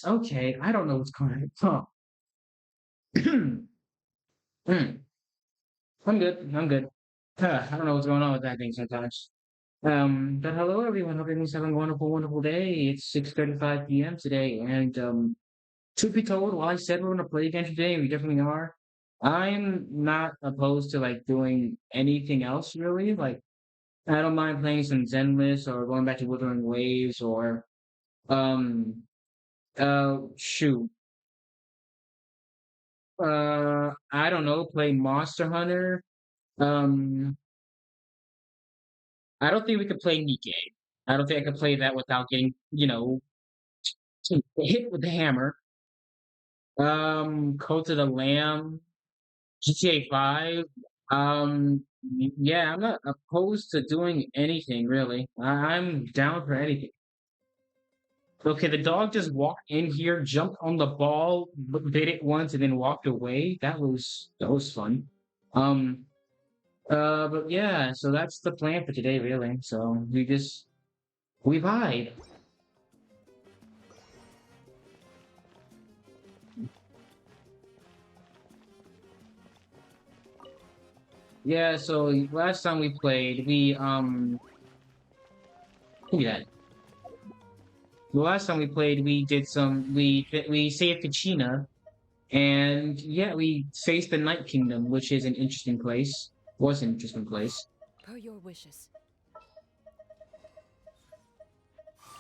Okay, I don't know what's going on. Hmm, I'm good. I'm good. I don't know what's going on with that thing sometimes. But hello everyone. Hope everyone's having a wonderful, wonderful day. It's 6:35 p.m. today, and truth be told, while I said we're gonna play again today, we definitely are. I'm not opposed to like doing anything else really. Like I don't mind playing some zenless or going back to Wuthering Waves or um shoot. I don't know, play Monster Hunter. Um, I don't think we could play Nikkei. I don't think I could play that without getting, hit with the hammer. Cult of the Lamb, GTA 5. Yeah, I'm not opposed to doing anything really. I'm down for anything. Okay, the dog just walked in here, jumped on the ball, bit it once, and then walked away. That was fun. Um, but yeah, so that's the plan for today, really. So we vibe. Yeah, so last time we played, look at that. The last time we played, we did some we saved Kachina, and yeah, we faced the Night Kingdom, which is an interesting place. Was an interesting place. Per your wishes.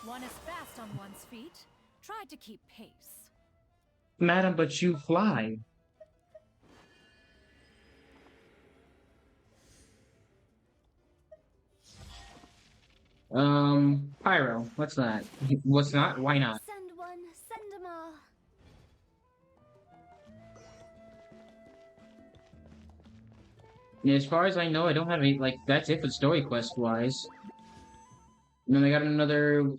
One is fast on one's feet. Try to keep pace. Madam, but you fly. Pyro. What's that? What's not? Why not? Send one, send them all. Yeah, as far as I know, I don't have any like that's it for story quest wise. And then I got another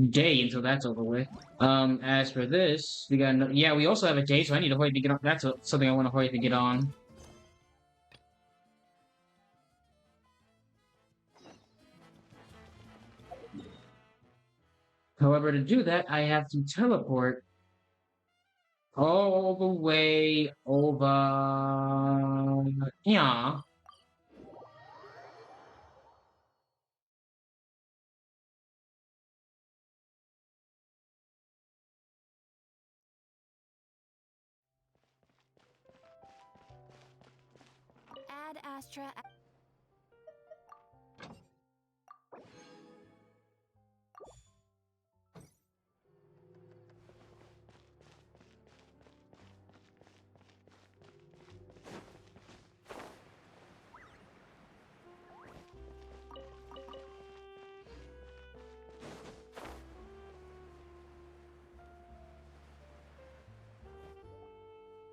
day until that's over with. As for this, we got yeah, we also have a day, so I need to hurry to get on. That's something I want to hurry to get on. However, to do that, I have to teleport all the way over. Yeah. Add Astra.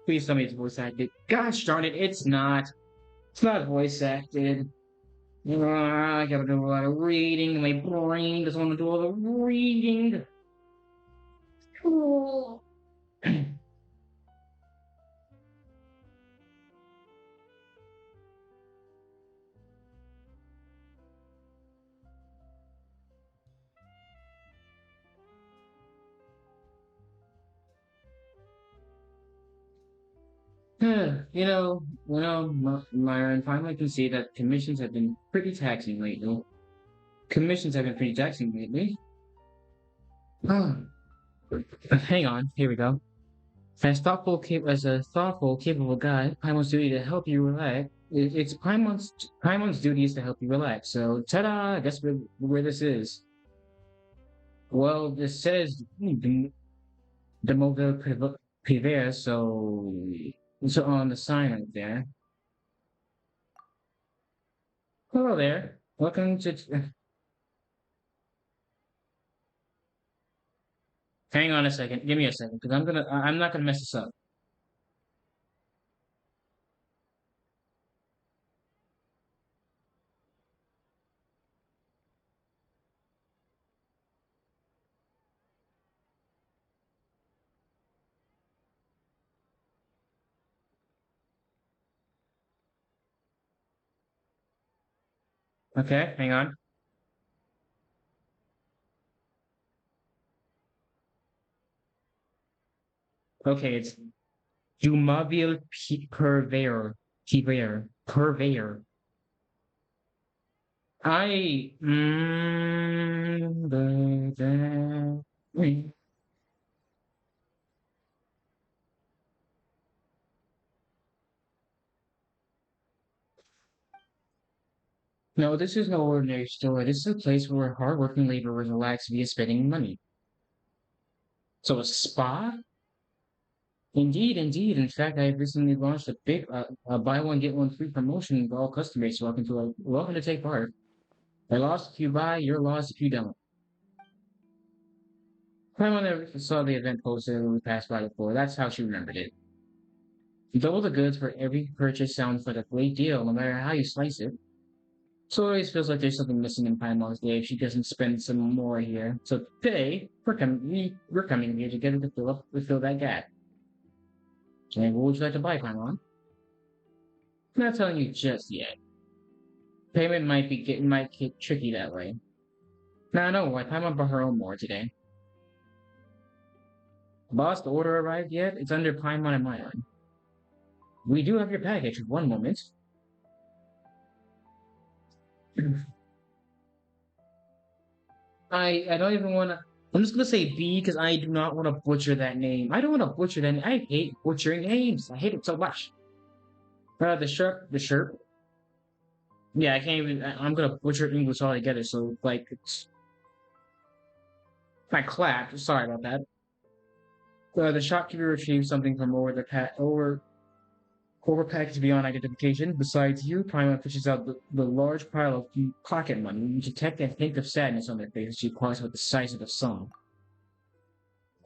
Please tell me it's voice acted. Gosh darn it, it's not. It's not voice acted. I gotta do a lot of reading. My brain doesn't want to do all the reading. Myron, finally can see that commissions have been pretty taxing lately. Commissions have been pretty taxing lately. Hang on, here we go. As a thoughtful, capable guy, Paimon's duty to help you relax. It's Paimon's duty is to help you relax. So, ta-da! Guess where this is. Well, this says Demogod Privé, so on the sign right there. Hello there. Welcome to. Hang on a second. Give me a second, because I'm not gonna mess this up. Okay, hang on. Okay, it's Jumaville Purveyor. Purveyor. I. No, this is no ordinary store. This is a place where hardworking laborers relax via spending money. So a spa? Indeed, indeed. In fact, I have recently launched a big buy one get one free promotion for all customers. Welcome to take part. I lost if you buy, you're lost if you don't. Someone that saw the event posted when we passed by before. That's how she remembered it. Double the goods for every purchase sounds like a great deal, no matter how you slice it. So it always feels like there's something missing in Paimon's day if she doesn't spend some more here. So today, we're coming here together to fill that gap. And what would you like to buy, Paimon? I'm not telling you just yet. Payment might get tricky that way. Now I know why Paimon bought her own more today. Boss, the order arrived yet? It's under Paimon and mine. We do have your package. One moment. I don't even want to. I'm just gonna say B because I do not want to butcher that name. I don't want to butcher that. I hate butchering names. I hate it so much. The shirt. Yeah, I can't even. I'm gonna butcher English altogether. So like, I clapped. Sorry about that. The shopkeeper retrieved something from over package beyond identification. Besides you, Prima fishes out the large pile of pocket money. You detect a hint of sadness on their face as she points with the size of the sum.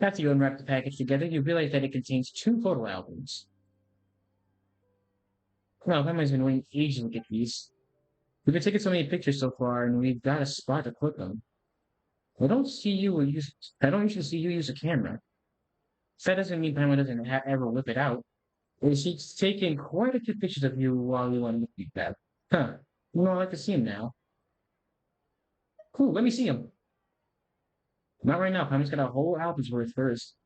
After you unwrap the package together, you realize that it contains two photo albums. Well, Prima's been waiting ages to get these. We've been taking so many pictures so far, and we've got a spot to put them. I don't usually see you use a camera. That doesn't mean Prima doesn't ever whip it out. She's taken quite a few pictures of you while you were on the feedback. Huh. You know, I like to see him now. Cool, let me see him. Not right now. Prima's got a whole album's worth first.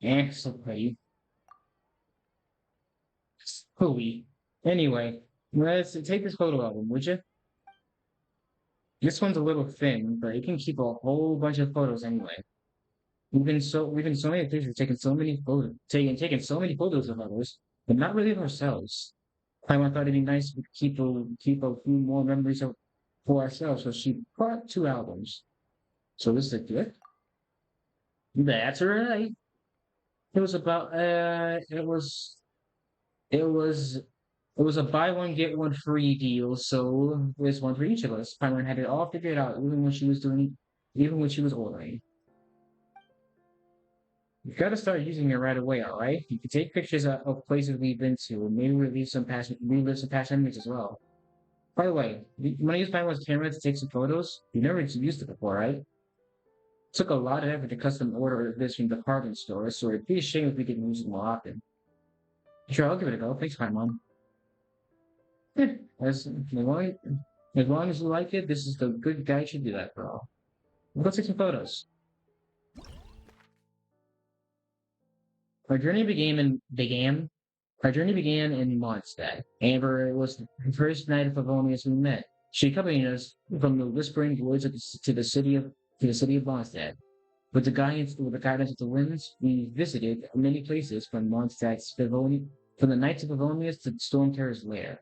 So pretty. Hooey. Anyway, let's take this photo album, would you? This one's a little thin, but it can keep a whole bunch of photos anyway. We've been so many pictures, taking so many photos of others, but not really of ourselves. I thought it'd be nice to keep a few more memories for ourselves, so she bought two albums. So this is a gift. That's right. It was about it was it was a buy one get one free deal, so there's one for each of us. Pyron had it all figured out, even when she was ordering. You've got to start using it right away, all right? You can take pictures of places we've been to, and maybe relive some past memories as well. By the way, you want to use Pyron's camera to take some photos? You never used it before, right? Took a lot of effort to custom order this from the department store, so it'd be a shame if we didn't use it more often. Sure, I'll give it a go. Thanks, Paimon. Yeah, as long as you like it, this is the good guy should do that for all. Let's take some photos. Our journey began in Mondstadt. Amber was the first night of Favonius we met. She accompanied us from the whispering woods to the city of Mondstadt. With the guidance of the winds, we visited many places from from the Knights of Favonius to Stormterror's lair.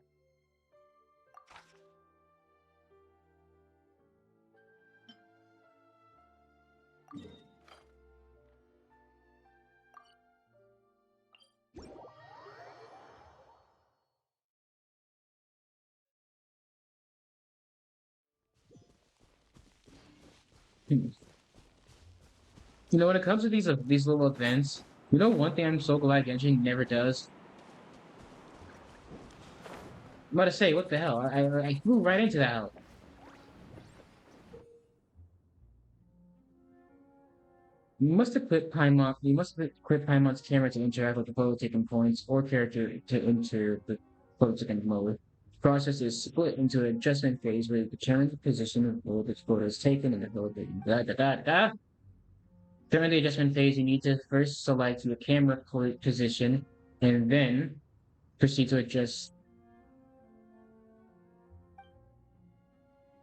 You know, when it comes to these little events, you know one thing I'm so glad Genshin never does? I'm about to say, what the hell? I flew right into that. You must have quit Paimon's camera to interact with the photo taken points or character to enter the photo taken mode. The process is split into an adjustment phase where you determine the position of both its photos taken and the photo taken. During the adjustment phase, you need to first select your camera position and then proceed to adjust.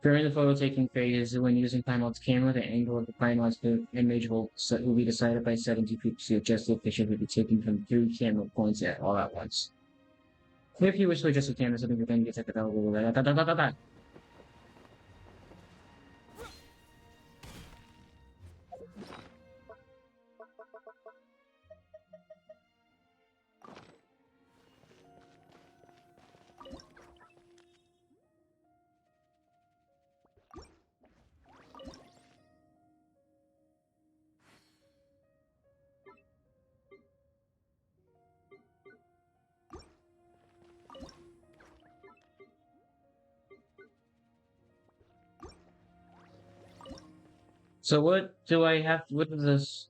During the photo taking phase, when using timeout's camera, the angle of the timeout's image will be decided by settings you previously adjusted. The picture will be taken from 3 camera points all at once. If you wish to adjust the camera setting, you then get set available. So what do I have? What is this?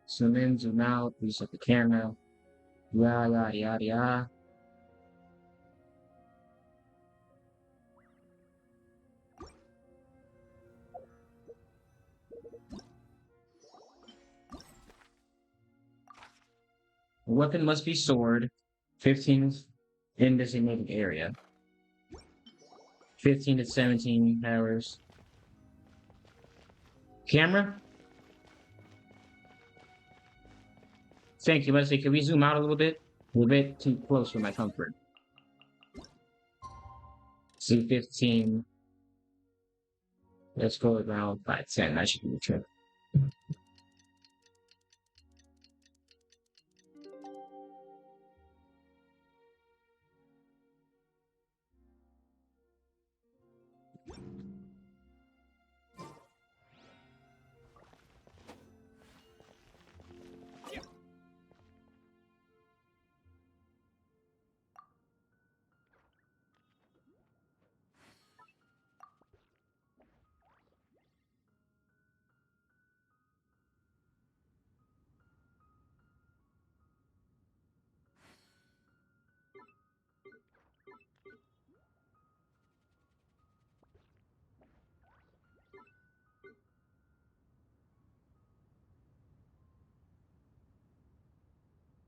Zoom in, zoom out, reset the camera. Yeah. Weapon must be sword. 15 in designated area. 15 to 17 hours. Camera? Thank you. Let's see. Can we zoom out a little bit? A little bit too close for my comfort. See 15. Let's go around by 10. That should be the trick.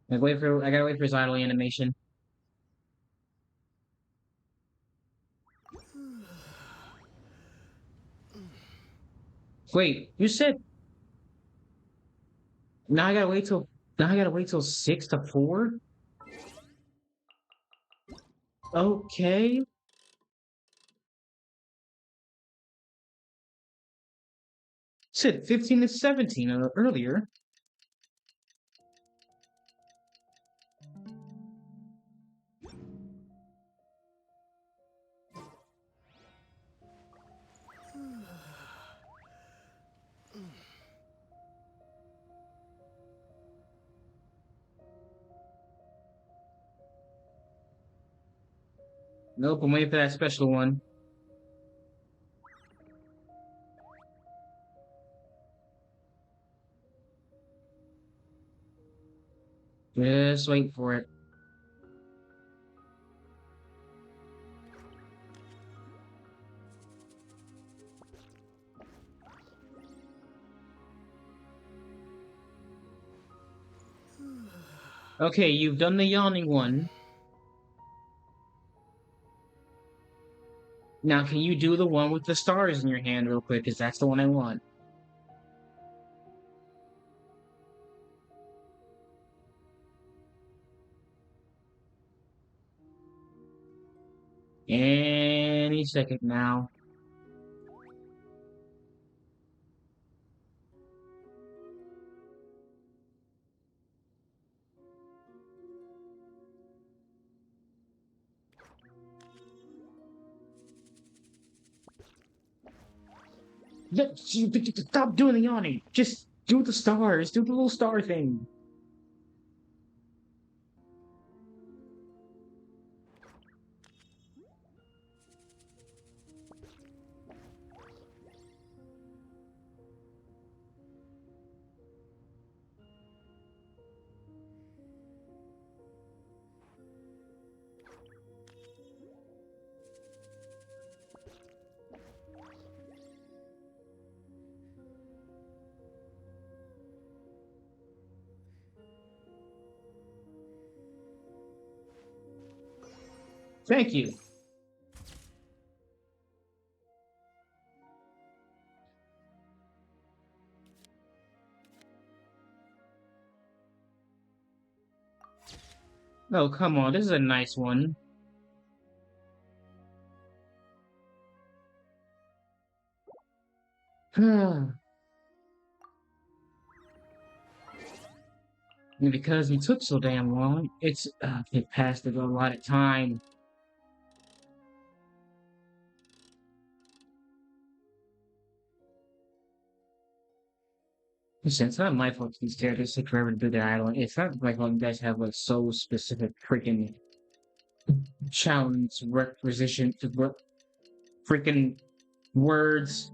I gotta wait for his idle animation. Wait, you said now I gotta wait till 6 to 4? Okay. Said 15 to 17 earlier. Nope, I'm waiting for that special one. Just wait for it. Okay, you've done the yawning one. Now, can you do the one with the stars in your hand real quick? Because that's the one I want. Any second now. Stop doing the yawning. Just do the stars. Do the little star thing. Thank you. Oh, come on. This is a nice one. And because he took so damn long, it passed a lot of time. Listen, it's not my fault these characters take forever to do their idling. It's not like all you guys have like so specific freaking challenge requisition to freaking words.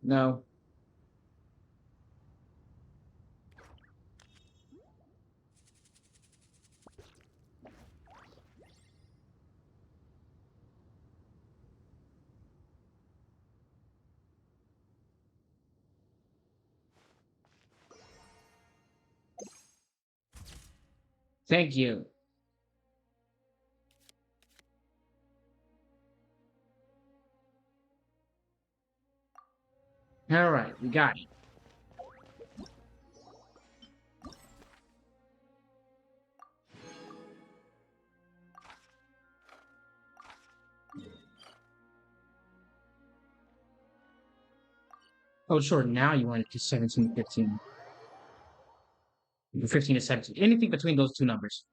No. Thank you. All right, we got it. Oh, sure. Now you want it to 17 to 15. 15 to 17. Anything between those two numbers.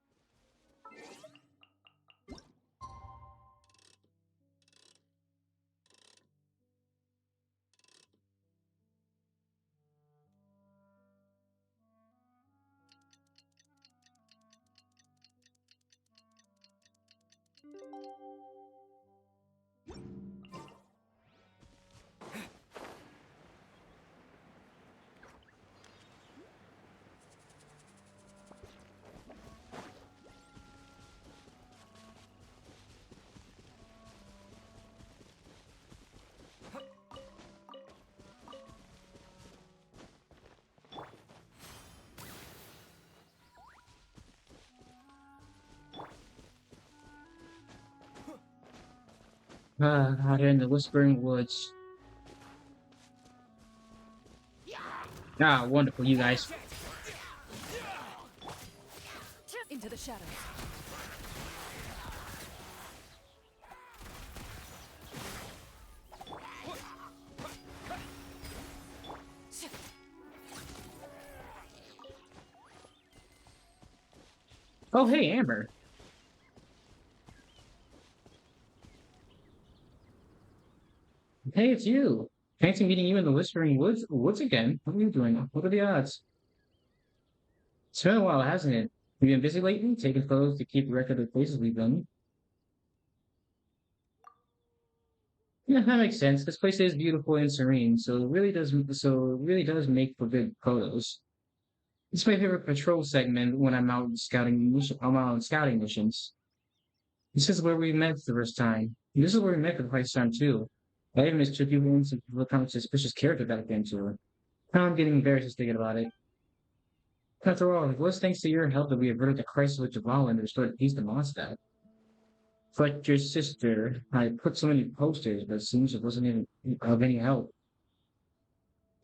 Out here in the Whispering Woods. Ah, wonderful, you guys. Into the shadows. Oh, hey, Amber. Hey, it's you. Fancy meeting you in the Whispering Woods again. What are you doing? What are the odds? It's been a while, hasn't it? You've been busy lately, taking photos to keep record of the places we've been. Yeah, that makes sense. This place is beautiful and serene, so it really does make for good photos. It's my favorite patrol segment when I'm out on scouting missions. This is where we met the first time. This is where we met for the first time too. I even mistook you in some kind of suspicious character back then too. Now I'm getting embarrassed thinking about it. After all, it was thanks to your help that we averted the crisis with Javal and restored peace to Mondstadt. It's like your sister. I put so many posters, but it seems it wasn't even of any help.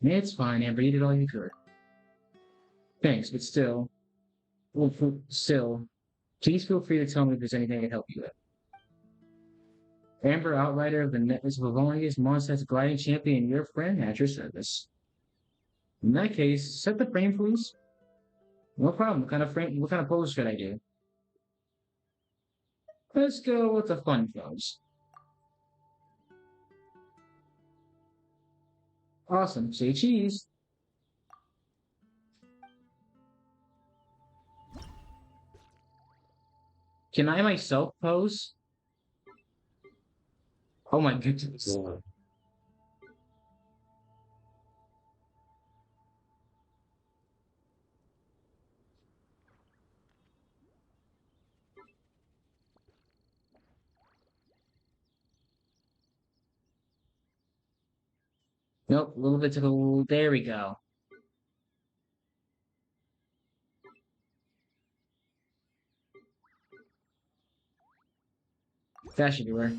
It's fine, Amber. You did all you could. Thanks, but still, still, please feel free to tell me if there's anything I can help you with. Amber, outrider of the Necklace of Avonius, Mondstadt's gliding champion, your friend at your service. In that case, set the frame, please. No problem. What kind of frame? What kind of pose should I do? Let's go with the fun pose. Awesome. Say cheese. Can I myself pose? Oh my goodness. Nope, a little bit to the. There we go. That should work.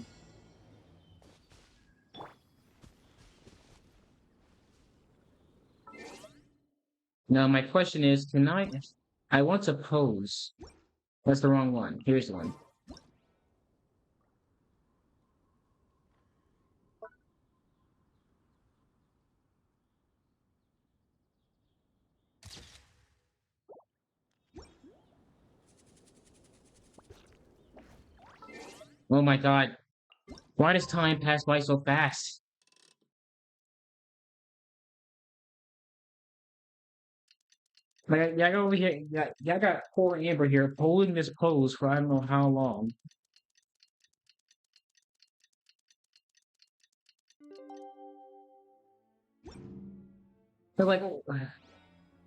Now my question is, can I? I want to pose. That's the wrong one. Here's the one. Oh my god. Why does time pass by so fast? Like, y'all got over here, y'all got poor Amber here holding this pose for I don't know how long. They're like,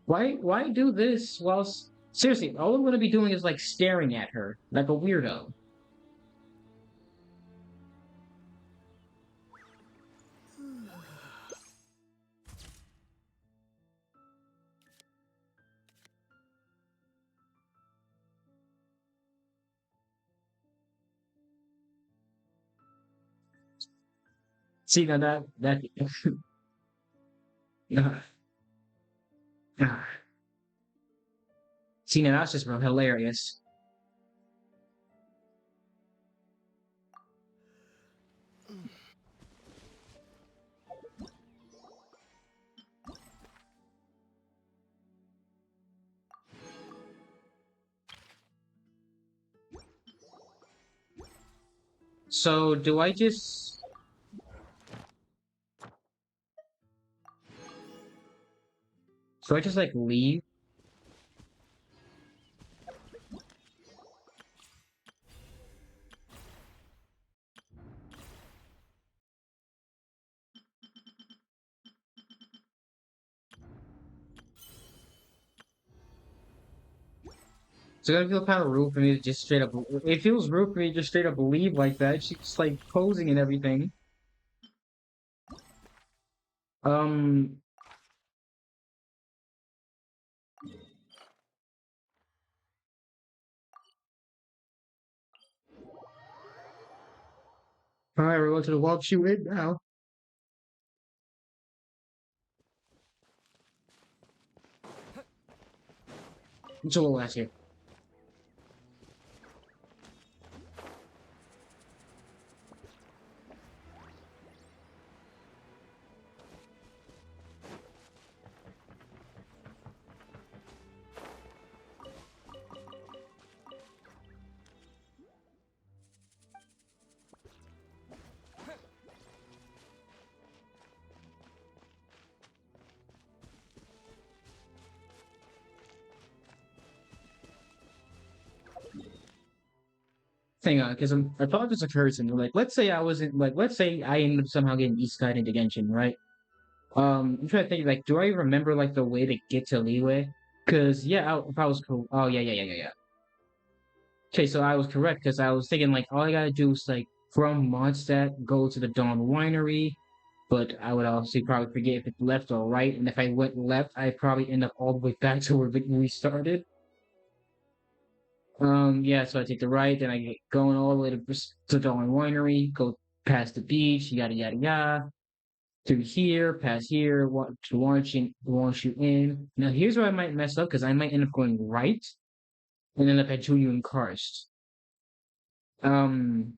why do this whilst seriously, all I'm gonna be doing is like staring at her like a weirdo. See now that see now that's just real hilarious. So do I just like leave? It's gonna feel kind of rude for me to just straight up. It feels rude for me to just straight up leave like that. She's like posing and everything. Um. All right, we're going to the walk shoot it now. It's a little last here. Hang on, because I thought this occurs and like, let's say I wasn't like, let's say I ended up somehow getting East Side into Genshin, right? I'm trying to think like, do I remember like the way to get to Leeway? Because yeah, if I was cool. Oh yeah. Okay, so I was correct because I was thinking like all I gotta do is like from Mondstadt go to the Dawn Winery, but I would also probably forget if it's left or right, and if I went left, I'd probably end up all the way back to where we started. Yeah, so I take the right, then I get going all the way to Doin Winery, go past the beach, yada yada yada, through here, past here, to launch you in. Now here's where I might mess up because I might end up going right and end up at Junior and Karst. Um,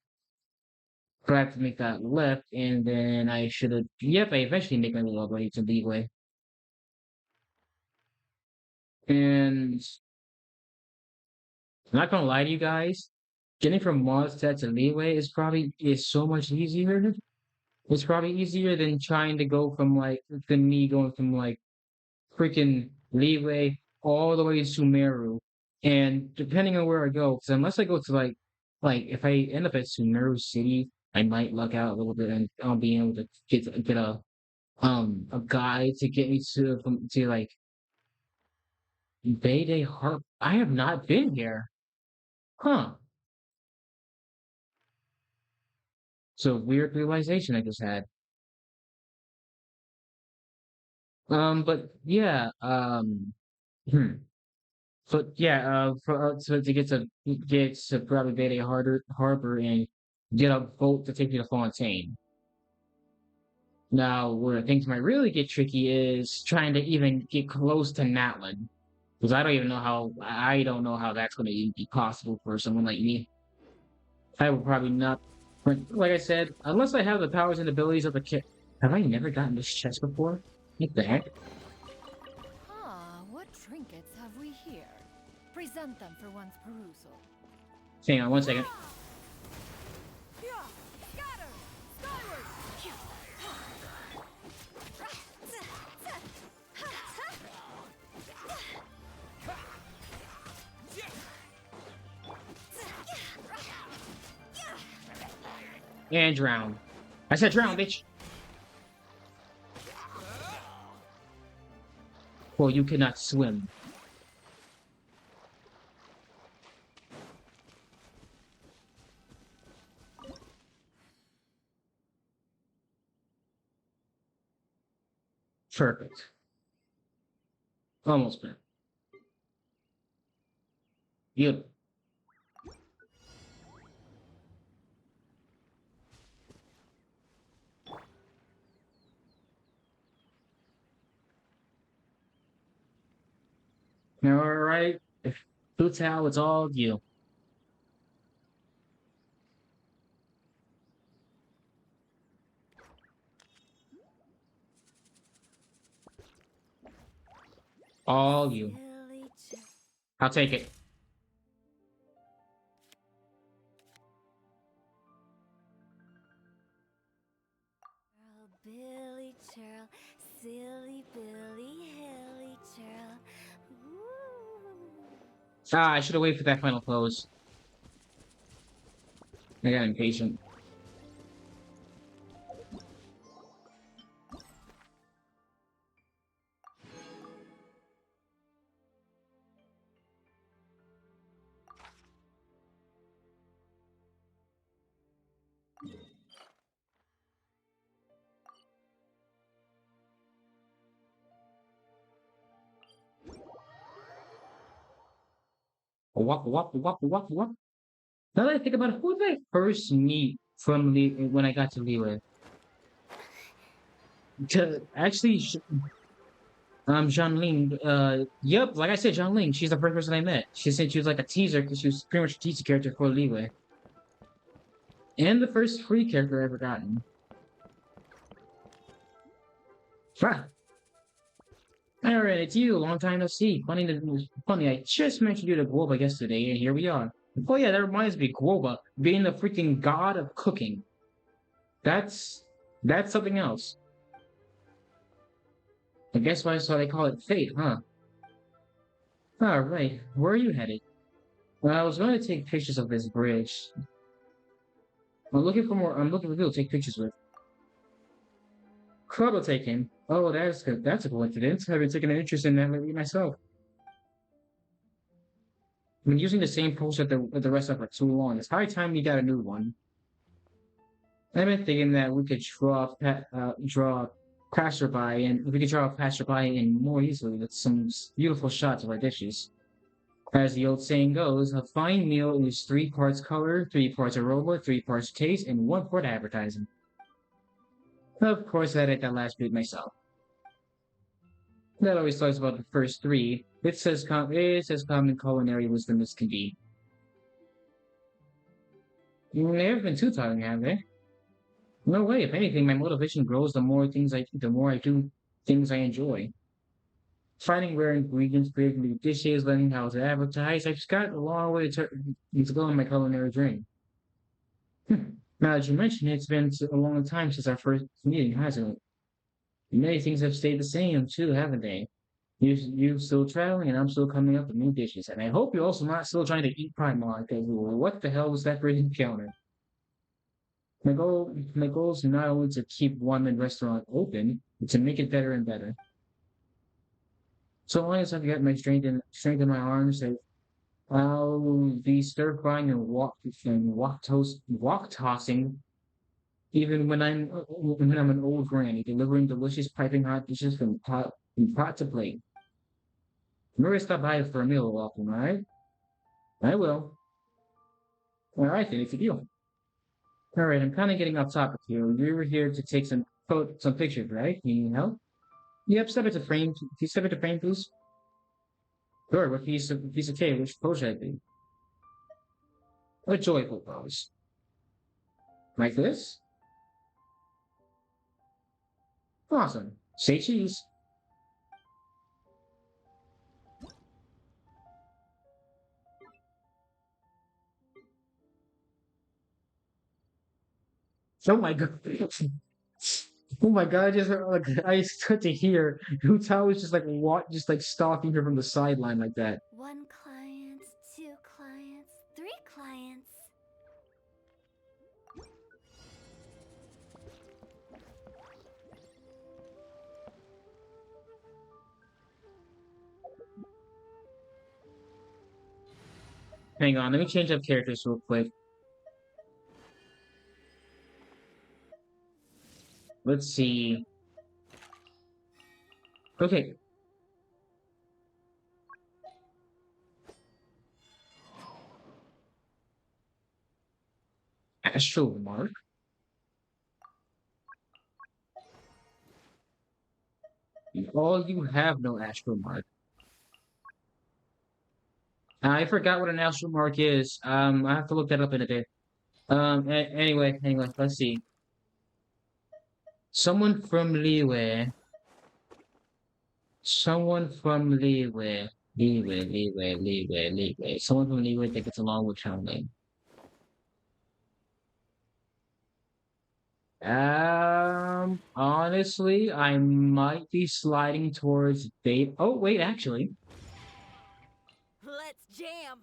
but I have to make that left, and then I should have. Yep, I eventually make my way all the way to Leeway. And I'm not gonna lie to you guys, getting from Mondstadt to Leeway is so much easier. It's probably easier than trying to go from like than me going from like freaking Leeway all the way to Sumeru. And depending on where I go, because unless I go to like if I end up at Sumeru City, I might luck out a little bit and I'll be able to get a guide to get me to like Bayday Harp. I have not been here. Huh. So weird realization I just had. But yeah, hmm. But yeah, so to get to probably Bayday Harbor and get a boat to take you to Fontaine. Now, where things might really get tricky is trying to even get close to Natlan, because I don't know how that's going to be possible for someone like me. I will probably not, like I said, unless I have the powers and abilities of the kid. Have I never gotten this chest before? What the heck? Ah, what trinkets have we here? Present them for one's perusal. Hang on one second. Scatter! Skyward! And drown. I said drown, bitch. Well, you cannot swim. Perfect. Almost there. Beautiful. All right. Futao, it's all you. All you. I'll take it. Billy churl, silly Billy, hilly churl. Ah, I should have waited for that final close. I got impatient. What? Now that I think about it, who did I first meet from when I got to Liyue? Actually, Ling. Yep, like I said, Ling. She's the first person I met. She said she was like a teaser because she was pretty much a teaser character for Liyue. And the first free character I ever gotten. Wow. Alright, it's you. Long time no see. Funny, I just mentioned you to Guoba yesterday, and here we are. Oh yeah, that reminds me, Guoba being the freaking god of cooking. That's something else. I guess why so they call it fate, huh? Alright, where are you headed? Well, I was going to take pictures of this bridge. I'm looking for people to take pictures with. Trouble taking. Oh, that's good. That's a coincidence. I've been taking an interest in that lately myself. I've been using the same poster with the rest of it for too long. It's high time you got a new one. I've been thinking that we could draw passerby, and we could draw a passerby in more easily with some beautiful shots of our dishes. As the old saying goes, a fine meal is 3 parts color, 3 parts aroma, 3 parts taste, and 1 part advertising. Of course, I added that last bit myself. That always talks about the first 3. It says common culinary wisdom as can be. They haven't been too tiring, have they? No way. If anything, my motivation grows the more I do things I enjoy. Finding rare ingredients, creating new dishes, learning how to advertise. I've just got a long way to go in my culinary journey. Now that you mention it, it's been a long time since our first meeting, hasn't it? Many things have stayed the same too, haven't they? You still traveling, and I'm still coming up with new dishes. And I hope you're also not still trying to eat Primal like that. What the hell was that great encounter? My goal is not only to keep one restaurant open, but to make it better and better. So long as I've got my strength in my arms, I'll be stir frying and walk tossing, even when I'm an old granny, delivering delicious piping hot dishes from pot to plate. Remember to stop by for a meal often, all right? I will. All right, then, it's a deal. All right, I'm kind of getting off topic here. You were here to take some pictures, right? You need help? Yep, step into frame. Can you step into frame, please? Sure. What piece of cake? Which pose should I be? A joyful pose. Like this? Awesome. Say cheese. Oh my god. Oh my god, I start to hear Utah was just like just like stalking her from the sideline like that. One client, two clients, three clients. Hang on, let me change up characters real quick. Let's see. Okay. Astral Mark. You have no Astral Mark. I forgot what an Astral Mark is. I have to look that up in a bit. Anyway, let's see. Someone from Liwe. Someone from Liwe. Liwe. Someone from Liwe that gets along with Changling. Honestly, I might be sliding towards bait. Oh, wait, actually. Let's jam.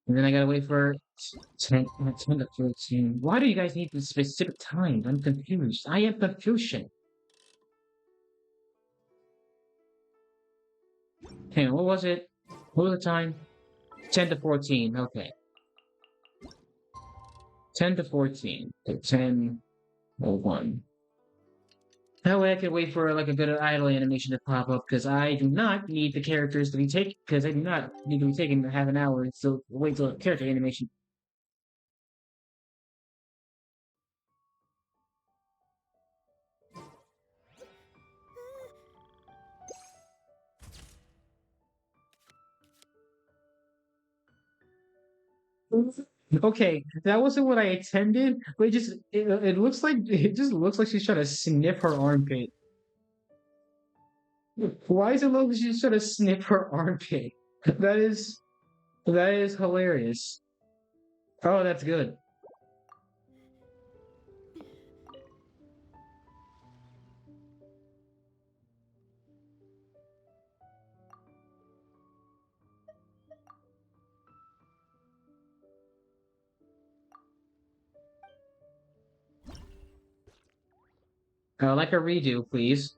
And then I gotta wait for 10 to 14. Why do you guys need the specific time? I'm confused. I am confusion. Hang on, what was it? What was the time? 10 to 14. Okay. 10 to 14. Okay, 10:01. That way I can wait for like a good idle animation to pop up because I do not need the characters to be taken because I do not need to be taken half an hour. So wait till character animation. Okay, that wasn't what I intended, but it looks like it just looks like she's trying to sniff her armpit. Why does it look like she's trying to sniff her armpit? That is hilarious. Oh, that's good. Like a redo, please.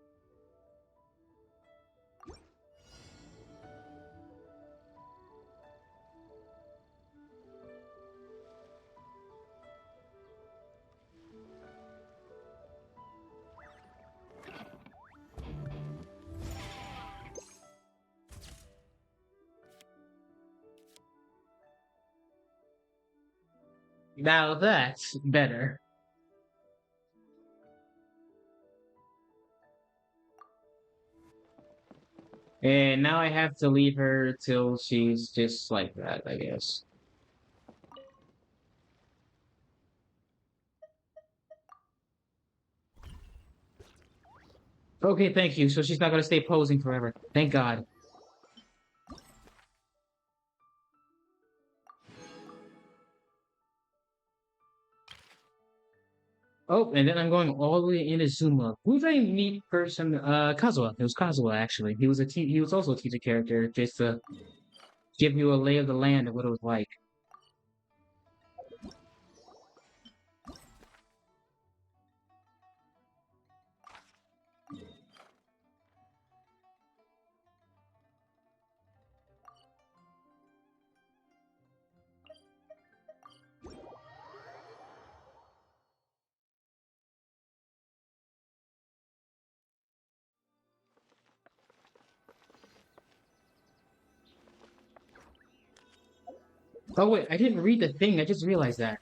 Now that's better. And now I have to leave her till she's just like that, I guess. Okay, thank you. So she's not gonna stay posing forever. Thank God. Oh, and then I'm going all the way into Zuma. Who did I meet person? Kazuha. It was Kazuha actually. He was also a teacher character, give you a lay of the land of what it was like. Oh wait, I didn't read the thing. I just realized that.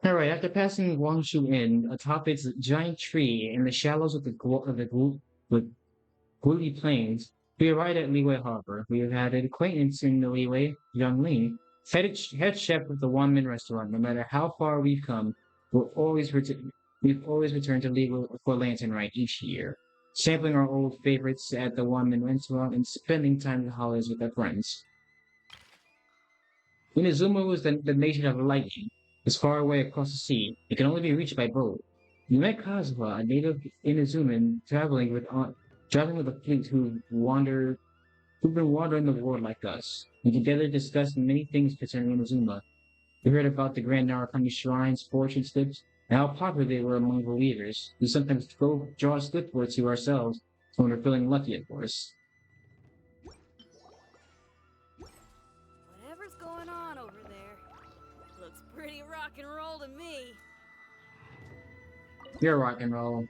All right, after passing Guangshu Inn atop its giant tree in the shallows of the Guli Plains, we arrived at Liyue Harbor. We have had an acquaintance in the Liyue, Young Ling, head chef of the One Min restaurant. No matter how far we've come, we've always returned to Liyue for Lantern Rite each year, sampling our old favorites at the One Min restaurant and spending time in the holidays with our friends. Inazuma was the nation of lightning. It's far away across the sea. It can only be reached by boat. We met Kazuha, a native Inazuman, traveling with a fleet who've been wandering the world like us. We together discussed many things concerning Inazuma. We heard about the Grand Narukami shrines, fortune slips, and how popular they were among believers. We sometimes draw a slipboard to ourselves when we're feeling lucky, of course. Whatever's going on over there, looks pretty rock and roll to me. You're rock and roll.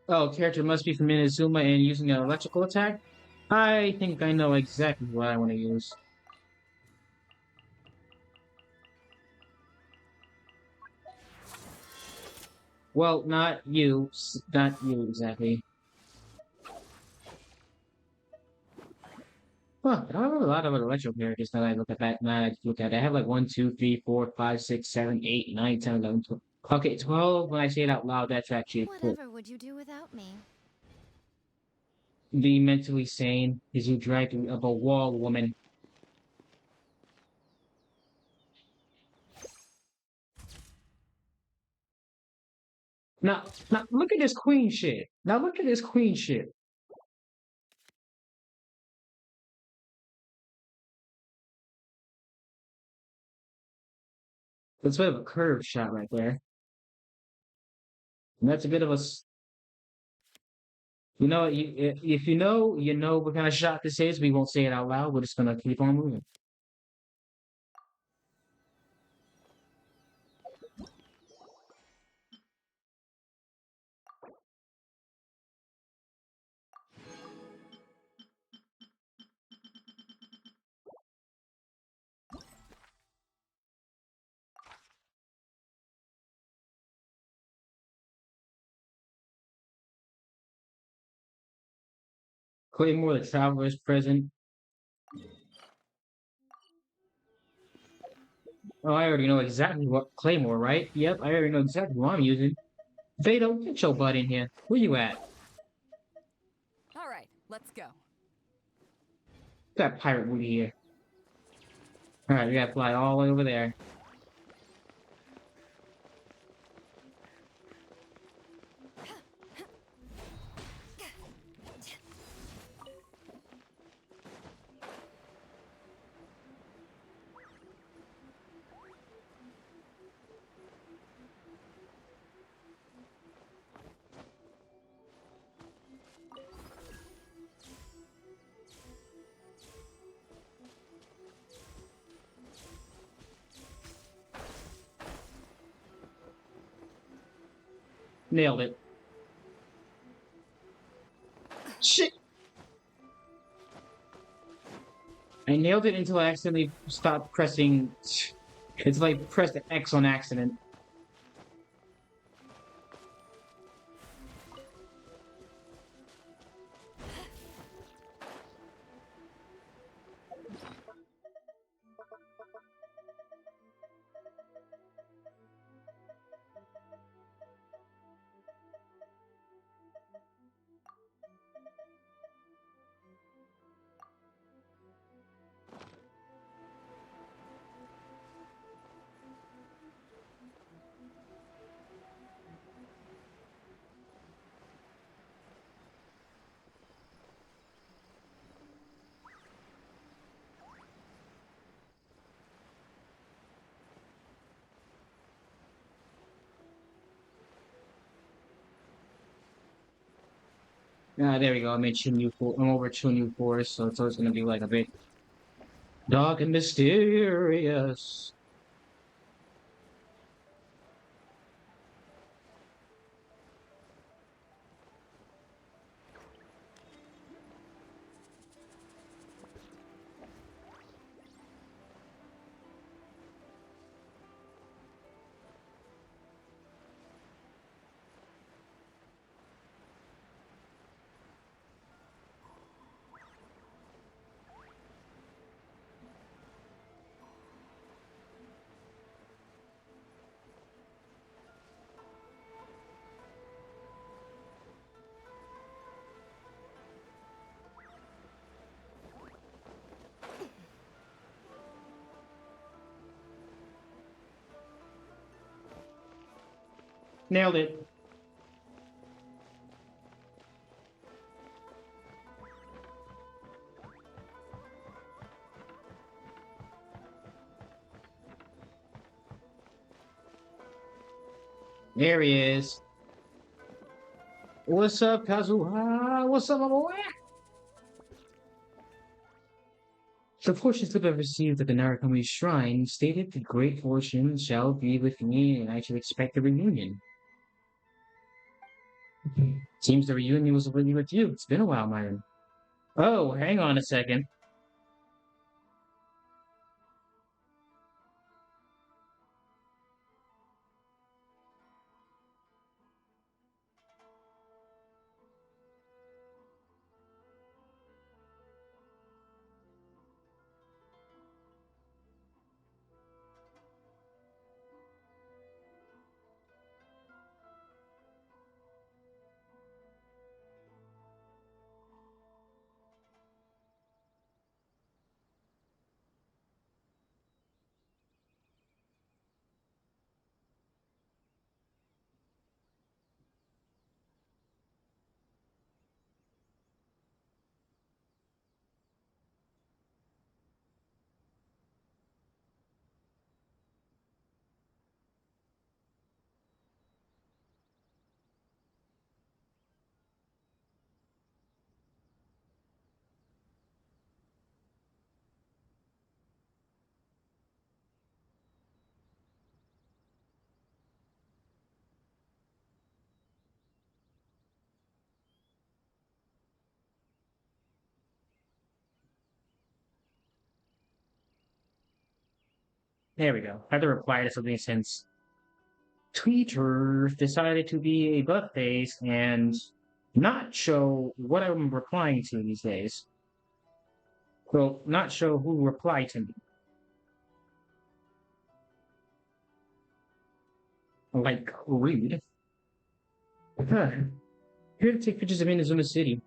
Oh, character must be from Inazuma and using an electrical attack? I think I know exactly what I want to use. Well, not you. Not you, exactly. Huh, I have a lot of electrical characters now that I look at that. Now I look at it. I have like 1, 2, 3, 4, 5, 6, 7, 8, 9, 10, 11, 12. Okay, 12 when I say it out loud, that's actually cool. Whatever would you do without me? The mentally sane is you dragged up a wall, woman. Now, look at this queen shit. Now look at this queen shit. That's a bit of a curved shot right there. And that's a bit of a, if you know, you know what kind of shot this is. We won't say it out loud. We're just gonna keep on moving. Claymore, the Traveler's present. Oh, I already know exactly what Claymore, right? Yep, I already know exactly what I'm using. Vado, get your butt in here. Where you at? All right, let's go. That pirate booty here. Alright, we gotta fly all the way over there. Nailed it. Shit! I nailed it until I accidentally stopped pressing. It's like pressed X on accident. There we go. I'm in Chinyu 4. I'm over Chinyu 4, so it's gonna be like a bit dark and mysterious. Nailed it. There he is. What's up, Kazuha? What's up, my boy? The fortune slip I received at the Narukami Shrine stated that great fortune shall be with me and I should expect a reunion. Seems the reunion was really with you. It's been a while, Myron. Oh, hang on a second. There we go. I had to reply to something since Twitter decided to be a butt face and not show what I'm replying to these days. Well, not show who replied to me. Like, rude. Huh. Here to take pictures of Inazuma City.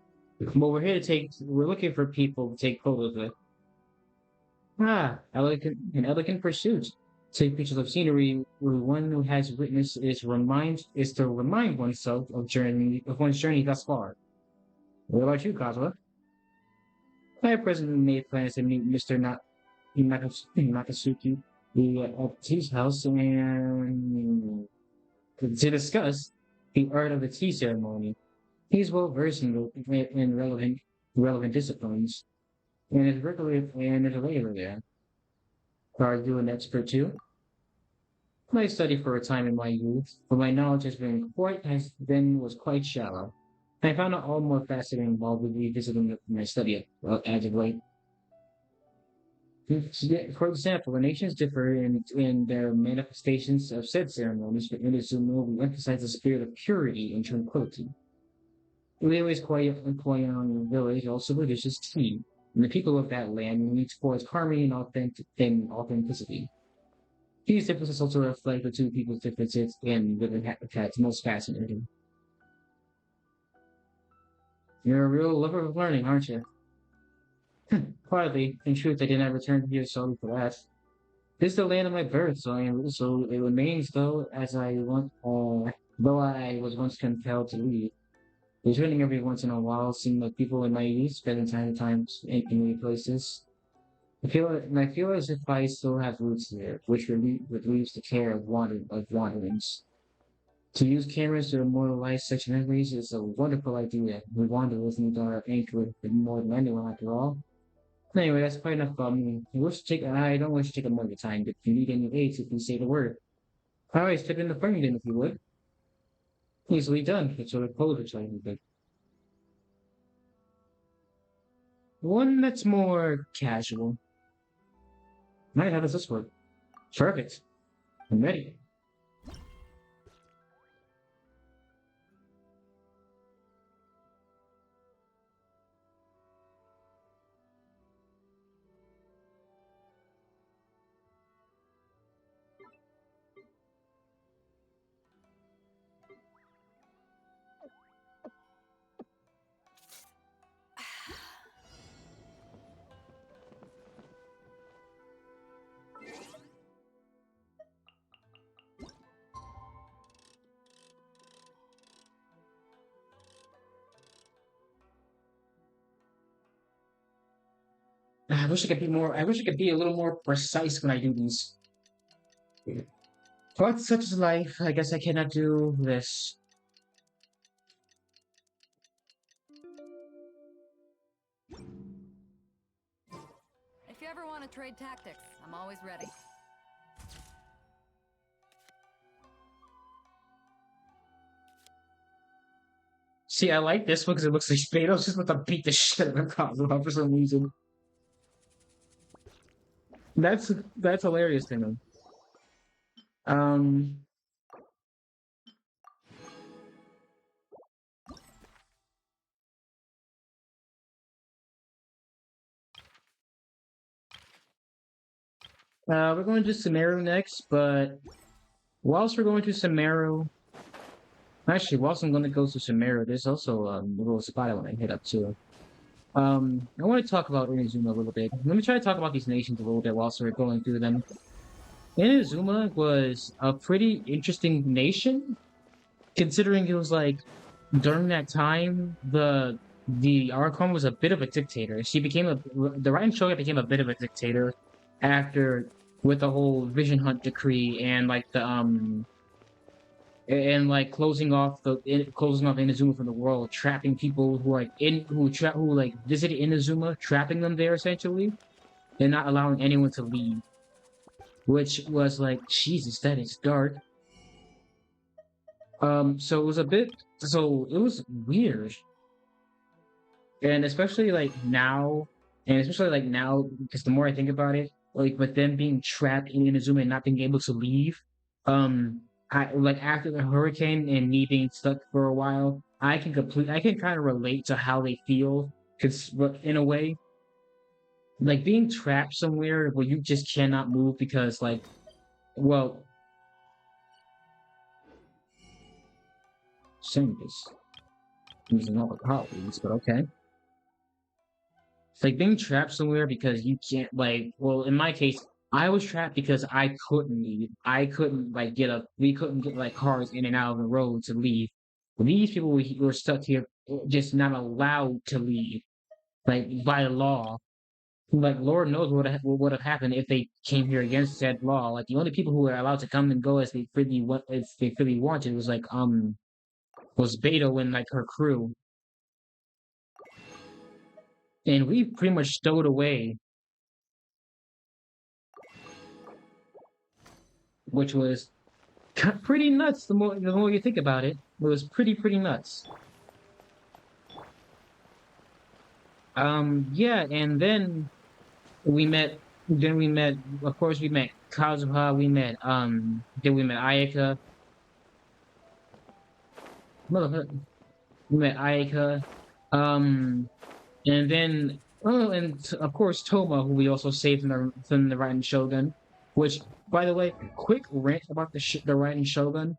Well, we're looking for people to take photos with. An elegant pursuit. Take pictures of scenery where one who has witnessed is to remind oneself of one's journey thus far. What about you, Kazuha? I presently made plans to meet Mr. Nakasuki at his house and to discuss the art of the tea ceremony. He's well versed in relevant disciplines and is a regular there. Are you an expert too? I studied for a time in my youth, but my knowledge was quite shallow. I found it all more fascinating while revisiting my study as of late. For example, the nations differ in their manifestations of said ceremonies, but Inazuma we emphasize the spirit of purity and tranquility. Maeowi's Koyang village also produces tea, and the people of that land lean towards harmony and authenticity. These differences also reflect the two people's differences in living habitats most fascinating. You're a real lover of learning, aren't you? Hardly. In truth, I did not return here solely for that. This is the land of my birth, so it remains though I was once compelled to leave. Returning every once in a while seemed like people in my youth spending time in new places. I feel as if I still have roots there, which relieves the care of wanderings. To use cameras to immortalize such memories is a wonderful idea. We want to listen to our anchor more than anyone after all. Anyway, that's quite enough about me. I don't wish to take up more of your time, but if you need any aid, please say the word. Alright, step in the frame then if you would. Easily done. It's sort of close or anything. One that's more casual. Alright, how does this work? Perfect. I'm ready. I wish I could be more. I wish I could be a little more precise when I do these. But such is life. I guess I cannot do this. If you ever want to trade tactics, I'm always ready. See, I like this one because it looks like Spado's just about to beat the shit out of Kazuha for some reason. That's hilarious to me. Um. We're going to 𝔥𝔬𝔱𝔬𝔱𝔬 next, but whilst we're going to 𝔥𝔬𝔱𝔬𝔱, actually, whilst I'm going to go to 𝔥𝔬𝔱𝔬𝔱, there's also a little spot I want to hit up too. I want to talk about Inazuma a little bit. Let me try to talk about these nations a little bit whilst we're going through them. Inazuma was a pretty interesting nation, considering it was like during that time the Archon was a bit of a dictator. The Raiden Shogun became a bit of a dictator after with the whole Vision Hunt decree and like the and like closing off Inazuma from the world, trapping people who like visited Inazuma, trapping them there essentially, and not allowing anyone to leave. Which was like, Jesus, that is dark. So it was weird. And especially now, because the more I think about it, like with them being trapped in Inazuma and not being able to leave, I like after the hurricane and me being stuck for a while, I can kind of relate to how they feel, because in a way, like being trapped somewhere where you just cannot move because well, saying this using all the colleagues, but okay. It's like being trapped somewhere because you can't well, in my case, I was trapped because I couldn't leave. I couldn't we couldn't get like cars in and out of the road to leave. These people were stuck here, just not allowed to leave, like by law. Like Lord knows what would have happened if they came here against said law. Like the only people who were allowed to come and go as they freely wanted was was Beto and like her crew. And we pretty much stowed away, which was pretty nuts. The more you think about it, it was pretty nuts. Yeah, and then we met. Then we met. Of course, we met Kazuha. Then we met Ayaka. Motherfucker. We met Ayaka. And then, and of course Toma, who we also saved from the Raiden Shogun. Which, by the way, quick rant about the Raiden Shogun.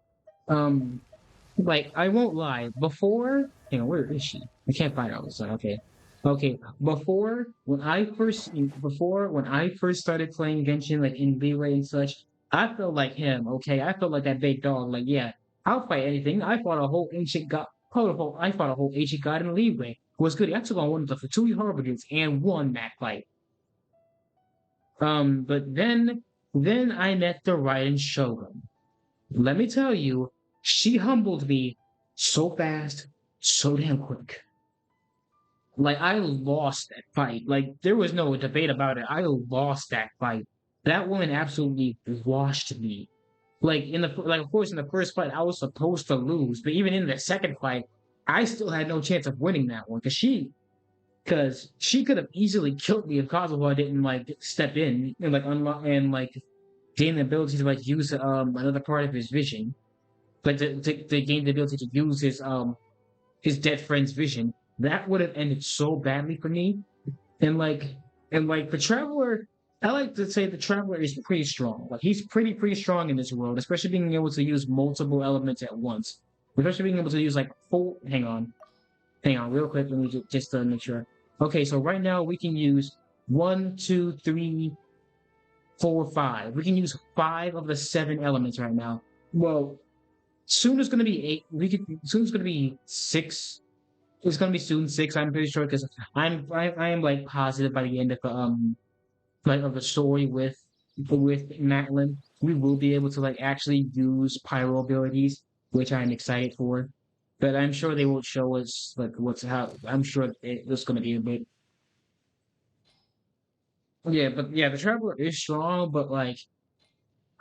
Like I won't lie. Hang on, where is she? I can't find her all of a sudden. Okay. Before when I first started playing Genshin, like in B-Ray and such, I felt like him. Okay, I felt like that big dog. Like, yeah, I'll fight anything. I fought a whole ancient god. I fought a whole ancient god in Leeway. Was good. I took on one of the Fatui Harbingers and won that fight. But then I met the Raiden Shogun. Let me tell you, she humbled me so fast, so damn quick. Like I lost that fight. Like there was no debate about it. I lost that fight. That woman absolutely washed me. Like like of course in the first fight I was supposed to lose, but even in the second fight, I still had no chance of winning that one because she could have easily killed me if Kazuha didn't like step in and like unlock and like gain the ability to like use another part of his vision, like to gain the ability to use his dead friend's vision. That would have ended so badly for me. And like the Traveler, I like to say the Traveler is pretty strong. Like he's pretty strong in this world, especially being able to use multiple elements at once. Especially being able to use like full. Hang on, real quick. Let me just make sure. Okay, so right now we can use one, two, three, four, five. We can use five of the seven elements right now. Well, soon it's gonna be eight. Soon it's gonna be six. It's gonna be soon six. I'm pretty sure because I am like positive by the end of like of the story with Matlin, we will be able to like actually use pyro abilities, which I'm excited for. But I'm sure they will show us like what's how. I'm sure it's gonna be a bit. Yeah, but yeah, the Traveler is strong, but like,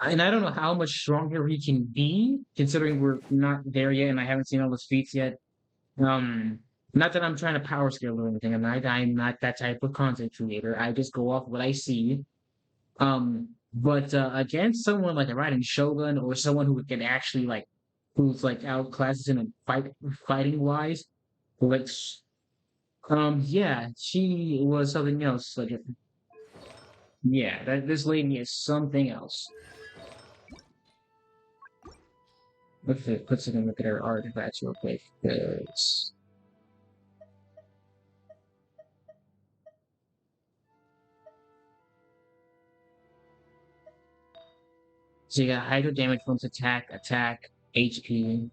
and I don't know how much stronger he can be, considering we're not there yet, and I haven't seen all his feats yet. Um, Not that I'm trying to power scale or anything. I'm not that type of content creator. I just go off what I see. But against someone like a Riding Shogun or someone who can actually like who's like outclasses in a fighting wise, like yeah, she was something else. Like yeah, this lady is something else. Let's take a look at her artifacts real quick. 'Cause so you got hydro damage from attack, HP.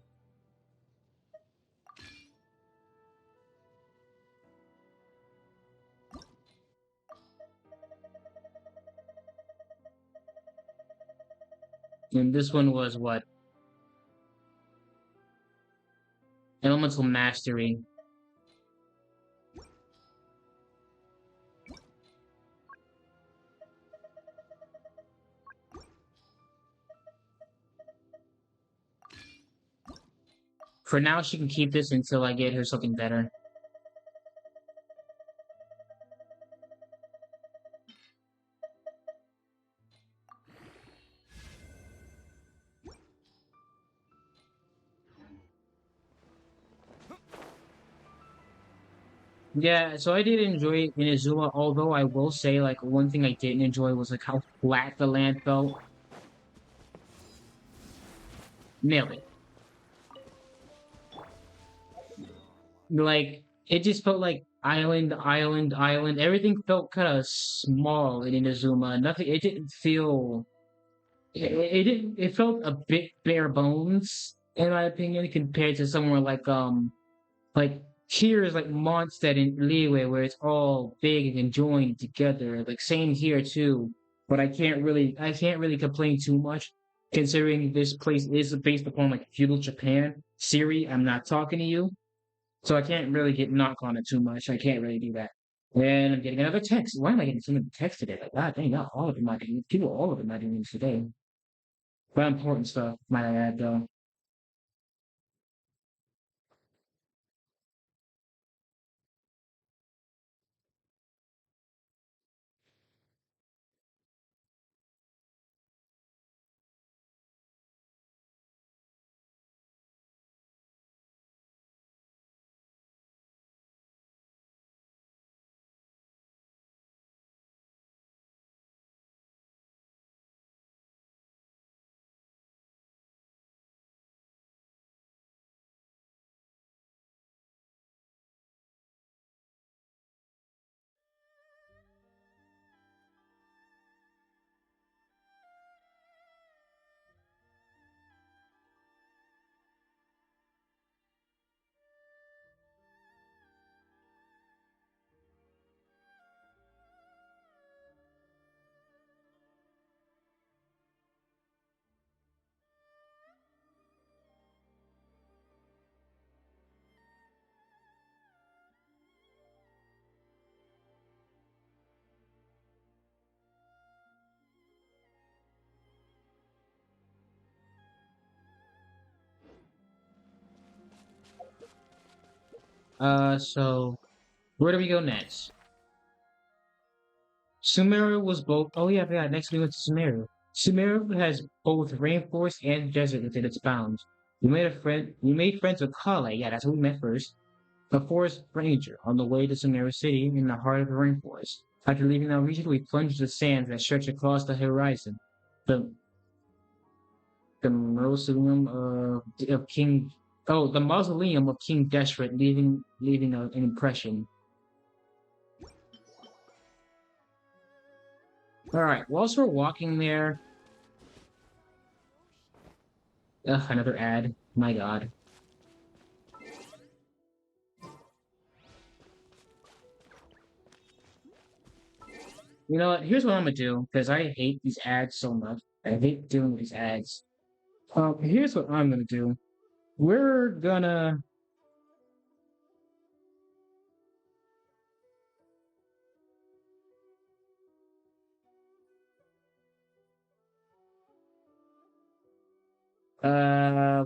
And this one was what? Elemental Mastery. For now, she can keep this until I get her something better. Yeah, so I did enjoy Inazuma, although I will say, like, one thing I didn't enjoy was, like, how flat the land felt. Nailed it. Like, it just felt like island. Everything felt kind of small in Inazuma. Nothing, it didn't feel, it didn't, it felt a bit bare bones, in my opinion, compared to somewhere like here is like Mondstadt and Liyue where it's all big and joined together. Like same here too. But I can't really complain too much considering this place is based upon like feudal Japan. Siri, I'm not talking to you. So I can't really get knock on it too much. I can't really do that. And I'm getting another text. Why am I getting so many texts today? Like, God dang, not all of them are getting people, all of them are doing this today. But important stuff, might I add though. So where do we go next? Sumeru was both. Oh yeah, yeah. Next we went to Sumeru. Sumeru has both rainforest and desert within its bounds. We made a friend. We made friends with Kale. Yeah, that's who we met first. A forest ranger on the way to Sumeru City in the heart of the rainforest. After leaving that region, we plunged the sands that stretch across the horizon. The the mausoleum of King. Oh, the mausoleum of King Deshret, leaving an impression. All right. Whilst we're walking there, another ad. My God. You know what? Here's what I'm gonna do because I hate these ads so much. I hate doing these ads. Here's what I'm gonna do. We're gonna.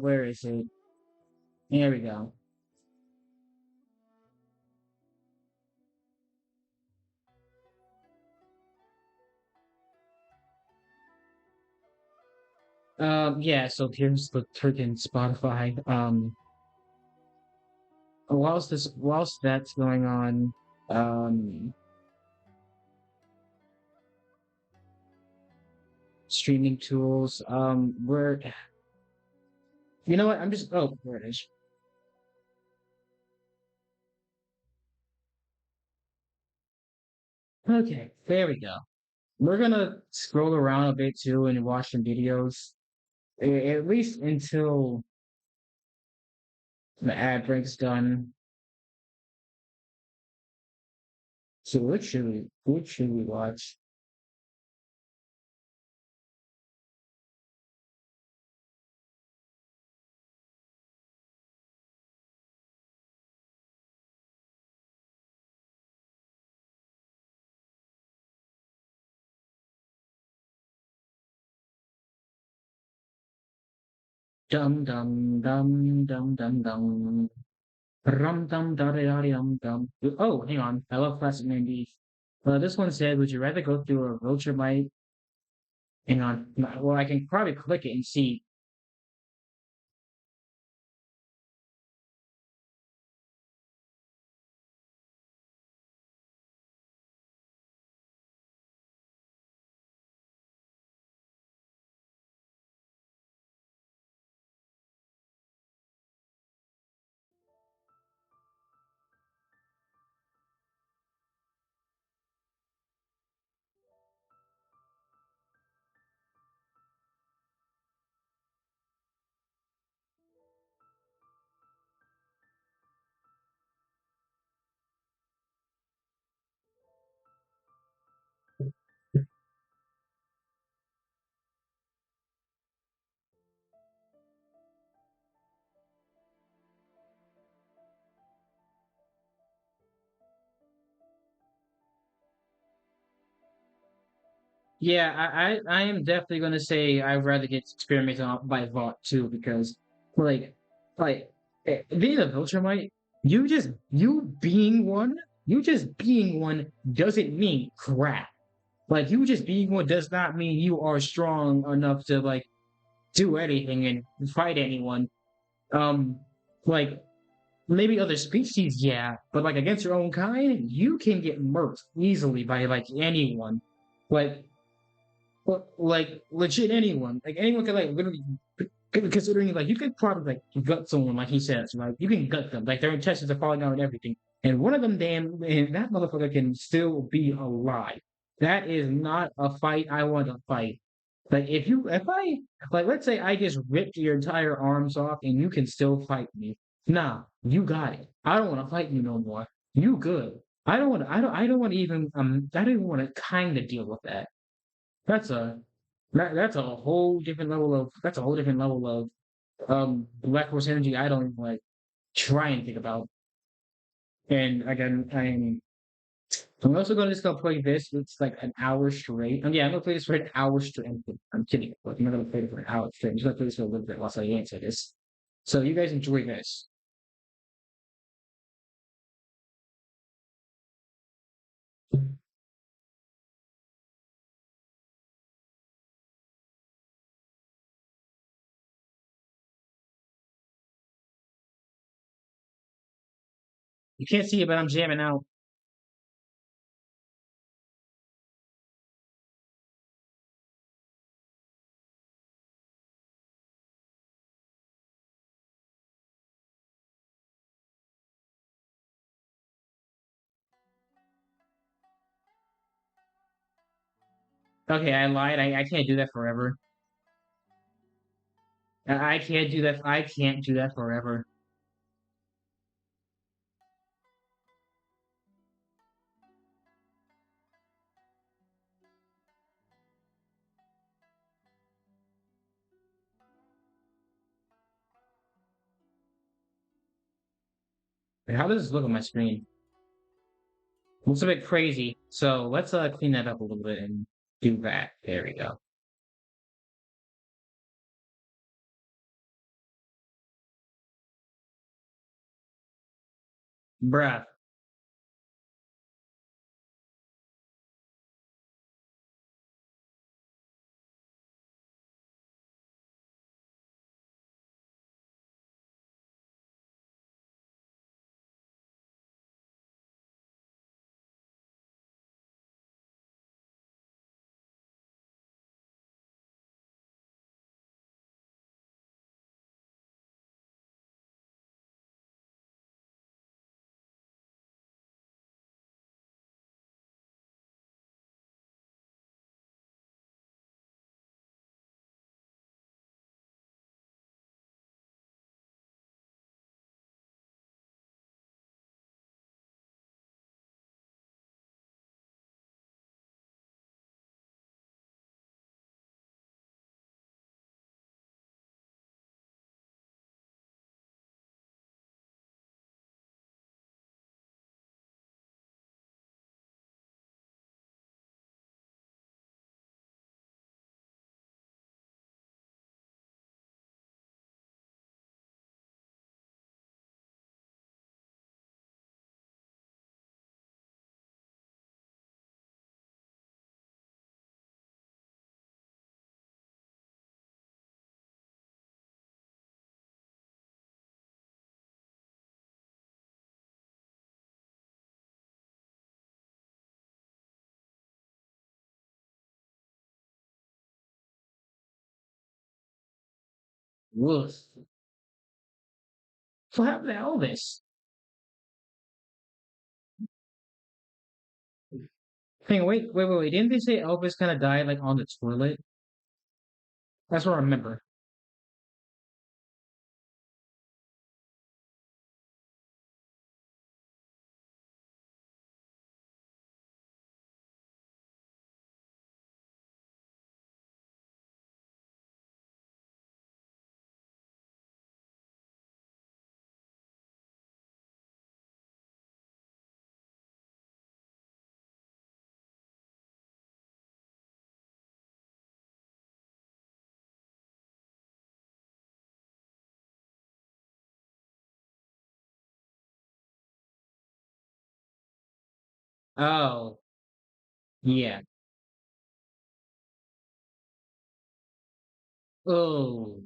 Where is it? Here we go. Yeah. So here's the freaking Spotify. Whilst that's going on, um, streaming tools. We're. You know what? I'm just. Oh, there it is. Okay, there we go. We're gonna scroll around a bit too and watch some videos, at least until the ad break's done. So what should we watch? Dum dum dum dum dum dum. Rum dum da da da dum dum. Oh, hang on. I love classic 90s. This one said, would you rather go through a vulture bite? Hang on. Well, I can probably click it and see. Yeah, I am definitely gonna say I'd rather get experimented on by Vought too because like like being a Viltrumite, you just being one doesn't mean crap. Like you just being one does not mean you are strong enough to like do anything and fight anyone. Um like maybe other species, yeah, but like against your own kind, you can get murked easily by like anyone. Like like legit anyone, like anyone could like literally considering like you could probably like gut someone like he says, right? You can gut them, like their intestines are falling out and everything, and one of them damn and that motherfucker can still be alive. That is not a fight I want to fight. Like if I like let's say I just ripped your entire arms off and you can still fight me. Nah, you got it. I don't want to fight you no more. You good. I don't want to even I don't even want to kind of deal with that. That's a that's a whole different level of that's a whole different level of black horse energy I don't even like try and think about. And again, I'm also gonna just go play this. It's like an hour straight. And yeah, I'm gonna play this for an hour straight. I'm kidding. But I'm not gonna play it for an hour straight. I'm just gonna play this for a little bit whilst I answer this. So you guys enjoy this. You can't see it, but I'm jamming out. Okay, I lied. I can't do that forever. I can't do that. I can't do that forever. Wait, how does this look on my screen? Looks a bit crazy. So let's clean that up a little bit and do that. There we go. Bruh. Woof. So what happened to Elvis? Hang on, wait. Didn't they say Elvis kind of died like on the toilet? That's what I remember. Oh, yeah. Oh,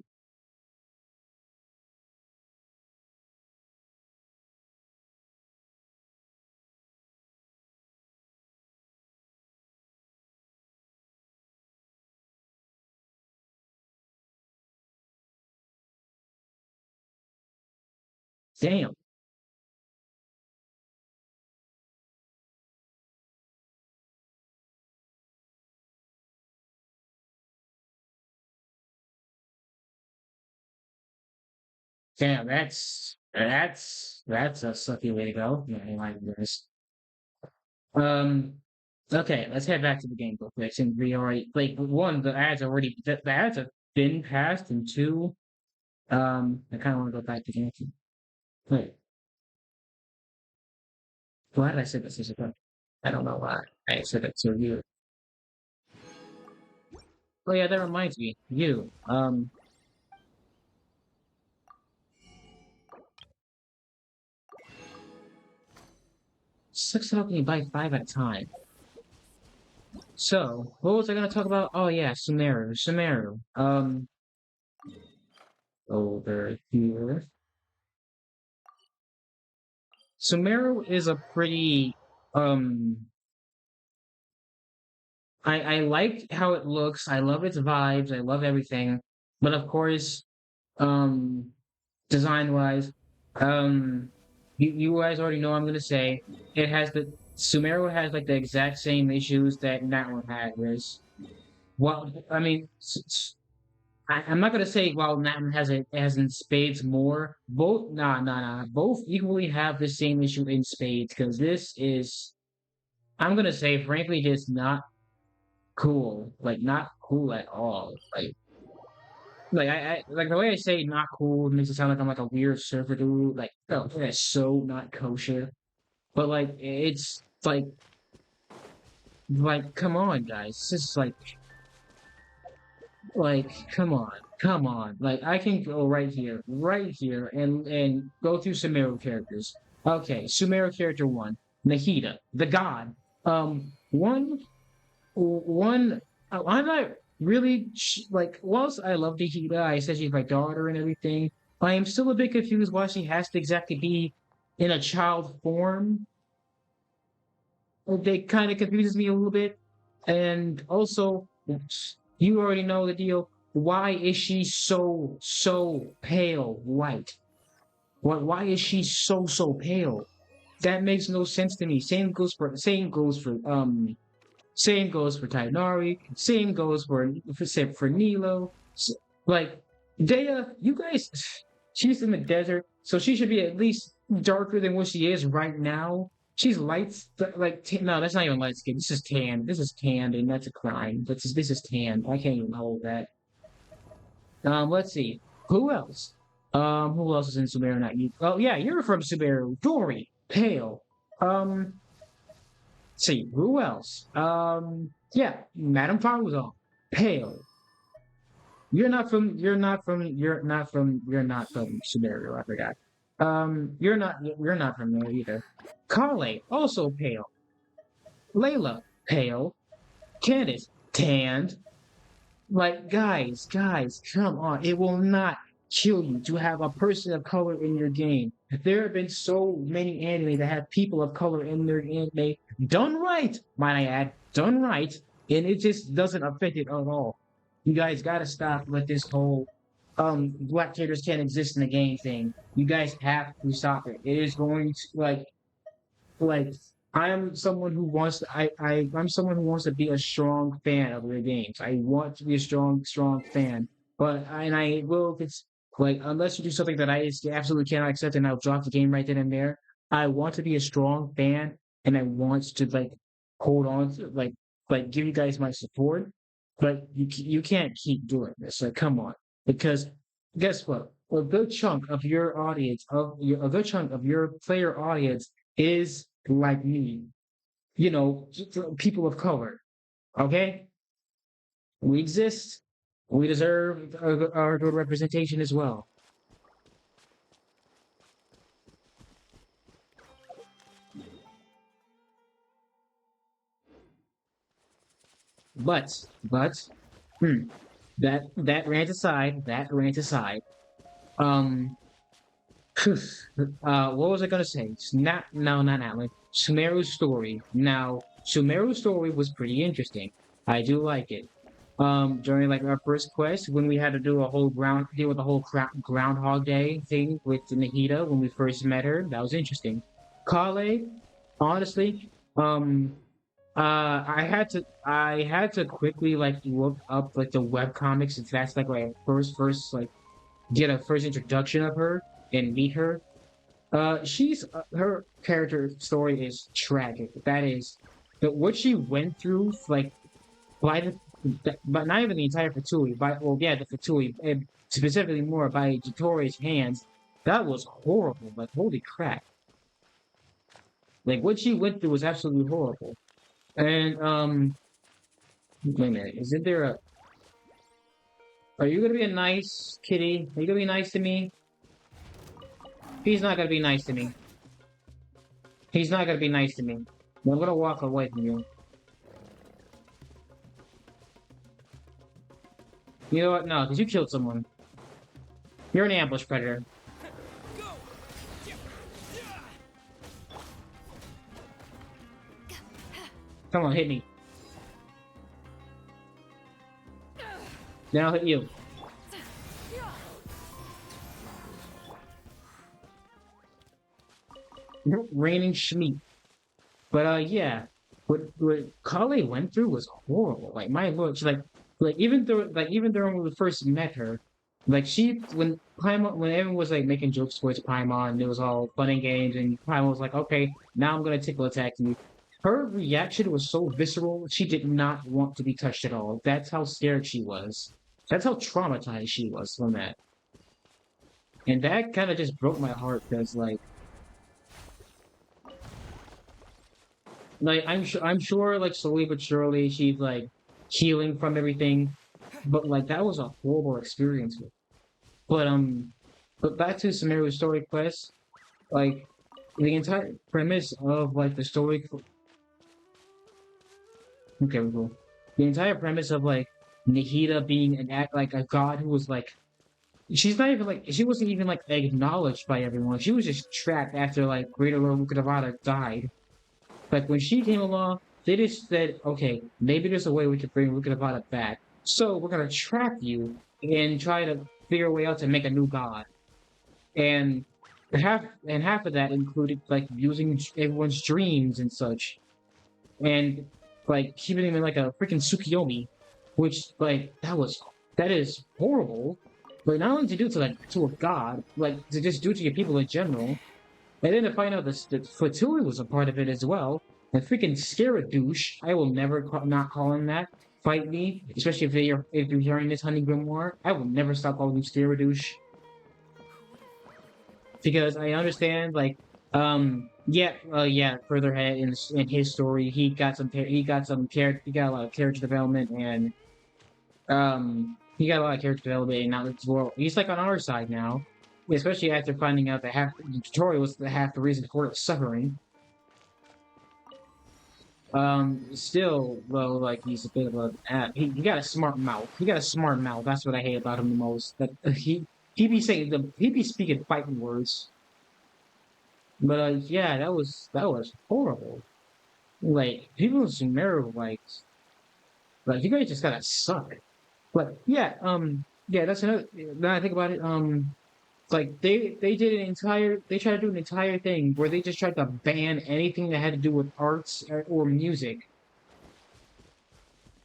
damn. Damn, that's a sucky way to go. Yeah, I like this. Um, okay, let's head back to the game real quick. Since we already like one, the ads have been passed, and two, I kind of want to go back to genshin. Wait, why did I say this? I don't know why I said it to you. Oh yeah, that reminds me, you. Sucks helping you buy five at a time. So, what was I gonna talk about? Oh yeah, 𝔦𝔫𝔱𝔬𝔫. Over here. Sumeru is a pretty I like how it looks. I love its vibes. I love everything. But of course, um, design wise, um, you guys already know what I'm gonna say. It has the Sumeru has like the exact same issues that that one had. Whereas, well, I mean, I'm not gonna say while Natman has in spades more. Both nah. Both equally have the same issue in spades because this is I'm gonna say frankly just not cool. Like not cool at all. I like the way I say not cool makes it sound like I'm like a weird surfer dude. Like oh that's so not kosher. But like it's like come on guys. It's just like, come on. Like, I can go right here, and go through Sumeru characters. Okay, Sumeru character one, Nahida, the god. One. I'm not really like. Whilst I love Nahida, I said she's my daughter and everything. I am still a bit confused why she has to exactly be in a child form. They kind of confuses me a little bit, and also you already know the deal. Why is she so pale white? Why is she so pale? That makes no sense to me. Same goes for Tainari. Same goes for Nilo. Like Dea, you guys, she's in the desert, so she should be at least darker than what she is right now. She's light, no, that's not even light skin. This is tan. This is tanned, and that's a crime. This is tan. I can't even hold that. Let's see. Who else is in Sumeru? Not you. Oh yeah, you're from Sumeru. Dory, pale. Um, see who else? Yeah, Madame Faruzon, pale. You're not from Sumeru. I forgot. You're not from there either. Kale, also pale. Layla, pale. Candace, tanned. Like, guys, come on. It will not kill you to have a person of color in your game. There have been so many anime that have people of color in their anime done right, might I add, done right, and it just doesn't affect it at all. You guys gotta stop with this whole black characters can't exist in the game thing. You guys have to stop it. It is going to like I'm someone who wants to, I'm someone who wants to be a strong fan of their games. I want to be a strong fan. And I will if it's like unless you do something that I just absolutely cannot accept and I'll drop the game right then and there. I want to be a strong fan and I want to hold on to give you guys my support. But you can't keep doing this. Like come on. Because guess what? A good chunk of your audience a good chunk of your player audience is like me, people of color. Okay, we exist. We deserve our good representation as well. But, hmm, that rant aside, um, what was I gonna say? Not Alan. Sumeru's story. Now, Sumeru's story was pretty interesting. I do like it. During like our first quest, when we had to do a whole deal with the whole Groundhog Day thing with Nahida when we first met her, that was interesting. Kale, honestly, I had to quickly like look up like the web comics since that's like my first like get a first introduction of her and meet her. She's her character story is tragic. That is, but what she went through, like by but not even the entire Fatui, the Fatui, and specifically more by Jitori's hands, that was horrible. Like holy crap! Like what she went through was absolutely horrible. And wait a minute, isn't there a? Are you gonna be a nice kitty? Are you gonna be nice to me? He's not gonna be nice to me. He's not gonna be nice to me. I'm gonna walk away from you. You know what? No, because you killed someone. You're an ambush predator. Come on, hit me. Then I'll hit you. Raining Schmeat. But yeah, what Kale went through was horrible. Like my lord, she's like even though when we first met her, like when Paimon when everyone was like making jokes towards Paimon, and it was all fun and games, and Paimon was like, okay, now I'm gonna tickle attack you. Her reaction was so visceral. She did not want to be touched at all. That's how scared she was. That's how traumatized she was from that. And that kind of just broke my heart because like I'm sure like slowly but surely she's like healing from everything, but like that was a horrible experience. But but back to 𝔦𝔫𝔱𝔬𝔪's story quest, like the entire premise of like the story. Okay, we go. The entire premise of like Nahida being an act like a god who was like she's not even like she wasn't even like acknowledged by everyone. She was just trapped after like Greater Lord Mukadavada died. Like when she came along, they just said, okay, maybe there's a way we could bring Mukadavada back. So we're gonna trap you and try to figure a way out to make a new god. And half of that included like using everyone's dreams and such. And like keeping him in like a freaking Tsukiyomi, which like that is horrible. But not only to do to like to a god, like to just do to your people in general. And then to find out that Fatui was a part of it as well. And freaking 𝔟𝔬𝔱𝔬𝔪, I will never not call him that. Fight me, especially if you're hearing this Honey Grimoire. I will never stop calling him 𝔟𝔬𝔱𝔬𝔪. Because I understand, like, yeah, further ahead in his story, he got a lot of character development, and he got a lot of character development, and now it's well, he's like on our side now, especially after finding out that the tutorial was half the reason for his suffering. Still though, like he's a bit of a he got a smart mouth. He got a smart mouth. That's what I hate about him the most. That he be speaking fighting words. But yeah, that was horrible. Like people in Sumeru, like you guys just gotta suck. But yeah, yeah, that's another. Now I think about it, like they tried to do an entire thing where they just tried to ban anything that had to do with arts or music.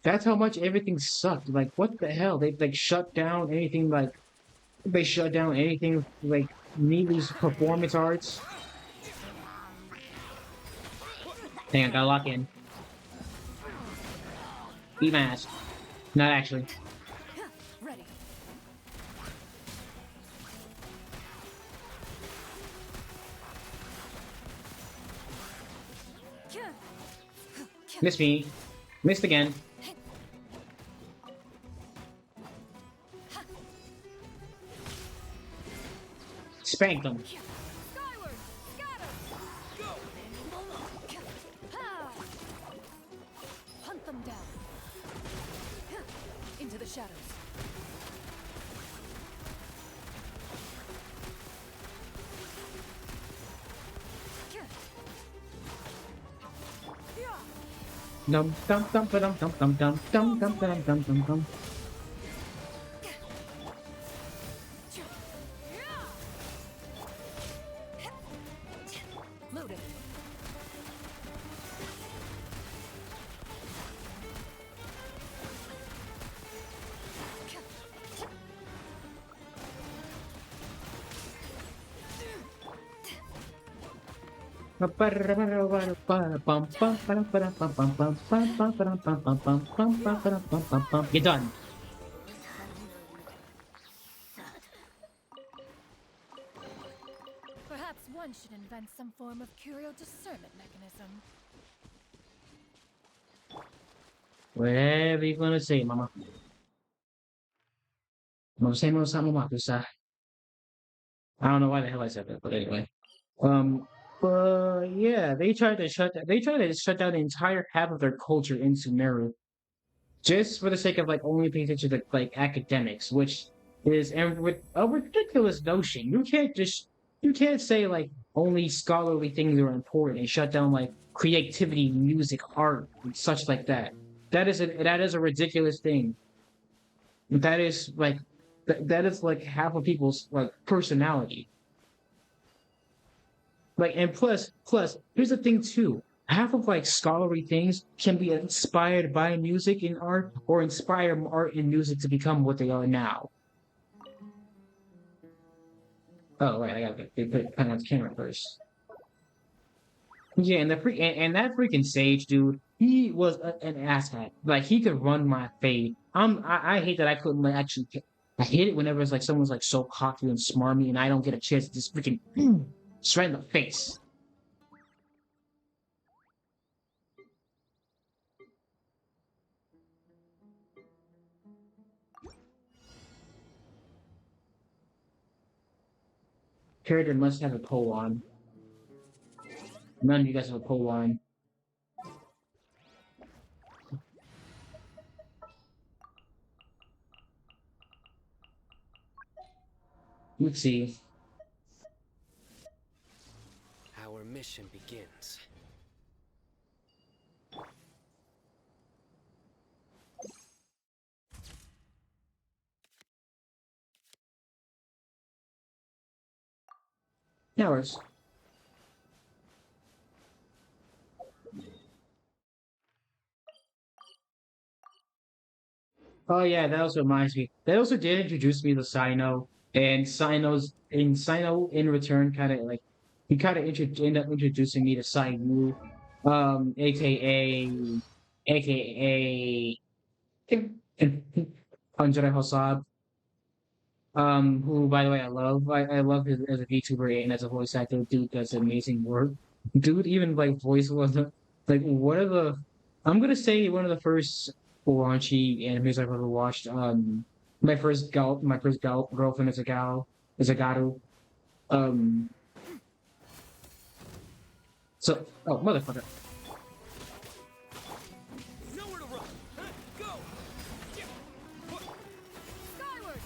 That's how much everything sucked. Like what the hell? They like shut down anything like Neely's performance arts. Hang on, gotta lock in. Eat my ass. Not actually. Ready. Missed me. Missed again. Spanked them. Skyward! Scatter! Go! Hunt them down. Into the shadows. Dum dum dum dum dum dum dum dum dum dum dum dum dum. Loaded. You're done. Perhaps one should invent some form of curio discernment mechanism. Whatever you're gonna say, mama. I don't know why the hell I said that, but anyway. But yeah, they tried to shut down the entire half of their culture in Sumeru, just for the sake of like only paying attention to like academics, which is and with a ridiculous notion. You can't say like only scholarly things are important and shut down like creativity, music, art, and such like that. That is a ridiculous thing. That is like that is like half of people's like personality. Like, and plus, here's the thing too. Half of like scholarly things can be inspired by music and art, or inspire art and music to become what they are now. Oh, right, I gotta put on the camera first. Yeah, and that freaking Sage dude, he was an asshat. Like he could run my fade. I hate that I couldn't like actually. I hate it whenever it's like someone's like so cocky and smarmy, and I don't get a chance to just freaking straight in the face. Character must have a pole on. None of you guys have a pole on. Let's see. Our mission begins. Hours. Oh yeah, that also reminds me. That also did introduce me to Sino, and Sino in return kind of like he kind of ended up introducing me to Yu, aka Andre Hossab, who by the way I love. I love his as a VTuber and as a voice actor. Dude does amazing work. Dude even like voice was like one of the I'm gonna say one of the first raunchy animes I've ever watched. My first girlfriend is a gal is a garu. Um, so oh motherfucker. Nowhere to run. Go. Skyward!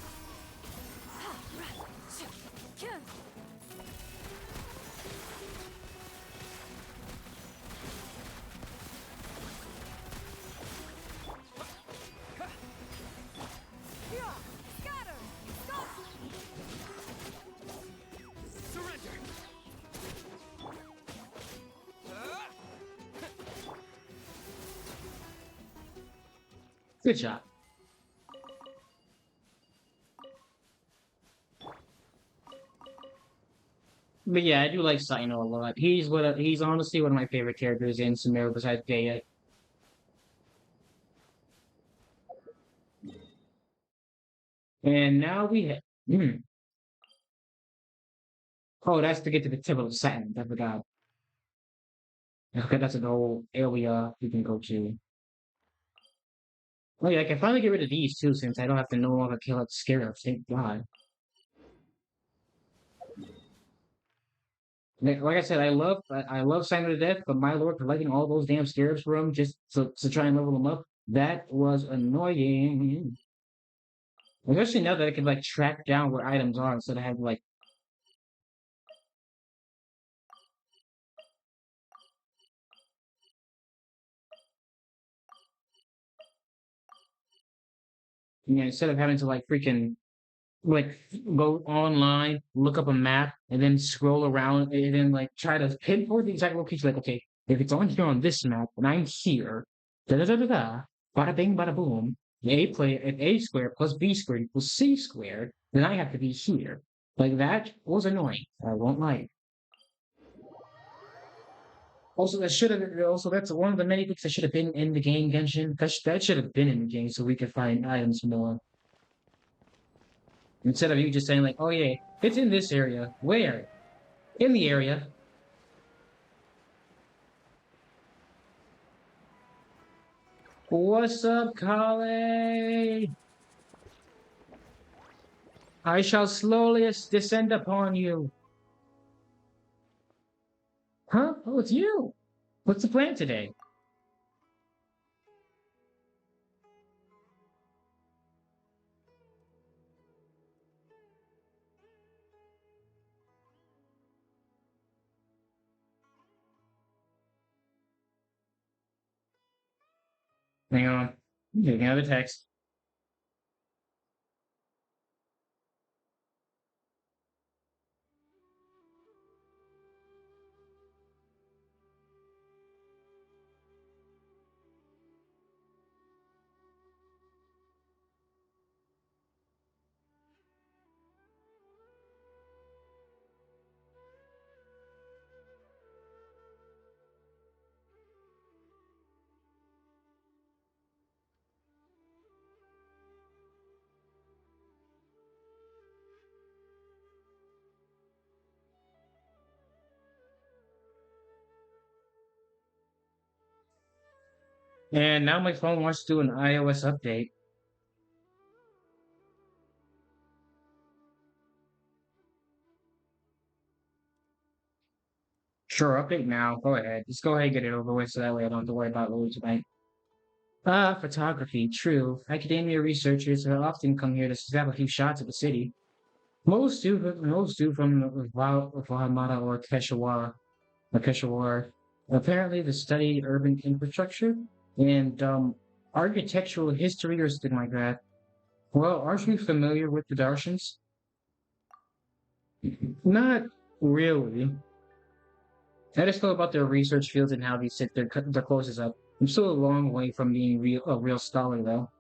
Scatter! Stop! Surrender. Good job. But yeah, I do like Saino a lot. He's honestly one of my favorite characters in 𝔦𝔫𝔱𝔬𝔱 besides Daya. And now we have. Oh, that's to get to the tip of the Saturn. I forgot. Okay, that's an old area we can go to. Oh yeah, I can finally get rid of these too, since I don't have to no longer kill it scarabs. Thank God. Like I said, I love Simon to death, but my lord, collecting all those damn scarabs for him just to try and level them up, that was annoying. Especially now that I can like track down where items are instead of having like instead of having to like freaking like go online, look up a map, and then scroll around and then like try to pinpoint the exact location. Like, okay, if it's on here on this map and I'm here, da da da da da, bada bing, bada boom. If a squared plus b squared equals c squared, then I have to be here. Like that was annoying. I won't lie. Also, that should have. Also, that's one of the many things that should have been in the game, Genshin. That should have been in the game so we could find items more. Instead of you just saying like, "Oh yeah, it's in this area." Where? In the area. What's up, Kale? I shall slowly descend upon you. Huh? Oh, it's you. What's the plan today? Hang on. Getting out of the text. And now my phone wants to do an iOS update. Sure, update now. Go ahead. Just go ahead and get it over with so that way I don't have to worry about loads tonight. Photography. True. Academia researchers often come here to snap a few shots of the city. Most do from Valhalla or Peshawar. Apparently, they study urban infrastructure and architectural history or something like that. Well, aren't you familiar with the Darshans? Not really. I just know about their research fields and how they set their courses up. I'm still a long way from being a real scholar, though.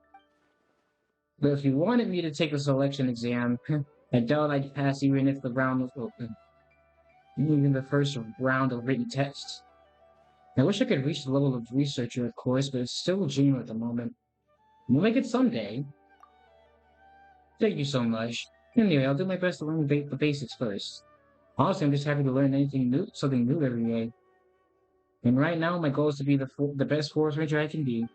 But if you wanted me to take a selection exam, I doubt I'd pass even if the round was open. Even the first round of written tests. I wish I could reach the level of researcher, of course, but it's still a dream at the moment. We'll make it someday. Thank you so much. Anyway, I'll do my best to learn the basics first. Honestly, I'm just happy to learn something new every day. And right now, my goal is to be the best forest ranger I can be.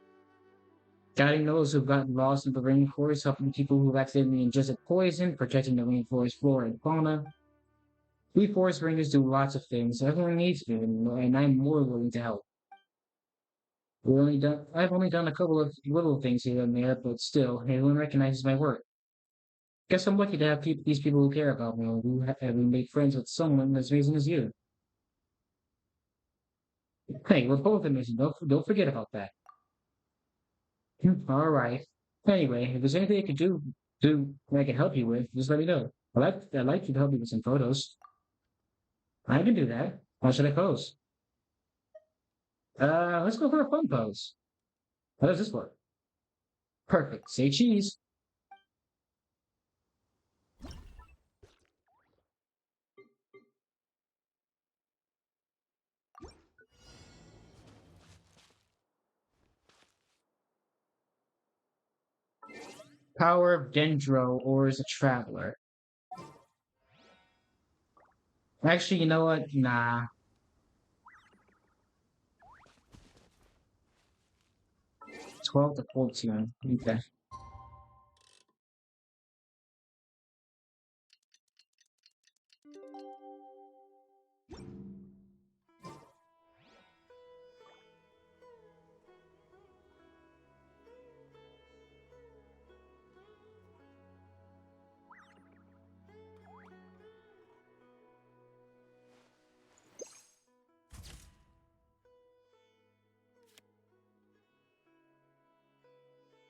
Guiding those who've gotten lost in the rainforest, helping people who've accidentally ingested poison, protecting the rainforest flora and fauna. We forest rangers do lots of things. Everyone needs to, and I'm more willing to help. I've only done a couple of little things here and there, but still, everyone recognizes my work. Guess I'm lucky to have these people who care about me, who make friends with someone as amazing as you. Hey, we're both amazing. Don't forget about that. All right. Anyway, if there's anything I could do I can help you with, just let me know. I'd like you to help me with some photos. I can do that. How should I pose? Let's go for a fun pose. How does this work? Perfect. Say cheese. Power of Dendro or is a traveler. Actually, you know what? Nah. 12 to 14. Okay.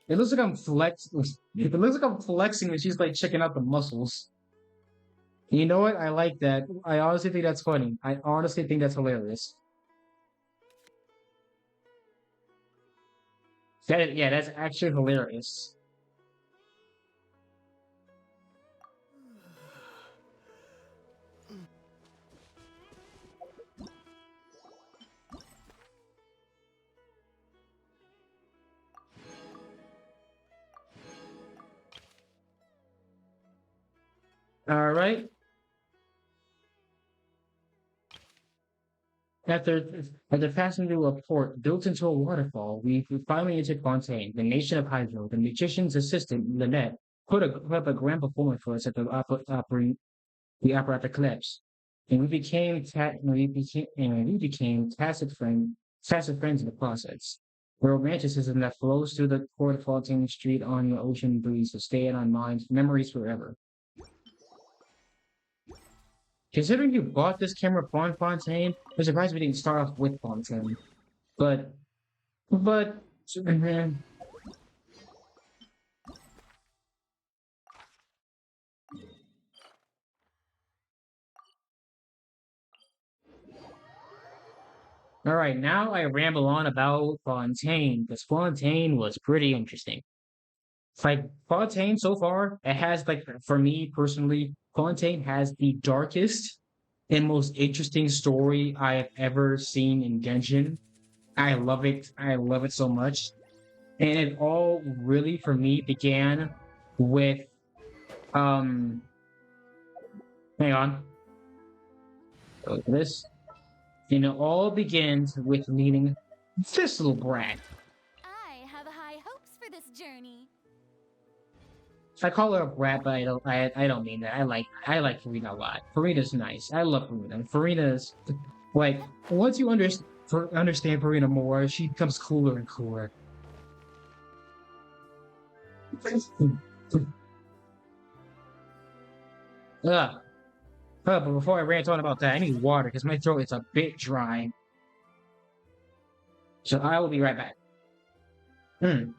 It looks like I'm flexing. It looks like I'm flexing when she's like checking out the muscles. You know what? I like that. I honestly think that's funny. I honestly think that's hilarious. Yeah, that's actually hilarious. All right. After passing through a port built into a waterfall, we finally entered Fontaine, the nation of Hydro. The magician's assistant, Lynette, put up a grand performance for us at the opera at the Eclipse. And we became tacit friends in the process. The romanticism that flows through the port of Fontaine Street on the ocean breeze will stay in our minds, memories forever. Considering you bought this camera from Fontaine, I'm surprised we didn't start off with Fontaine. But but Mhm. All right, now I ramble on about Fontaine because Fontaine was pretty interesting. Like Fontaine so far, it has like for me personally, Fontaine has the darkest and most interesting story I have ever seen in Genshin. I love it. I love it so much. And it all really for me began with um hang on. Go to this. And it all begins with meeting this little brat. I have high hopes for this journey. I call her a brat, but I don't mean that. I like Farina a lot. Farina's nice. I love Farina. Farina's like once you understand Farina more, she becomes cooler and cooler. Ugh. But before I rant on about that, I need water because my throat is a bit dry. So I will be right back. Hmm.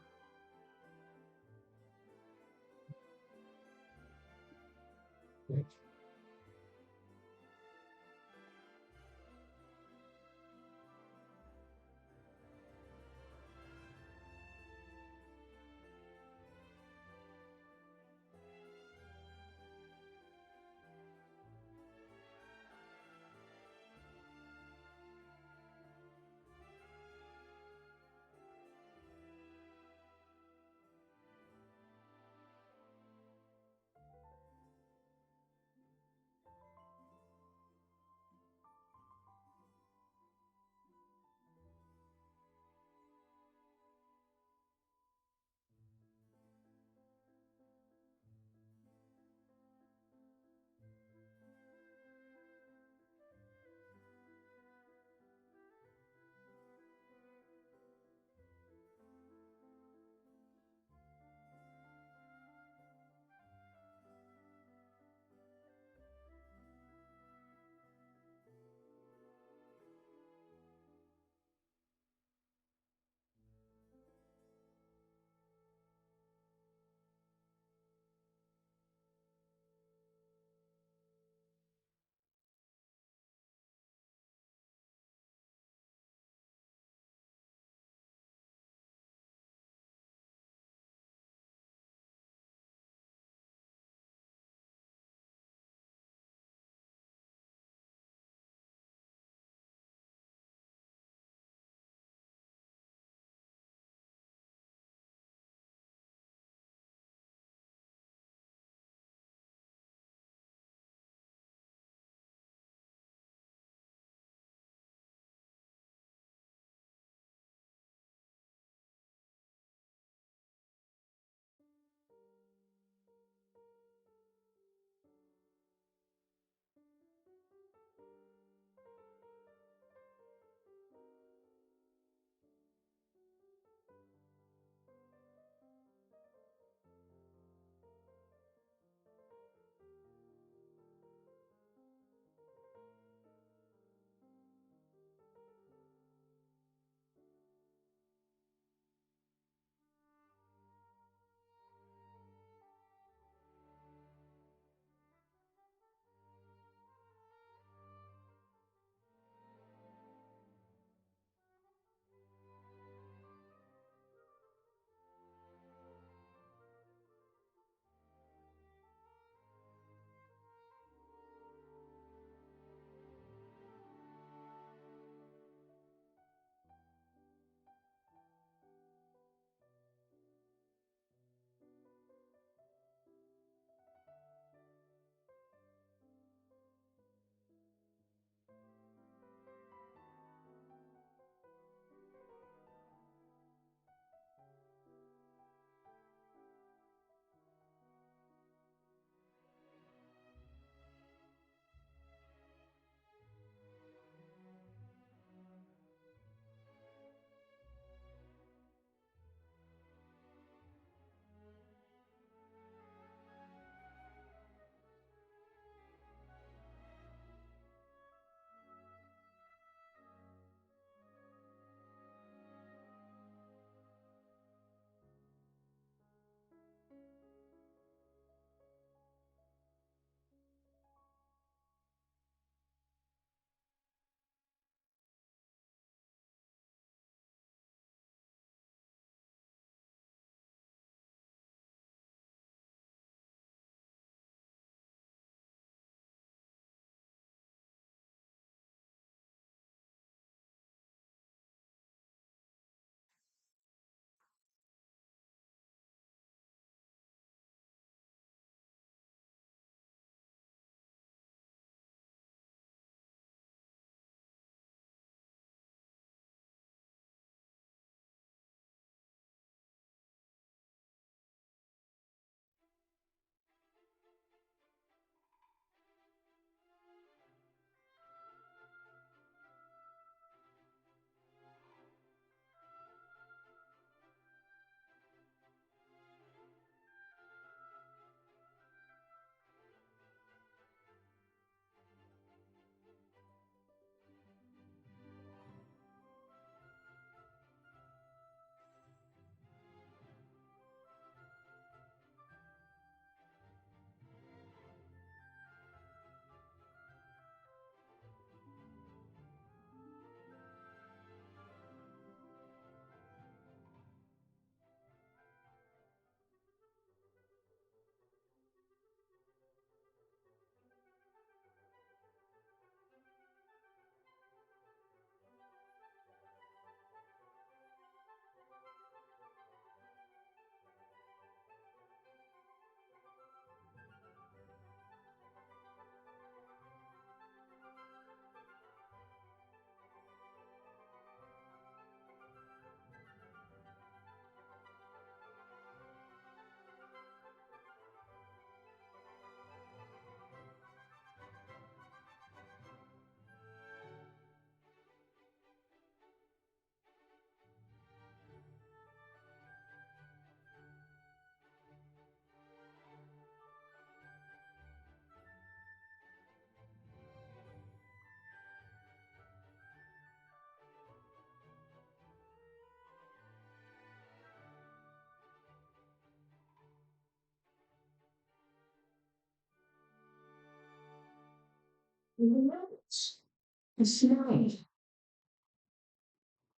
It's nice.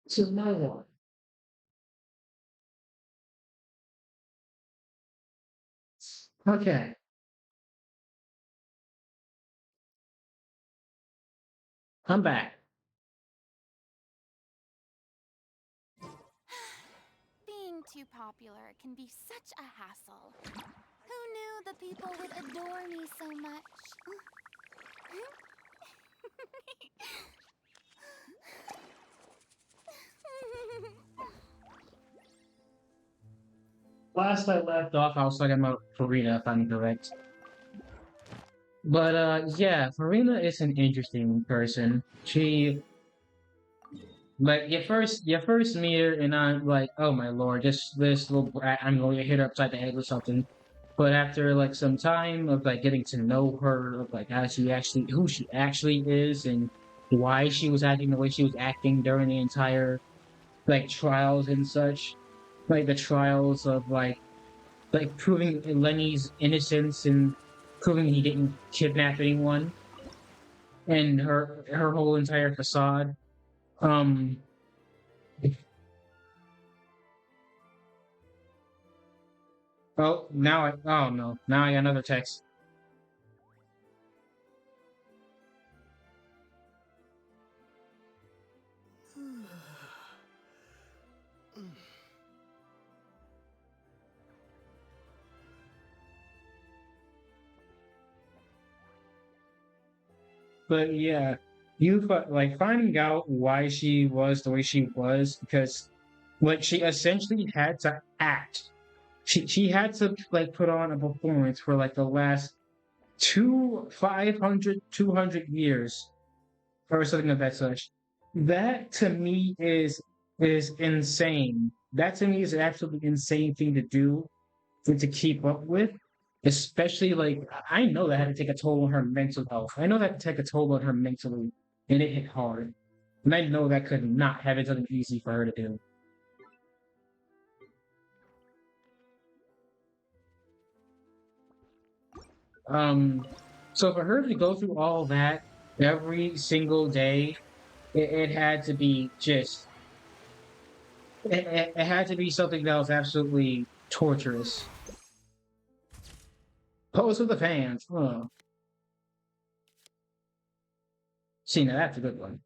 It's another one. Okay. I'm back. Being too popular can be such a hassle. Who knew the people would adore me so much? Last I left off, I was talking about Farina, if I'm correct. But yeah, Farina is an interesting person. She like you first meet her and I'm like, oh my lord, this little brat, I'm going to hit her upside the head with something. But after like some time of like getting to know her, of like who she actually is and why she was acting the way she was acting during the entire like trials and such, like the trials of like proving Lenny's innocence and proving he didn't kidnap anyone, and her whole entire facade. Um, oh no, now I got another text. But yeah, like finding out why she was the way she was because what she essentially had to act. She had to like put on a performance for like the last 200 years or something of that such. That to me is insane. That to me is an absolutely insane thing to do and to keep up with. Especially like I know that had to take a toll on her mental health. I know that had to take a toll on her mentally, and it hit hard. And I know that could not have been something easy for her to do. Um, so for her to go through all that every single day, it had to be just it had to be something that was absolutely torturous. Pose with the fans. Oh, see, now that's a good one.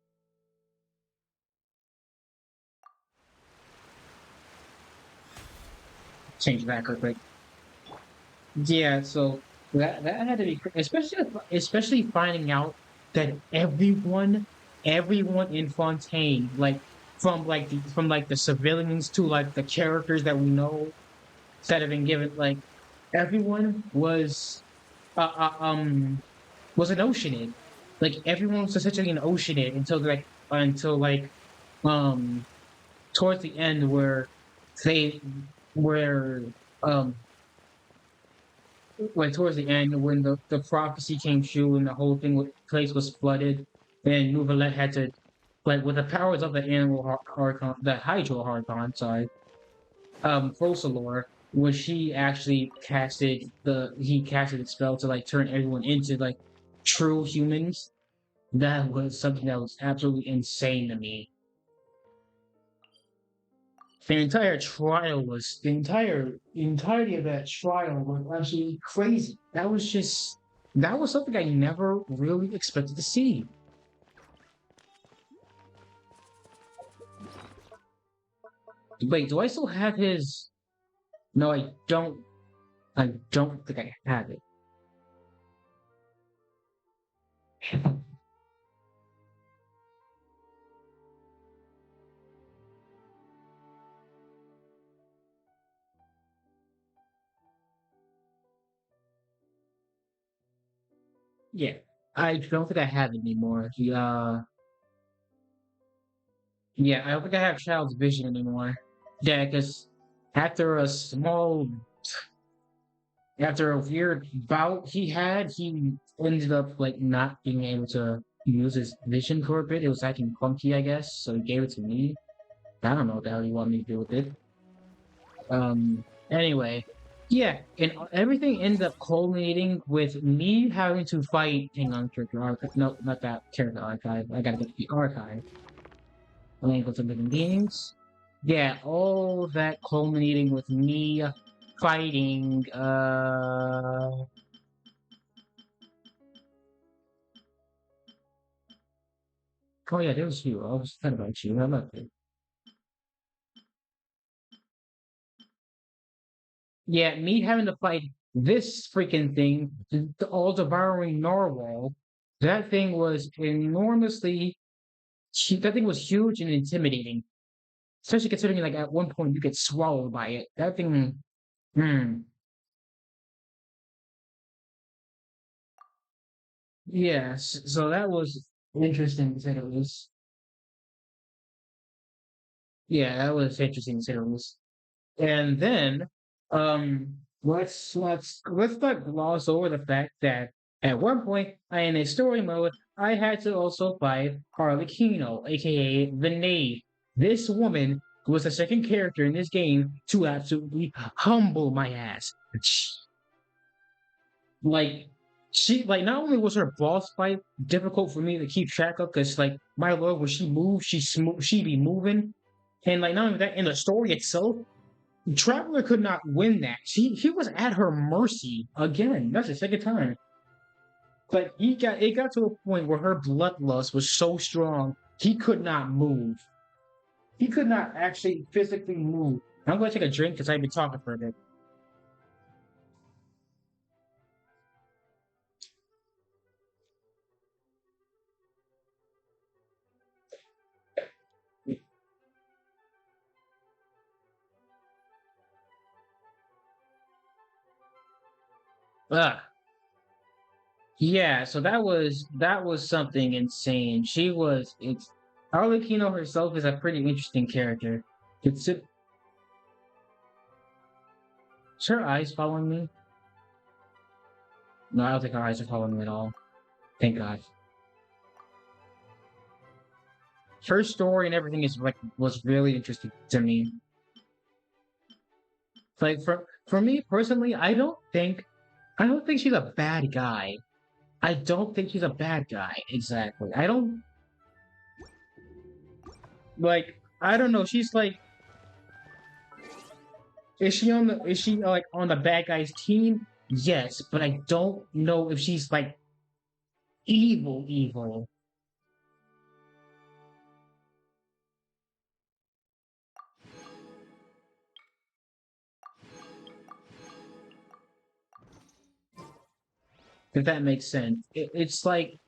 Change that real quick. Yeah, so that had to be especially finding out that everyone in Fontaine, like from the civilians to like the characters that we know that have been given, like everyone uh, uh, um was an oceanid. Like everyone was essentially an oceanid until um towards the end they where um like towards the end when the prophecy came true and the whole place was flooded and Nouvelet had to like with the powers of the animal archon, the hydro archon, sorry, Focalor, when he casted a spell to like turn everyone into like true humans. That was something that was absolutely insane to me. The entirety of that trial was absolutely crazy. That was something I never really expected to see. Wait, do I still have his? No, I don't. I don't think I have it. Yeah, I don't think I have it anymore. Yeah, I don't think I have Child's Vision anymore. Yeah, because after a small, after a weird bout he ended up like not being able to use his vision for a bit. It was acting funky, I guess, so he gave it to me. I don't know what the hell he wanted me to do with it. Anyway, Yeah, and everything ended up culminating with me having to fight. Hang on, character archive. No, not that character archive. I gotta get to the archive. Language of Living Beings. Yeah, all that culminating with me fighting. Oh yeah, there was you. I was thinking about you. I love it. Yeah, me having to fight this freaking thing, the all devouring narwhal. That thing was enormously. That thing was huge and intimidating, especially considering like at one point you get swallowed by it. That thing. Hmm. Yes. So that was interesting to say the least. Yeah, that was interesting to say the least. And then, let's not gloss over the fact that at one point, in a story mode, I had to also fight Arlecchino, aka the Knave. This woman was the second character in this game to absolutely humble my ass. Like like not only was her boss fight difficult for me to keep track of, because like my lord, when she moved, she be moving, and like not only that, in the story itself. Traveler could not win that. He was at her mercy again. That's the second time. But it got to a point where her bloodlust was so strong he could not move. He could not actually physically move. I'm going to take a drink because I've been talking for a bit. Ah, yeah. So that was something insane. She was. It's Arlecchino herself is a pretty interesting character. It's is her eyes following me? No, I don't think her eyes are following me at all. Thank God. Her story and everything is like was really interesting to me. Like for me personally, I don't think she's a bad guy. I don't think she's a bad guy exactly. I don't I don't know. She's like is she like on the bad guys team? Yes, but I don't know if she's like evil. If that makes sense. It's like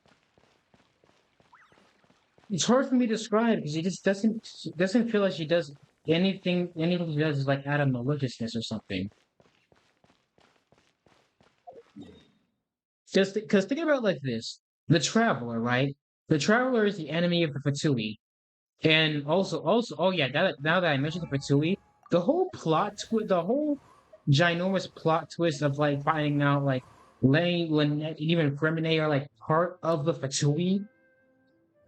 it's hard for me to describe because she just doesn't feel like she does anything she does is like out of maliciousness or something. Just because think about it like this: the traveler, right? The traveler is the enemy of the Fatui, and oh yeah, now that I mentioned the Fatui, the whole ginormous plot twist of like finding out like Lane, Lynette, and even Fremine are like part of the Fatui.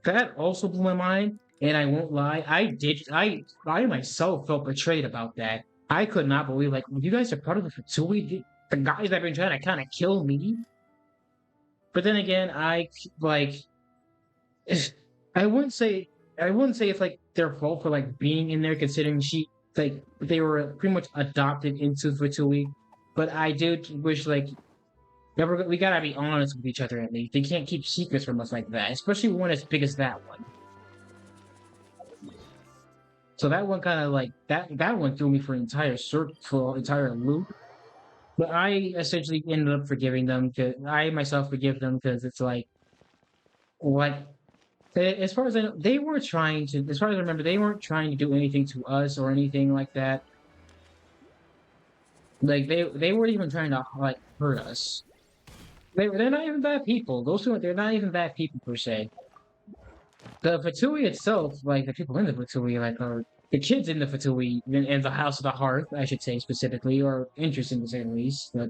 That also blew my mind, and I won't lie, I myself felt betrayed about that. I could not believe like you guys are part of the Fatui, the guys that have been trying to kind of kill me. But then again, like I wouldn't say I wouldn't say it's like their fault for like being in there, considering they were pretty much adopted into Fatui. But I do wish like we gotta be honest with each other at least. They can't keep secrets from us like that, especially one as big as that one. So that one kind of like that one threw me for entire loop. But I essentially ended up forgiving them because I myself forgive them because it's like as far as I know, they weren't trying to. As far as I remember, they weren't trying to do anything to us or anything like that. Like they weren't even trying to like hurt us. They're not even bad people. Those two they're not even bad people per se. The Fatui itself, like the people in the Fatui, like are the kids in the Fatui in the House of the Hearth, I should say specifically, are interesting to say the least. But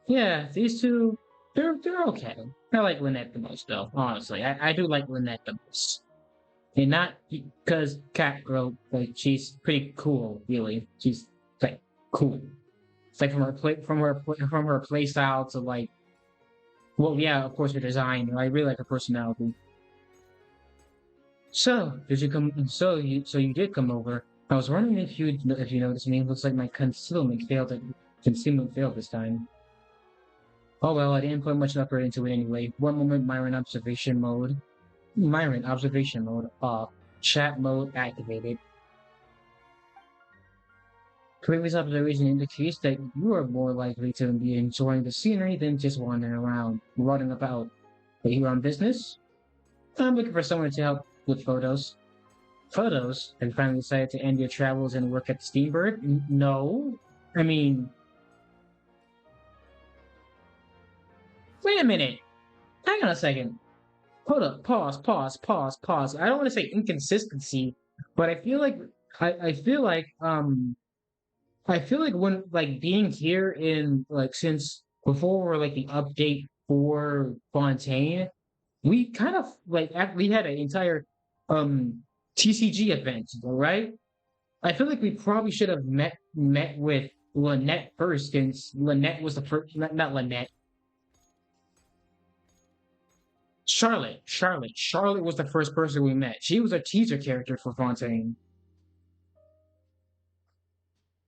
yeah, these two, they're okay. I like Lynette the most, though. Honestly, I do like Lynette the most, and not because Cat Girl, like she's pretty cool, really. She's like cool. It's like from her play style to like, well, yeah, of course her design. I really like her personality. So did you come? So you did come over. I was wondering if you noticed me. It looks like my concealment failed this time. Oh well, I didn't put much effort into it anyway. One moment, Myron observation mode. Myron observation mode off. Chat mode activated. Previous observation indicates that you are more likely to be enjoying the scenery than just wandering around, running about. Are you on business? I'm looking for someone to help with photos. Photos? Have you finally decided to end your travels and work at the Steambird? No. I mean, wait a minute. Hang on a second. Hold up. Pause. I don't want to say inconsistency, but I feel like I feel like when like being here in like since before like the update for Fontaine, we kind of like we had an entire um TCG event, right? I feel like we probably should have met with Lynette first, since Lynette was the first, not Lynette. Charlotte was the first person we met. She was a teaser character for Fontaine.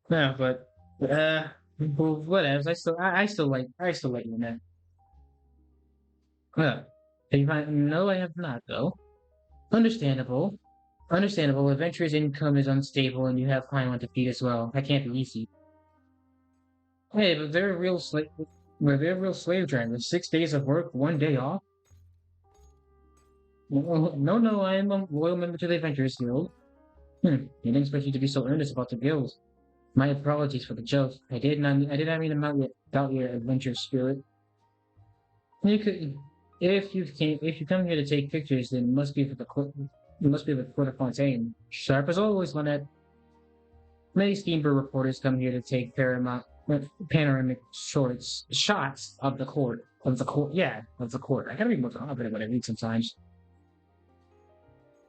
Yeah, but well, whatever. I still like Lynette. Yeah. No, I have not though. Understandable. Understandable. Adventurer's income is unstable, and you have time on defeat as well. That can't be easy. Hey, but they're real slave. But they're real slave drivers. 6 days of work, 1 day off. No, I am a loyal member to the Adventurers Guild. Didn't expect you to be so earnest about the guild. My apologies for the joke. I did not mean about your adventurous spirit. You could, if you come here to take pictures, then it must be for the it must be the court of Fontaine. Sharp as always, Lynette. Many Steamboat reporters come here to take panoramic shots of the court. Of the court. I gotta be more confident when I read sometimes.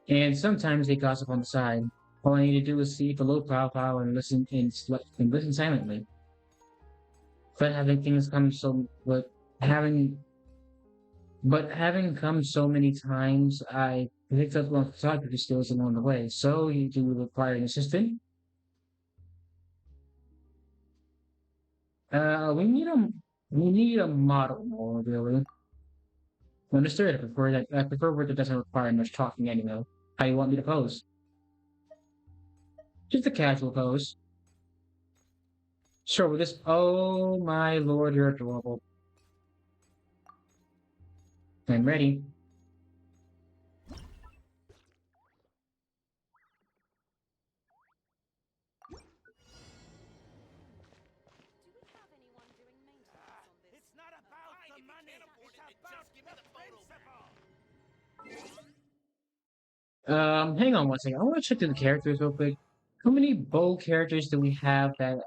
And sometimes they gossip on the side. All I need to do is see the low profile and listen silently. But having come so many times, I picked up on photography skills along the way. So you do require an assistant? We need a model more, really. Understood. I prefer work that doesn't require much talking anyway. How do you want me to pose? Just a casual pose. Sure, with this. Oh my lord, you're adorable. I'm ready. It's not about the money. It's about the principle. Hang on one second. I want to check through the characters real quick. How many bold characters do we have that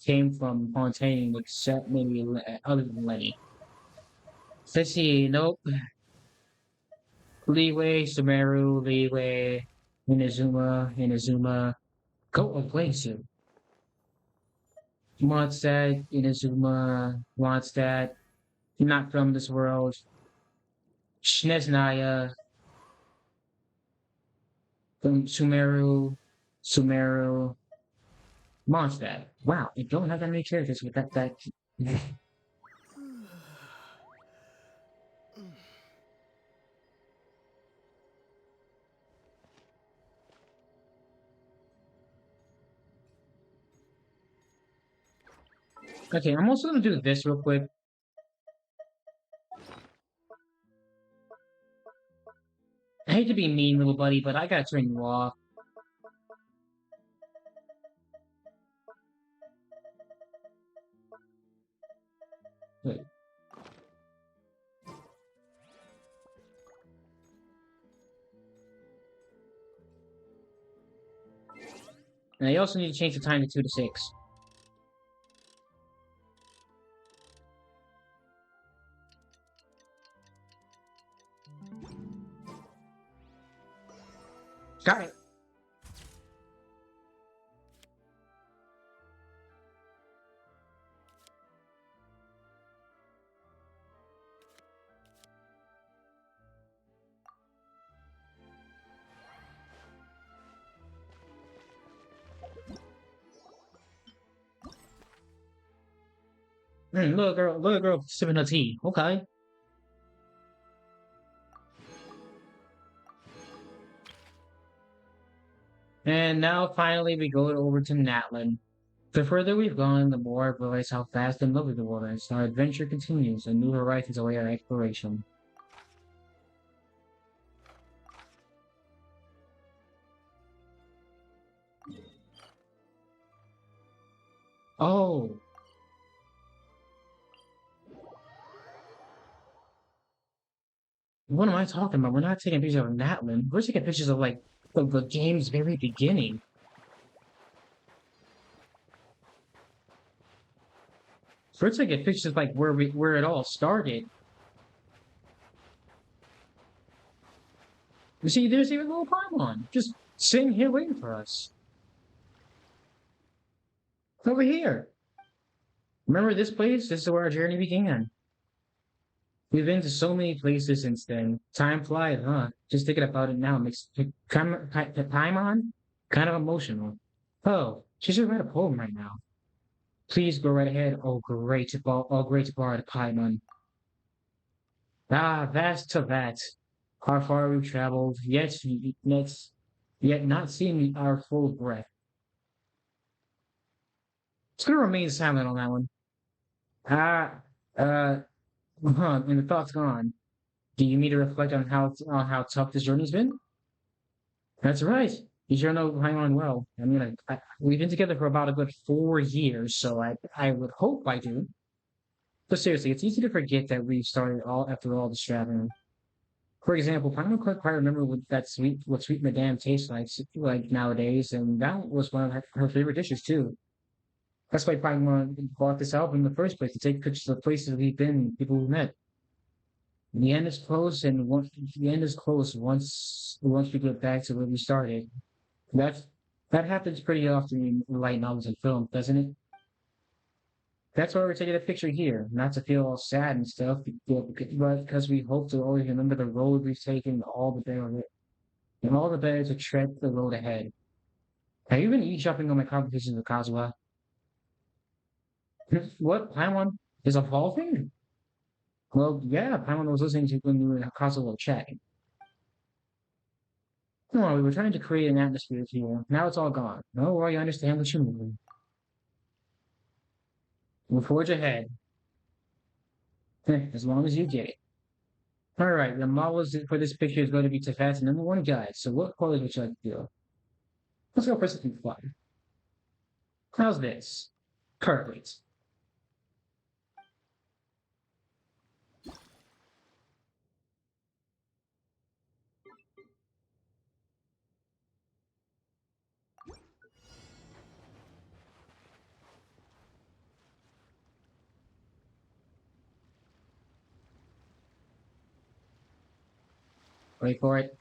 came from Fontaine, except maybe other than Lenny? Let's see. Nope. Leeway, Inazuma. Goat of Bladesu. Mondstadt, Inazuma, Mondstadt. Not from this world. 𝔱𝔯𝔢𝔬𝔱𝔬𝔪𝔢𝔀. Sumeru, Mondstadt. Wow, I don't have that many characters with that. Okay, I'm also gonna do this real quick. I hate to be mean, little buddy, but I gotta turn you off. Wait. And I also need to change the time to 2 to 6. Got it. Little girl sipping her tea. Okay. And now finally we go over to Natlan. The further we've gone, the more I realize how fast and lovely the world is. Our adventure continues, and new horizons await our exploration. Oh, what am I talking about? We're not taking pictures of Natlan. We're taking pictures of like the game's very beginning. We're taking pictures like where it all started. You see, there's even a little Paimon just sitting here waiting for us. Over here. Remember this place? This is where our journey began. We've been to so many places since then. Time flies, huh? Just thinking about it now makes Paimon kind of emotional. Oh, she should write a poem right now. Please go right ahead. Oh great bard Paimon. Ah, vast to that. How far we've traveled, yet not seen our full breath. It's gonna remain silent on that one. Ah, uh, and the thought's gone. Do you mean to reflect on how tough this journey's been? That's right. You sure know Paimon well. I mean, we've been together for about a good 4 years, so I would hope I do. But seriously, it's easy to forget that we started all after all this traveling. For example, Paimon couldn't quite remember what sweet madame tastes like nowadays, and that was one of her favorite dishes too. That's why Paimon bought this album in the first place to take pictures of places we've been, people we met. The end is close, and the end is close once we get back to where we started. That's that happens pretty often in light novels and films, doesn't it? That's why we're taking a picture here, not to feel all sad and stuff, but because we hope to always remember the road we've taken, and all the better to tread the road ahead. Have you been eavesdropping on my conversations with Kazuha? What? Paimon is evolving? Well, yeah, Paimon was listening to when we were in Kazuha chatting. Come on, we were trying to create an atmosphere here. Now it's all gone. No worry, I understand what you mean. We'll forge ahead. As long as you get it. Alright, the model for this picture is going to be Tefat's #1 guide. So what colors would you like to do? Let's go for something fun. How's this? Perfect. Wait for it.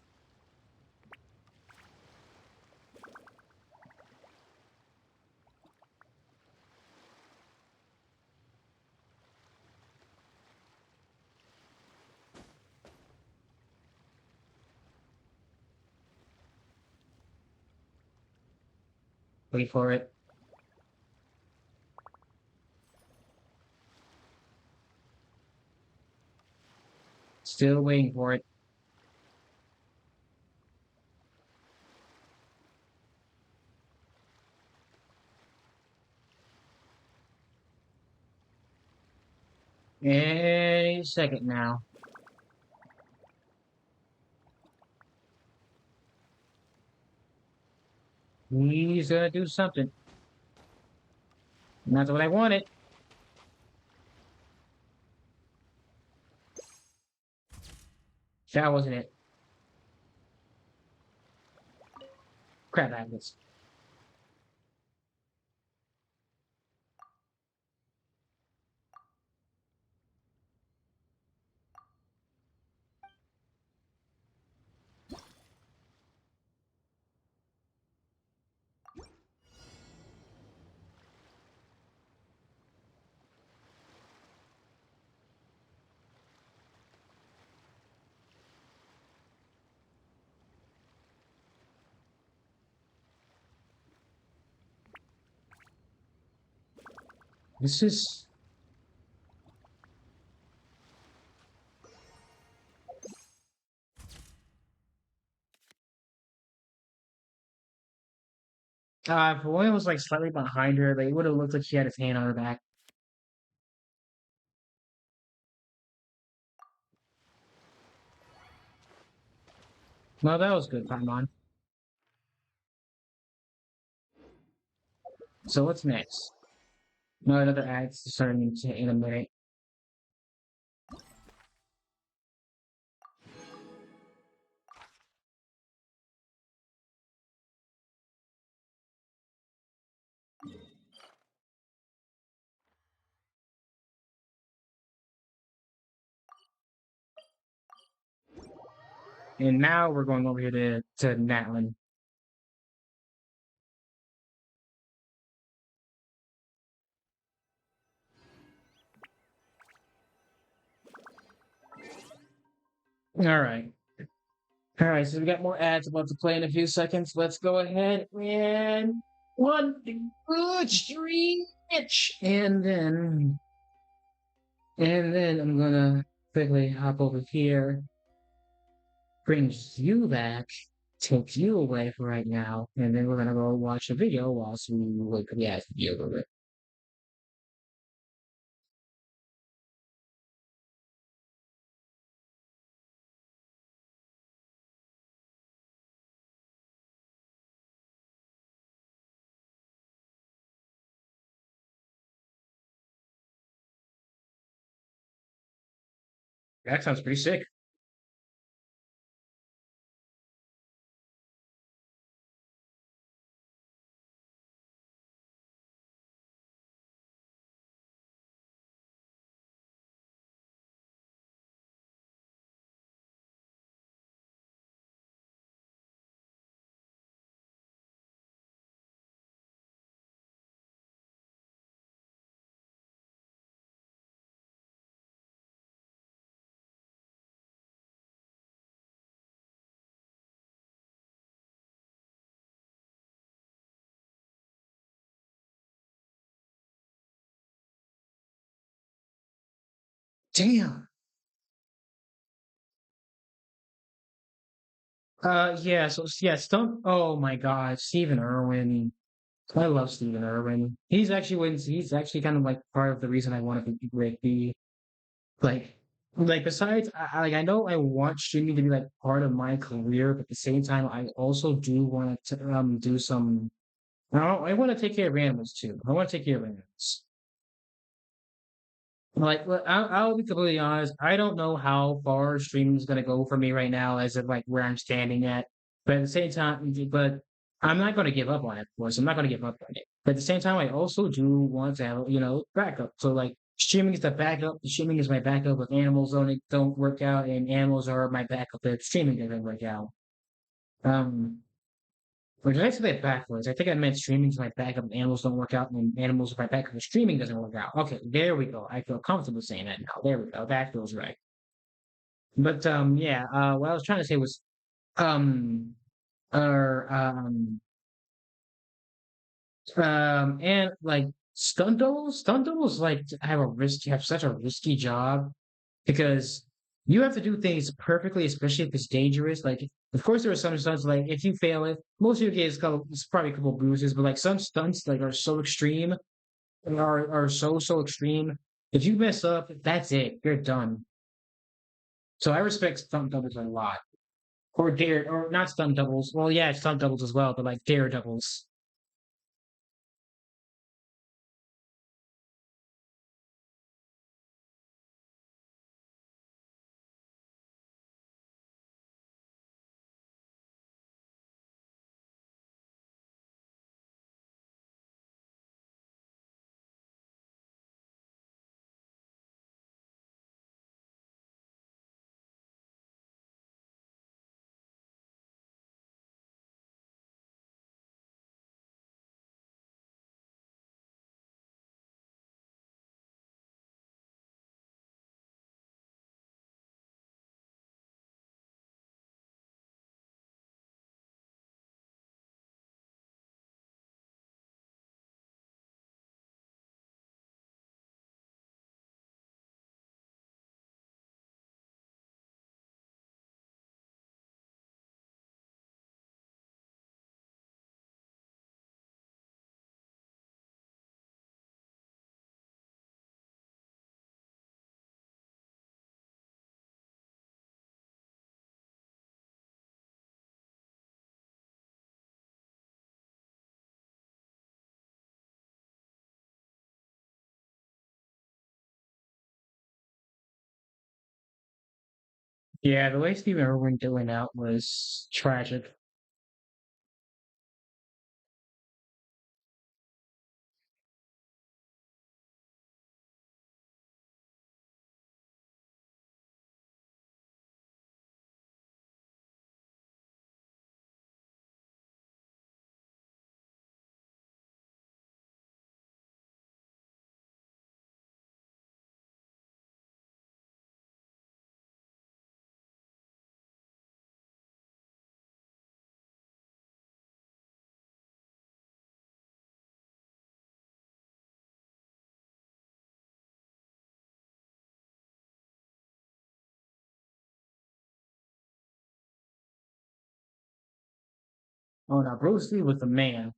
Wait for it. Still waiting for it. Any second now. He's gonna do something. And that's what I wanted. That wasn't it. Crap apples. This is If William was like slightly behind her, like, it would have looked like she had his hand on her back. No, that was good, Paimon. So what's next? No, another ad starting in a minute. And now we're going over here to Natlin. All right. All right, so we got more ads about to play in a few seconds. Let's go ahead and one good stretch, and then I'm gonna quickly hop over here, bring you back, take you away for right now, and then we're gonna go watch a video whilst we wait for the ads to be over with. That sounds pretty sick. Damn. Yeah. So yeah, Stump. Oh my God, Stephen Irwin. I love Stephen Irwin. He's actually kind of like part of the reason I want to be Rigby. Like, like besides, like I know I want streaming to be like part of my career, but at the same time, I also do want to do some. I want to take care of animals too. I want to take care of animals. Like, I'll be completely honest. I don't know how far streaming is gonna go for me right now, as of like where I'm standing at. But at the same time, but I'm not gonna give up on it. Of course, I'm not gonna give up on it. But at the same time, I also do want to have backup. So like streaming is the backup. Streaming is my backup if animals don't work out, and animals are my backup if streaming doesn't work out. Um, or did I say that backwards? I think I meant streaming is my backup if animals don't work out, and animals are my backup if streaming doesn't work out. Okay, there we go. I feel comfortable saying that now. There we go. That feels right. But yeah. What I was trying to say was um, or and like stunt doubles like have such a risky job because you have to do things perfectly, especially if it's dangerous. Like, of course, there are some stunts like if you fail it, most of your games it's probably a couple bruises, but like some stunts like are so extreme, are so extreme. If you mess up, that's it. You're done. So I respect stunt doubles a lot, or not stunt doubles. Well, yeah, stunt doubles as well, but like daredevils. Yeah, the way Stephen Irwin doing out was tragic. Oh no, Bruce Lee was the man.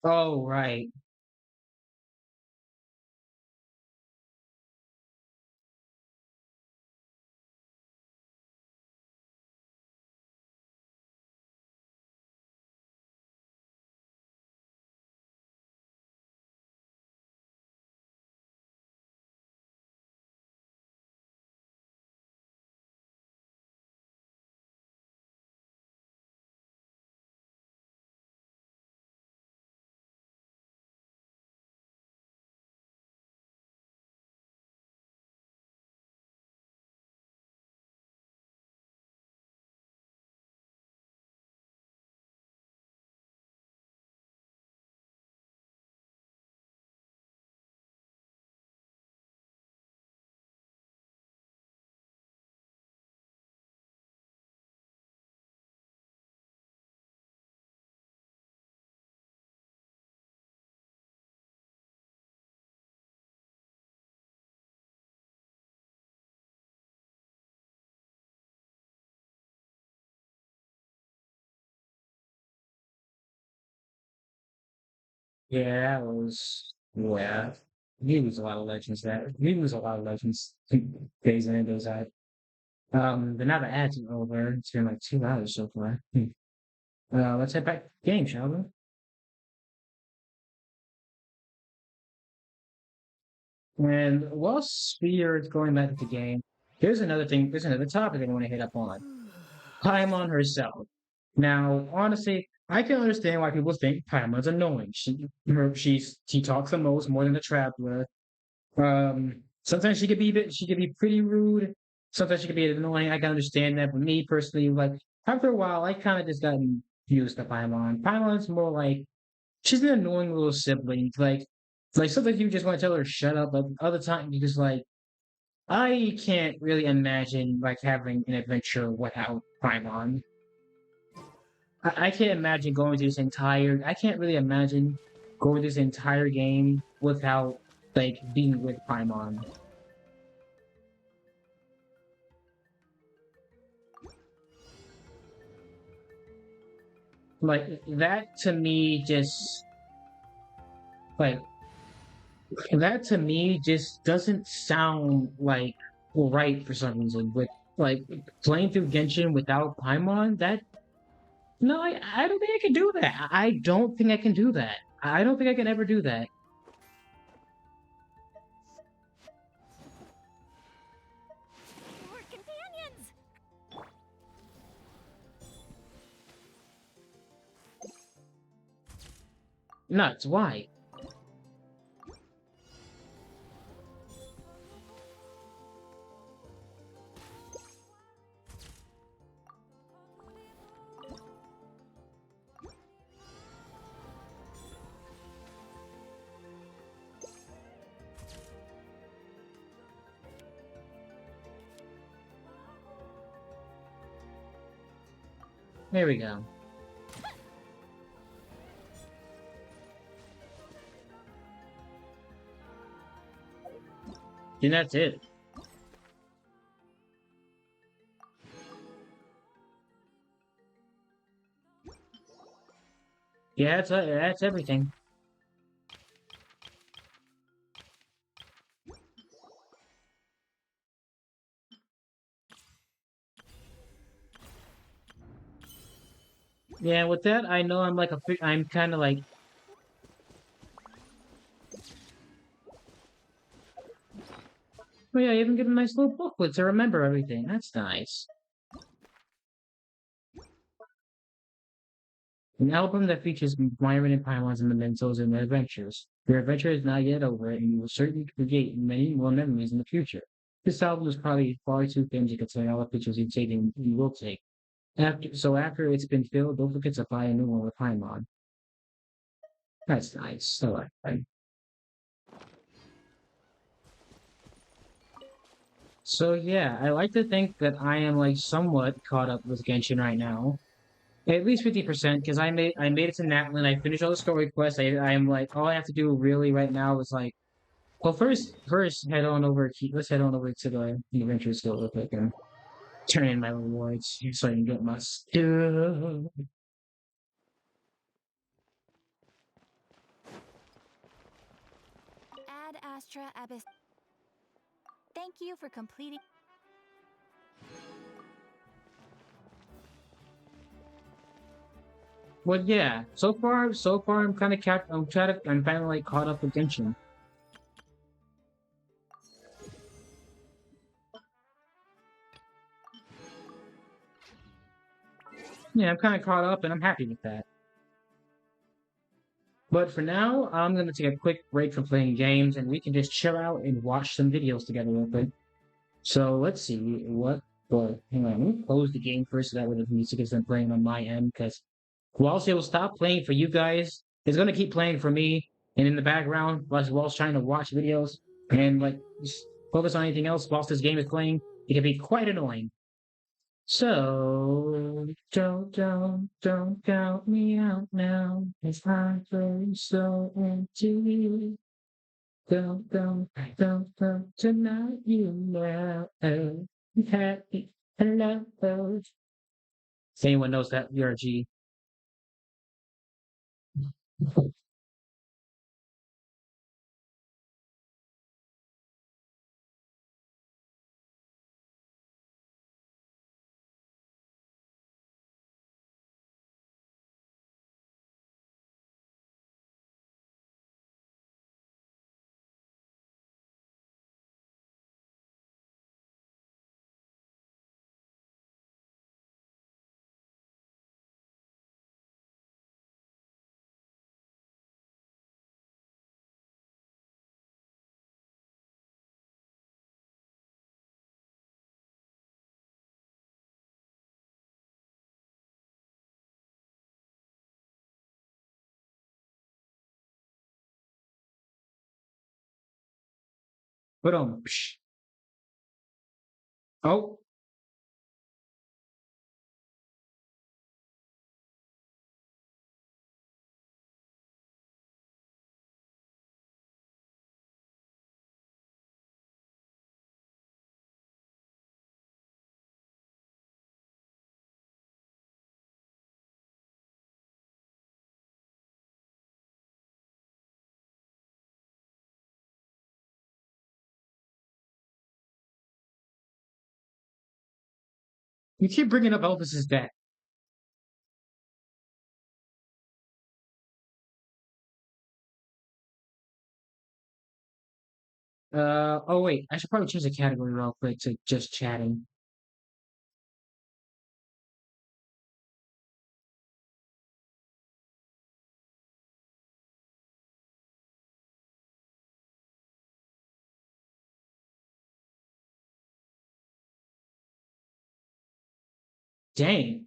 Oh right. Yeah, that was yeah. He was a lot of legends that he was a lot of legends days in and days out. But now the ads are over. It's been like 2 hours so far. Let's head back to the game, shall we? And whilst we are going back to the game, here's another thing. There's another topic I want to hit up on. Paimon herself. Now, honestly, I can understand why people think Paimon's annoying. She talks the most, more than the traveler. Sometimes she could be pretty rude. Sometimes she could be annoying. I can understand that. But me personally, like after a while, I kind of just gotten used to Paimon. Paimon's more like she's an annoying little sibling. Like sometimes you just want to tell her to shut up, but other times you just like I can't really imagine like having an adventure without Paimon. I can't imagine going through this entire. I can't really imagine going through this entire game without like being with Paimon. Like that to me just like that to me just doesn't sound like right for some reason. With like playing through Genshin without Paimon, that no, I don't think I can do that. I don't think I can do that. I don't think I can ever do that. We're companions! Nuts. Why? There we go. And that's it. Yeah, that's everything. Yeah, with that, I know I'm like I'm kind of like, oh yeah, I even get a nice little booklet to remember everything. That's nice. An album that features Myron and Pylons and Mementos and their adventures. Your adventure is not yet over, and you will certainly create many more memories in the future. This album is probably far too thin to contain all the pictures you've taken you will take. After it's been filled, don't forget to buy a new one with Paimon. That's nice. I like that. So yeah, I like to think that I am like somewhat caught up with Genshin right now. At least 50%, because I made it to Natlan, I finished all the story quests. I'm like all I have to do really right now is like well first let's head on over to the adventure skill real quick and turn in my rewards so I can get my stuff. Ad Astra Abyss. Thank you for completing. But yeah, so far I'm kinda like caught up with Genshin. Yeah, I'm kinda caught up and I'm happy with that. But for now, I'm gonna take a quick break from playing games and we can just chill out and watch some videos together real quick. So let's see well, hang on, let me close the game first so that way the music isn't playing on my end because whilst it will stop playing for you guys, it's gonna keep playing for me and in the background whilst trying to watch videos and like just focus on anything else whilst this game is playing. It can be quite annoying. So don't count me out now. It's time for so empty. Don't tonight you know. Happy hello. If anyone knows that URG. But oh, you keep bringing up Elvis's death. Oh wait, I should probably change the category real quick to just chatting. Dang.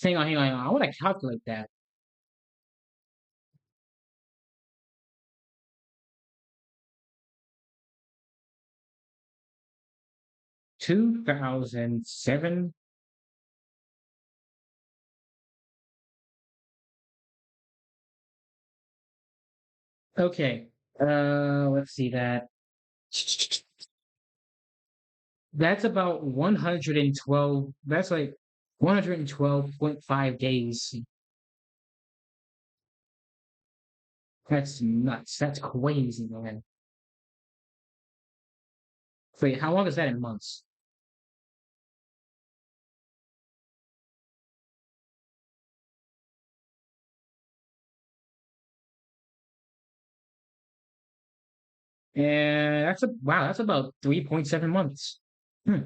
Hang on. I want to calculate that. 2007. Okay. Let's see that. That's about 112. That's like 112.5 days. That's nuts. That's crazy, man. Wait, how long is that in months? And that's a wow, that's about 3.7 months. Hmm.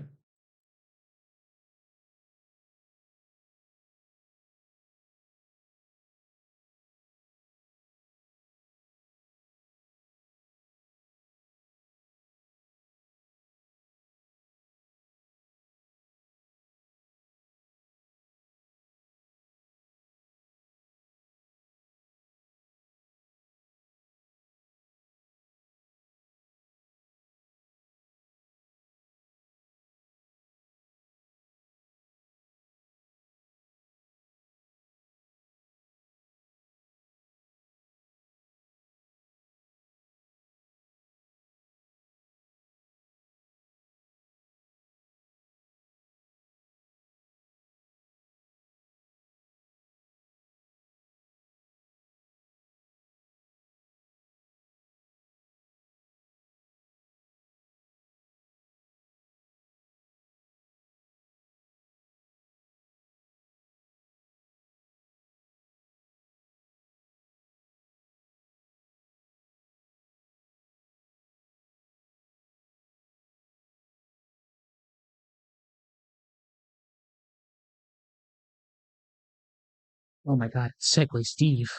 Oh my God, Segway Steve.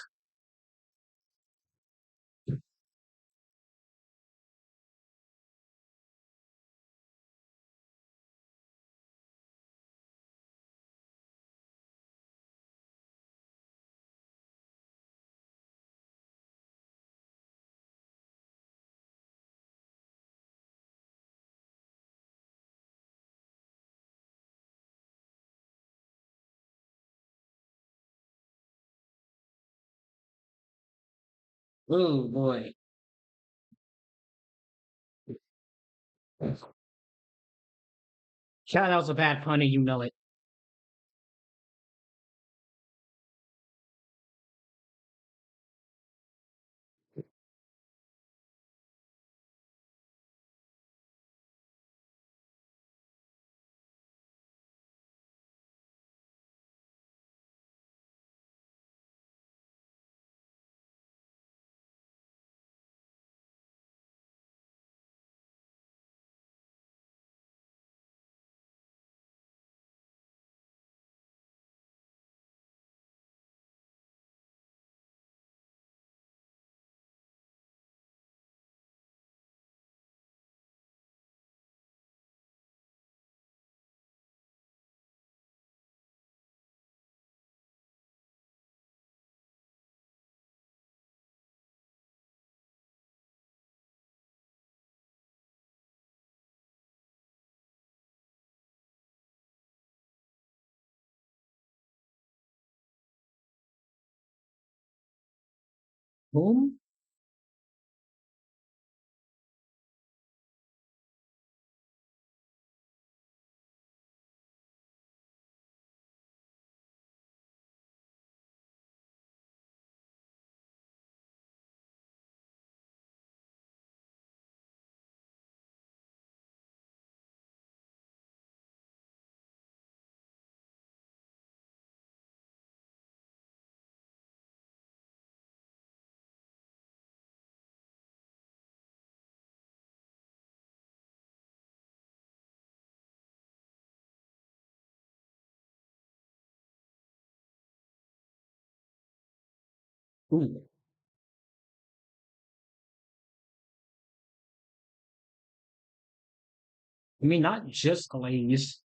Oh boy. Shout out's a bad pun and you know it. Whom? Ooh. I mean, not just glaze.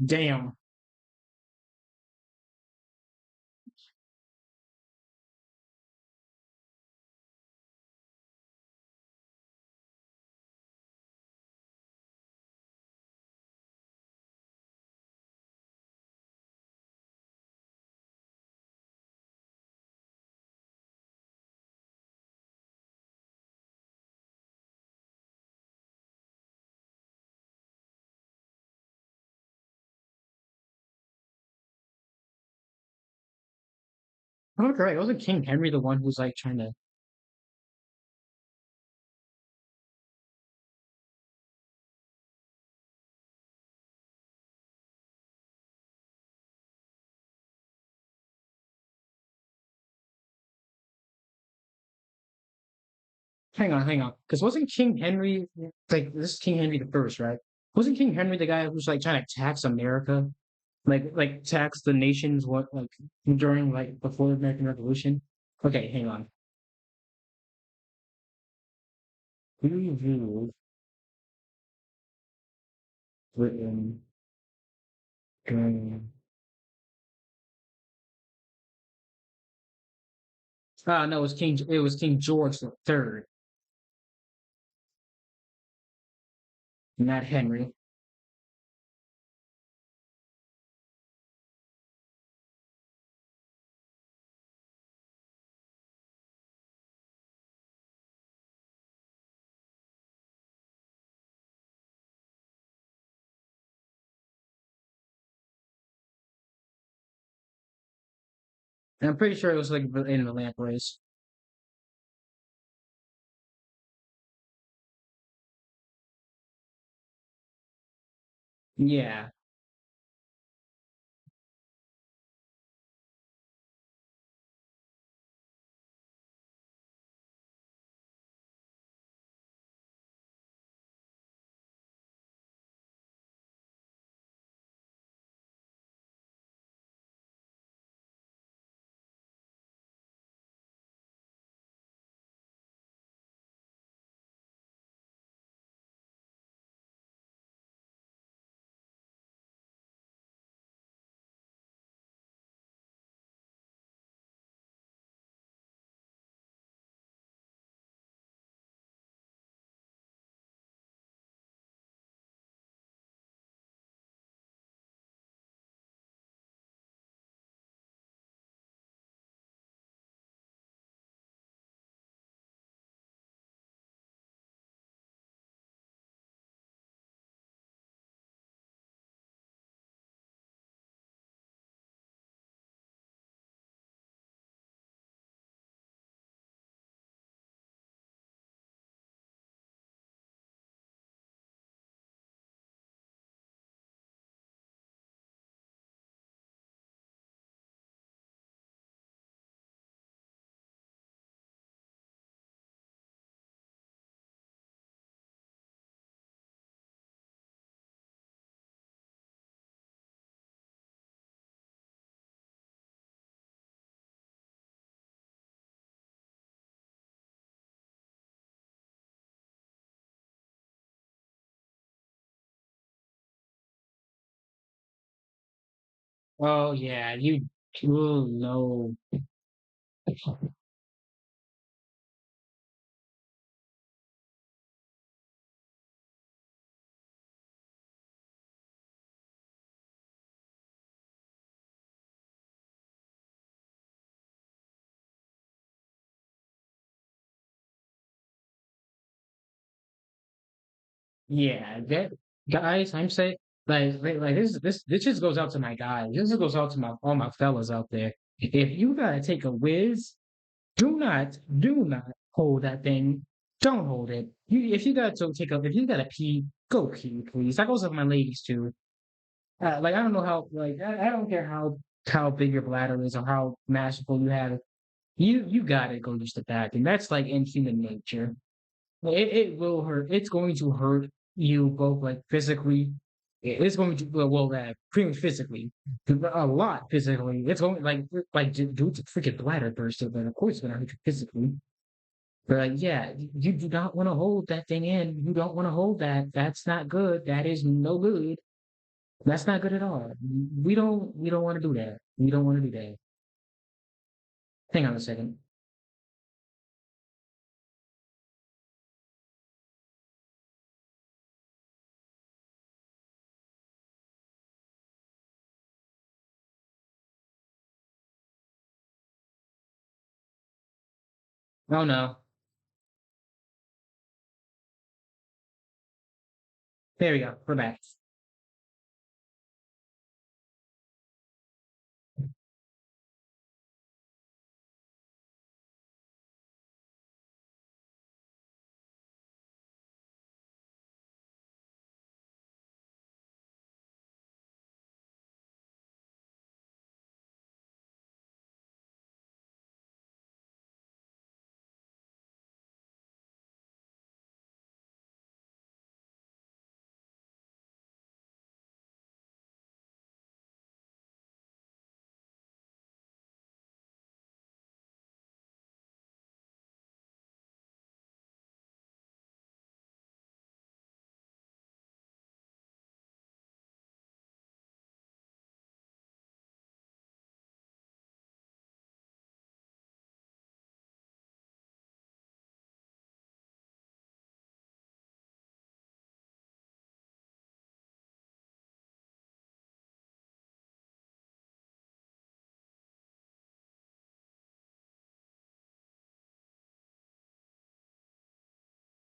Damn. I'm not correct. Wasn't King Henry the one who's like trying to? Hang on. Because wasn't King Henry like this is King Henry the First, right? Wasn't King Henry the guy who's like trying to tax America, like tax the nations what like during like before the American Revolution? Okay, hang on. Review written during. Ah, no, it was King. It was King George the Third, not Henry. And I'm pretty sure it was like in the lamp race. Yeah, oh yeah, you. Oh no. Yeah, that guys, I'm saying like this just goes out to my guys. This just goes out to my all my fellas out there. If you gotta take a whiz, do not hold that thing. Don't hold it. You if you gotta take a if you gotta pee, go pee, please. That goes with my ladies too. Like I don't know how like I don't care how big your bladder is or how masterful you have it. You gotta go use the bathroom. That's like in human nature. It will hurt. It's going to hurt you both like physically. It's going to pretty much physically, a lot physically. It's going due to freaking bladder burst, but of course it's gonna hurt you physically. But yeah, you do not want to hold that thing in. You don't want to hold that. That's not good. That is no good. That's not good at all. We don't want to do that. We don't want to do that. Hang on a second. Oh no. There we go. We're back.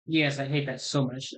Yes, I hate that so much.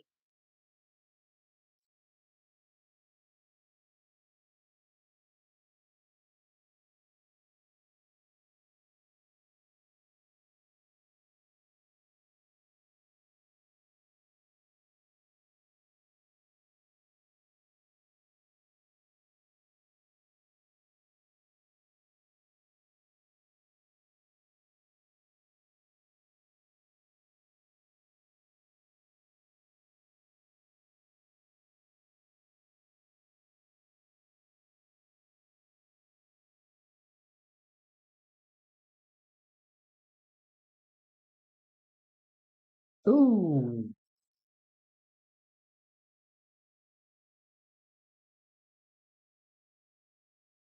Ooh,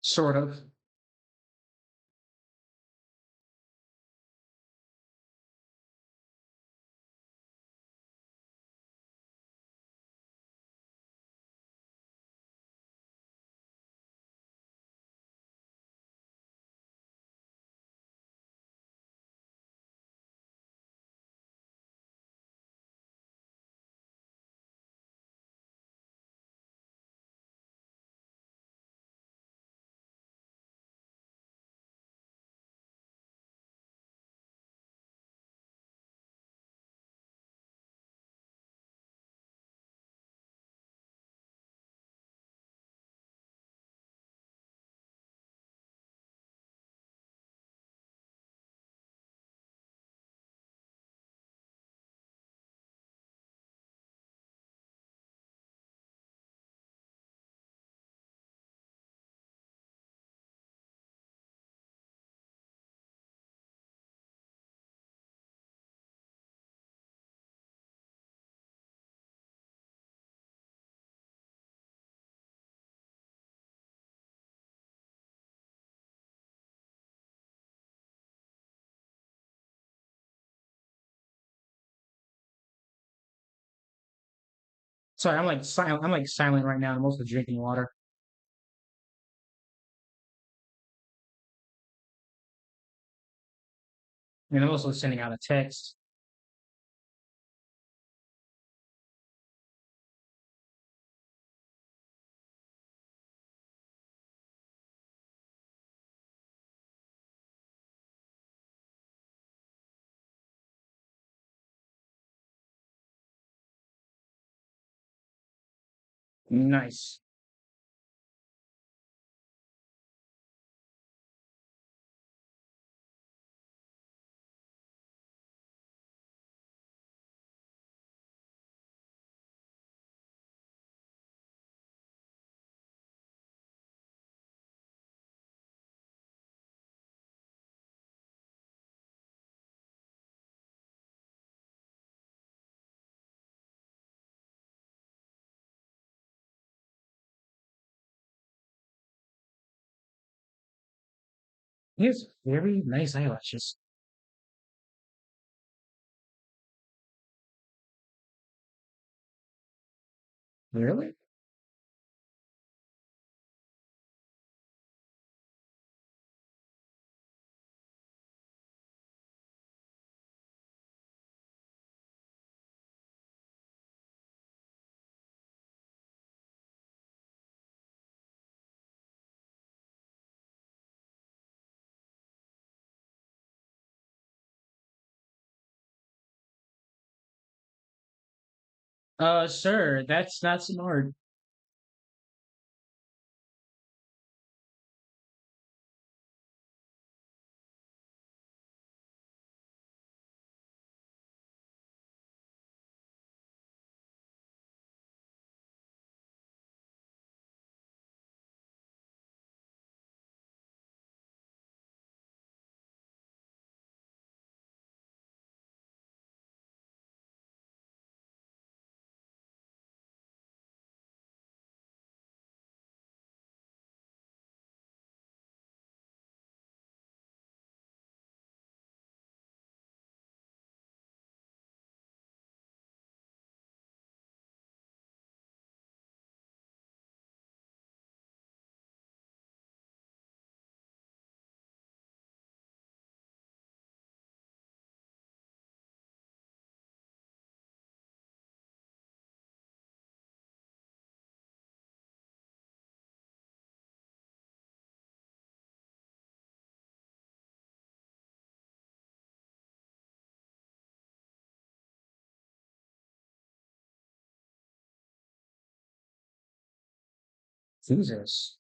sort of. Sorry, I'm like silent. I'm like silent right now. I'm mostly drinking water, and I'm also sending out a text. Nice. He has very nice eyelashes. Really? Sir, that's not smart. Jesus.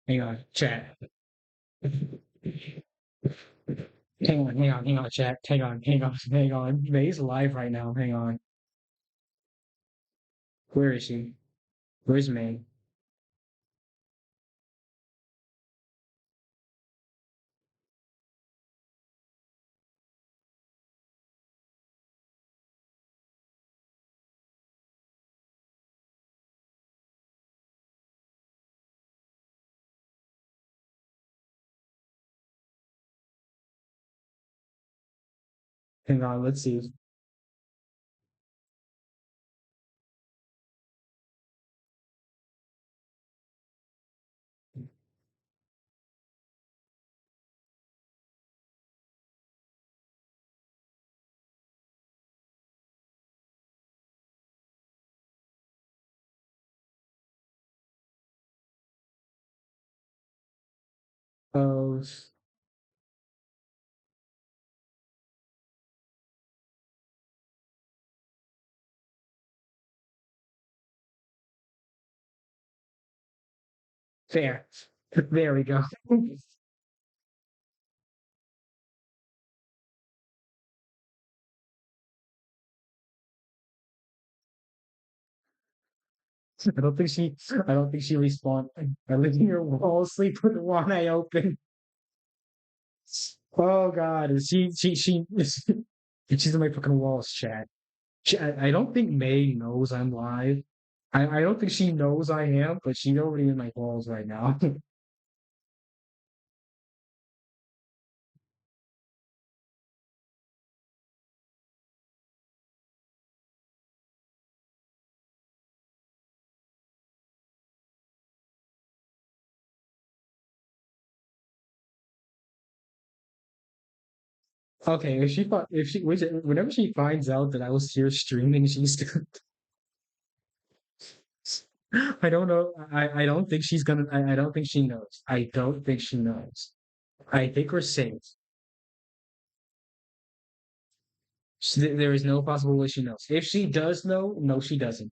Hang on, chat. Hang on, chat. Hang on. May's live right now. Hang on. Where is she? Where's May? Hang on, let's see. Oh, there. There we go. I don't think she respawned. I live in your wall, sleep with one eye open. Oh God, is she's in my fucking walls chat. I don't think May knows I'm live. I don't think she knows I am, but she's already in my walls right now. Okay, if she whenever she finds out that I was here streaming, she's I don't know. I don't think she's gonna. I don't think she knows. I don't think she knows. I think we're safe. There is no possible way she knows. If she does know, no, she doesn't.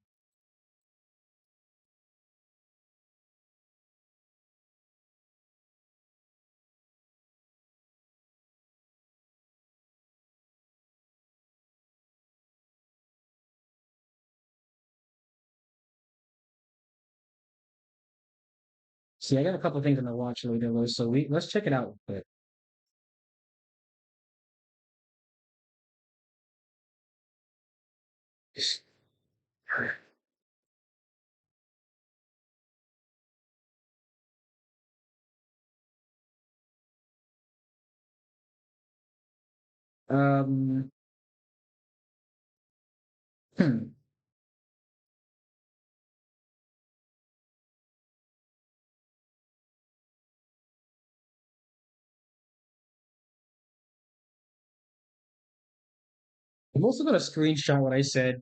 See, I got a couple things on the watch later, so let's check it out. But um, hmm. I'm also gonna screenshot what I said.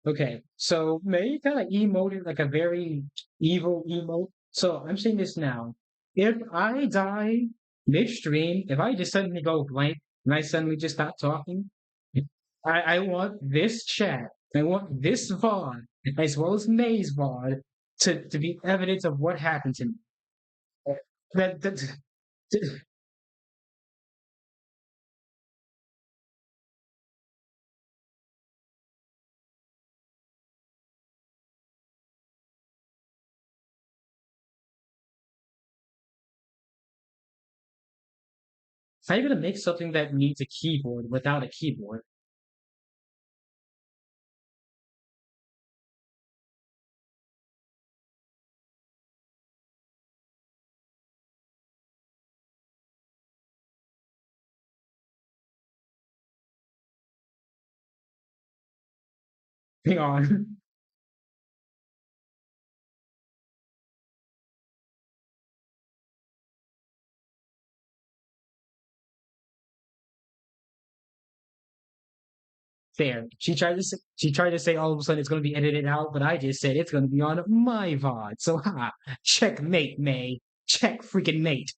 Okay, so May kind of emoted like a very evil emote. So I'm saying this now. If I die midstream, if I just suddenly go blank and I suddenly just stop talking, I want this chat, I want this VOD, as well as May's VOD, to be evidence of what happened to me. That how are you gonna make something that needs a keyboard without a keyboard? Hang on. Fair. She tried to say all of a sudden it's gonna be edited out, but I just said it's gonna be on my VOD. So ha, checkmate, May. Check freaking mate.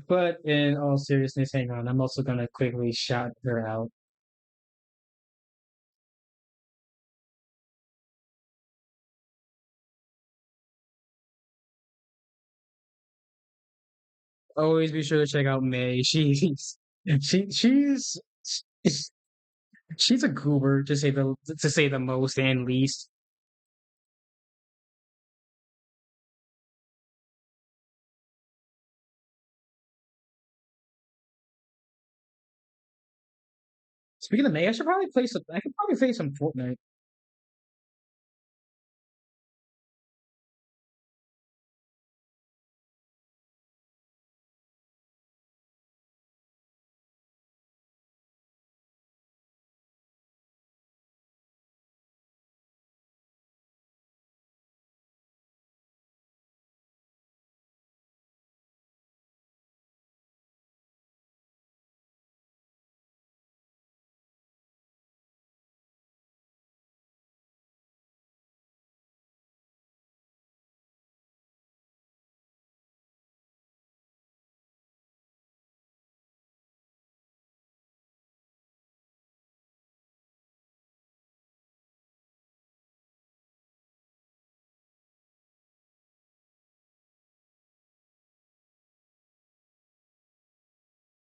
But in all seriousness, hang on. I'm also gonna quickly shout her out. Always be sure to check out May. She's she's a goober to say the most and least. Speaking of May, I should probably play some. I could probably play some Fortnite.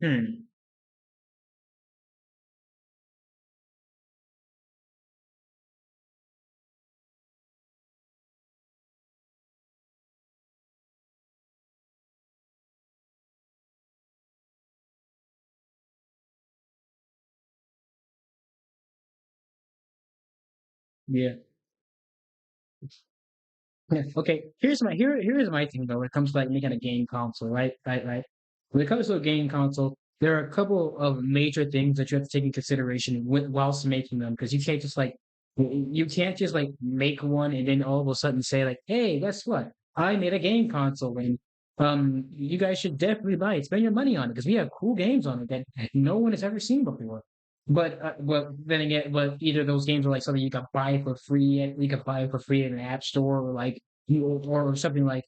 Hmm. Yeah. Yeah. Okay. Here's my thing though. When it comes to like making a game console, right. When it comes to a game console, there are a couple of major things that you have to take in consideration whilst making them because you can't just like make one and then all of a sudden say like, hey, guess what? I made a game console and you guys should definitely buy it. Spend your money on it because we have cool games on it that no one has ever seen before. But then again, but either those games are like something you can buy for free, you can buy for free in an app store, or like or something like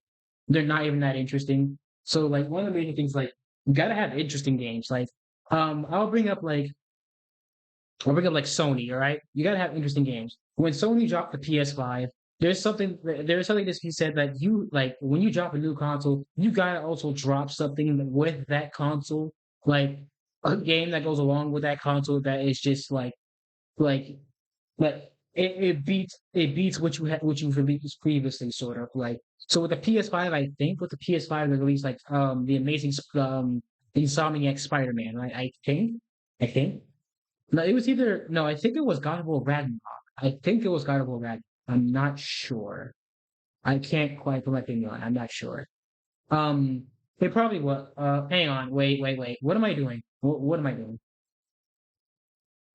they're not even that interesting. So like one of the major things, like you gotta have interesting games. Like I'll bring up like I'll bring up like Sony. All right, you gotta have interesting games. When Sony dropped the PS5, there's something that he said that you like when you drop a new console, you gotta also drop something with that console. Like a game that goes along with that console that is just like like it beats what you've released previously, sort of like. So with the PS5, I think with the PS5 they released like the amazing Insomniac Spider-Man, right? I think no, it was either no, I think it was God of War Ragnarok. I think it was God of War Ragnarok. I'm not sure. I can't quite put my finger on it. I'm not sure. Um, it probably was. Hang on. Wait. What am I doing? What am I doing?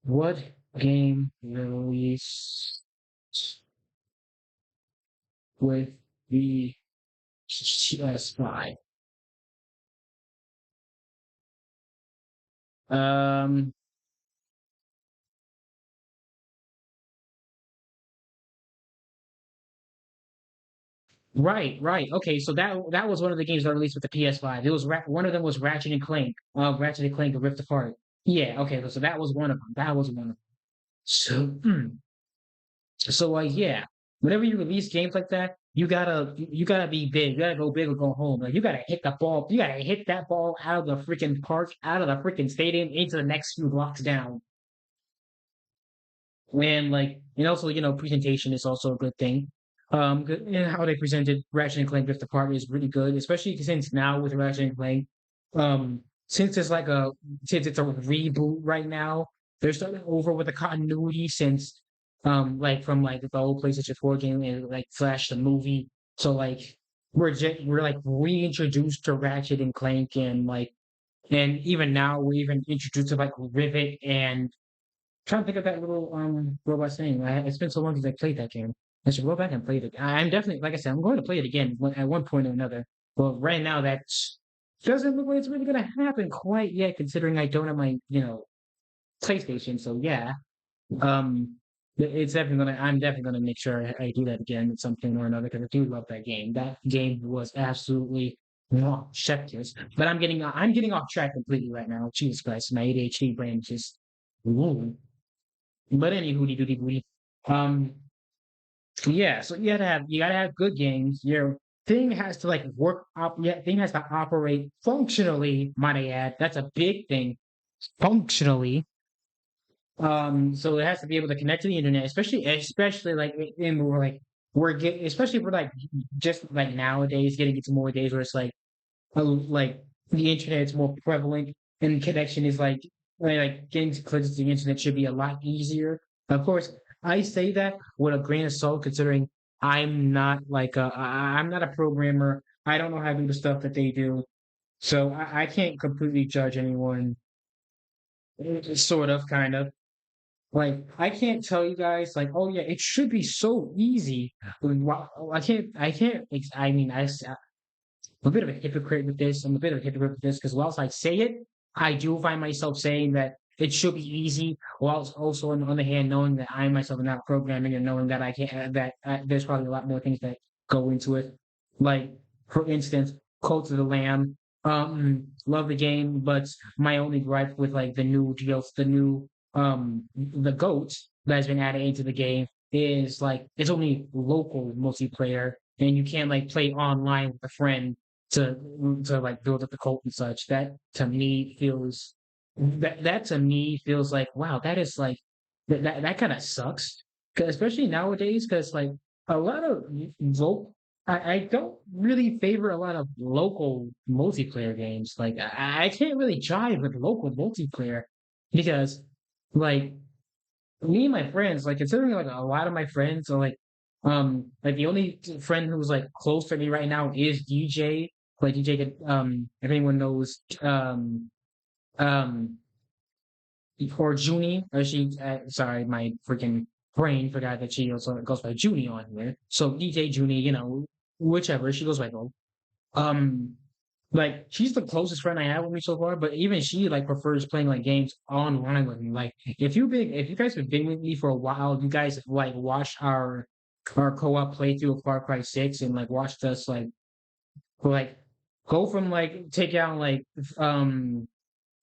What game released with the PS5? Um, right. Okay, so that was one of the games that released with the PS5. It was one of them was Ratchet and Clank. Ratchet and Clank Rift Apart. Yeah. Okay. So that was one of them. That was one of them. So, yeah, whenever you release games like that, you gotta be big. You gotta go big or go home. Like you gotta hit the ball. You gotta hit that ball out of the freaking park, out of the freaking stadium, into the next few blocks down. And also, presentation is also a good thing. And how they presented Ratchet and Clank Rift Apart is really good, especially since now with Ratchet and Clank, um, since it's like a since it's a reboot right now, they're starting over with a continuity since, like from like the old PlayStation 4 game and like Flash the movie. So like we're like reintroduced to Ratchet and Clank and even now we're even introduced to like Rivet and trying to think of that little robot thing. It's been so long since I played that game. I should go back and play it. I'm definitely, like I said, I'm going to play it again at one point or another. But right now, that doesn't look like it's really going to happen quite yet, considering I don't have my PlayStation. So yeah, um, it's definitely gonna. I'm definitely gonna make sure I do that again at some point or another because I do love that game. That game was absolutely chef kiss. But I'm getting off track completely right now. Jesus Christ, my ADHD brain just. Ooh. But any hooty dooty booty. Um, yeah, so you gotta have good games. Your thing has to like work up. Yeah, thing has to operate functionally. Might I add? That's a big thing. Functionally. So it has to be able to connect to the internet, especially like in we're like we're get especially for like just like nowadays getting into more days where it's like the internet is more prevalent and connection is like getting close to the internet should be a lot easier. Of course, I say that with a grain of salt, considering I'm not a programmer. I don't know how to do the stuff that they do, so I can't completely judge anyone. Sort of, kind of. Like I can't tell you guys like, oh yeah, it should be so easy. I mean, I'm a bit of a hypocrite with this. I'm a bit of a hypocrite with this because whilst I say it, I do find myself saying that it should be easy, whilst also on the other hand knowing that I myself am not programming and knowing that I can't there's probably a lot more things that go into it. Like for instance, Cult of the Lamb. Love the game, but my only gripe with like the new deals, the goat that has been added into the game is like it's only local multiplayer and you can't like play online with a friend to like build up the cult and such. That to me feels like wow, that is like that kind of sucks. 'Cause especially nowadays, because like a lot of local, I don't really favor a lot of local multiplayer games. Like I can't really jive with local multiplayer because like me and my friends, like considering like a lot of my friends are like the only friend who's like close to me right now is DJ. Like DJ if anyone knows um or Junie, or she sorry, my freaking brain forgot that she also goes by Junie on here. So DJ Junie, whichever, she goes by both. Um like she's the closest friend I have with me so far, but even she like prefers playing like games online with me. Like if you guys have been with me for a while, you guys like watched our co-op playthrough of Far Cry 6 and like watched us like go from like take out like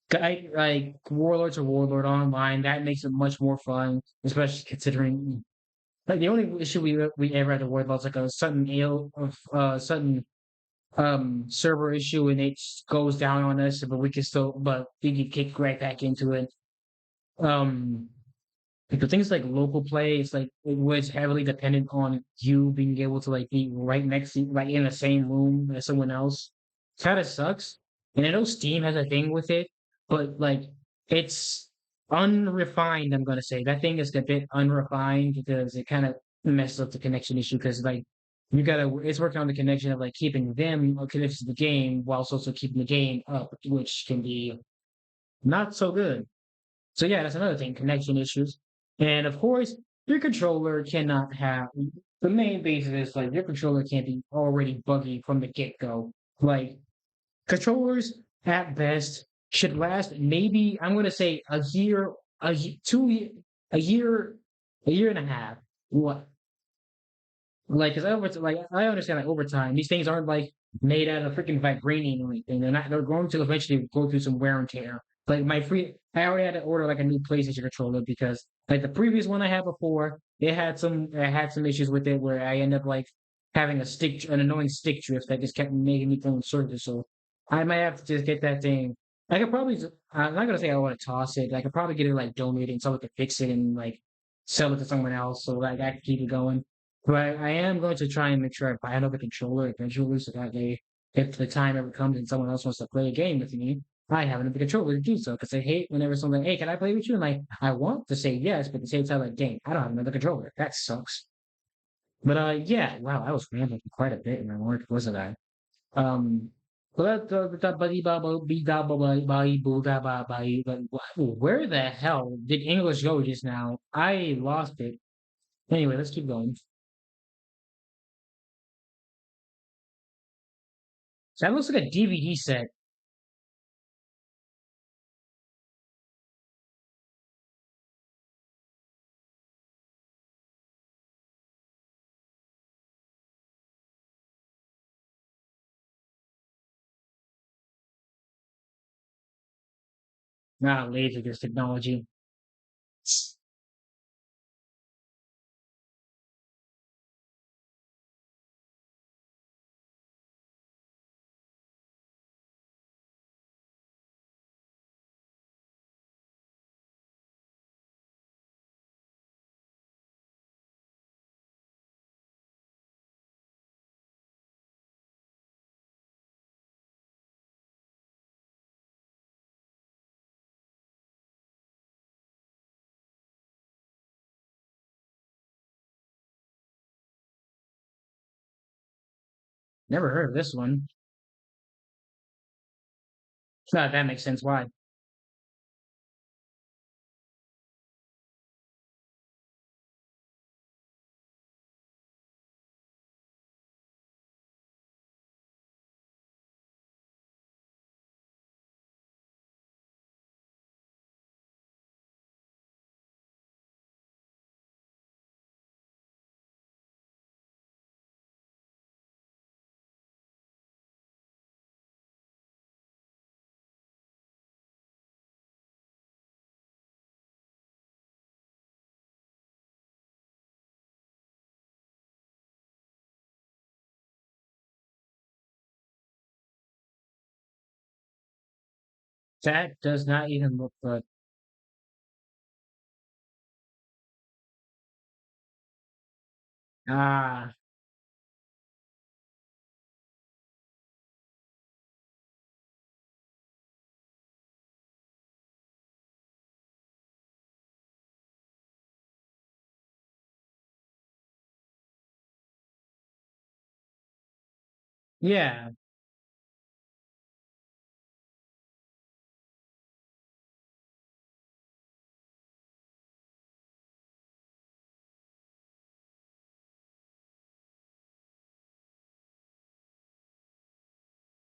guy like Warlord to Warlord online. That makes it much more fun, especially considering like the only issue we ever had to worry about is like a sudden server issue and it goes down on us, but we get kicked right back into it. Um, like the things like local play, it's like it was heavily dependent on you being able to like be right next to like in the same room as someone else. Kind of sucks. And I know Steam has a thing with it, but like it's unrefined, I'm gonna say. That thing is a bit unrefined because it kind of messes up the connection issue because like it's working on the connection of like keeping them connected to the game whilst also keeping the game up, which can be not so good. So yeah, that's another thing, connection issues. And of course, your controller cannot have the main basis is like your controller can't be already buggy from the get-go. Like controllers at best should last maybe I'm gonna say a year, a year, a year and a half. What like, cause I understand like over time, these things aren't like made out of freaking vibranium or anything. They're going to eventually go through some wear and tear. Like I already had to order like a new PlayStation controller because like the previous one I had before, it had some issues with it where I ended up like having an annoying stick drift that just kept making me go in circles. So I might have to just get that thing. I could probably, I'm not gonna say I want to toss it. I could probably get it like donated, so I could fix it and like sell it to someone else, so like I can keep it going. But I am going to try and make sure I buy another controller eventually so that way, if the time ever comes and someone else wants to play a game with me, I have another controller to do so. Because I hate whenever someone's like, hey, can I play with you? And like, I want to say yes, but at the same time, like, dang, I don't have another controller. That sucks. But yeah, wow, I was rambling quite a bit in my work, wasn't I? Um, but where the hell did English go just now? I lost it. Anyway, let's keep going. So that looks like a DVD set. Not laser this technology. Never heard of this one. No, that makes sense. Why? That does not even look good. Ah, yeah.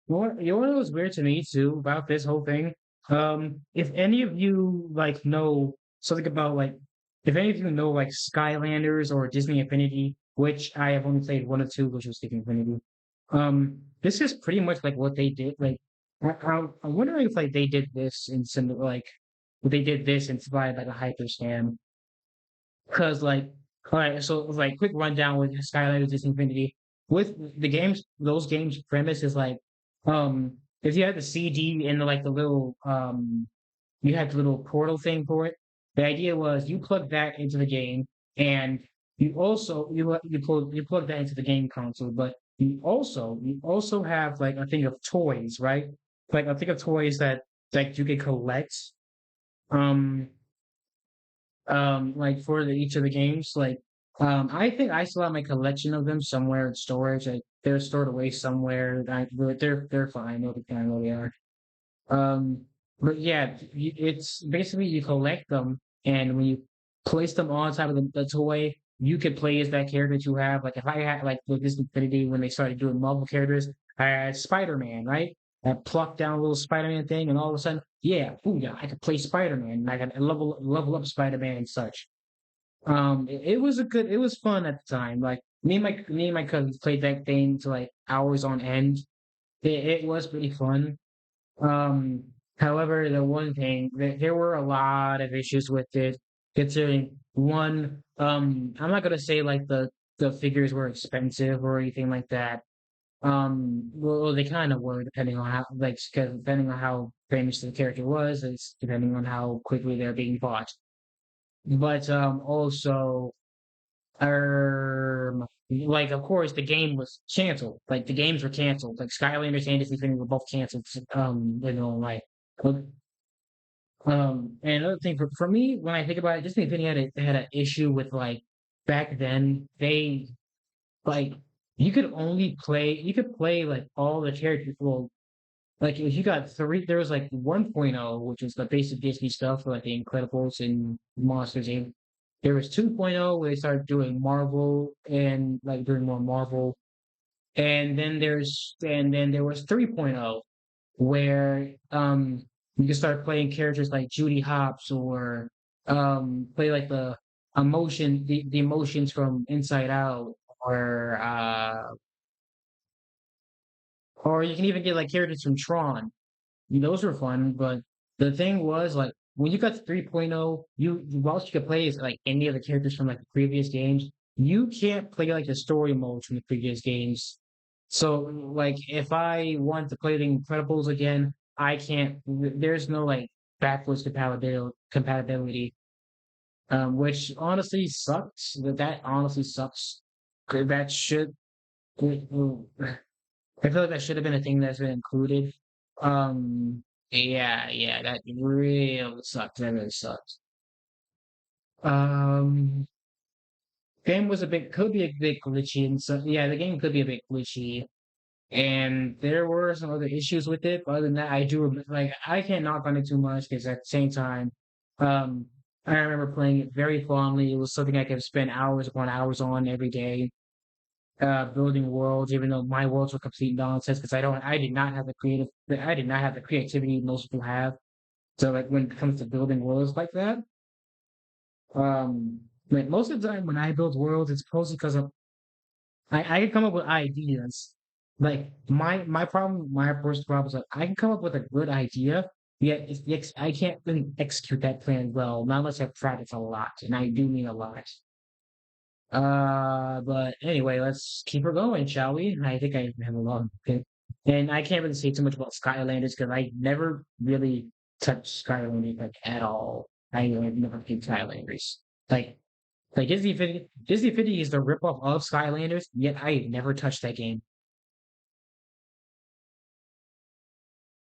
You know what was weird to me too about this whole thing? If any of you like know something about like, if any of you know like Skylanders or Disney Infinity, which I have only played one or two, which was Disney Infinity. This is pretty much like what they did. Like, I'm wondering if like they did this in some like, they did this inspired like a hyper scam. Because like, all right, so like quick rundown with Skylanders Disney Infinity. with the games, those games premise is like, if you had the CD and like the little you had the little portal thing for it. The idea was you plug that into the game, and you plug that into the game console, but you also have like a thing of toys, right? Like a thing of toys that like you could collect. Um, like for each of the games. Like, I think I still have my collection of them somewhere in storage. Like they're stored away somewhere. But they're fine. They'll be fine where they are. Um, but yeah, it's basically you collect them, and when you place them on top of the toy, you could play as that character that you have. Like if I had like with this Infinity when they started doing Marvel characters, I had Spider-Man, right? I plucked down a little Spider-Man thing, and all of a sudden, yeah, ooh, yeah, I could play Spider-Man, and I could level up Spider-Man and such. It was fun at the time. Like me and my cousins played that thing to like hours on end. It was pretty fun. Um, However, the one thing there were a lot of issues with it, considering one, I'm not gonna say like the figures were expensive or anything like that. Well, they kind of were depending on how, like, because depending on how famous the character was, it's depending on how quickly they're being bought. But also, like of course the game was canceled. Like the games were canceled. Like Skylanders and Disney Infinity were both canceled. Like but, and another thing for me when I think about it, Disney Infinity had an issue with like back then they like you could play like all the characters. Well, like if you got three, there was like 1.0, which is the basic Disney stuff for like the Incredibles and Monsters Inc. There was 2.0 where they started doing Marvel and like doing more Marvel. And then there was 3.0 where you can start playing characters like Judy Hopps or play like the emotions from Inside Out or you can even get like characters from Tron. Those were fun, but the thing was like when you got to 3.0, whilst you could play as like any of the characters from like the previous games, you can't play like the story modes from the previous games. So like if I want to play the Incredibles again, I can't. There's no like backwards compatibility, which honestly sucks. That honestly sucks. 'Cause that should. I feel like that should have been a thing that's been included. Yeah, that really sucks. That really sucks. Um, game was a bit could be a bit glitchy, and so yeah, the game could be a bit glitchy, and there were some other issues with it. But other than that, like I can't knock on it too much because at the same time, um, I remember playing it very fondly. It was something I could spend hours upon hours on every day. Building worlds, even though my worlds were complete nonsense because I did not have the creativity most people have. So like when it comes to building worlds like that, um, like most of the time when I build worlds, it's mostly because I can come up with ideas. Like my first problem is that I can come up with a good idea, yet I can't really execute that plan well, not unless I've practiced a lot, and I do mean a lot. But anyway, let's keep her going, shall we? I think I have a long pick. And I can't really say too much about Skylanders because I never really touched Skylanders like at all. I never played Skylanders. Like like Disney 50 is the ripoff of Skylanders, yet I never touched that game.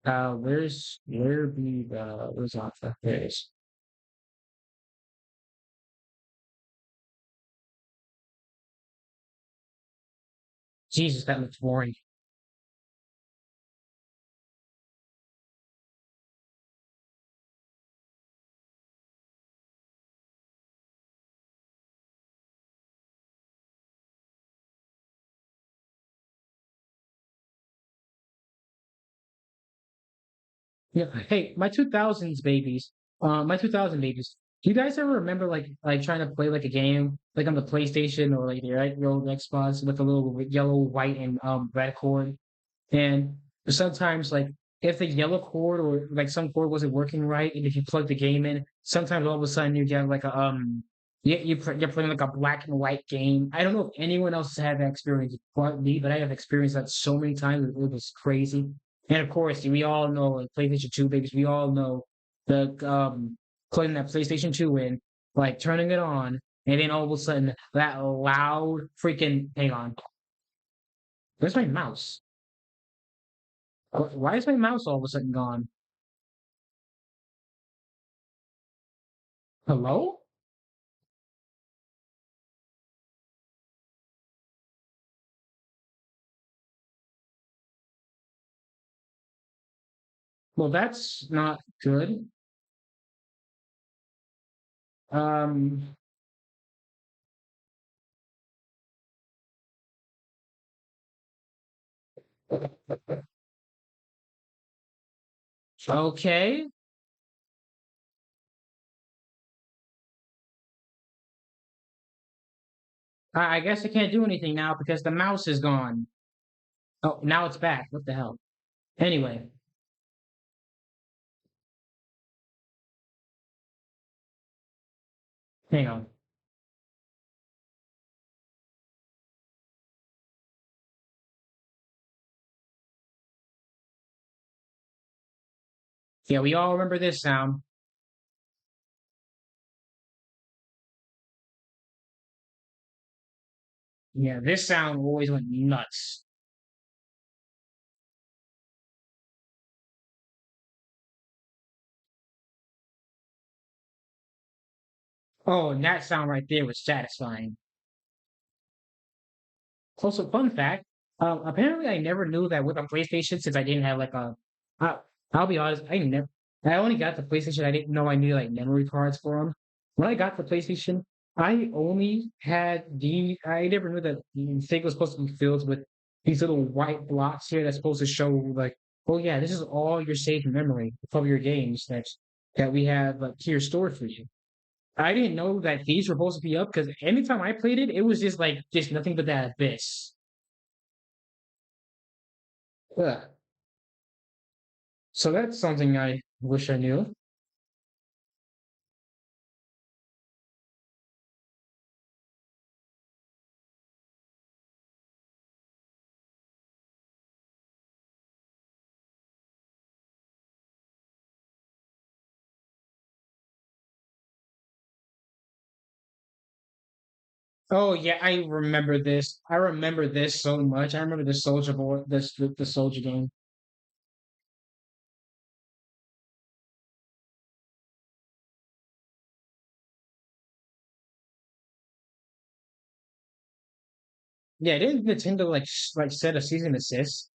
Where's Alpha? There it is. Jesus, that looks boring. Yeah. Hey, my 2000 babies. Do you guys ever remember like trying to play like a game like on the PlayStation or like your old Xbox with a little yellow, white, and red cord? And sometimes like if the yellow cord or like some cord wasn't working right, and if you plug the game in, sometimes all of a sudden you get like a You're playing like a black and white game. I don't know if anyone else has had that experience but me, but I have experienced that so many times. It was crazy. And of course, we all know like PlayStation 2 babies. We all know the putting that PlayStation 2 in, like turning it on, and then all of a sudden that loud freaking hang on. Where's my mouse? Why is my mouse all of a sudden gone? Hello? Well, that's not good. Um, okay. I guess I can't do anything now because the mouse is gone. Oh, now it's back. What the hell? Anyway, hang on. Yeah, we all remember this sound. Yeah, this sound always went nuts. Oh, and that sound right there was satisfying. Also, fun fact. Apparently, I never knew that with a PlayStation since I didn't have like a. I, I'll be honest. I never. I only got the PlayStation. I didn't know I needed like memory cards for them. When I got the PlayStation, I only had the. I never knew that the thing was supposed to be filled with these little white blocks here that's supposed to show like, oh yeah, this is all your saved memory of your games that we have here stored for you. I didn't know that these were supposed to be up because anytime I played it, it was just like just nothing but that abyss. Ugh. So that's something I wish I knew. Oh yeah, I remember this. I remember this so much. I remember the Soldier Boy, the Soldier game. Yeah, didn't Nintendo like set a season assist?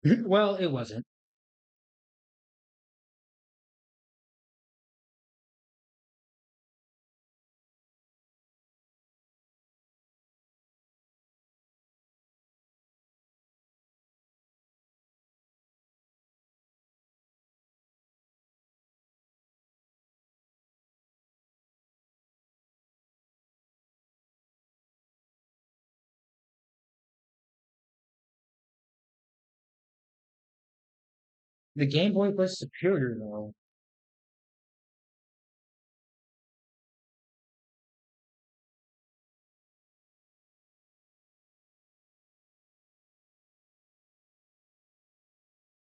Well, it wasn't. The Game Boy was superior though.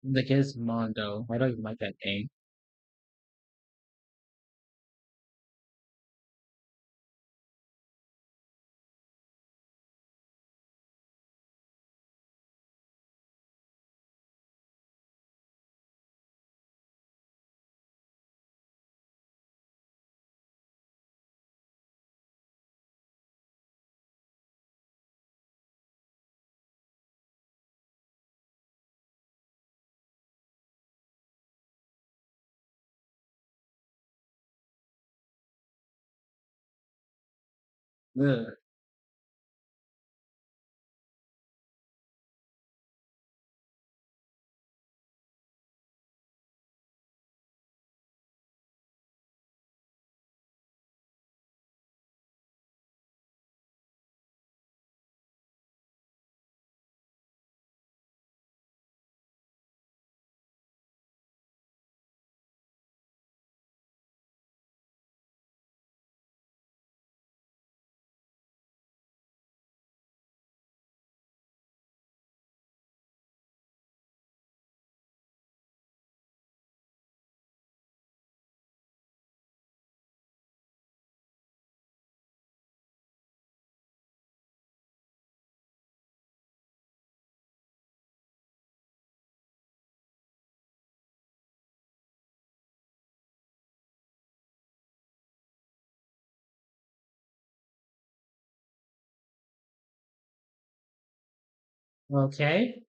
The Gizmondo. I don't even like that game. Ugh. Okay.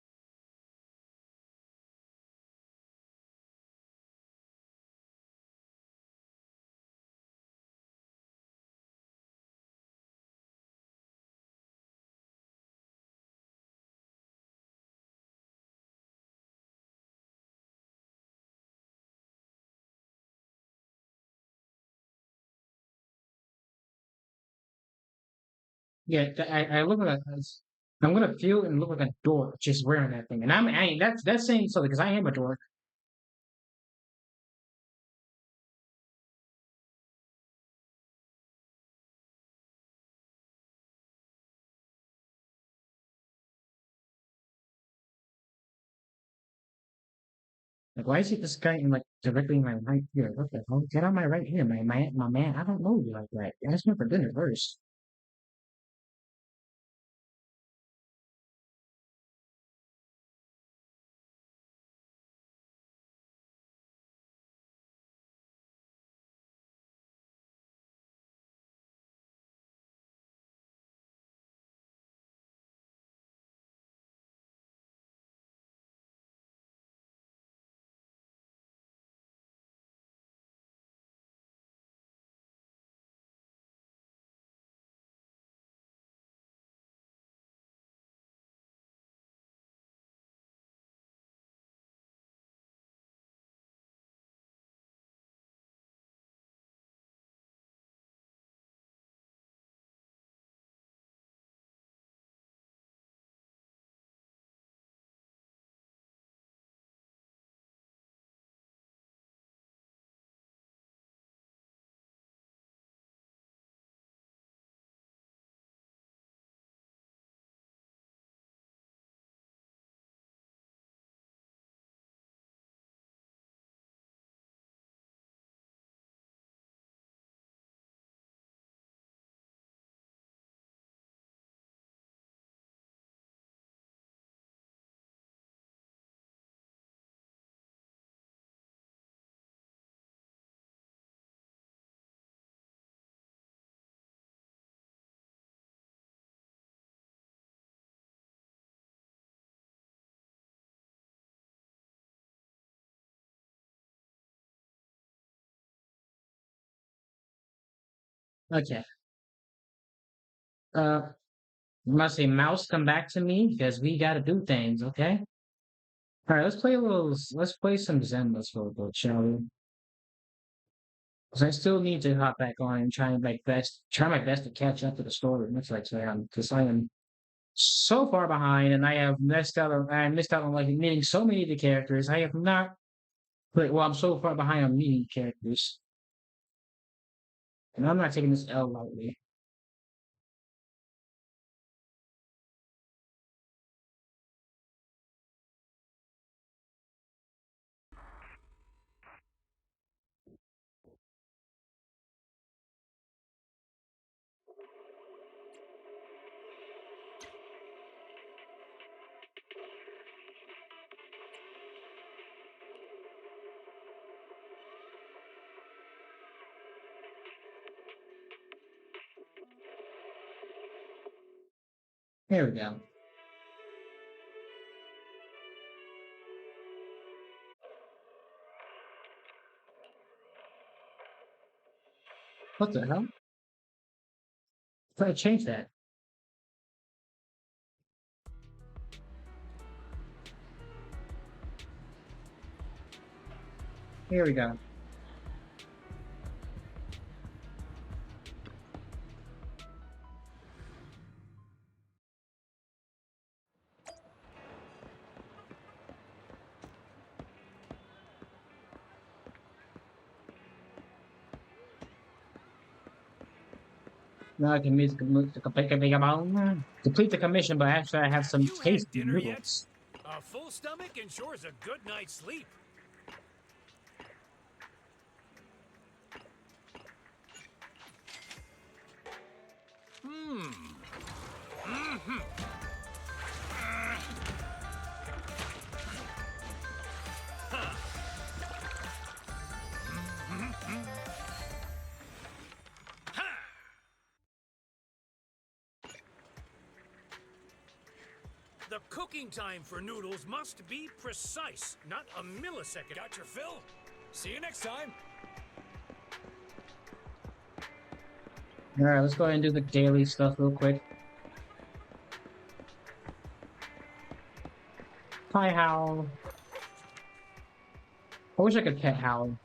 Yeah, I look like I'm gonna feel and look like a dork just wearing that thing, and that's saying something because I am a dork. Like, why is it this guy in like directly in my right ear? What the hell? Get on my right ear, my man. I don't know you like that. Ask me for dinner first. Okay. Uh, you must say, mouse, come back to me because we got to do things. Okay. All right. Let's play a little. Let's play some zenless for a bit, shall we? Because I still need to hop back on and try my best to catch up to the story. That's like say because I am so far behind, and I missed out on like meeting so many of the characters. I have not. Well, I'm so far behind on meeting characters, and I'm not taking this L lightly. Here we go. What the hell? Try to change that. Here we go. Now I can complete the commission, but actually I have some You had tasty dinner yet? noodles. A full stomach ensures a good night's sleep. The cooking time for noodles must be precise, not a millisecond. Got your fill? See you next time. Alright, let's go ahead and do the daily stuff real quick. Hi, Howl. I wish I could pet Howl.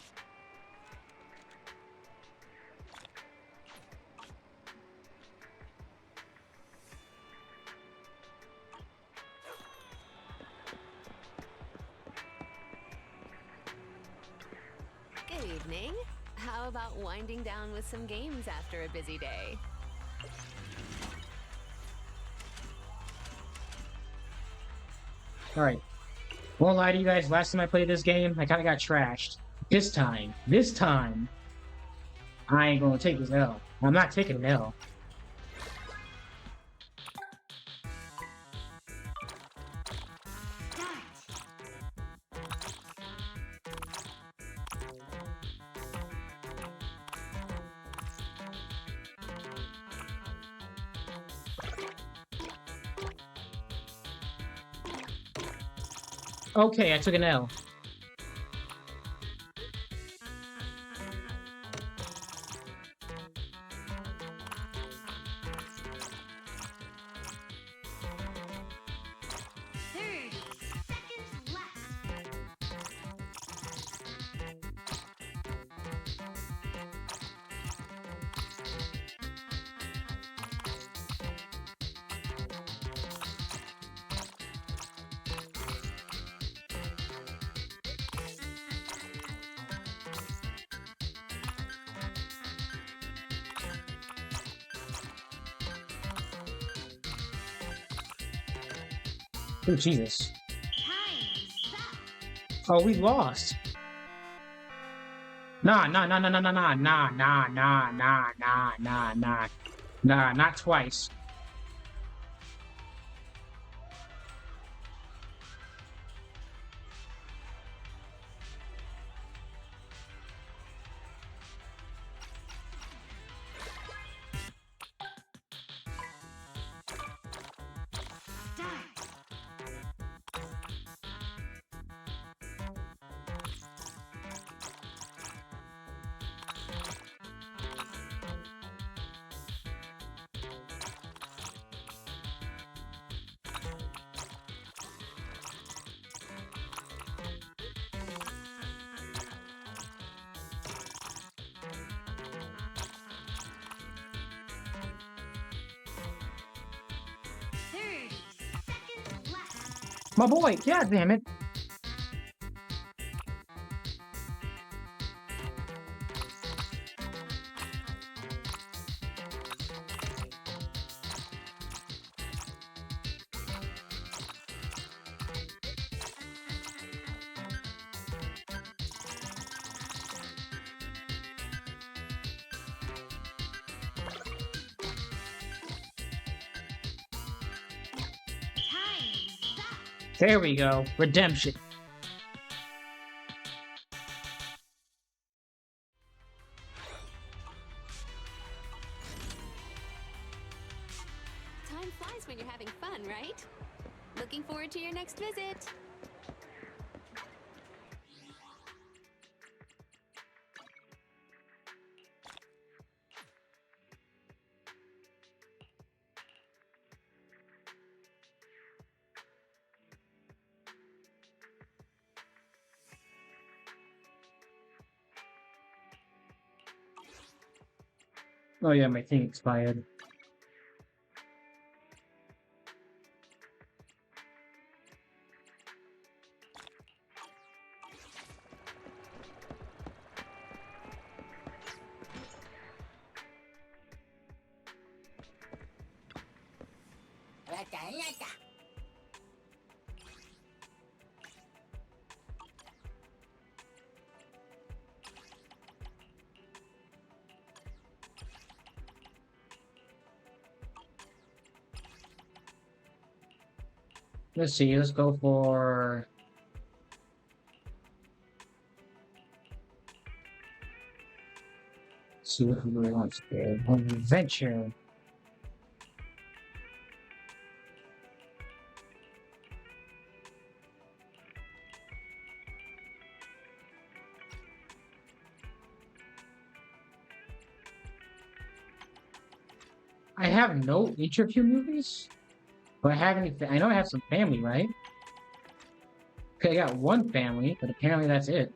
Good evening. How about winding down with some games after a busy day? Alright. Won't lie to you guys, last time I played this game, I kinda got trashed. This time, I ain't gonna take this L. I'm not taking an L. Okay, I took an L. Oh, Jesus. Oh, we lost. Nah, not twice. My boy, god damn it. There we go. Redemption. Time flies when you're having fun, right? Looking forward to your next visit. Oh yeah, my thing expired. Let's see, let's go for... Let's see what we really want to do. Adventure. I have no interview movies? Do I have anything? I know I have some family, right? Okay, I got one family, but apparently that's it.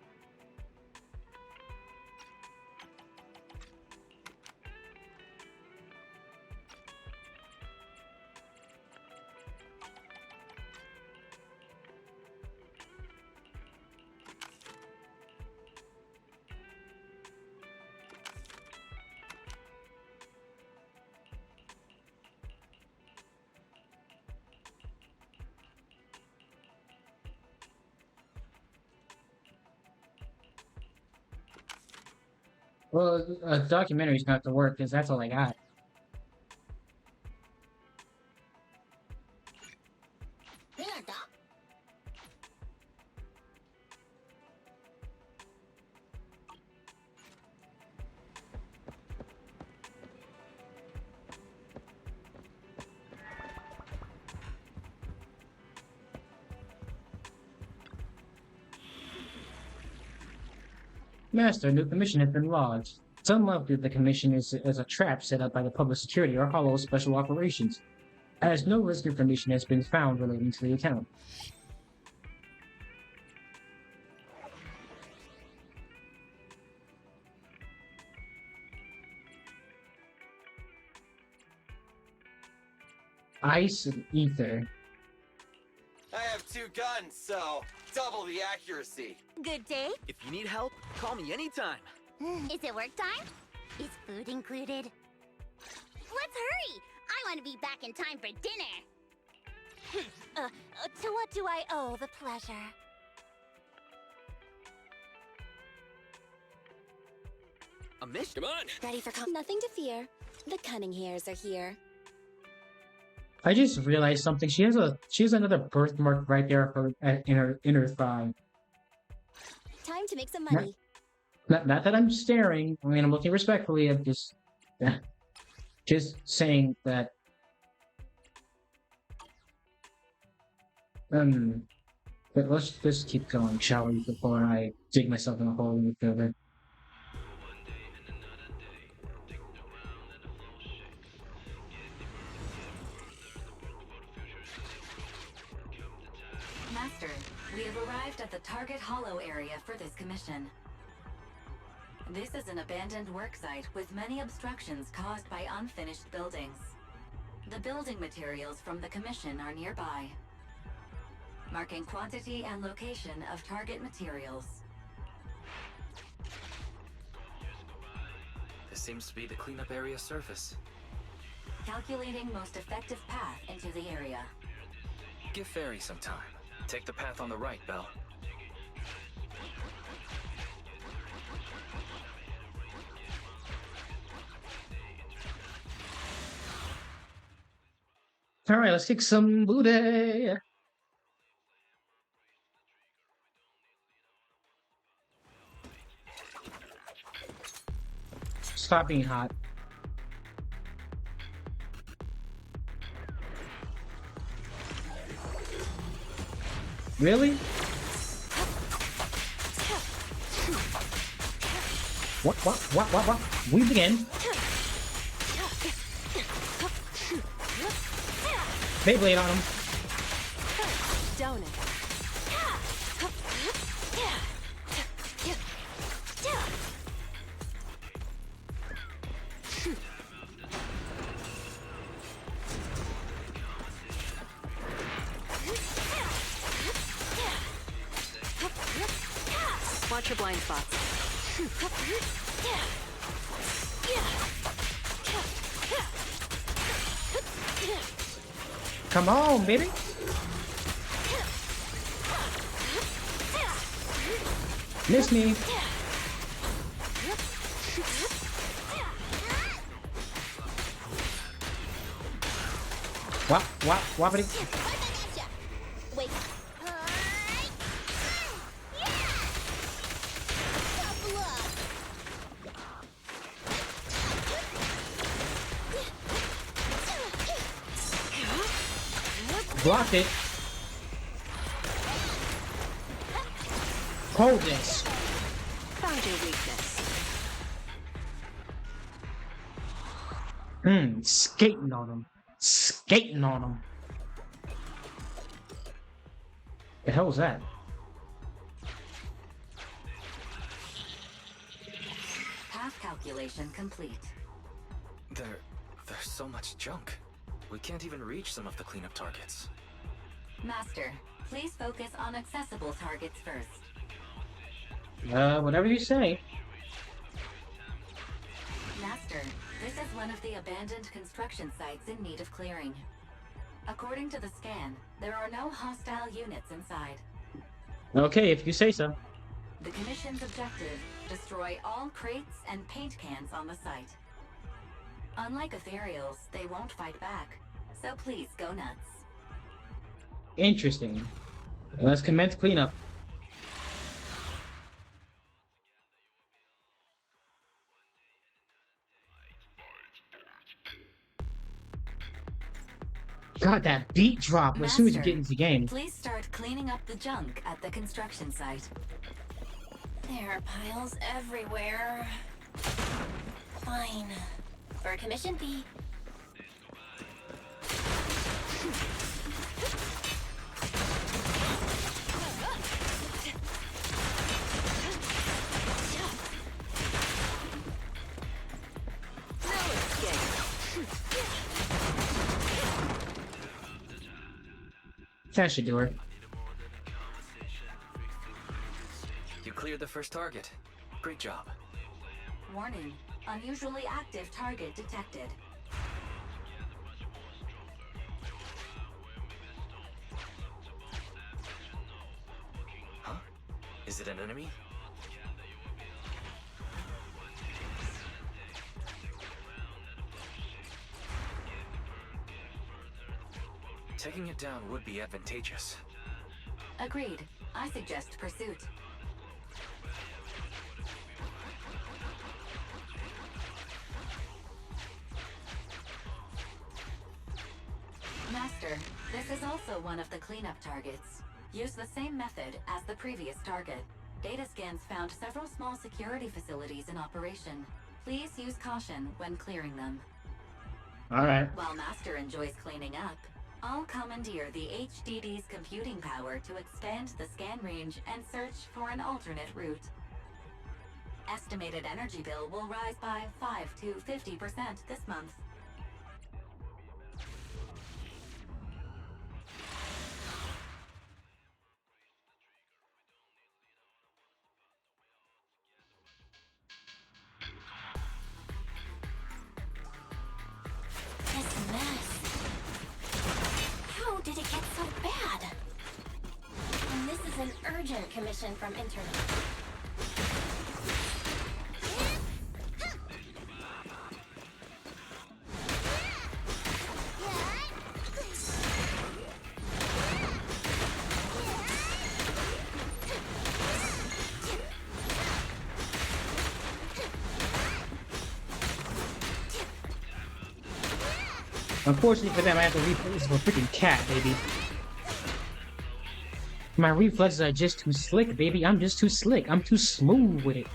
Well, a documentary's not to work because that's all I got. Master, new commission has been lodged. It's unlikely the commission is a trap set up by the public security or hollow special operations, as no risk information has been found relating to the account. Ice and ether. I have 2 guns, so double the accuracy. Good day. If you need help, call me anytime. Is it work time? Is food included? Let's hurry! I want to be back in time for dinner. To what do I owe the pleasure? A mission? Come on! Ready for nothing to fear. The cunning hairs are here. I just realized something. She has another birthmark right there in her thigh. Time to make some money. Not that I'm staring. I mean, I'm looking respectfully. I'm just saying that. But let's just keep going, shall we? Before I dig myself in a hole in the further. Master, we have arrived at the target hollow area for this commission. This is an abandoned worksite with many obstructions caused by unfinished buildings. The building materials from the commission are nearby, marking quantity and location of target materials. This seems to be the cleanup area surface. Calculating most effective path into the area. Give Fairy some time. Take the path on the right, Belle. Alright, let's kick some booty! Stop being hot. Really? What? We begin. Beyblade on him. Donut. Watch your blind spots. Come on, baby. Miss me. Whoppity. Wait. Block it. Hold this. Found your weakness. Skating on him. Skating on him. The hell was that? Path calculation complete. There's so much junk. We can't even reach some of the cleanup targets. Master, please focus on accessible targets first. Whatever you say. Master, this is one of the abandoned construction sites in need of clearing. According to the scan, there are no hostile units inside. Okay, if you say so. The Commission's objective, destroy all crates and paint cans on the site. Unlike ethereals, they won't fight back, so please go nuts. Interesting. Let's commence cleanup. God, that beat drop as soon as you get into the game. Please start cleaning up the junk at the construction site. There are piles everywhere. Fine. For a commission fee. That should do it. You cleared the first target. Great job. Warning, unusually active target detected. Huh? Is it an enemy? Taking it down would be advantageous. Agreed. I suggest pursuit. Master, this is also one of the cleanup targets. Use the same method as the previous target. Data scans found several small security facilities in operation. Please use caution when clearing them. Alright. While Master enjoys cleaning up, I'll commandeer the HDD's computing power to expand the scan range and search for an alternate route. Estimated energy bill will rise by 5 to 50% this month. This mess. How did it get so bad? And this is an urgent commission from Internet. Unfortunately for them, I have to reflex for a freaking cat, baby. My reflexes are just too slick, baby. I'm just too slick. I'm too smooth with it.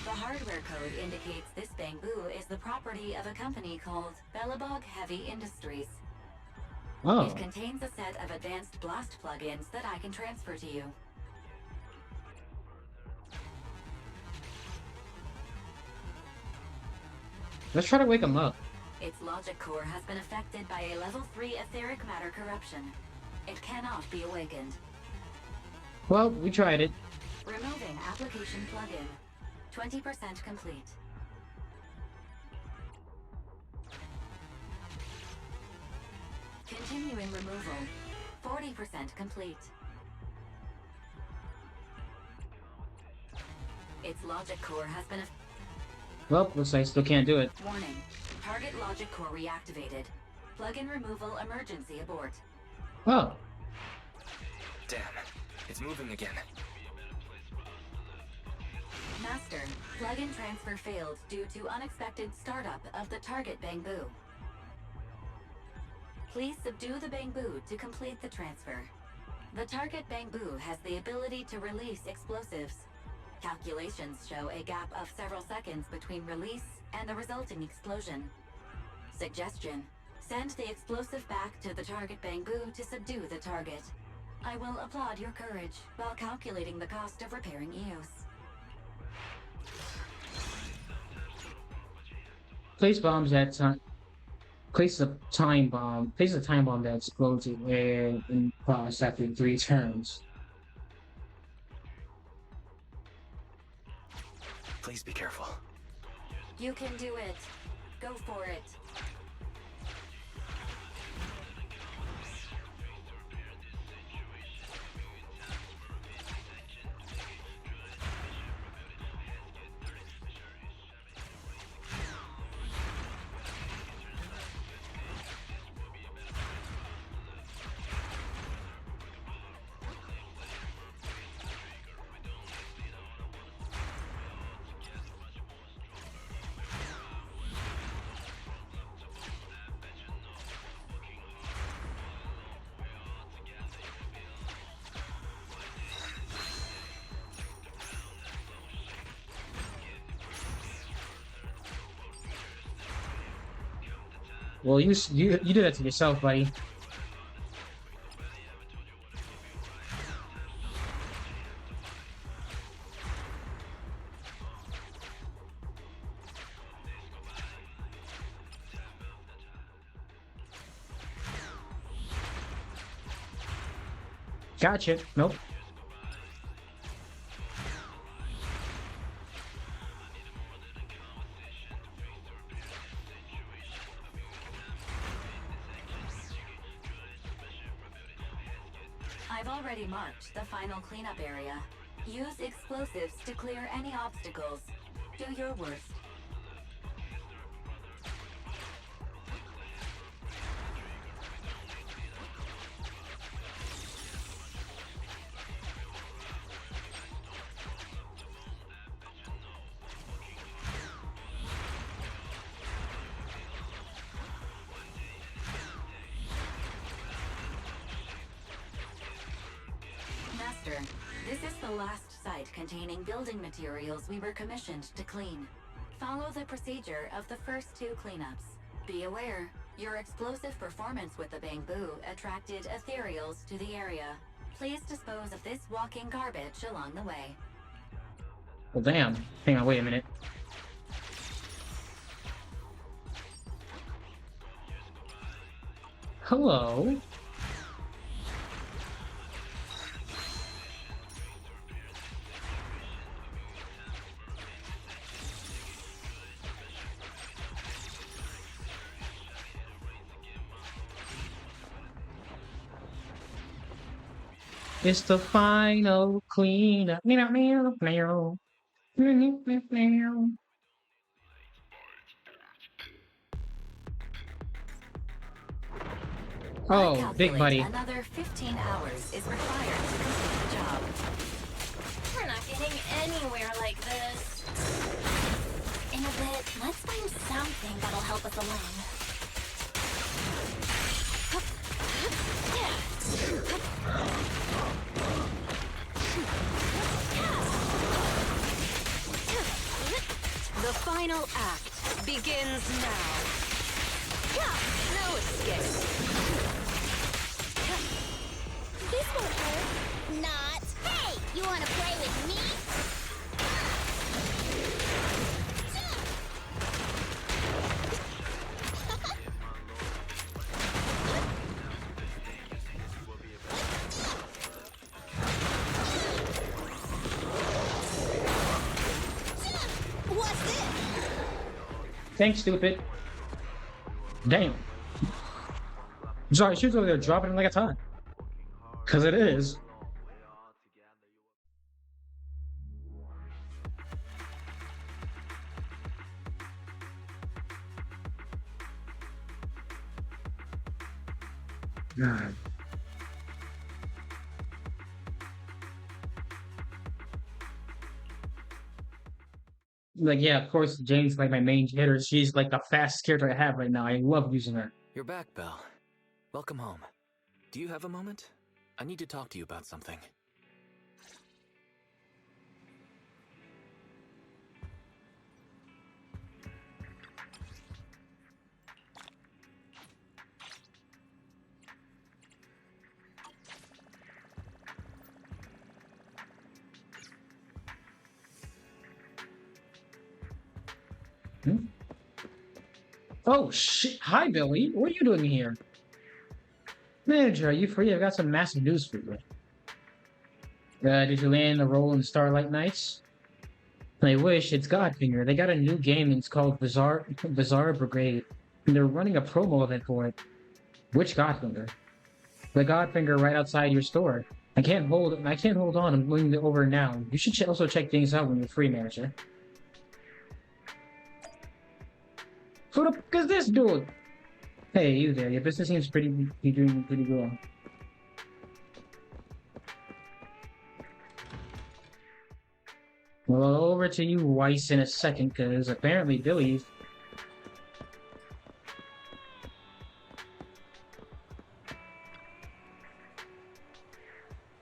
The hardware code indicates this bamboo is the property of a company called Bellabog Heavy Industries. Oh. It contains a set of advanced blast plugins that I can transfer to you. Let's try to wake him up. Its logic core has been affected by a level 3 etheric matter corruption. It cannot be awakened. Well, we tried it. Removing application plugin. 20% complete. Continuing removal. 40% complete. Its logic core has been... Well, looks like I still can't do it. Warning. Target logic core reactivated. Plugin removal emergency abort. Oh. Damn, it's moving again. Master, plugin transfer failed due to unexpected startup of the target bamboo. Please subdue the bamboo to complete the transfer. The target bamboo has the ability to release explosives. Calculations show a gap of several seconds between release and the resulting explosion. Suggestion: send the explosive back to the target bamboo to subdue the target. I will applaud your courage while calculating the cost of repairing EOS. Place bombs that time. Place a time bomb. Place a time bomb that explodes in pause after 3 turns. Please be careful. You can do it. Go for it. Well, you did that to yourself, buddy. Gotcha. Nope. I've already marked the final cleanup area. Use explosives to clear any obstacles. Do your worst. Master, this is the last site containing building materials we were commissioned to clean. Follow the procedure of the first 2 cleanups. Be aware, your explosive performance with the bamboo attracted ethereals to the area. Please dispose of this walking garbage along the way. Well, damn. Hang on, wait a minute. Hello? It's the final cleanup. Oh, big buddy. Another 15 hours is required to complete the job. We're not getting anywhere like this. In a bit, let's find something that'll help us along. The final act begins now. No escape. This won't hurt. Not. Hey, you want to play with me? Thanks, stupid. Damn. Sorry, she was over there dropping it like a ton. Because it is. God. Like, yeah, of course, Jane's like my main hitter. She's like the fastest character I have right now. I love using her. You're back, Belle. Welcome home. Do you have a moment? I need to talk to you about something. Hmm? Oh, shit. Hi, Billy. What are you doing here? Manager, are you free? I've got some massive news for you. Did you land a role in Starlight Nights? I wish. It's Godfinger. They got a new game and it's called Bizarre Brigade. And they're running a promo event for it. Which Godfinger? The Godfinger right outside your store. I can't hold on. I'm going over now. You should also check things out when you're free, manager. Who the fuck is this dude? Hey, you there. Your business seems be doing pretty well. Well, over to you, Weiss, in a second, because apparently Billy's...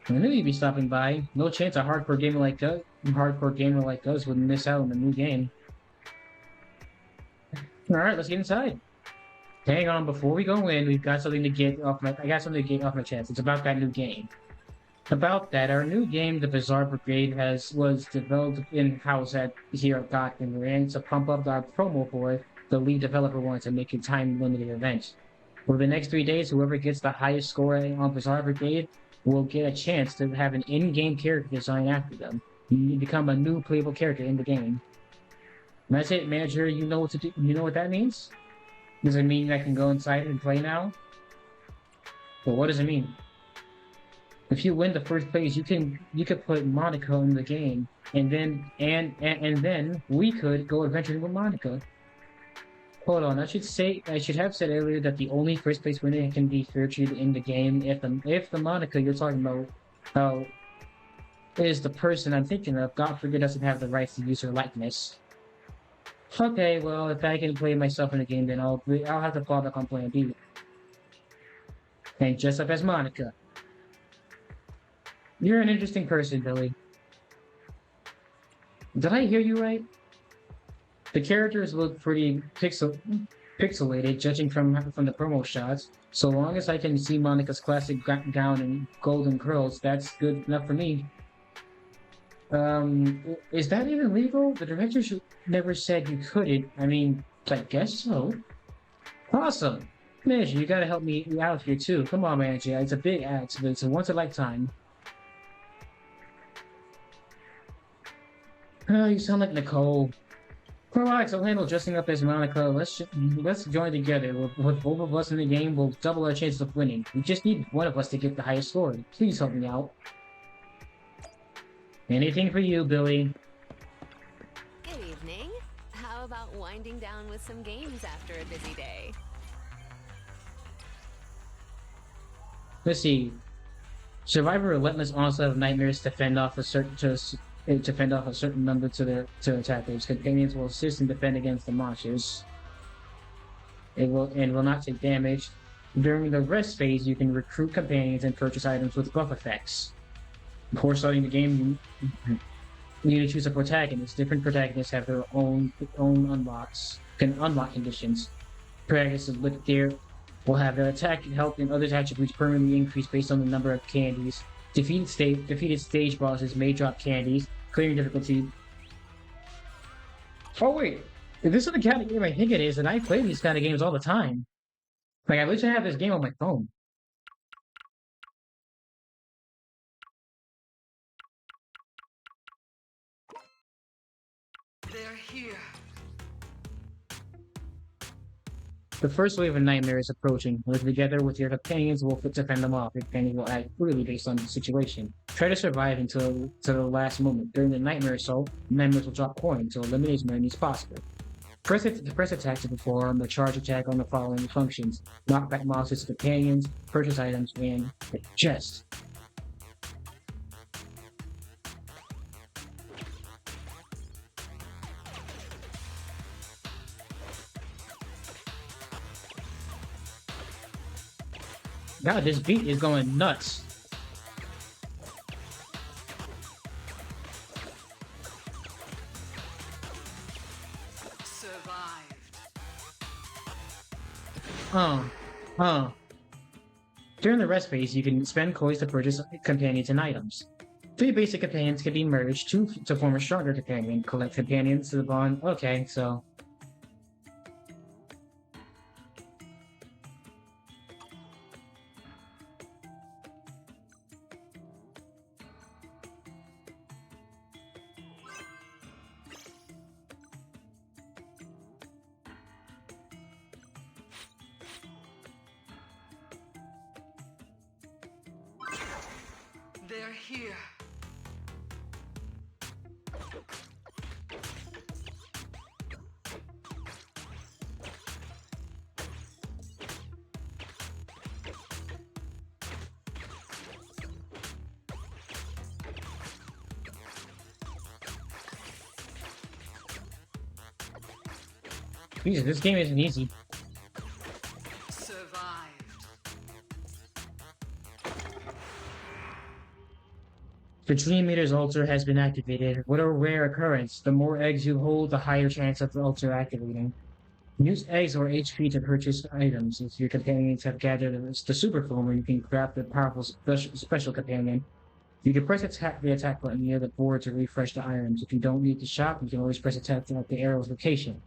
I knew you'd be stopping by. No chance a hardcore gamer like us would miss out on the new game. Alright, let's get inside. Hang on, before we go in, I got something to get off my chest. It's about that new game. About that, our new game, The Bizarre Brigade, was developed in-house here at Godfinger, and to pump up our promo for it, the lead developer wants to make a time-limited event. For the next 3 days, whoever gets the highest score on Bizarre Brigade will get a chance to have an in-game character design after them. You become a new playable character in the game. And that's it, manager. You know what to do. You know what that means? Does it mean I can go inside and play now? Well, what does it mean? If you win the first place, you could put Monica in the game, and then we could go adventuring with Monica. Hold on, I should have said earlier that the only first place winner can be featured in the game if the Monica you're talking about is the person I'm thinking of. Godfrey doesn't have the rights to use her likeness. Okay, well, if I can play myself in the game, then I'll have to fall back on Plan B. And dress up as Monica. You're an interesting person, Billy. Did I hear you right? The characters look pretty pixelated, judging from the promo shots. So long as I can see Monica's classic gown and golden curls, that's good enough for me. Is that even legal? The directors never said you couldn't. I mean, I guess so. Awesome. Manager, you gotta help me out here too. Come on, manager. It's a big act, but it's a once-in-a-lifetime. Oh, you sound like Nicole. Relax, I'll handle dressing up as Monica. Let's join together. With both of us in the game, we'll double our chances of winning. We just need one of us to get the highest score. Please help me out. Anything for you, Billy. Good evening. How about winding down with some games after a busy day? Let's see. Survive a relentless onslaught of nightmares to fend off a certain number to attackers. Companions will assist and defend against the monsters. It will not take damage. During the rest phase, you can recruit companions and purchase items with buff effects. Before starting the game, you need to choose a protagonist. Different protagonists have their own unlock conditions. Protagonists with their will have their attack, health, and other attributes permanently increased based on the number of candies. Defeated stage bosses may drop candies. Clearing difficulty. Oh wait, if this is the kind of game I think it is, and I play these kind of games all the time. Like, I wish I had this game on my phone. They're here. The first wave of nightmare is approaching. Work together with your companions will defend them off. Your companions will act freely based on the situation. Try to survive until to the last moment. During the nightmare assault, nightmares will drop coins to eliminate as many as possible. Press attack to perform the charge attack on the following functions: knock back monsters to companions, purchase items, and the chest. God, this beat is going nuts. Huh. During the rest phase, you can spend coins to purchase companions and items. 3 basic companions can be merged to form a stronger companion. Collect companions to the bond. Okay, so... They're here. Jesus, this game isn't easy. The Dream Eater's altar has been activated. What a rare occurrence. The more eggs you hold, the higher chance of the altar activating. Use eggs or HP to purchase items. If your companions have gathered the super form, you can grab the powerful special companion. You can press the attack button near the board to refresh the items. If you don't need to shop, you can always press attack at the arrow's location.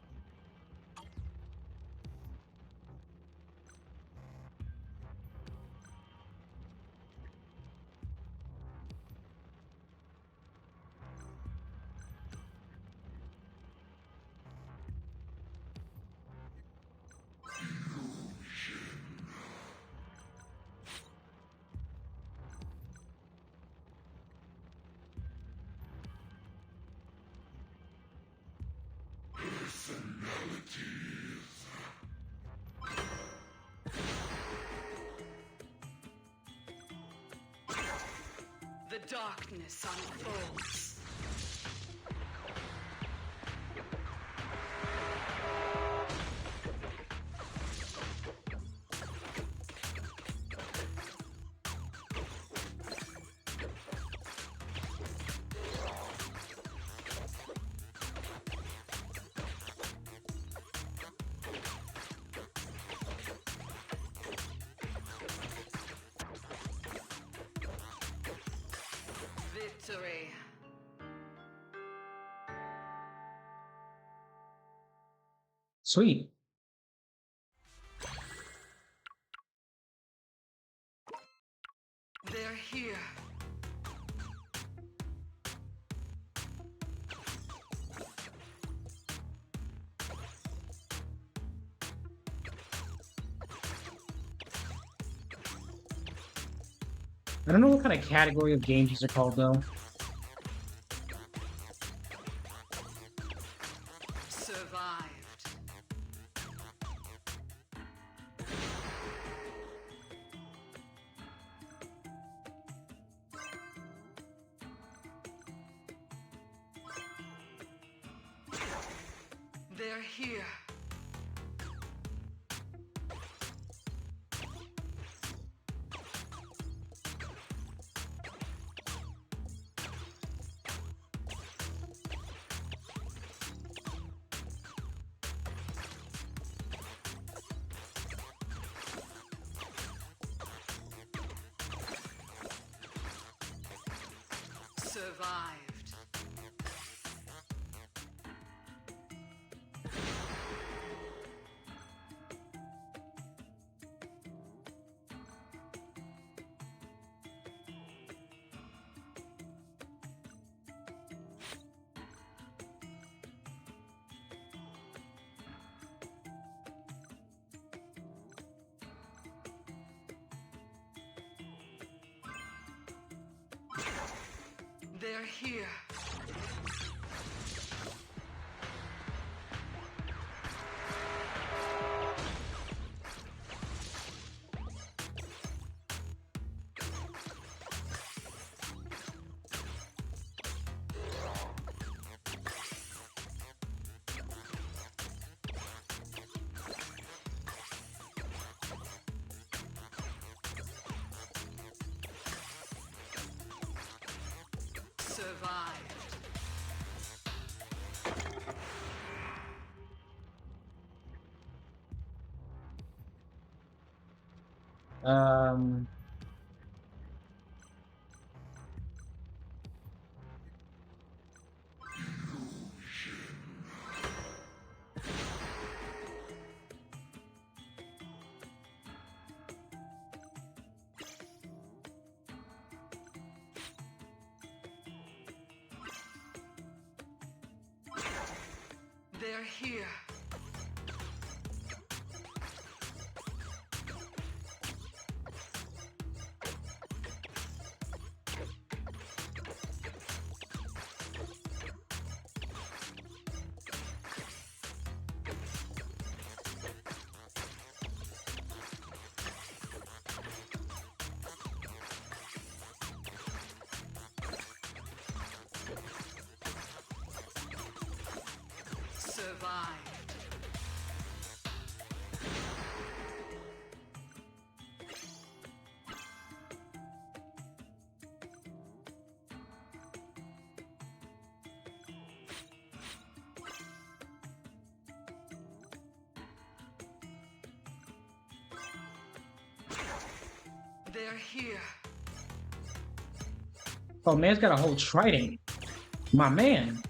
The darkness unfolds. Victory. Sweet. They're here. I don't know what kind of category of games these are called, though. Survived. They're here. Survived. They're here. Survive. Um. They're here. Survive. They're here. Oh, man's got a whole trident. My man.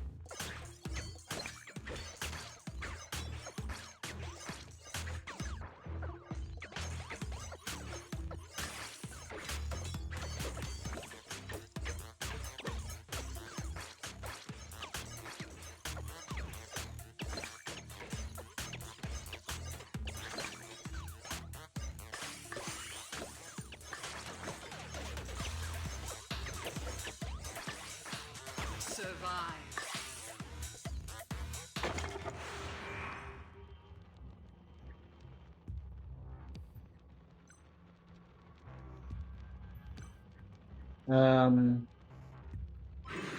Survive.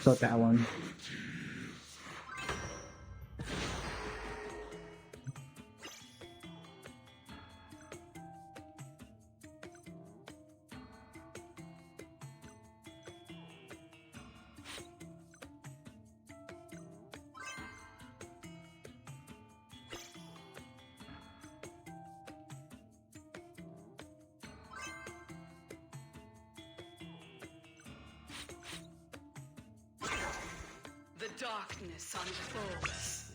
Took that one. The darkness unfolds.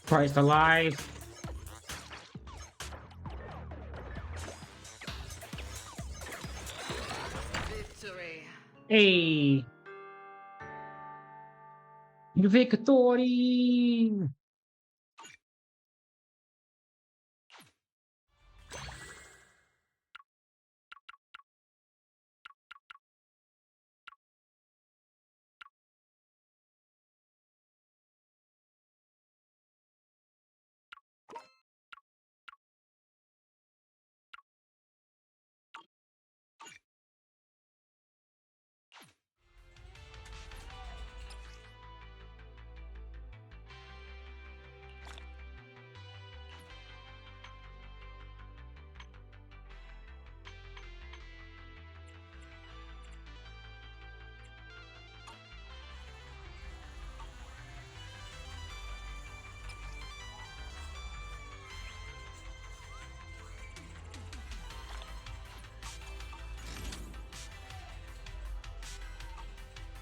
Christ alive. Victory. Hey. Victory.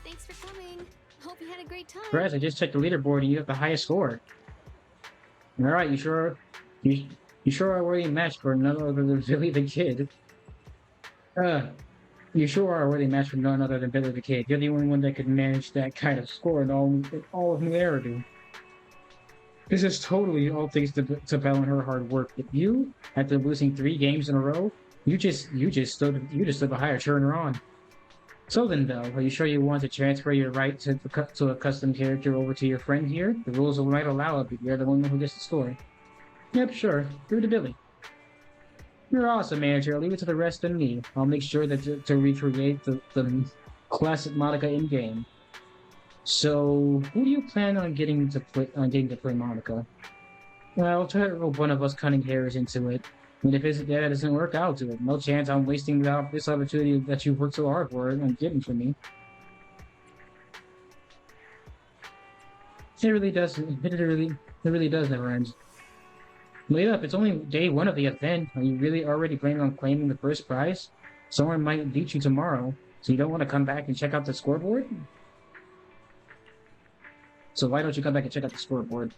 Thanks for coming. Hope you had a great time. Perez, I just checked the leaderboard and you have the highest score. All right, you you sure are worthy match for none other than Billy the Kid. Uh, you sure are worthy match for none other than Billy the Kid. You're the only one that could manage that kind of score in all of 𝔬𝔱𝔬𝔱𝔬𝔬. This is totally all thanks to Belle and her hard work. But you, after losing 3 games in a row, you just stood behind her, cheering her on. So then, Belle, are you sure you want to transfer your right to a custom character over to your friend here? The rules might allow it, but you're the one who gets the score. Yep, sure. Through to Billy. You're awesome, manager. I'll leave it to the rest of me. I'll make sure that to recreate the classic Monica in game. So, who do you plan on getting to play Monica? Well, I'll try to rope one of us cunning hairs into it. And if that doesn't work, I'll do it. No chance I'm wasting this opportunity that you've worked so hard for and getting for me. It really does. It really does never end. Wait up! It's only day 1 of the event. Are you really already planning on claiming the first prize? Someone might beat you tomorrow, so you don't want to come back and check out the scoreboard? So why don't you come back and check out the scoreboard?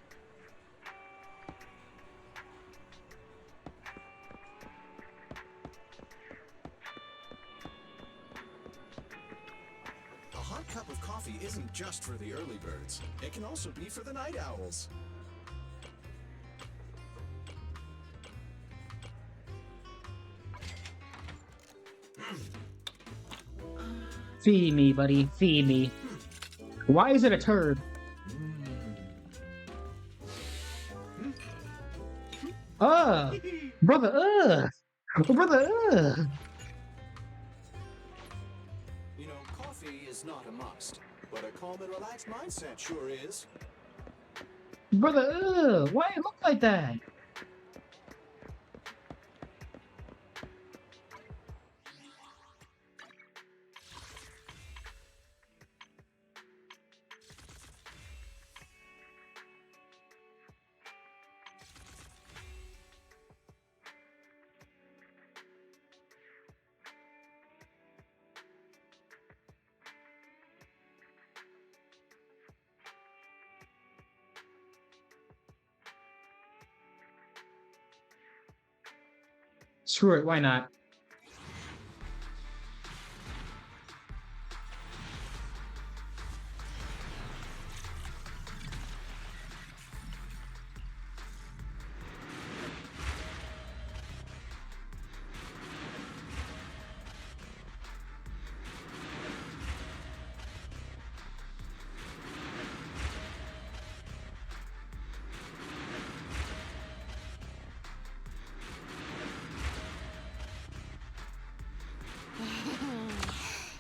A hot cup of coffee isn't just for the early birds. It can also be for the night owls. Feed me, buddy. Feed me. Why is it a turd? Brother, brother, You know, coffee is not a must, but a calm and relaxed mindset sure is. brother, why it look like that? Screw it, why not?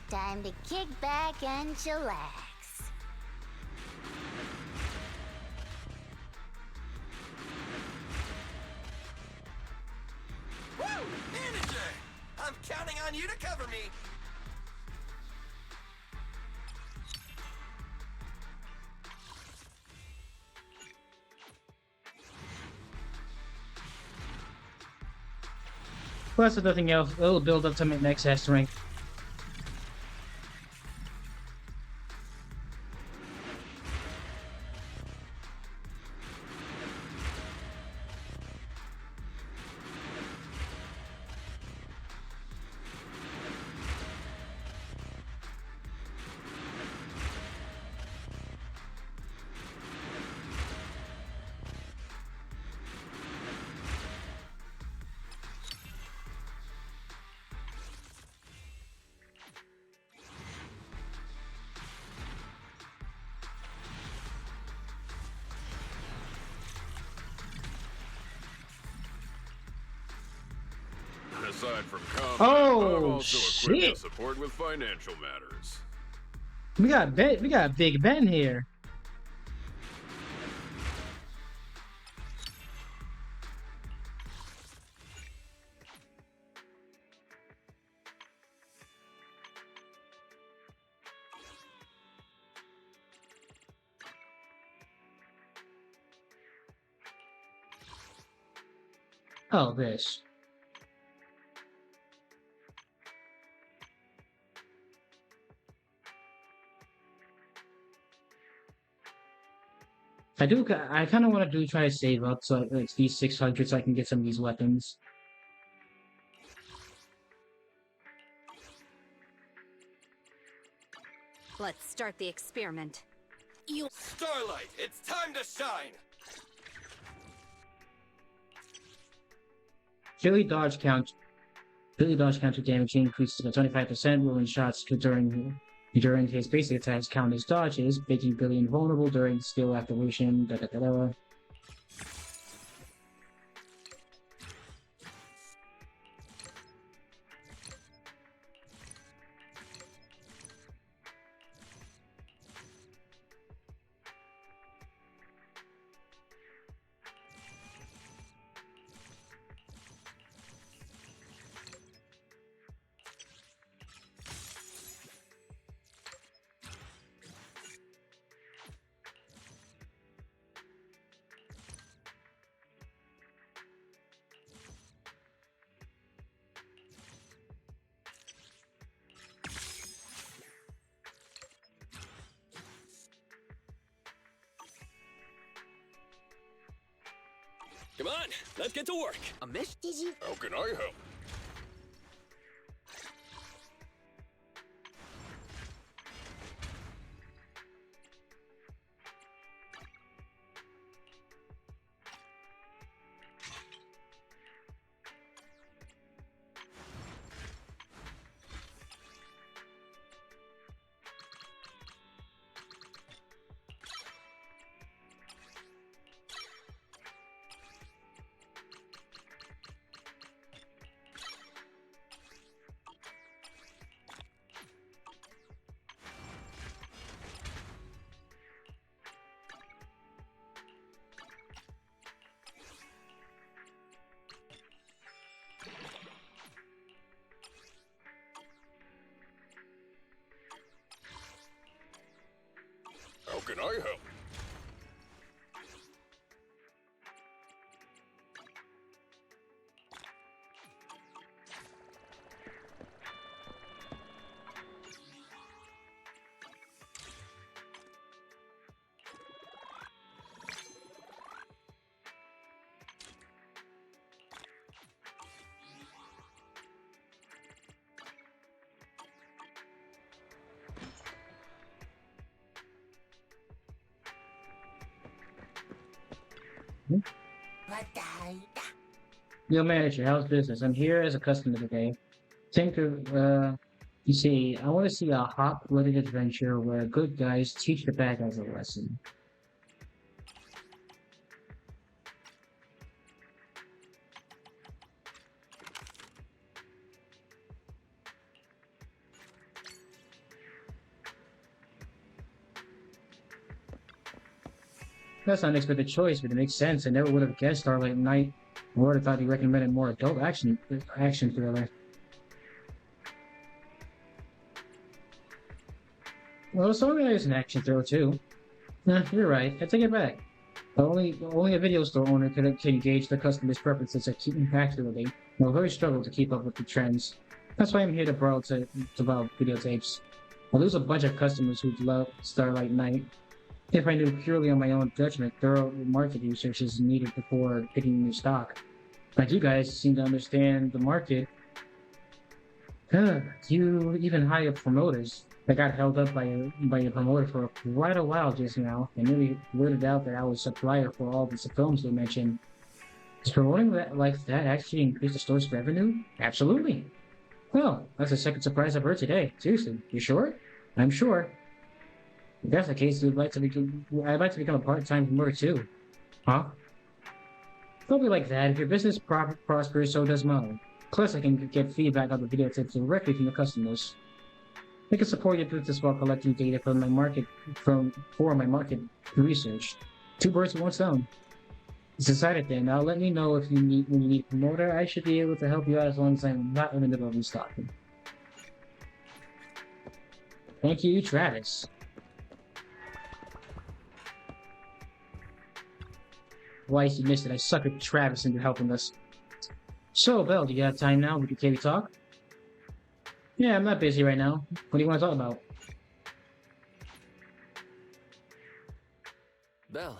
Time to kick back and chillax. Woo! Manager! I'm counting on you to cover me. Plus, if nothing else, it'll build up to my next S rank. Aside from combat, Oh, I'm also equipped shit. to support with financial matters. We got Big Ben here. Oh, this. I kind of want to try to save up so like these 600 so I can get some of these weapons. Let's start the experiment. Starlight, it's time to shine! Philly dodge counter damage increases by 25% when shots during his basic attacks count as dodges, making Billy invulnerable during skill activation. Come on, let's get to work. A mission? How can I help? How can I help? Yo, manager, how's business? I'm here as a customer today. You see, I want to see a hot-blooded adventure where good guys teach the bad guys a lesson. That's not an unexpected choice, but it makes sense. I never would have guessed Starlight Knight. I would have thought he recommended more adult action thriller. Well, Starlight is an action thriller too. Nah, you're right. I take it back. Only a video store owner can gauge the customer's preferences accurately. I'll very struggle to keep up with the trends. That's why I'm here to borrow videotapes. I'll lose a bunch of customers who love Starlight Knight. If I knew purely on my own judgment, thorough market research is needed before picking new stock. But you guys seem to understand the market. You even hire promoters. I got held up by a promoter for quite a while just now, and nearly blurted out that I was a supplier for all the films they mentioned. Is promoting that like that actually increase the store's revenue? Absolutely. Well, that's the second surprise I've heard today. Seriously, you sure? I'm sure. If that's the case, I'd like to become a part-time promoter too. Huh? Don't be like that. If your business prospers, so does mine. Plus, I can get feedback on the videotapes directly from the customers. I can support your business while collecting data for my market research. Two birds with one stone. It's decided then. Now let me know if when you need a promoter. I should be able to help you out as long as I'm not in the middle of restocking. Thank you, Travis. Twice you missed it. I suck at Travis into helping us. So, Belle, do you have time now? Can we talk? Yeah, I'm not busy right now. What do you want to talk about? Belle,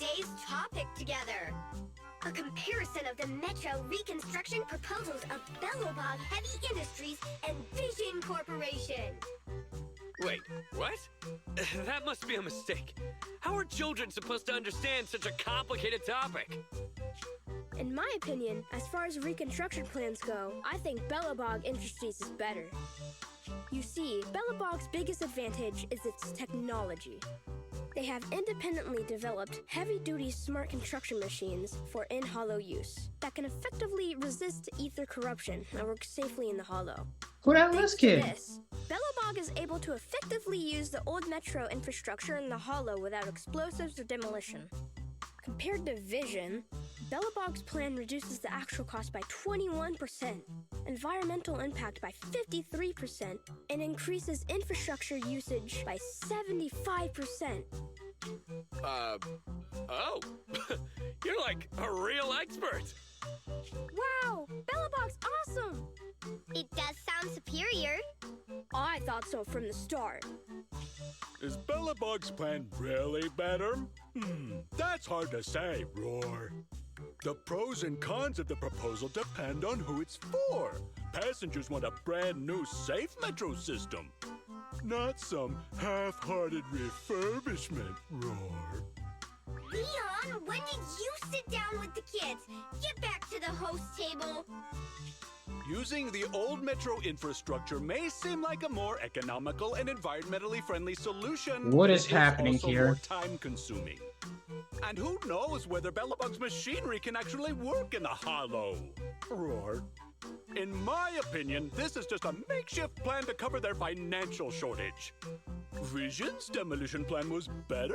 today's topic together. A comparison of the Metro reconstruction proposals of Belobog Heavy Industries and Vision Corporation. Wait, what? That must be a mistake. How are children supposed to understand such a complicated topic? In my opinion, as far as reconstruction plans go, I think Belobog Industries is better. You see, Belobog's biggest advantage is its technology. They have independently developed heavy-duty smart construction machines for in-hollow use that can effectively resist ether corruption and work safely in the hollow. Who that was, kid? This, Belobog is able to effectively use the old metro infrastructure in the hollow without explosives or demolition. Compared to Vision, Belobog's plan reduces the actual cost by 21%, environmental impact by 53%, and increases infrastructure usage by 75%. Oh. You're like a real expert. Wow, Belobog's awesome! It does sound superior. I thought so from the start. Is Belobog's plan really better? That's hard to say, Roar. The pros and cons of the proposal depend on who it's for. Passengers want a brand new safe metro system, not some half-hearted refurbishment, Roar. Leon, when did you sit down with the kids? Get back to the host table. Using the old metro infrastructure may seem like a more economical and environmentally friendly solution. What is It's happening also here? more time-consuming. And who knows whether Belobog's machinery can actually work in the hollow? Roar. In my opinion, this is just a makeshift plan to cover their financial shortage. Vision's demolition plan was better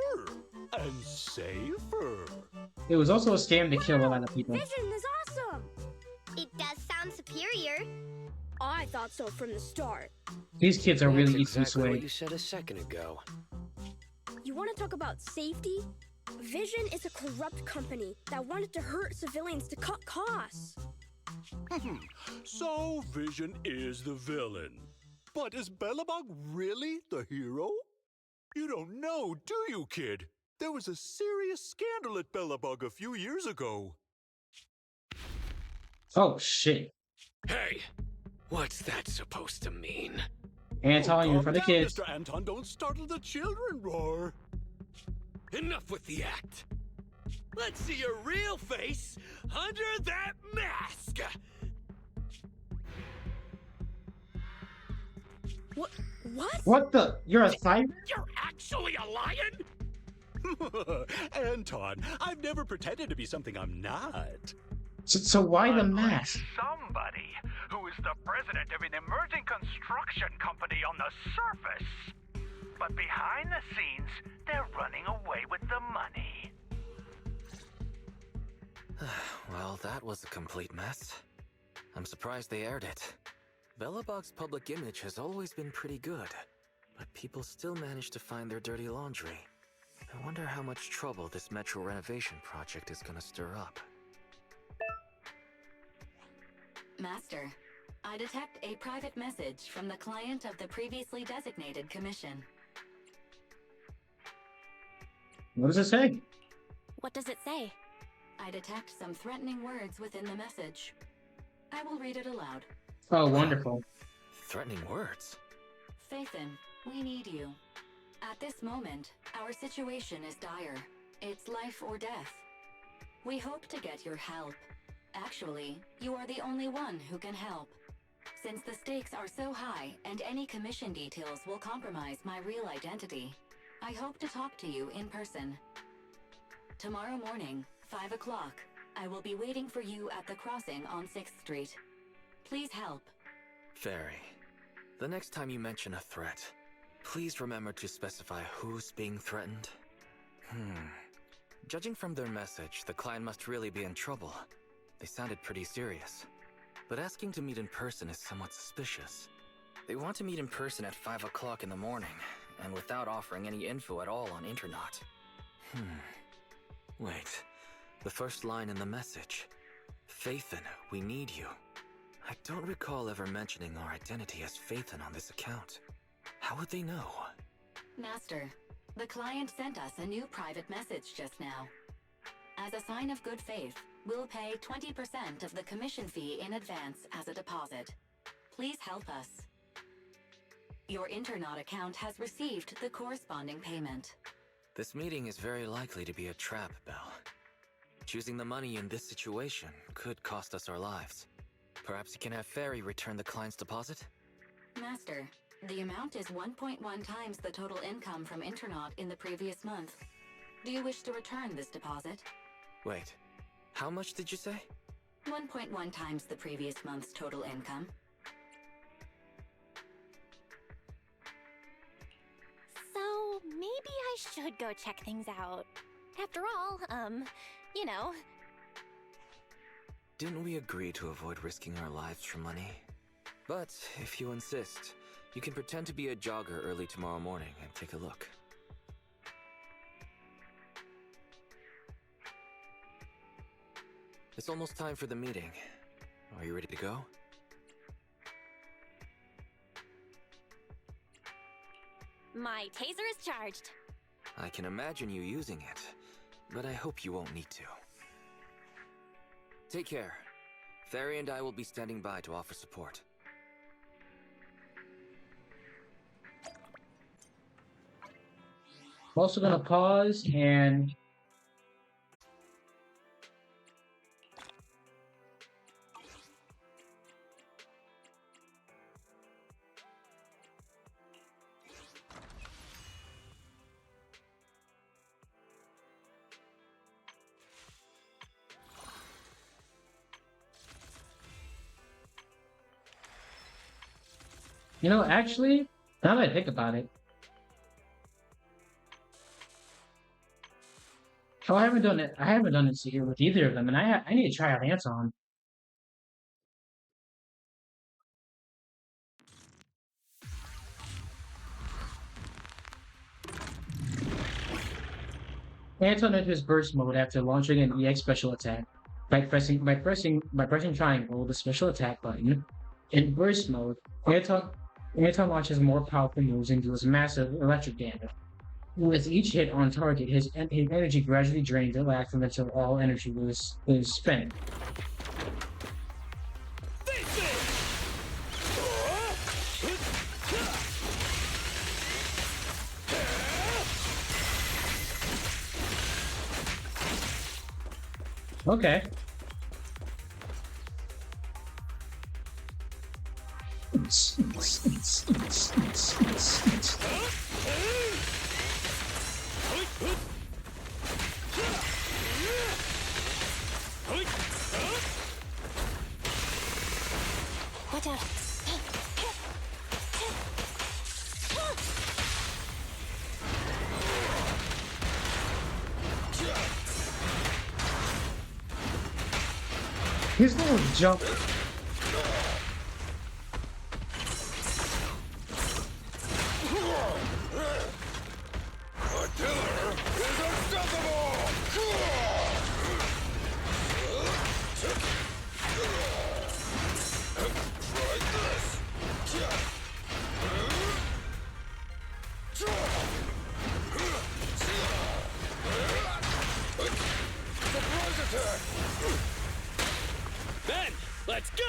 and safer. It was also a scam to kill a lot of people. Vision is awesome! It does sound superior. I thought so from the start. These kids are really easy to exactly what sway. you said a second ago. You want to talk about safety? Vision is a corrupt company that wanted to hurt civilians to cut costs. So Vision is the villain. But is Belobog really the hero? You don't know, do you, kid? There was a serious scandal at Belobog a few years ago. Oh shit. Hey, what's that supposed to mean? Anton, you're for the Calm down, kids. Mr. Anton, don't startle the children, Roar. Enough with the act. Let's see your real face under that mask. What? What the? You're a cyber? You're actually a lion? Anton, I've never pretended to be something I'm not. So why the mask? Somebody who is the president of an emerging construction company on the surface. But behind the scenes, they're running away with the money. Well, that was a complete mess. I'm surprised they aired it. Belobog's public image has always been pretty good, but people still manage to find their dirty laundry. I wonder how much trouble this metro renovation project is gonna stir up. Master, I detect a private message from the client of the previously designated commission. What does it say? What does it say? I detect some threatening words within the message. I will read it aloud. Oh, wonderful. Threatening words? Faithin, we need you. At this moment, our situation is dire. It's life or death. We hope to get your help. Actually, you are the only one who can help. Since the stakes are so high and any commission details will compromise my real identity, I hope to talk to you in person. Tomorrow morning, 5 o'clock, I will be waiting for you at the crossing on 6th Street. Please help. Fairy, the next time you mention a threat, please remember to specify who's being threatened. Judging from their message, the client must really be in trouble. They sounded pretty serious. But asking to meet in person is somewhat suspicious. They want to meet in person at 5 o'clock in the morning, and without offering any info at all on Internet. Wait, the first line in the message. Faithin, we need you. I don't recall ever mentioning our identity as Faithin on this account. How would they know? Master, the client sent us a new private message just now. As a sign of good faith, we'll pay 20% of the commission fee in advance as a deposit. Please help us. Your Internaut account has received the corresponding payment. This meeting is very likely to be a trap, Belle. Choosing the money in this situation could cost us our lives. Perhaps you can have Fairy return the client's deposit? Master, the amount is 1.1 times the total income from Internaut in the previous month. Do you wish to return this deposit? Wait, how much did you say? 1.1 times the previous month's total income. So, maybe I should go check things out. After all, you know. Didn't we agree to avoid risking our lives for money? But if you insist, you can pretend to be a jogger early tomorrow morning and take a look. It's almost time for the meeting. Are you ready to go? My taser is charged. I can imagine you using it, but I hope you won't need to. Take care. Fairy and I will be standing by to offer support. I'm also gonna pause and actually, now that I think about it, I haven't done it. I haven't done it here with either of them, and I need to try out Anton. Anton enters burst mode after launching an EX special attack. By pressing triangle, the special attack button. In burst mode, Anton launches more powerful moves and deals massive electric damage. With each hit on target, his energy gradually drains and lasts until all energy was spent. Okay. Watch out. His little jump. Ben, let's go!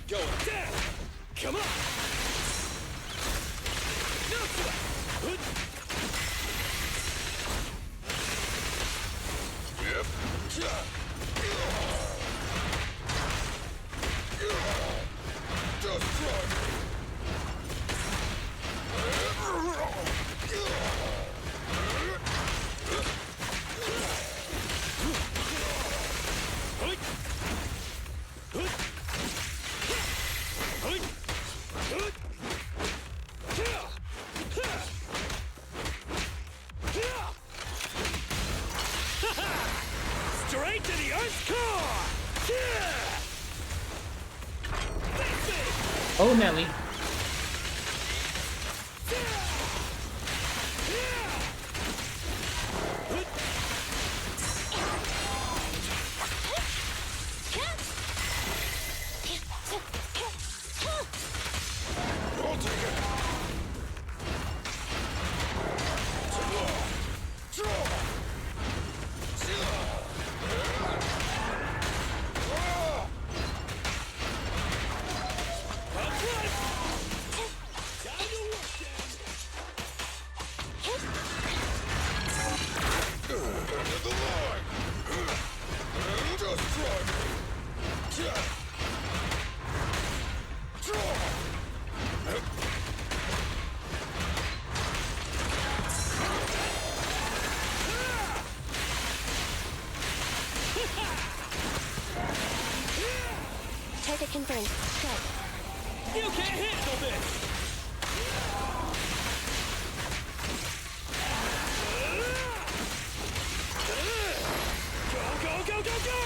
Going down! Come on! No sweat! Yep. Just try me! Straight to the Earth's core! Oh, Nelly. Target confirmed. Good. You can't handle this! Go, go, go, go, go!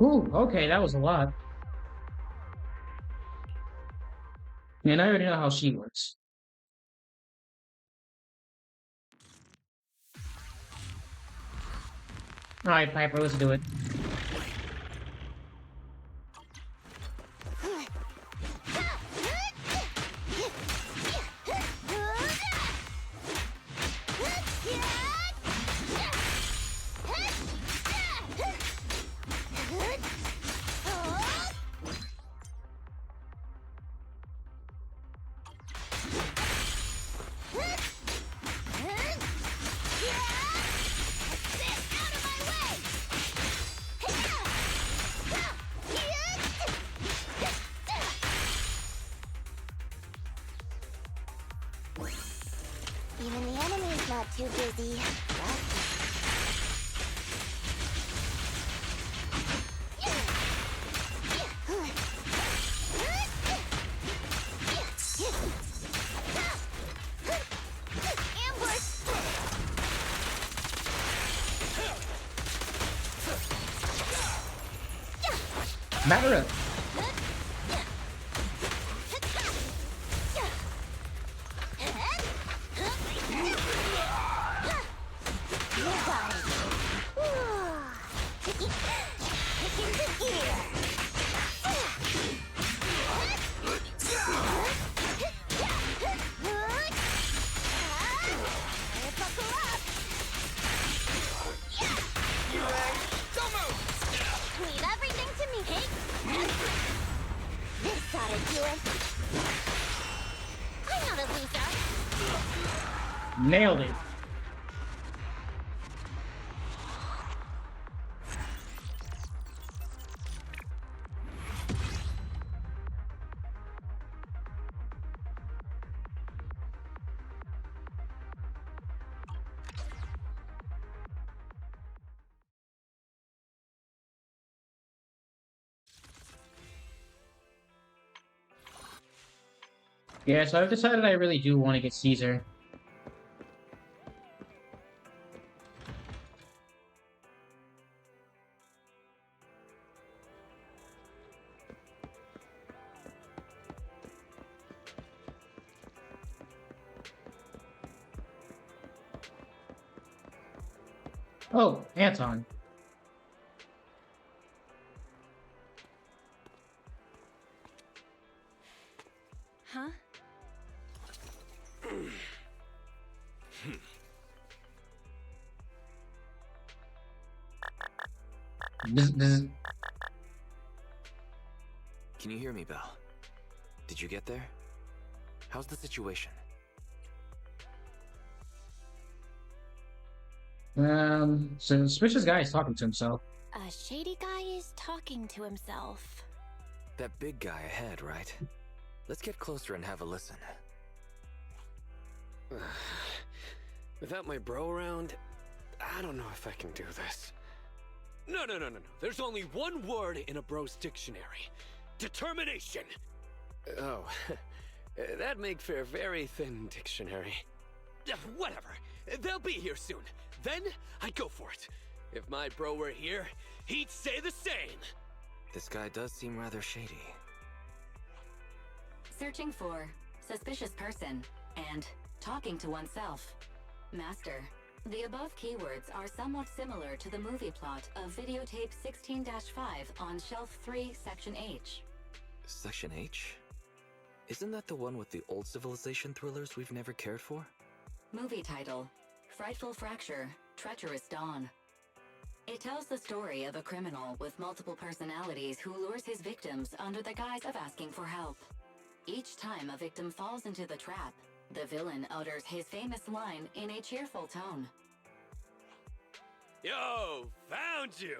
Ooh, okay, that was a lot. And I already know how she works. Alright, Piper, let's do it. Even the enemy's not too busy. Matter of. Leave everything to me, Hank. This ought to do it. I'm not a loser. Nailed it. Yeah, so I've decided I really do want to get Caesar. Oh, Anton. Huh? Can you hear me, Belle? Did you get there? How's the situation? So suspicious guy is talking to himself. A shady guy is talking to himself. That big guy ahead, right? Let's get closer and have a listen. Without my bro around, I don't know if I can do this. No. There's only one word in a bro's dictionary. Determination! Oh, that'd make for a very thin dictionary. Whatever. They'll be here soon. Then, I'd go for it. If my bro were here, he'd say the same. This guy does seem rather shady. Searching for suspicious person and talking to oneself. Master, the above keywords are somewhat similar to the movie plot of videotape 16-5 on Shelf 3, Section H. Section H? Isn't that the one with the old civilization thrillers we've never cared for? Movie title, Frightful Fracture, Treacherous Dawn. It tells the story of a criminal with multiple personalities who lures his victims under the guise of asking for help. Each time a victim falls into the trap, the villain utters his famous line in a cheerful tone. Yo, found you!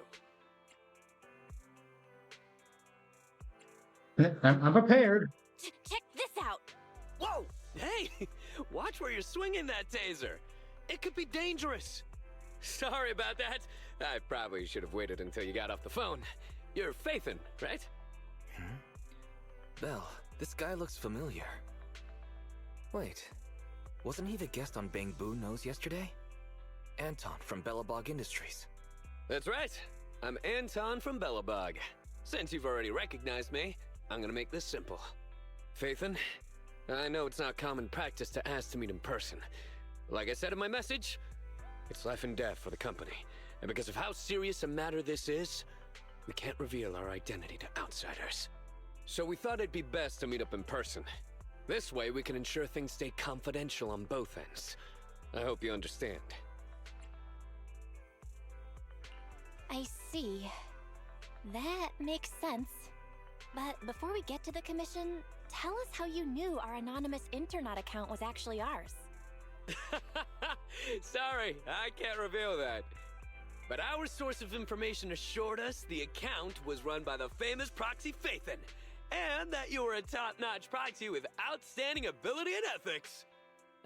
I'm prepared. Check this out. Whoa! Hey! Watch where you're swinging that taser. It could be dangerous. Sorry about that. I probably should have waited until you got off the phone. You're Phaethon, right? Belle, this guy looks familiar. Wait, wasn't he the guest on Bang Boo Nose yesterday? Anton from 𝔱𝔱 Industries. That's right. I'm Anton from 𝔱𝔱. Since you've already recognized me, I'm gonna make this simple. Phaethon, I know it's not common practice to ask to meet in person. Like I said in my message, it's life and death for the company. And because of how serious a matter this is, we can't reveal our identity to outsiders. So we thought it'd be best to meet up in person. This way we can ensure things stay confidential on both ends. I hope you understand. I see. That makes sense. But before we get to the commission, tell us how you knew our anonymous internet account was actually ours. Sorry, I can't reveal that. But our source of information assured us the account was run by the famous proxy Phaethon, and that you were a top-notch proxy with outstanding ability and ethics.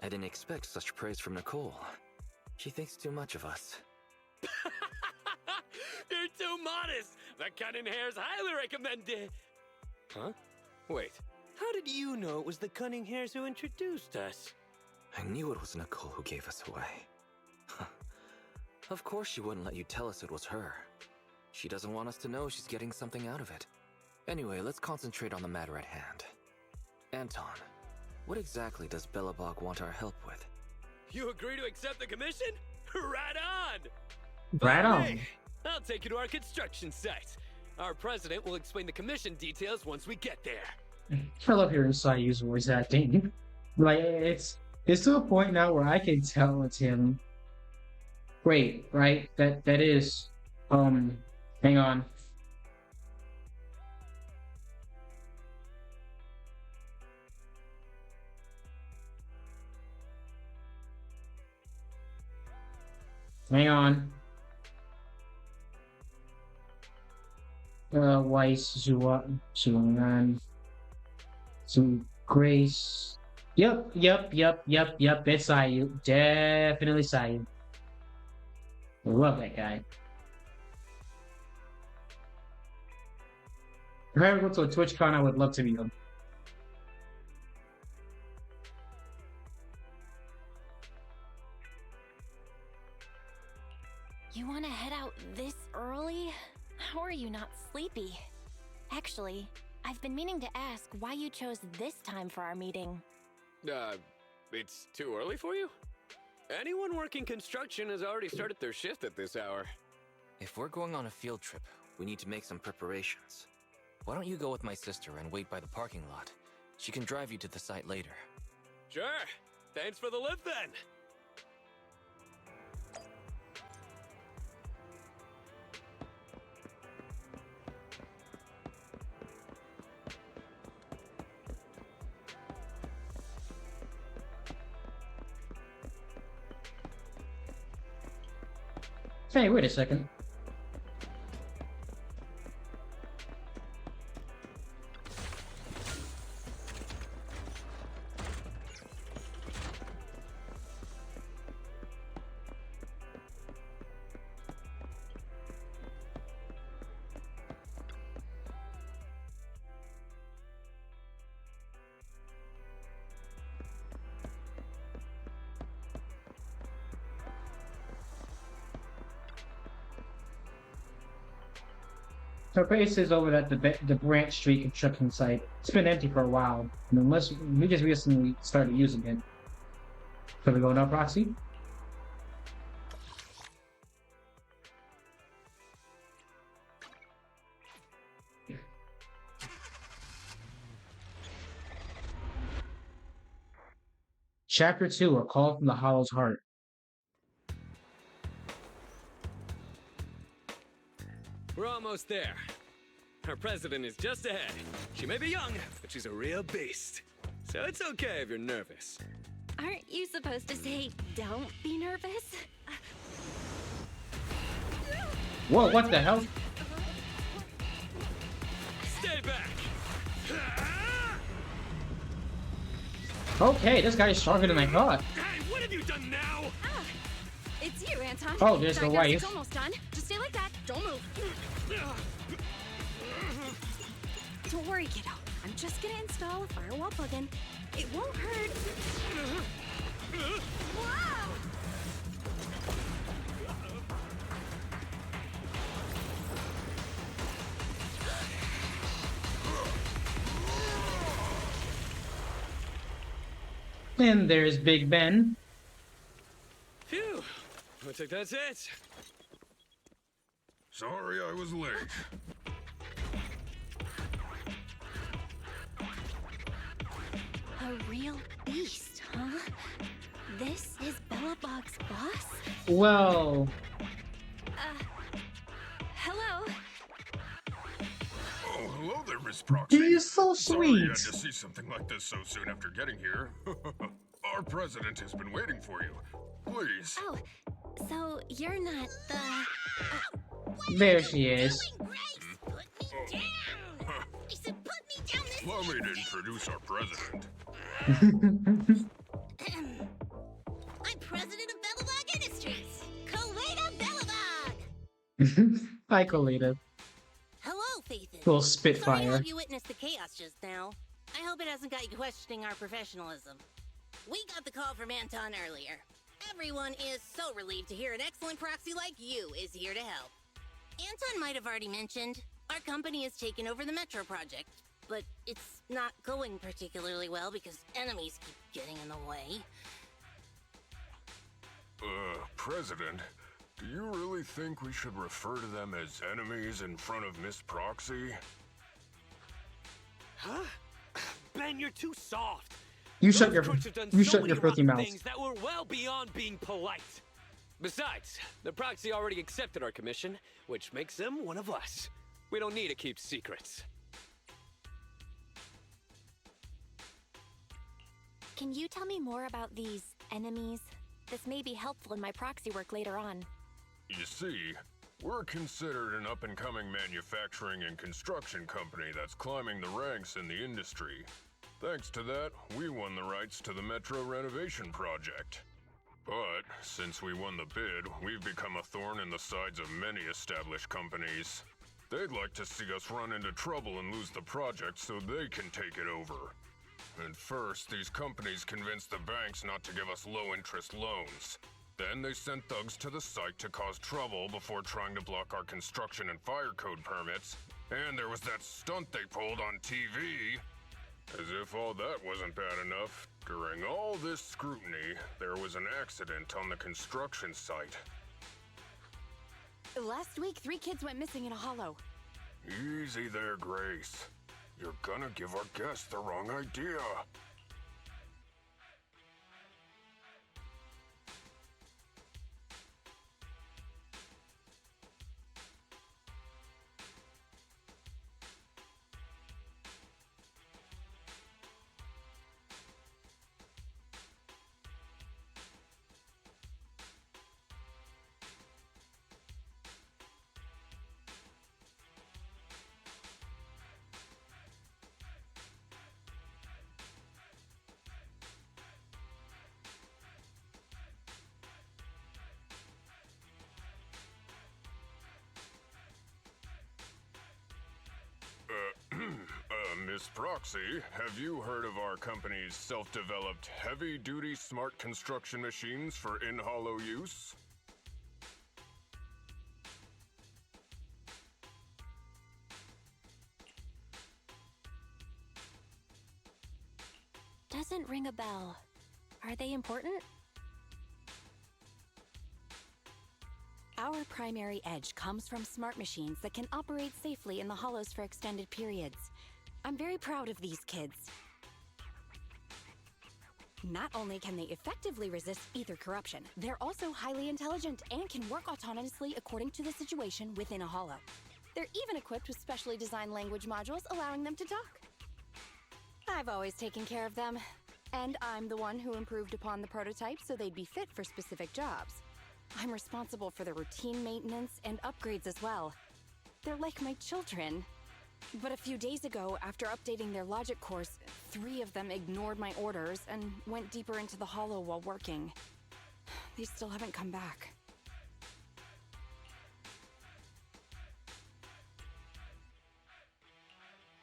I didn't expect such praise from Nicole. She thinks too much of us. You're too modest! The cunning hair's highly recommended! Huh? Wait, how did you know it was the cunning hairs who introduced us? I knew it was Nicole who gave us away. Of course she wouldn't let you tell us it was her. She doesn't want us to know she's getting something out of it. Anyway, let's concentrate on the matter at hand. Anton, what exactly does 𝔱𝔱 want our help with? You agree to accept the commission? Right on! Right on. Hey, I'll take you to our construction site. Our president will explain the commission details once we get there. I love hearing Sai use voice acting. Like, it's to a point now where I can tell it's him. Wait, right? That is, hang on. Hang on. 𝔱𝔠𝔯𝔢𝔬𝔢𝔬 to Grace. Yep. It's Sayu. Definitely Sayu. I love that guy. If I ever go to a TwitchCon, I would love to meet him. You want to head out this early? How are you not sleepy? Actually, I've been meaning to ask why you chose this time for our meeting. It's too early for you? Anyone working construction has already started their shift at this hour. If we're going on a field trip, we need to make some preparations. Why don't you go with my sister and wait by the parking lot? She can drive you to the site later. Sure. Thanks for the lift then. Hey, wait a second. Her base is over at the Branch Street construction site. It's been empty for a while, unless we just recently started using it. So we go now, Proxy? Chapter 2, A Call from the Hollow's Heart. We're almost there. Our president is just ahead. She may be young, but she's a real beast. So it's okay if you're nervous. Aren't you supposed to say, don't be nervous? Whoa, what the hell? Stay back! Okay, this guy is stronger than I thought. Hey, what have you done now? Ah, it's you, Anton. Oh, there's the Sorry, guys, wife. It's almost done. Just stay like that. Don't move. Don't worry, kiddo. I'm just gonna install a firewall plugin. It won't hurt. Wow! And there's Big Ben. Phew. Looks like that's it. Sorry I was late. A real beast, huh? This is 𝔱𝔱𝔢𝔬𝔱𝔬𝔪𝔥 boss? Well... Hello? Oh, hello there, Miss Proxy. He's so Sorry you sweet. had to see something like this so soon after getting here. Our president has been waiting for you. Please. Oh, so you're not the... There she is. Allow me to introduce our president. I'm president of 𝔱𝔱𝔢𝔬𝔱 Industries, 𝔱𝔱𝔢𝔬𝔱. Hi, Colita. Hello, Faithin. Little Sorry Spitfire. to have you witness the chaos just now. I hope it hasn't got you questioning our professionalism. We got the call from Anton earlier. Everyone is so relieved to hear an excellent proxy like you is here to help. Anton might have already mentioned, our company has taken over the Metro project, but it's not going particularly well because enemies keep getting in the way. President, do you really think we should refer to them as enemies in front of Miss Proxy? Huh? Ben, you're too soft. You shut your crooks have done you so shut many your filthy rotten mouth. things that were well beyond being polite. Besides, the proxy already accepted our commission, which makes them one of us. We don't need to keep secrets. Can you tell me more about these enemies? This may be helpful in my proxy work later on. You see, we're considered an up-and-coming manufacturing and construction company that's climbing the ranks in the industry. Thanks to that, we won the rights to the Metro renovation project. But, since we won the bid, we've become a thorn in the sides of many established companies. They'd like to see us run into trouble and lose the project so they can take it over. And first, these companies convinced the banks not to give us low-interest loans. Then they sent thugs to the site to cause trouble before trying to block our construction and fire code permits. And there was that stunt they pulled on TV. As if all that wasn't bad enough, during all this scrutiny, there was an accident on the construction site. Last week, 3 kids went missing in a hollow. Easy there, Grace. You're gonna give our guests the wrong idea. Miss Proxy, have you heard of our company's self-developed heavy-duty smart construction machines for in-hollow use? Doesn't ring a bell. Are they important? Our primary edge comes from smart machines that can operate safely in the hollows for extended periods. I'm very proud of these kids. Not only can they effectively resist ether corruption, they're also highly intelligent and can work autonomously according to the situation within a hollow. They're even equipped with specially designed language modules allowing them to talk. I've always taken care of them, and I'm the one who improved upon the prototype so they'd be fit for specific jobs. I'm responsible for the routine maintenance and upgrades as well. They're like my children. But a few days ago, after updating their logic course, 3 of them ignored my orders and went deeper into the hollow while working. They still haven't come back.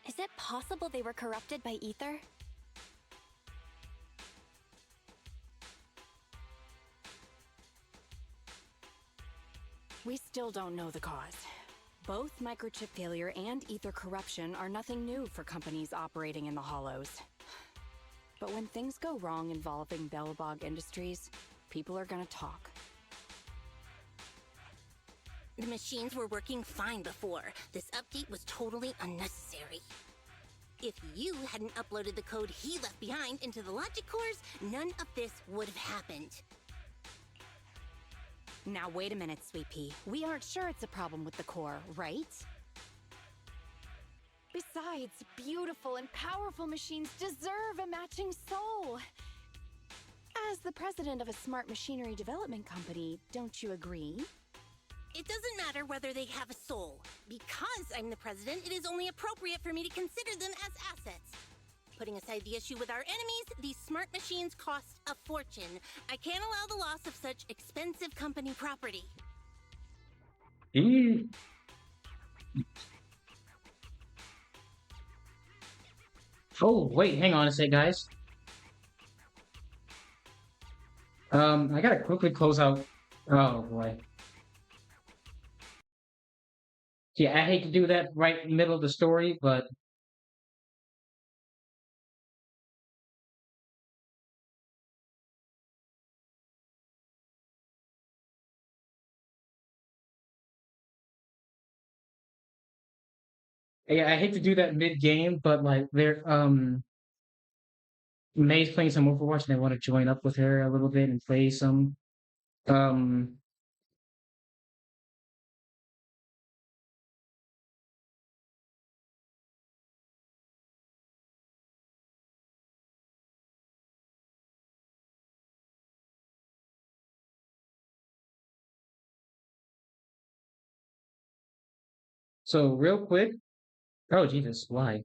Is it possible they were corrupted by ether? We still don't know the cause. Both microchip failure and ether corruption are nothing new for companies operating in the hollows. But when things go wrong involving 𝔱𝔱 Industries, people are gonna talk. The machines were working fine before. This update was totally unnecessary. If you hadn't uploaded the code he left behind into the logic cores, none of this would have happened. Now wait a minute, Sweet Pea. We aren't sure it's a problem with the core, right? Besides, beautiful and powerful machines deserve a matching soul. As the president of a smart machinery development company, don't you agree? It doesn't matter whether they have a soul. Because I'm the president, it is only appropriate for me to consider them as assets. Putting aside the issue with our enemies, these smart machines cost a fortune. I can't allow the loss of such expensive company property. Oh, wait, hang on a sec, guys. I gotta quickly close out. Oh, boy. Yeah, I hate to do that right in the middle of the story, but yeah, I hate to do that mid-game, but like May's playing some Overwatch and I want to join up with her a little bit and play some. Um, so real quick. Oh Jesus, why?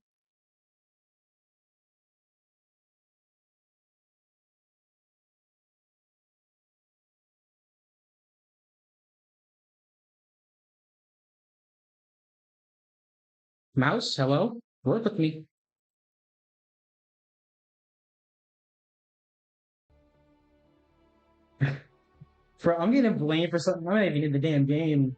Mouse, hello? Work with me. I'm getting blamed for something. I'm not even in the damn game.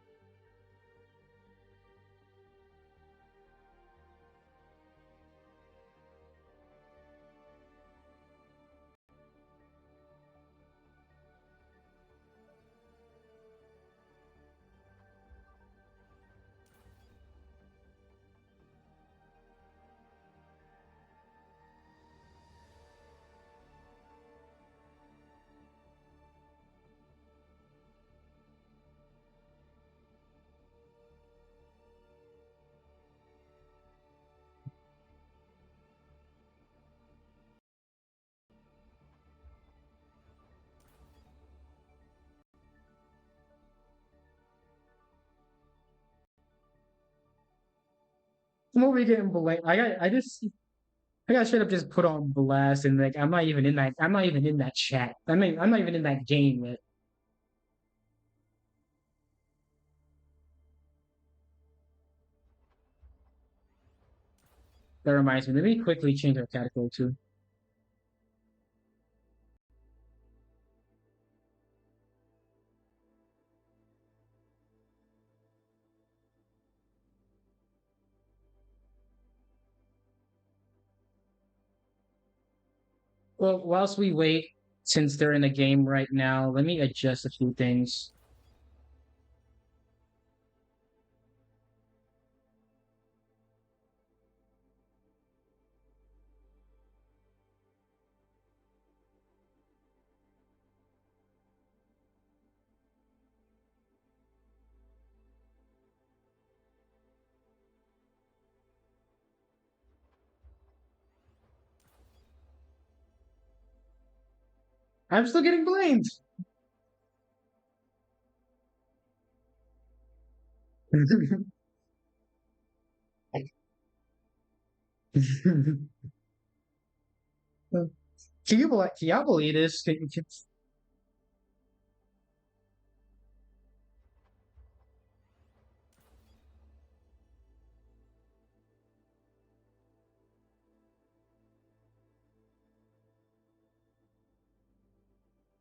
I'm over here getting blamed. I got straight up just put on blast and like I'm not even in that chat. I'm not even in that game yet. That reminds me. Let me quickly change our category too. Well, whilst we wait, since they're in the game right now, let me adjust a few things. I'm still getting blamed. Can y'all believe this?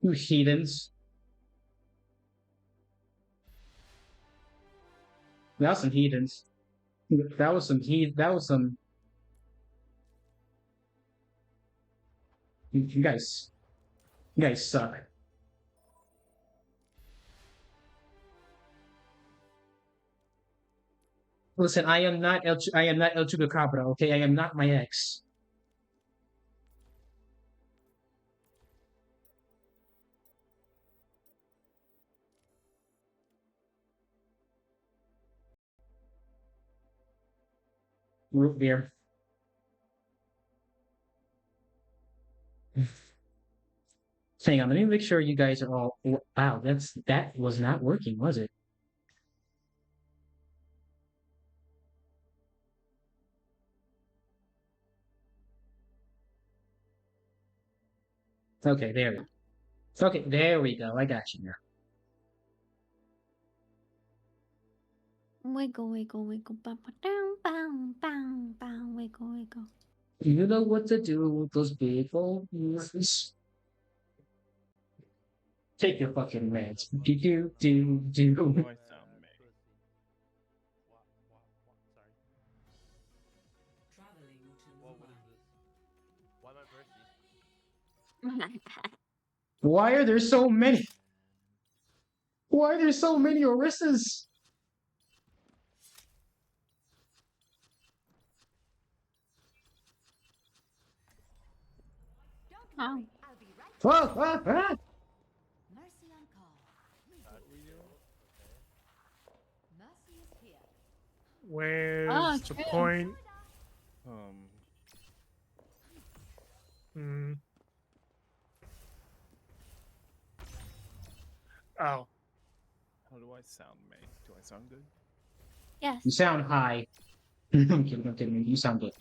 You heathens. That was some heathens. That was some that was some you guys suck. Listen, I am not El Chupacabra, okay? I am not my ex. Root beer. Hang on, let me make sure you guys are all. Wow, that was not working, was it? Okay, there we go. Okay, there we go. I got you now. Wiggle, wiggle, wiggle, bow, down, bow, bow, bow, wiggle, wiggle. You know what to do with those big old ears. Take your fucking meds. Do. Why are there so many? Why are there so many Orissas? Oh. Where's the point? Oh. How do I sound, May? Do I sound good? Yes. You sound high. I'm kidding. You sound good.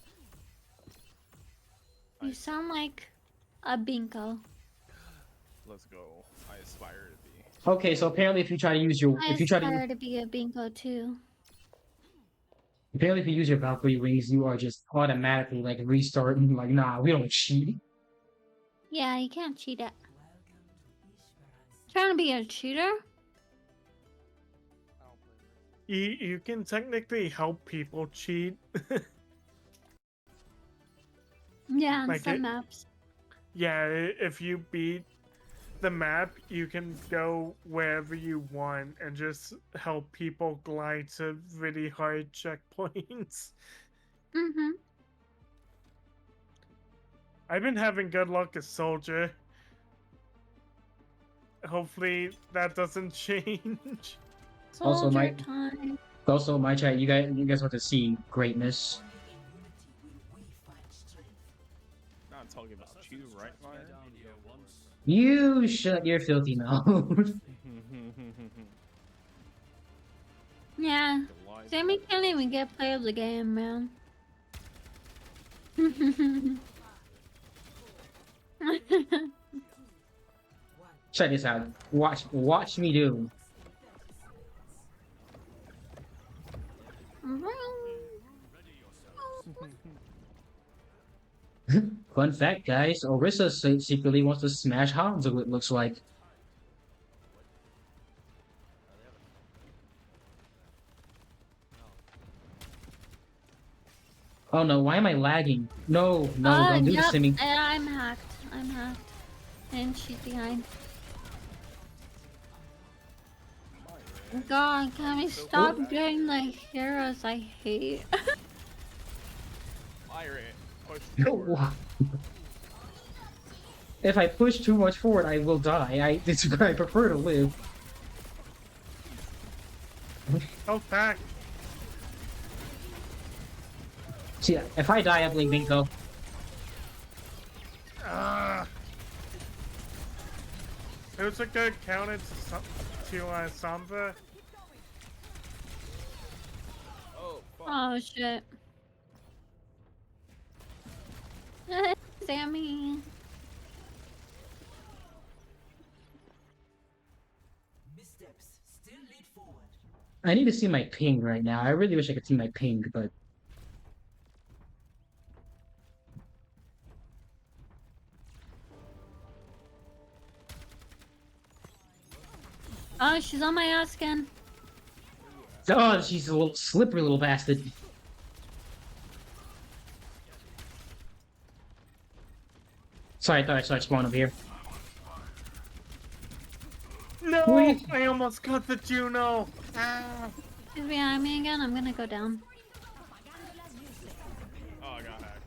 You sound like a bingo. Let's go. I aspire to be. Okay, so apparently if you try to use your I aspire to be a bingo too. Apparently if you use your Valkyrie wings, you are just automatically like restarting. Like, nah, we don't cheat. Yeah, you can't cheat it. Trying to be a cheater? You can technically help people cheat. Yeah, on some maps. Yeah, if you beat the map, you can go wherever you want and just help people glide to really hard checkpoints. Mm-hmm. I've been having good luck as soldier. Soldier that doesn't change. Also, time. My chat, you guys want to see greatness. Not talking about you, right, Fire? You shut your filthy mouth. Yeah, Sammy can't even get play of the game, man. Check this out. Watch me do. Fun fact, guys, Orisa secretly wants to smash Hanzo, it looks like. Oh no, why am I lagging? No, don't do this to me. I'm hacked. And she's behind. God, can we stop getting like heroes I hate? Fire it. Push forward. If I push too much forward, I will die. I prefer to live. Oh, back. See, if I die, I blame Binko. It was a good counter to Samba. Oh shit. Sammy. I need to see my ping right now. I really wish I could see my ping, but Oh, she's on my ass again. oh, she's a little slippery little bastard. Sorry, I thought I saw it spawn over here. No! Wait. I almost got the Juno! Ah. She's behind me again. I'm gonna go down. Oh, I got hacked.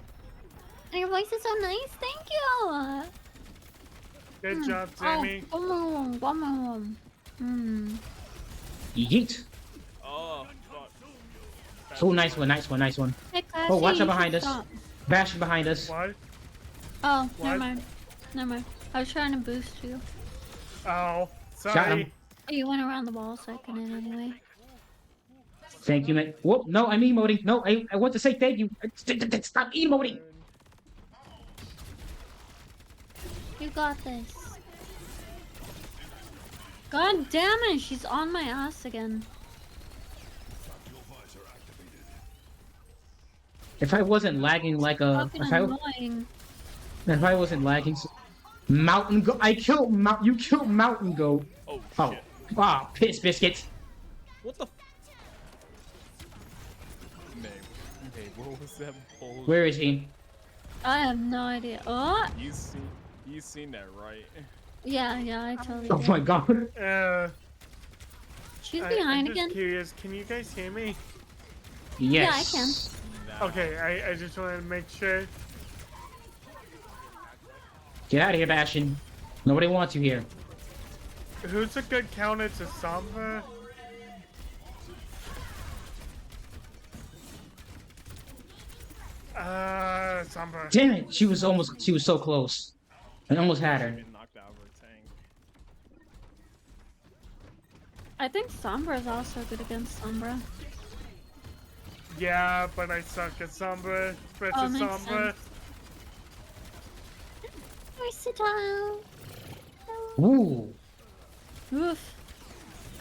And your voice is so nice. Thank you. Good job, Sammy. Oh, boom. Yeet. Oh, fuck. Oh, nice one, nice one, nice one. Hey, Classy, Oh, watch you out behind should us. stop. Bash behind us. What? Oh, What? never mind. Never mind. I was trying to boost you. Oh, Shot sorry. him. Oh, you went around the wall, so I couldn't anyway. Thank you, man. Whoop, no, I'm emoting. No, I want to say thank you. Stop emoting. You got this. God damn it, she's on my ass again. If I wasn't lagging like a... Fucking If annoying. I wasn't lagging... Mountain Goat... You killed Mountain Goat. Oh, Oh. Ah, piss biscuits. What the? Hey, what was that bullshit? Where is he? I have no idea. Oh! You seen that, right? Yeah, I totally Oh did. my god. She's I'm behind just again. curious, can you guys hear me? Yes. Yeah, I can. Okay, I just wanted to make sure. Get out of here, Bastion. Nobody wants you here. Who's a good counter to Sombra? Sombra. Damn it! She was so close. I almost had her. Knocked out of her tank. I think Sombra is also good against Sombra. Yeah, but I suck at Sombra. Versus Oh, makes Sombra. Versatile. Ooh. Oof.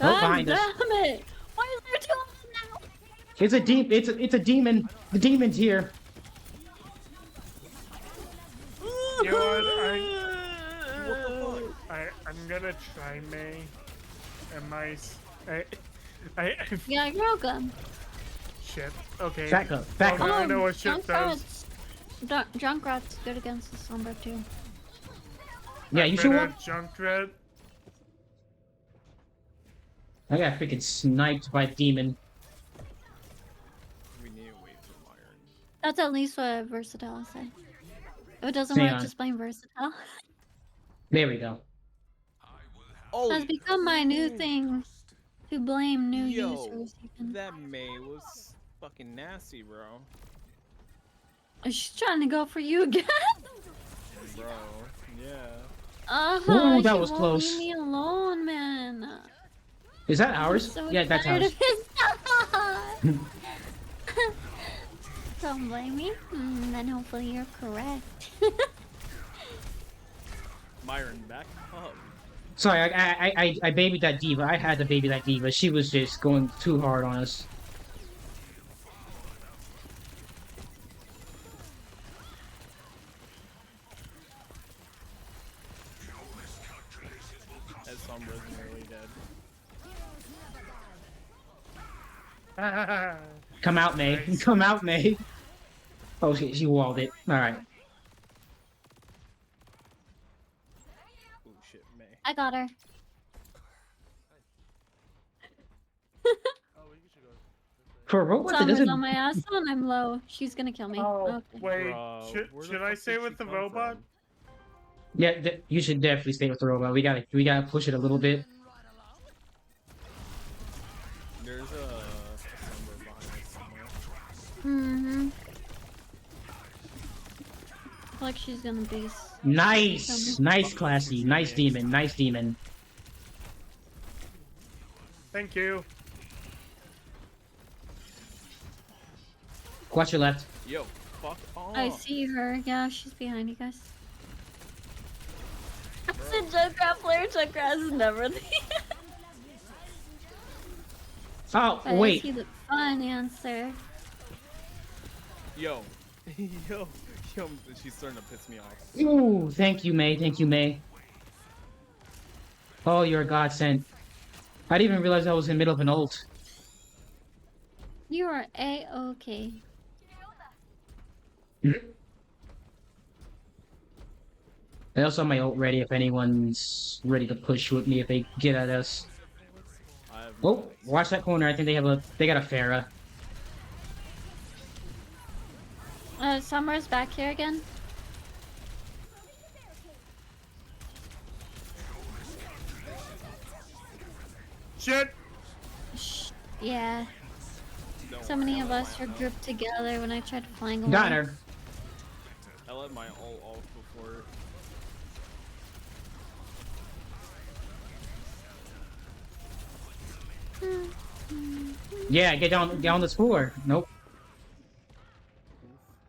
Oh, God behind us. damn it! Why is there two of them now? It's a demon. It's a demon. The demon's here. You know what? I'm gonna try May. And Yeah, you're all good. Shit. Okay. Back up. Back Oh, up. I know what shit does. Junkrat's good against the Sombra too. Yeah, you should walk. Junkrat. I got freaking sniped by demon. We need to wait for Myron. That's at least what Versatile said. If it doesn't Hang work, on. just blame Versatile. There we go. Has become my new thing to blame new Yo, users. Even. that May was fucking nasty, bro. She's trying to go for you again. Bro, yeah. Ooh, that she was won't close. Leave me alone, man. Is that I'm ours? so Yeah, that's tired ours. of his Don't blame me. Then hopefully you're correct. Myron, back up. Sorry, I babied that diva. I had to baby that diva. She was just going too hard on us. That Sombra's nearly dead. Come out, May. Come out, May. Oh, she walled it. All right. Oh shit, May. I got her. For a robot that Sombra's doesn't... on my ass when I'm low. She's gonna kill me. Oh, Okay. wait. Bro, where the Should I fuck stay did with she the come robot? from? Yeah, you should definitely stay with the robot. We gotta push it a little bit. There's a Sombra behind us somewhere. Like she's gonna be. Nice, nice, classy, nice demon, nice demon. Thank you. Watch your left. Yo. fuck off. I see her. Yeah, she's behind you guys. I said Junkrat player. Junkrat is never the. Oh, But wait. I see the fun answer. Yo. Yo, she's starting to piss me off. Ooh, thank you, May. Thank you, May. Oh, you're a godsend. I didn't even realize I was in the middle of an ult. You are A-okay. I also have my ult ready if anyone's ready to push with me if they get at us. Oh, watch that corner. I think they got a Pharah. Summer's back here again. Shit! Yeah. So many of us were grouped together when I tried flying away. Got her. I let my ult off before. Yeah, get down this floor. Nope.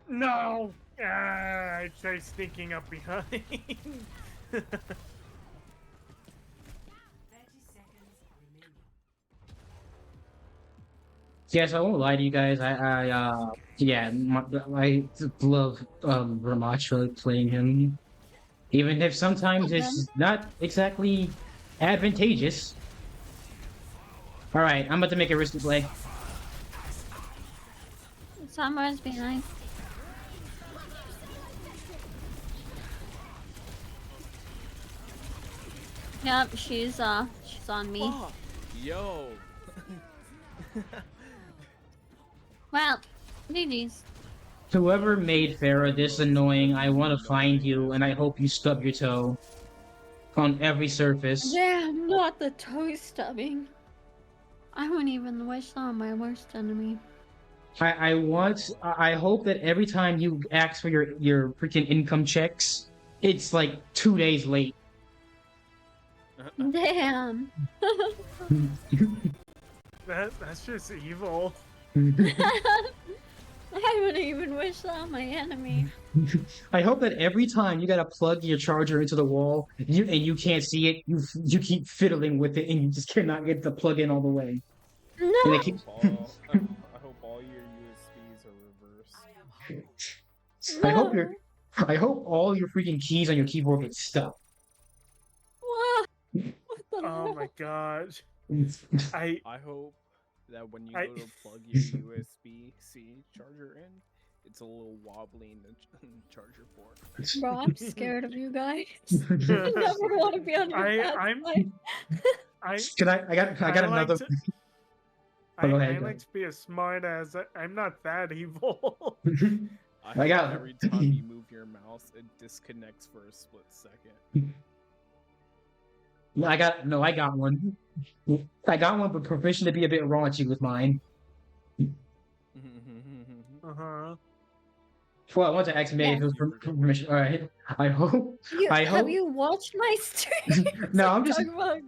No! I tried sneaking up behind. Yes, I won't lie to you guys. Yeah, I love 𝔱𝔤𝔯𝔬𝔱𝔬 playing him, even if sometimes it's not exactly advantageous. All right, I'm about to make a risky play. Summer's behind. Yep, she's on me. Fuck. Yo. Well, GG's. Whoever made Pharah this annoying, I want to find you, and I hope you stub your toe on every surface. Damn, not the toe stubbing. I wouldn't even wish that on my worst enemy. I hope that every time you ask for your freaking income checks, it's like 2 days late. Damn. That's just evil. I wouldn't even wish that on my enemy. I hope that every time you gotta plug your charger into the wall, and you can't see it, you keep fiddling with it, and you just cannot get the plug in all the way. No. And they keep... I hope all your USBs are reversed. No. I hope all your freaking keys on your keyboard get stuck. What? Oh my god. I hope that when you go to plug your USB-C charger in, it's a little wobbly in the charger port. Bro, I'm scared of you guys. I never want to be on your side. I got another. I Go ahead. like to be a smart ass. I'm not that evil. I got every time you move your mouse, it disconnects for a split second. I got one. I got one, but proficient to be a bit raunchy with mine. Uh-huh. Well, I want to ask May if it was permission. All right. I hope. Have you watched my stream? No, I'm just talking about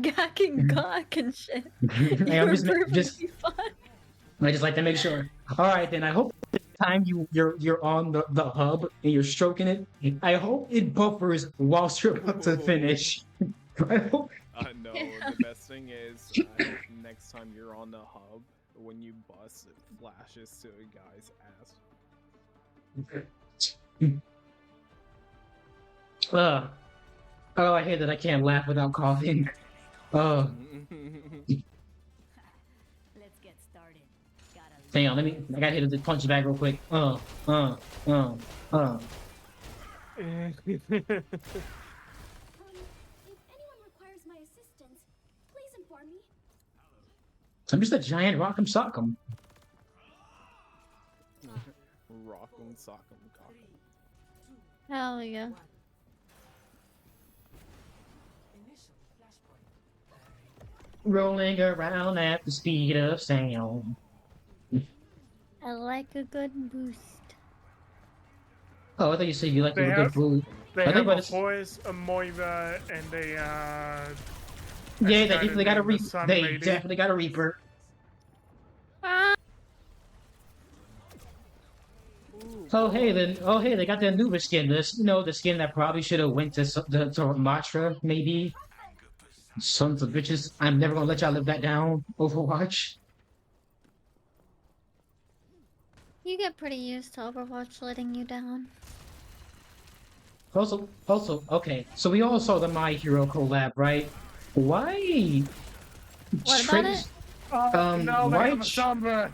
gack and cock and shit. Hey, I'm just fine. I just like to make sure. All right, then I hope the time you're on the hub and you're stroking it, I hope it buffers whilst you're about to finish. I hope. No, the best thing is next time you're on the hub, when you bust, it flashes to a guy's ass. Oh, I hate that I can't laugh without coughing. Let's get started. Hang on, I gotta hit the punch bag real quick. I'm just a giant rock'em sock'em. Rock'em sock'em cock'em. Hell yeah. Rolling around at the speed of sound. I like a good boost. Oh, I thought you said you like a good boost. They have a horse, a Moira, and a yeah, they definitely got a Reaper. They definitely got a Reaper. Oh hey, they got the Anubis skin. This, the skin that probably should have went to Matra, maybe. Sons of bitches! I'm never gonna let y'all live that down. Overwatch. You get pretty used to Overwatch letting you down. Also, okay. So we all saw the My Hero collab, right? Why? What about it? No, why? Sombra.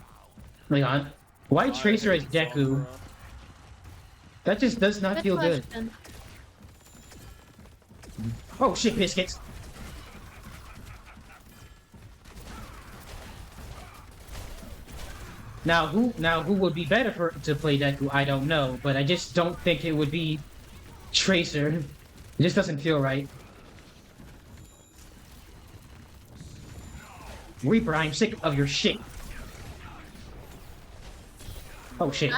Hang on. Why Tracer as Deku? That just does not feel good. Oh shit, biscuits! Now who would be better to play Deku? I don't know, but I just don't think it would be Tracer. It just doesn't feel right. Reaper, I'm sick of your shit. Oh shit.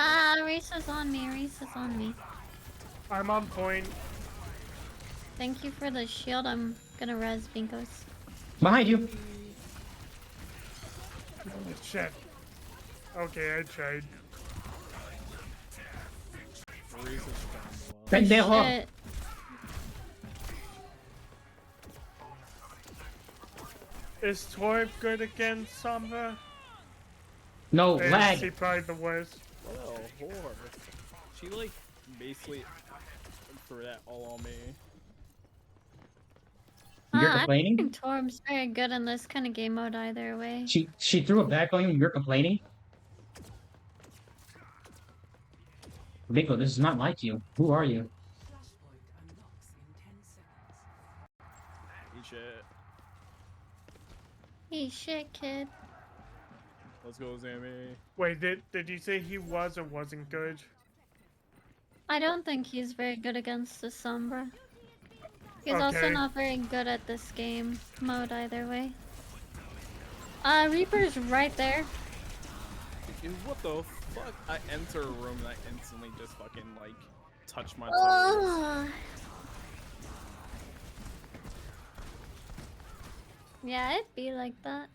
Reese is on me. I'm on point. Thank you for the shield. I'm gonna res Vinkos. Behind you. Shit. Okay, I tried. Pendejo. Is Torb good against Sombra? No, lag. She probably the worst. What a whore. She like basically threw that all on me. You're I complaining? think Torb's very good in this kind of game mode either way. She threw it back on you and you're complaining? Nico, this is not like you. Who are you? Eat shit. Hey shit, kid. Let's go, Zammy. Wait, did you say he was or wasn't good? I don't think he's very good against the Sombra. He's also Okay. not very good at this game mode either way. Reaper's right there. Dude, what the fuck? I enter a room and I instantly just fucking like touch my toes. Ugh. Yeah, it'd be like that.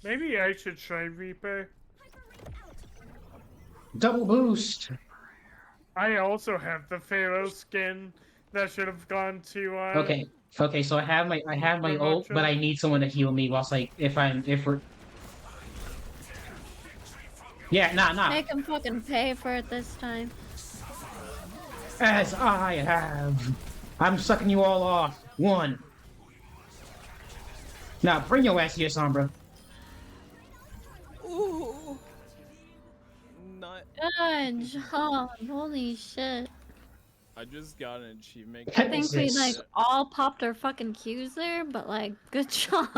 Maybe I should try Reaper. Double boost. I also have the Pharaoh skin that should have gone to Okay, so I have my ult, but I need someone to heal me whilst if we're Yeah, nah. Make him fucking pay for it this time. As I have. I'm sucking you all off. One. Now bring your ass here, Sombra. Ooh. Not. Good job. Holy shit. I just got an achievement. I think we like all popped our fucking Qs there, but like, good job.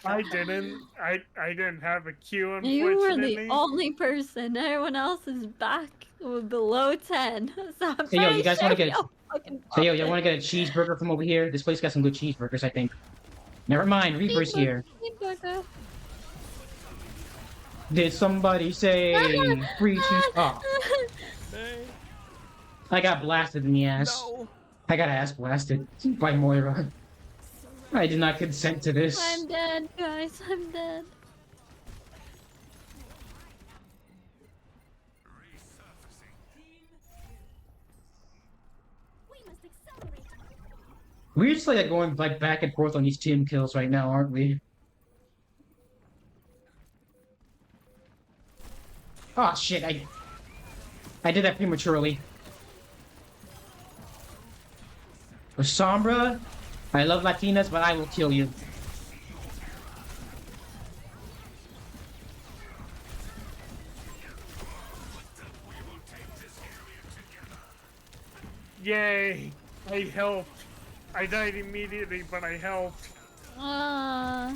I didn't have a Q, unfortunately. You were the only person. Everyone else is back below 10. So I'm Hey yo, you guys pretty want to sure get y'all fucking Hey yo, popped y'all want to get a cheeseburger from over here? This place got some good cheeseburgers, I think. Never mind, Reaper's here. Cheeseburger. Did somebody say free cheese? Oh. I got blasted in the ass. No. I got ass blasted by Moira. I did not consent to this. I'm dead, guys. I'm dead. We're just like going like back and forth on these team kills right now, aren't we? Oh shit! I did that prematurely. Sombra, I love Latinas, but I will kill you. Yay! I helped. I died immediately, but I helped. I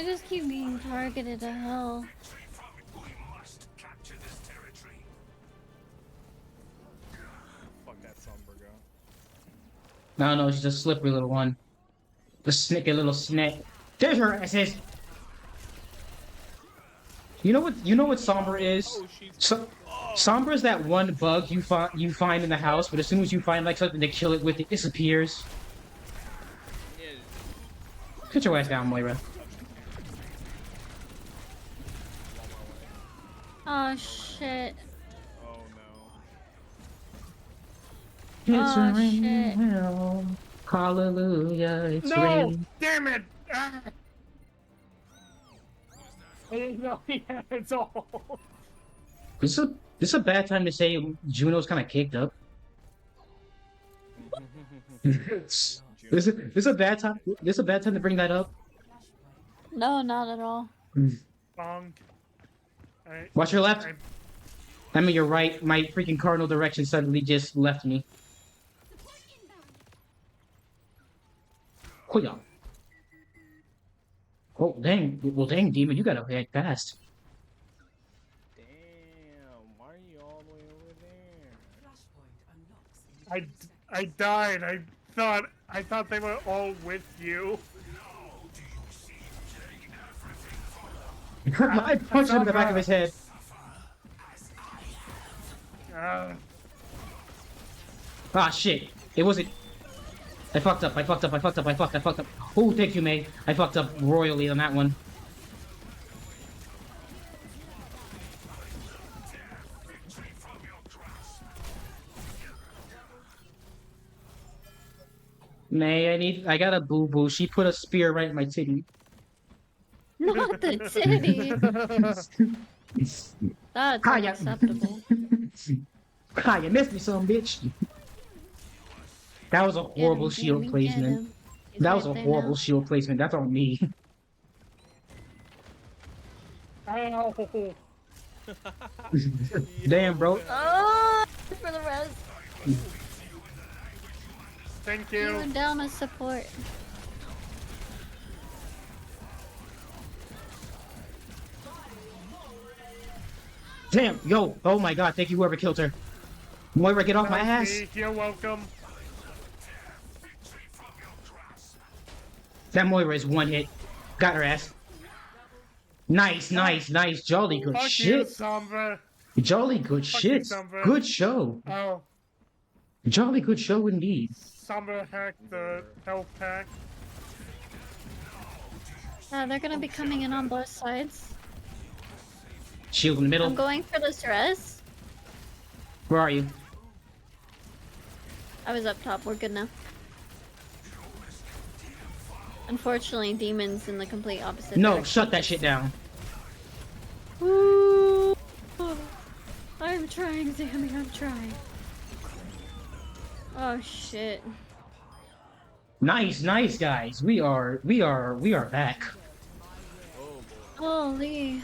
just keep being targeted to hell. Fuck that Sombra girl. No, she's a slippery little one. The snicky little snake. There's her assist. You know what Sombra is? Sombra is that one bug you find in the house, but as soon as you find like something to kill it with, it disappears. Put your ass down, Moira. Oh shit. Oh It's Oh, raining shit. hell. Hallelujah, it's No! raining. Damn it! Ah. I didn't know he had it all. This is a bad time to say Juno's kind of caked up. this is a bad time. This is a bad time to bring that up. No, not at all. Bong. Watch your left. I mean, you're right. My freaking cardinal direction suddenly just left me. Hoya. Oh, dang. Well, dang, Demon, you gotta react fast. damn! Why are you all the way over there? I died. I thought they were all with you. I punched him in the back of his head. Ah, shit. It wasn't. I fucked up. Oh, thank you, May. I fucked up royally on that one. May, I got a boo-boo. She put a spear right in my titty. Not the titty. That's unacceptable. You missed me some, bitch. That was a horrible shield placement. That was a horrible shield placement. That's on me. Ow. Damn, bro. Oh, for the rest. Thank you. You went down as support. Damn, yo. Oh my god, thank you whoever killed her. Moira, get off my ass. You're welcome. That Moira is one hit. Got her ass. Nice. Jolly good Fuck shit. you, Sombra. Jolly good Fuck shit. you, Sombra. Good show. Oh, Jolly good show indeed. Sombra hacked the health pack. They're gonna be coming in on both sides. Shield in the middle. I'm going for this res. Where are you? I was up top. We're good now. Unfortunately, Demon's in the complete opposite No, direction. shut that shit down. Ooh. I'm trying, Sammy. I'm trying. Oh shit. Nice, guys. We are back. Holy.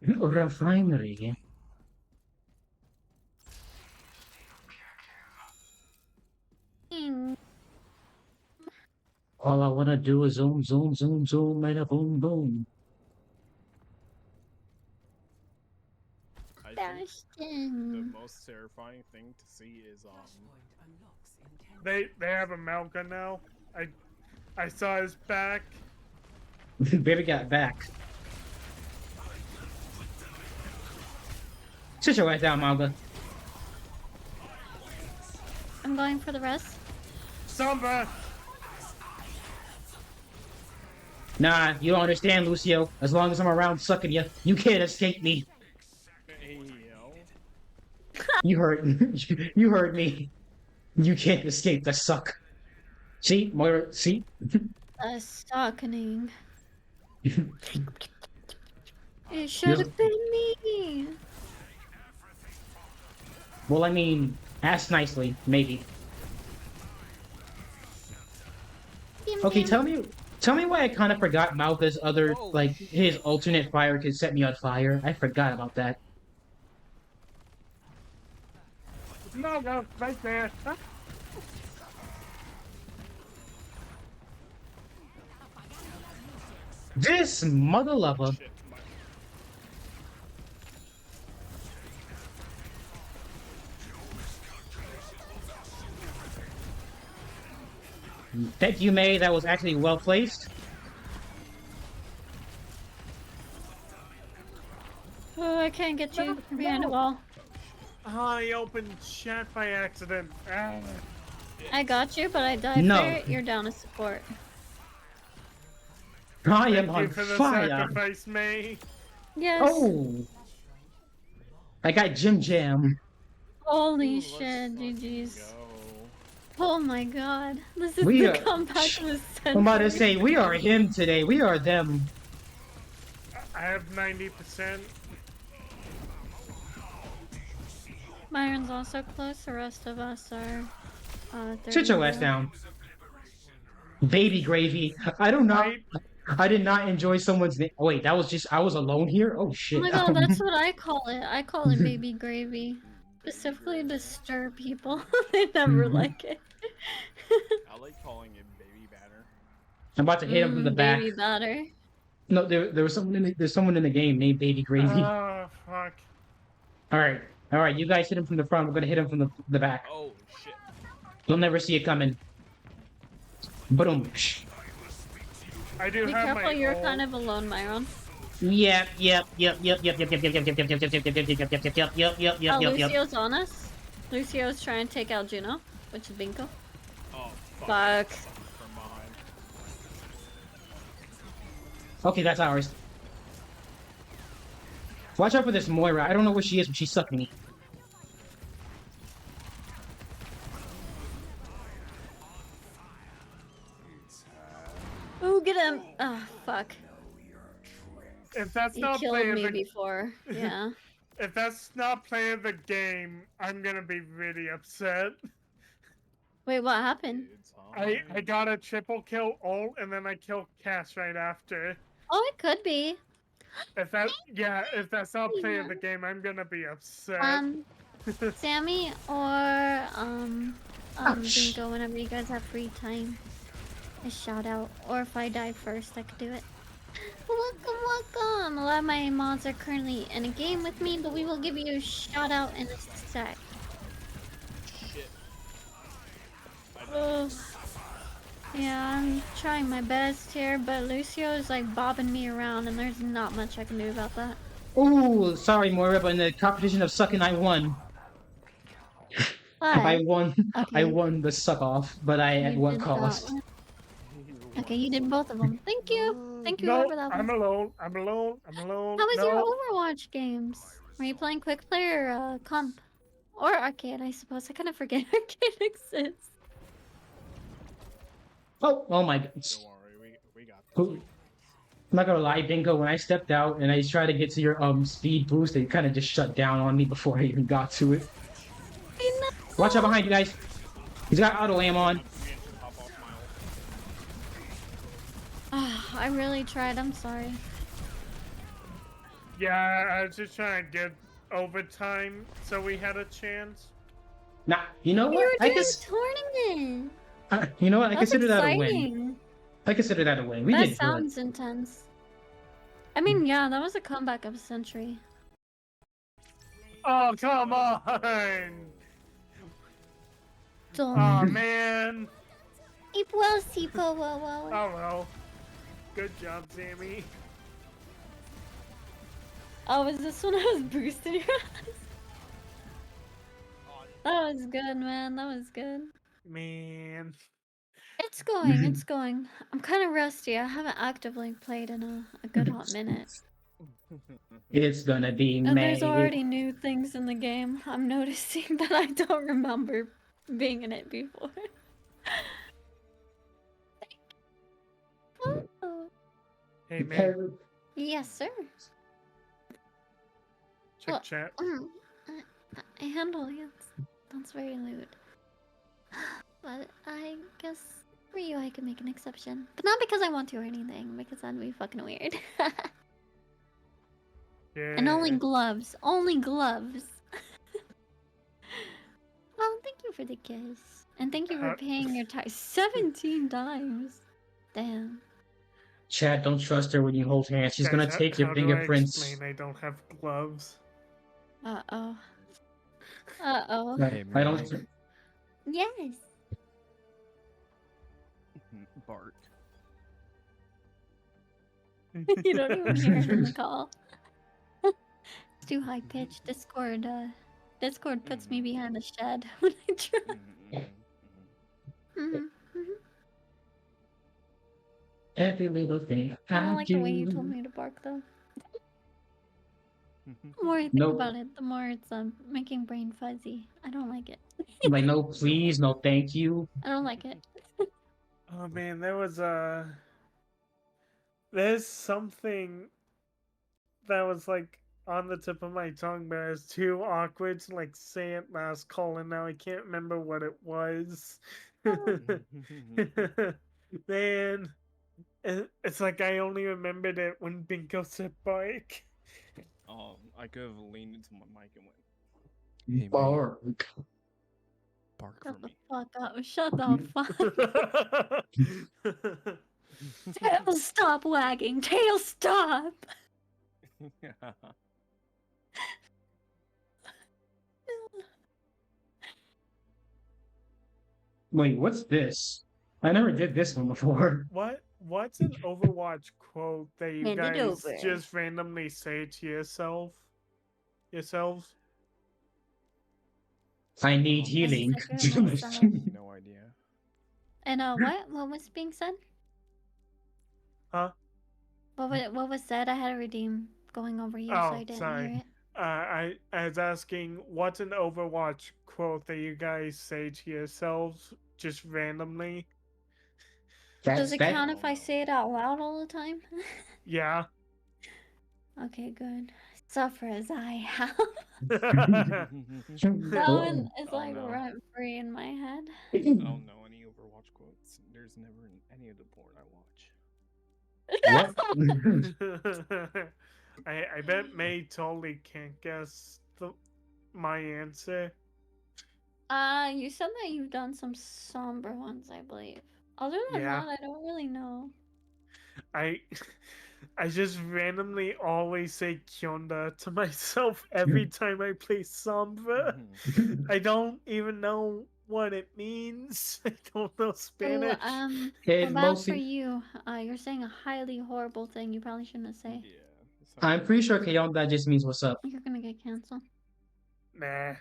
Refinery. All I wanna do is zoom, and a boom, boom. I think the most terrifying thing to see is They have a Malcolm now. I saw his back. Baby got back. Sit your ass down, Manga. I'm going for the rest. Sombra. Nah, you don't understand, Lucio. As long as I'm around sucking you, you can't escape me. You heard you heard me. You can't escape the suck. See, Moira, see? A stalkening. It should have been me. Well, I mean, ask nicely, maybe. Okay, tell me why I kind of forgot Malka's other, like, his alternate fire could set me on fire. I forgot about that. No, right there. Huh? This mother lover. Thank you, May. That was actually well placed. Oh, I can't get you. You're behind a wall. Oh, I opened chat by accident. Ah. I got you, but I died No. there. You're down as support. I am Thank on you for the fire. sacrifice, May. Yes. Oh, I got Jim Jam. Holy shit, GG's. Oh my god. This is We the are. comeback of the century. I'm about to say we are him today. We are them. I have 90%. Myron's also close. The rest of us are. Sit your ass down. Baby gravy. I don't know. I did not enjoy someone's name. Wait, that was just I was alone here. Oh Oh shit. my god, that's what I call it. I call it baby gravy. Specifically to stir people. They never like it. I like calling it baby batter. I'm about to hit him from the back. Baby batter. No, there was someone in there's someone in the game named Baby Gravy. Oh fuck. All right. You guys hit him from the front. We're gonna hit him from the back. Oh shit. You'll never see it coming. Boom. I do Be have careful, my you're ult. kind of alone, Myron. Yep. Oh, Lucio's on us. Lucio's trying to take out Juno, which is Binko. Oh, fuck. From behind. Okay, that's ours. Watch out for this Moira. I don't know where she is, but she's sucking me. Ooh, get him! Oh, fuck. If that's He not killed playing me the before. Yeah. if that's not playing the game, I'm gonna be really upset. Wait, what happened? I got a triple kill ult and then I killed Cass right after. Oh, it could be. If that's not playing the game, I'm gonna be upset. Sammy or Bingo, whenever you guys have free time. A shout out. Or if I die first, I could do it. Welcome! A lot of my mods are currently in a game with me, but we will give you a shout out in a sec. Shit. Oh. Yeah, I'm trying my best here, but Lucio is like bobbing me around and there's not much I can do about that. Ooh, sorry Moira, but in the competition of sucking, I won. I won. Okay. I won the suck off, but at You what did that cost? one. Okay, you did both of them. Thank you. Thank you No, for that one. I'm alone. I'm alone. I'm alone. How was no. your Overwatch games? Were you playing quick play or comp? Or arcade, I suppose. I kind of forget arcade exists. Oh my god. Don't worry, we got this. I'm not gonna lie, Bingo, when I stepped out and I tried to get to your speed boost, it kind of just shut down on me before I even got to it. Watch out behind you guys. He's got auto aim on. I really tried, I'm sorry. Yeah, I was just trying to get overtime so we had a chance. Nah, you know We what? were I doing guess. a tournament! You know what? I That's consider that a win. exciting. I consider that a win. We That did good. sounds intense. I mean, yeah, that was a comeback of a century. Oh, come on! Don't. Oh, man. Oh, Oh, well. Good job, Sammy. Oh, was this when I was boosting your ass? That was good, man. That was good. Man. It's going, it's going. I'm kind of rusty. I haven't actively played in a good hot minute. It's gonna be And there's made. already new things in the game. I'm noticing that I don't remember being in it before. Oh. Hey, man. Yes, sir. Check Well, chat. I handle you. That's very lewd. But I guess for you I can make an exception. But not because I want to or anything, because that'd be fucking weird. Yeah. And only gloves. Only gloves. Well, thank you for the kiss. And thank you for paying your tithe 17 times. Damn. Chad, don't trust her when you hold hands. She's gonna Guys, take your how do I fingerprints. explain I don't have gloves. Uh-oh. Uh-oh. I don't. Yes. Bart. You don't even hear it in the call. It's too high pitched. Discord puts me behind the shed when I try. Every little thing I don't I like the way you told do. me to bark though. The more I think No, about it, the more it's making brain fuzzy. I don't like it. like no, please, no, thank you. I don't like it. Oh man, there's something that was like on the tip of my tongue, but it's too awkward to like say it last call, and now I can't remember what it was. Man, it's like I only remembered it when Binko said bark. I could have leaned into my mic and went, "Hey, Bark. bark Shut for the me." fuck up. Shut the fuck. Tail stop wagging. Tail stop. Wait, what's this? I never did this one before. What's an Overwatch quote that you Hand it guys over. just randomly say to yourselves? I need healing. No idea. And what? What was being said? Huh? What was said? I had to redeem going over here, so I didn't sorry. hear it. I was asking, what's an Overwatch quote that you guys say to yourselves just randomly? Does it count if I say it out loud all the time? Yeah. Okay, good. Suffer as I have. I That one is Oh, like no. rent free in my head. I don't know any Overwatch quotes. There's never any of the porn I watch. I bet May totally can't guess my answer. You said that you've done some somber ones, I believe. Other than Yeah. that, I don't really know. I just randomly always say Kyonda to myself every time I play Sombra. I don't even know what it means. I don't know So, Spanish. It about for mostly- you, you're saying a highly horrible thing you probably shouldn't say. I'm pretty sure Kayonda just means what's up. You're gonna get canceled. Nah.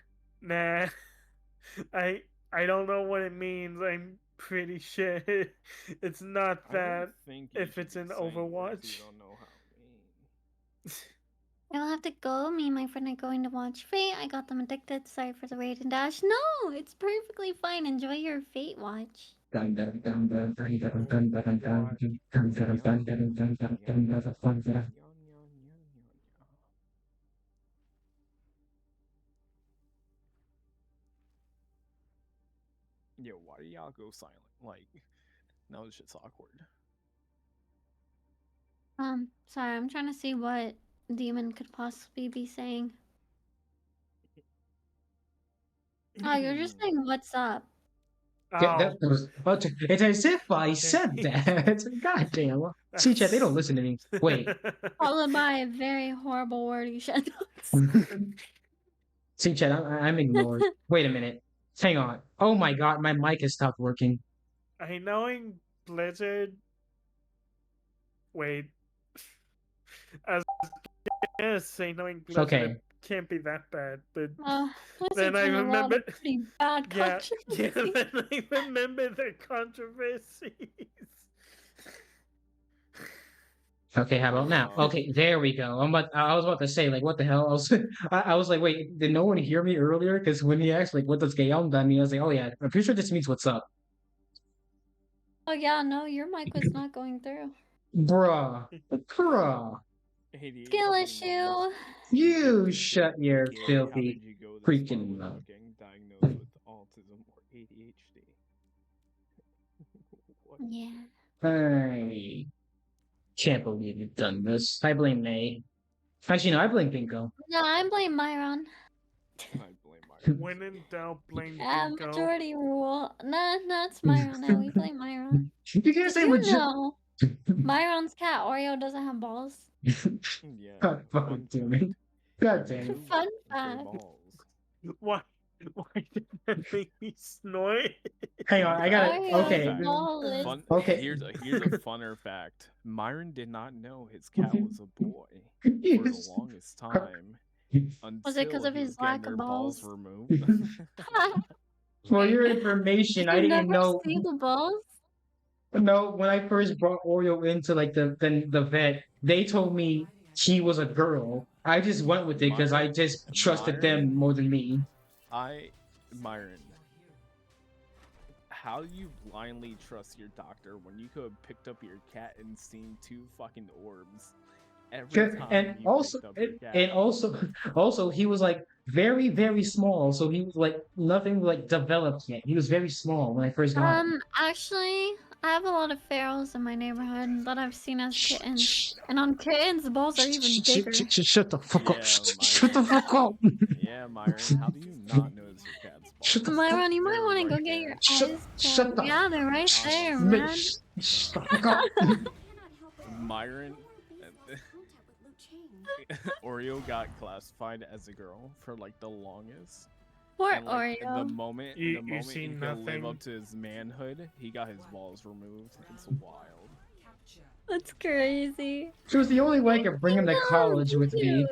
I don't know what it means. I'm pretty sure it's not I don't that think you if should it's be in saying words Overwatch. you don't know how it means. I'll have to go. Me and my friend are going to watch Fate. I got them addicted. Sorry for the raid and dash. No, it's perfectly fine. Enjoy your Fate watch. Yo, why do y'all go silent? Like, now this shit's awkward. Sorry, I'm trying to see what Demon could possibly be saying. Oh, you're just saying what's up. Yeah, that was, it's as if I said that. God damn. See, chat, they don't listen to me. Wait. Followed by a very horrible word you should See, chat, I'm ignored. Wait a minute. Hang on. Oh my god, my mic has stopped working. I knowing Blizzard. Wait. I was gonna say knowing Blizzard Okay. can't be that bad, but then I remember pretty bad yeah, controversy. then I remember the controversies. Okay, how about now? Okay, there we go. I was about to say, like, what the hell? I was like, wait, did no one hear me earlier? Because when he asked, like, what does Gayonda mean? I was like, oh yeah, I'm pretty sure this means what's up. Oh yeah, no, your mic was not going through. Bruh. Skill issue. You shut your filthy freaking mouth. Getting diagnosed with autism or ADHD. Yeah. I can't believe you've done this. I blame May. Actually, no, I blame Pinko. No, I blame Myron. When in doubt, blame Yeah, Bingo. majority rule. Nah, it's Myron. Now we blame Myron. You can't Did say you majority. know Myron's cat Oreo doesn't have balls? God fucking damn it. God damn it. Fun fact. Why did that make me snort? Hang on, I gotta. Oreo Okay. balls. Fun, Okay. Here's a funner fact. Myron did not know his cat was a boy for the longest time. Was it because of until he was his getting lack their of balls? removed. For your information, I You didn't never know. see the balls? No, when I first brought Oreo into like the vet, they told me she was a girl. I just went with it because I just trusted them more than me. Myron, how do you blindly trust your doctor when you could have picked up your cat and seen 2 fucking orbs every time And you also, picked up your cat? and also, he was like very, very small. So he was like nothing like developed yet. He was very small when I first got him. Actually, I have a lot of ferals in my neighborhood that I've seen as kittens. And on kittens, the balls are even bigger. Shut the fuck up. Shut the fuck up. Yeah, Myron, how do you not notice your cat's balls? Myron, you might want to go get your eyes shut checked. the- Yeah, they're right there, man. Shut the fuck up. Myron, Oreo got classified as a girl for like the longest. Poor And, like, Oreo. The moment You he could seen live nothing. up to his manhood, he got his balls removed. It's wild. That's crazy. She was the only way I could bring him to college with me.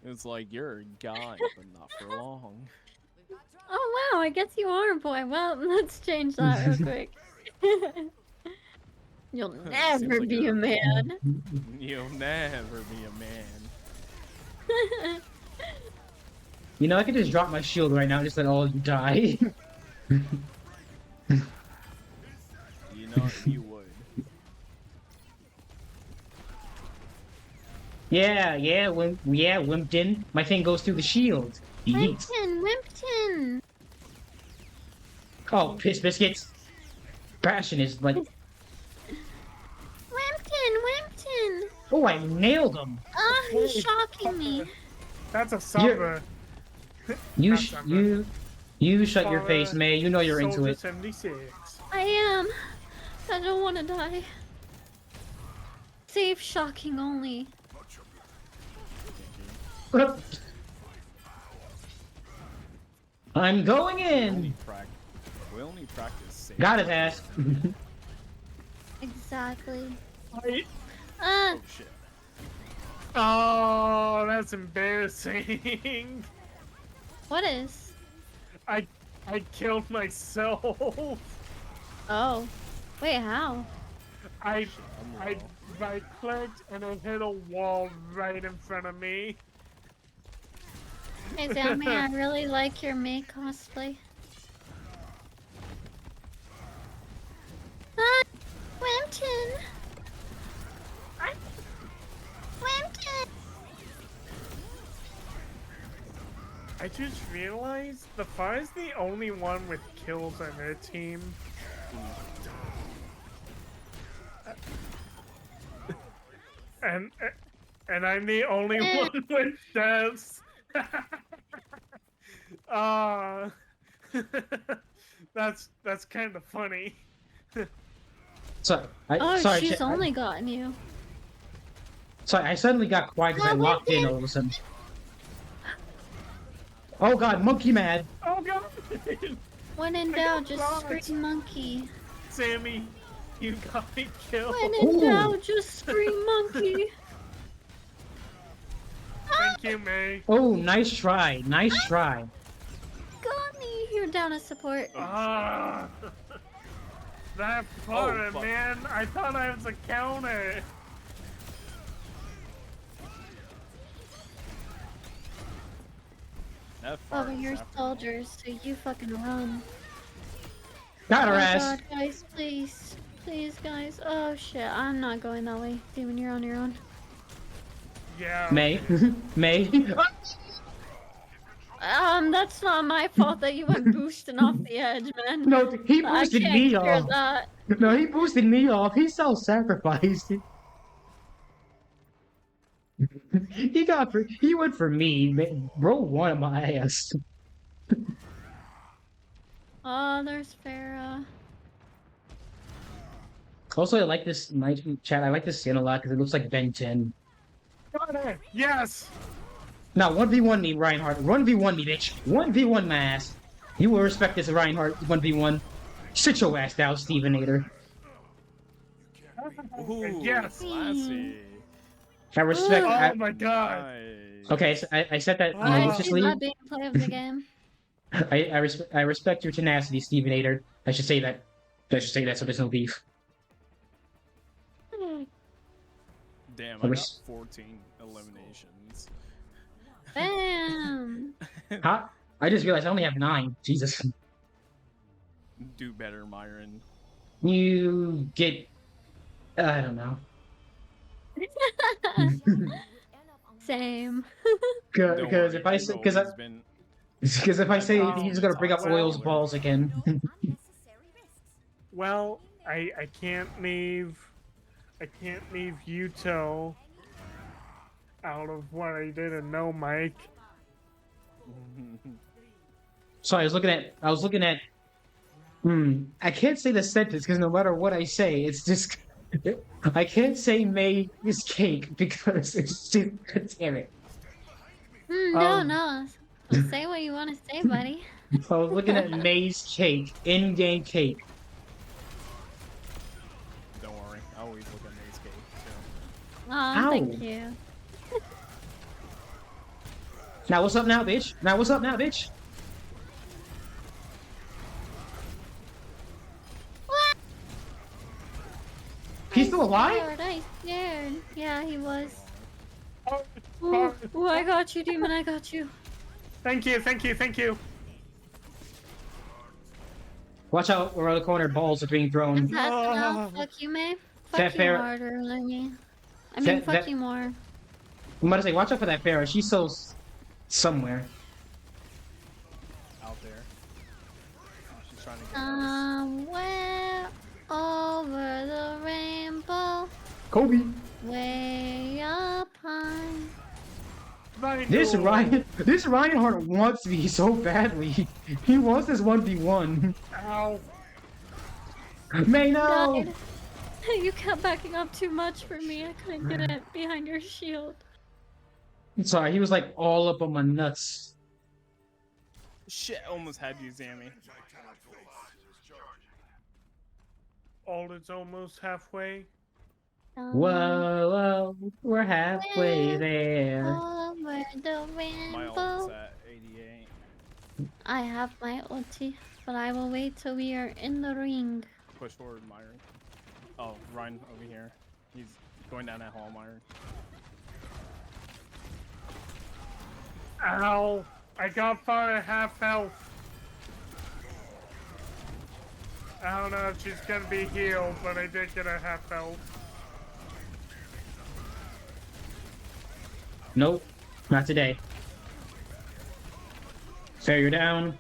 It's like you're a guy, but not for long. Oh wow, I guess you are a boy. Well, let's change that real quick. You'll never like be a man. You'll never be a man. You know, I could just drop my shield right now and just let all of you die. You know, you would. Yeah, Wimpton. My thing goes through the shield. Yeet. Wimpton. Oh, piss biscuits. Passion is like. Wimpton. Oh, I nailed him. Ah, he's shocking me. That's a Sombra. You shut your face, May. You know you're into it. 76. I am. I don't want to die. Save shocking only. I'm going in. We only practice safe. Got his ass. Exactly. Oh shit. Oh, that's embarrassing. What is? I killed myself. Oh. Wait, how? I right clicked and I hit a wall right in front of me. Hey Sammy, I really like your May cosplay. Wimpton! Wimpton! I just realized the Fire's the only one with kills on their team. And I'm the only one with deaths. That's kind of funny. Sorry, she's Chat, only gotten you. Sorry, I suddenly got quiet because I locked in all of a sudden. Oh god, monkey mad. Oh god. When in doubt, just scream monkey. Sammy, you got me killed. When in doubt, just scream monkey. Thank you, May. Oh, nice try. Nice try. Got me. You're down as support. Ah, that part, man. I thought I was a counter. Over here, soldiers, so you fucking run. Got her Oh ass. God, guys, please. Please, guys. Oh shit, I'm not going that way. Demon, you're on your own. Yeah. May. May. That's not my fault that you went boosting off the edge, man. No, he boosted I can't me cure off. that. No, he boosted me off. He self-sacrificed. He went for me. Bro won my ass. Oh, there's Farah. Also, I like this nice chat. I like this skin a lot because it looks like Ben 10. Yes. Now 1v1 me, Reinhardt. 1v1 me, bitch. 1v1 my ass. You will respect this, Reinhardt. 1v1. Sit your ass down, Stevenator. Ooh, yes. Classy. I respect. Oh my god. Okay, so I said that I maliciously. not being play of the game. I respect your tenacity, Stevenator. I should say that. I should say that so there's no beef. Damn, I I wish- got 14 eliminations. Bam! Huh? I just realized I only have 9. Jesus. Do better, Myron. You get... I don't know. Same. Because if I say... Because if I say Oh, he's gonna bring up Oil's balls again. Well, I can't leave Yuto out of what I didn't know, Mike. Sorry, I was looking at I can't say the sentence because no matter what I say, it's just I can't say May is cake because it's just damn it. No. Say what you want to say, buddy. I was looking at May's cake, in-game cake. Don't worry, I always look at May's cake too. Aw, thank you. Now what's up now, bitch? Now what's up now, bitch? What? He's still alive? I scared. Yeah, he was. Ooh, I got you, Demon. I got you. Thank you. Watch out, around the corner, balls are being thrown. No, fuck you, May. That Fuck you fair- harder than me. I mean, fuck you more. I'm about to say, watch out for that Pharaoh. She's so somewhere. Out there. She's trying to get Somewhere over the rainbow, Kobe. way up high. This Reinhardt wants me so badly. He wants this 1v1. Ow. May no! Died. You kept backing up too much for me. I couldn't get it behind your shield. I'm sorry, he was like all up on my nuts. Shit, almost had you, Zammy. Ult is almost halfway. Whoa, we're halfway there. Over the My rainbow. ult's at 88. I have my ulti, but I will wait till we are in the ring. Push forward, Myron. Oh, Ryan over here. He's going down that hall, Myron. Ow! I got far at half health. I don't know if she's gonna be healed, but I did get a half health. Nope, not today. Fair, you're down.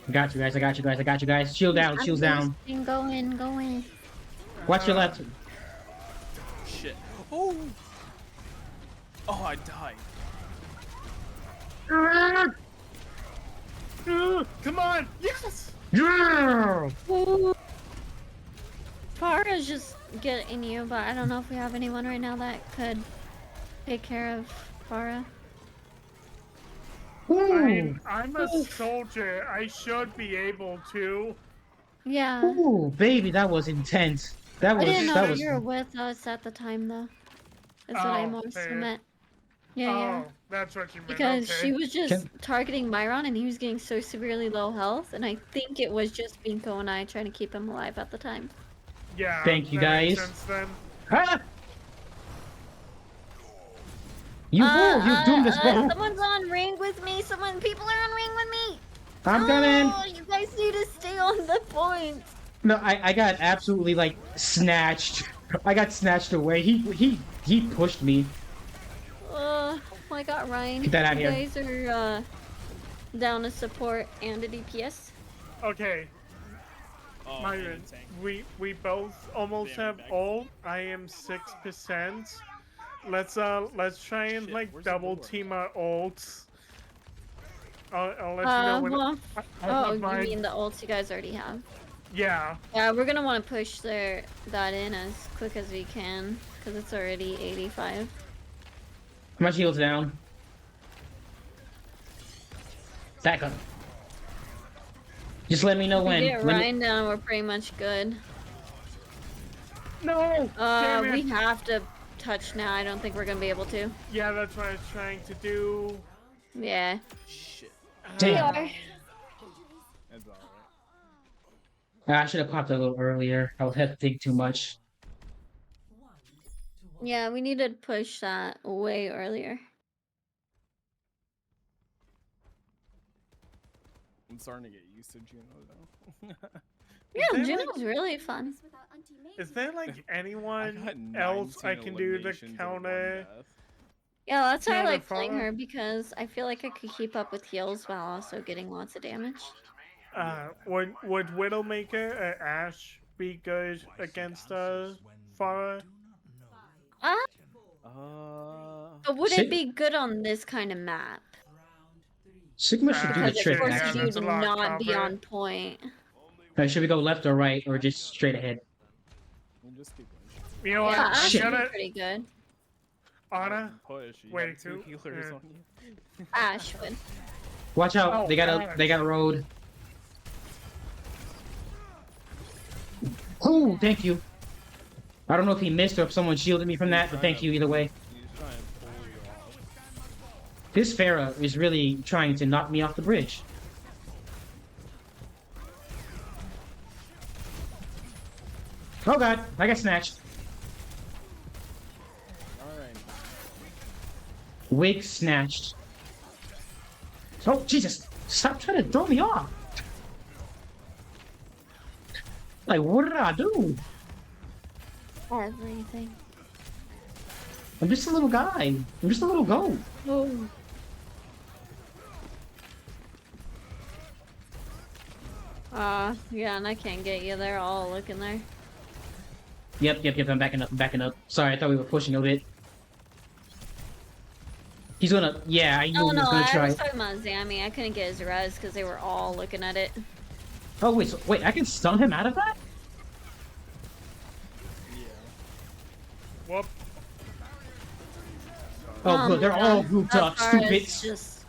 I got you guys. Shield down, shields down. Go in. Watch your left. Shit. Oh! Oh, I died. Come on! Yes! Yeah! Farah's just getting you, but I don't know if we have anyone right now that could take care of Farah. I'm a soldier. I should be able to. Yeah. Ooh, baby, that was intense. That was I didn't know that was you were with us at the time, though. That's what I mostly fair. meant. Yeah. That's what you meant. Because okay. she was just targeting Myron, and he was getting so severely low health, and I think it was just Binko and I trying to keep him alive at the time. Yeah. Thank you, that makes guys. sense then. Ah! You doomed us both. Someone's on ring with me. People are on ring with me. I'm coming. Oh, you guys need to stay on the point. No, I got absolutely like snatched. I got snatched away. He pushed me. I got Ryan. Get that out you here. guys are down to support and a DPS. Okay. Oh, Myron, we both almost have ult. I am 6%. Let's try and like double team our ults. I'll let you know when. Well, I you have mean the ults you guys already have? Yeah. Yeah, we're gonna want to push that in as quick as we can because it's already 85. My shield's down. Back up. Just let me know If when. we get Let me- Ryan down, we're pretty much good. No! Damn it. We have to touch now. I don't think we're gonna be able to. Yeah, that's what I was trying to do. Yeah. Shit. Damn. We are. That's alright. I should have popped a little earlier. I would have to think too much. Yeah, we need to push that way earlier. I'm starting to get used to Juno though. Yeah, Juno's really fun. Is there like anyone else I can do to counter? Yeah, that's why I counter like playing Pharah? her, because I feel like I could keep up with heals while also getting lots of damage. Would Widowmaker or Ash be good against Pharah? But would it be good on this kind of map? Sigma should do the Because it trick, forces actually. you to not be on point. Should we go left or right, or just straight ahead? You know what? Yeah, I'm Ash would gonna be pretty good. Anna. Push. You Wait, have two who? healers Yeah. on you. Ash would. Watch out! Oh, they got God. a road. Oh, thank you. I don't know if he missed or if someone shielded me from that, but thank you either way. This Pharah is really trying to knock me off the bridge. Oh god, I got snatched. Alright. Wig snatched. Oh, Jesus! Stop trying to throw me off! Like, what did I do? Everything. I'm just a little guy. I'm just a little goat. Oh. Yeah, and I can't get you. They're all looking there. Yep, I'm backing up. Sorry, I thought we were pushing a bit. He's gonna, yeah, I knew Oh he no, was gonna I try. was talking about Zammy. I couldn't get his res because they were all looking at it. Oh wait, wait, I can stun him out of that? Whoop. Oh good, they're all grouped up, stupid. Just,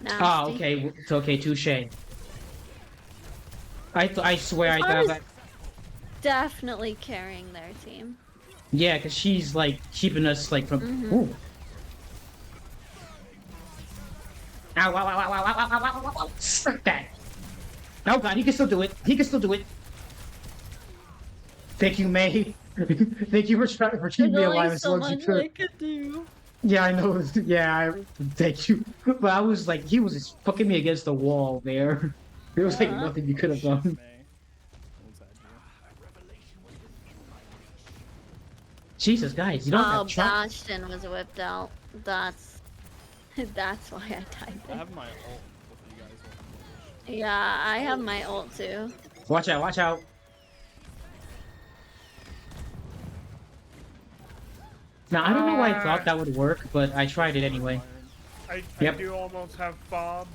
Ah, okay, it's okay, touche. I swear I thought that. Definitely carrying their team. Yeah, cause she's like keeping us like from. Ooh. Ow, ow, ow, ow, ow, ow, ow, ow, ow, ow. Frick that. Oh god, he can still do it. He can still do it. Thank you, May. Thank you for keeping me alive as long as you could. I could do. Yeah, I know. Yeah, thank you. But I was like, he was just fucking me against the wall there. There was like nothing you could have done. Jesus, guys, you don't have to try. Bastion was whipped out. That's why I died I there. have my ult if you guys want to push. Yeah, I have my ult too. Watch out, watch out. Now, I don't know why I thought that would work, but I tried it anyway. I Yep. do almost have Bob.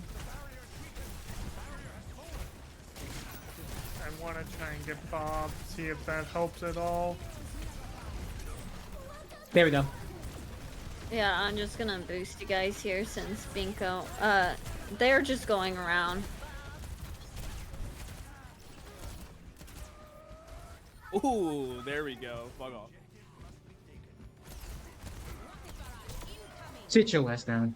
I want to try and get Bob, see if that helps at all. There we go. Yeah, I'm just gonna boost you guys here since Binko. They're just going around. Ooh, there we go. Fuck off. Sit your ass down.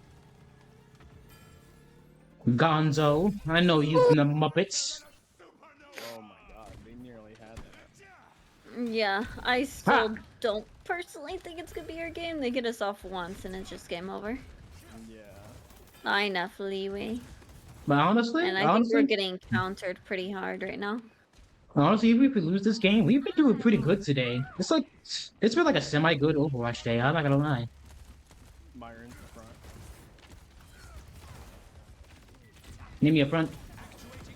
Gonzo, I know you from the Muppets. Oh my god, they nearly had that. Yeah, I still don't personally think it's gonna be our game. They get us off once and it's just game over. Yeah. Not enough leeway. But honestly, And I think we're getting countered pretty hard right now. honestly, even if we lose this game, we've been doing pretty good today. It's been like a semi-good Overwatch day. I'm not gonna lie. Myron's in front. Need me up front.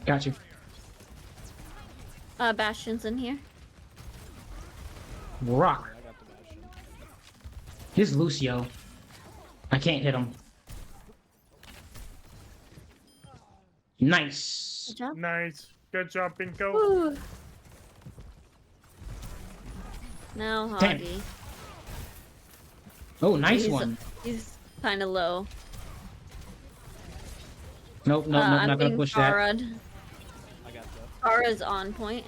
Got you. Bastion's in here. Rock. Here's Lucio. I can't hit him. Nice. Good job. Nice. Good job, Binko. Woo. Now Damn. Hoggy. Oh, nice He's- one. He's kind of low. Nope, nope, nope, not gonna push that. I got that. Kara's on point.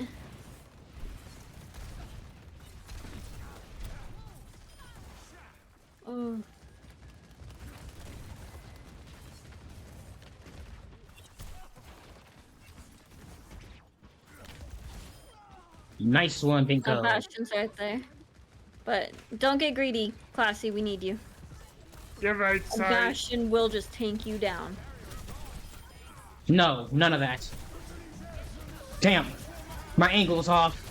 Oh. Nice one, Binko. Bastion's right there. But don't get greedy, Classy. We need you. You're right, A sorry. Bastion will just tank you down. No, none of that. Damn, my angle's off.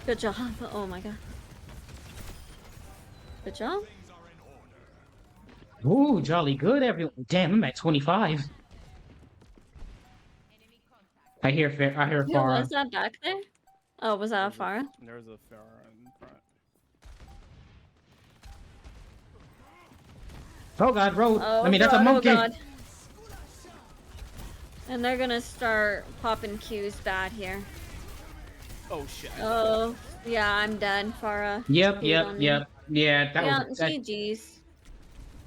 Good job. Oh my god. Good job. Ooh, jolly good, everyone. Damn, I'm at 25. I hear Who Farah. was that back there? Oh, was that Farah? There's a Farah in front. Oh god, road. Oh, I mean, that's a god, monkey. Oh god. And they're gonna start popping Qs bad here. Oh shit. Oh, yeah, I'm done, Farah. Yep. Yeah, Yeah, that was. GG's.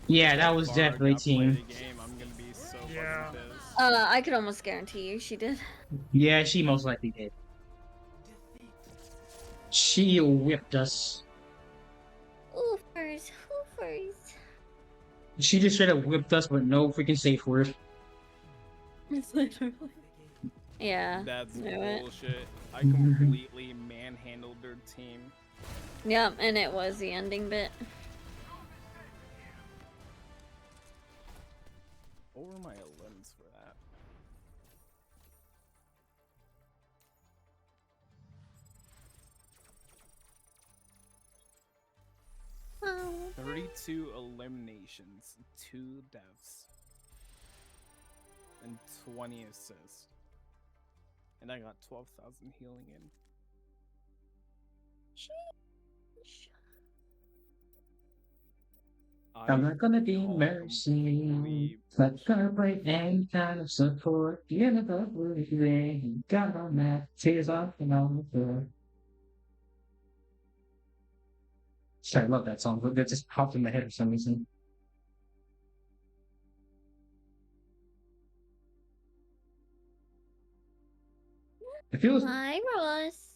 Yeah, that was definitely team. I'm gonna be so Yeah. fucking pissed. I could almost guarantee you she did. Yeah, she most likely did. She whipped us. Hoofers. She just straight up whipped us with no freaking safe word. It's literally. Yeah. That's knew it. bullshit. I completely manhandled their team. Yep, and it was the ending bit. What were my limbs for that? Oh. 32 eliminations, 2 deaths, and 20 assists. And I got 12,000 healing in. I'm not gonna be mercy. Not gonna break any kind of support. The end of the world, got on that. Tears off and on the floor. Sorry, I love that song, but that just popped in my head for some reason. It feels. Hi, Ross.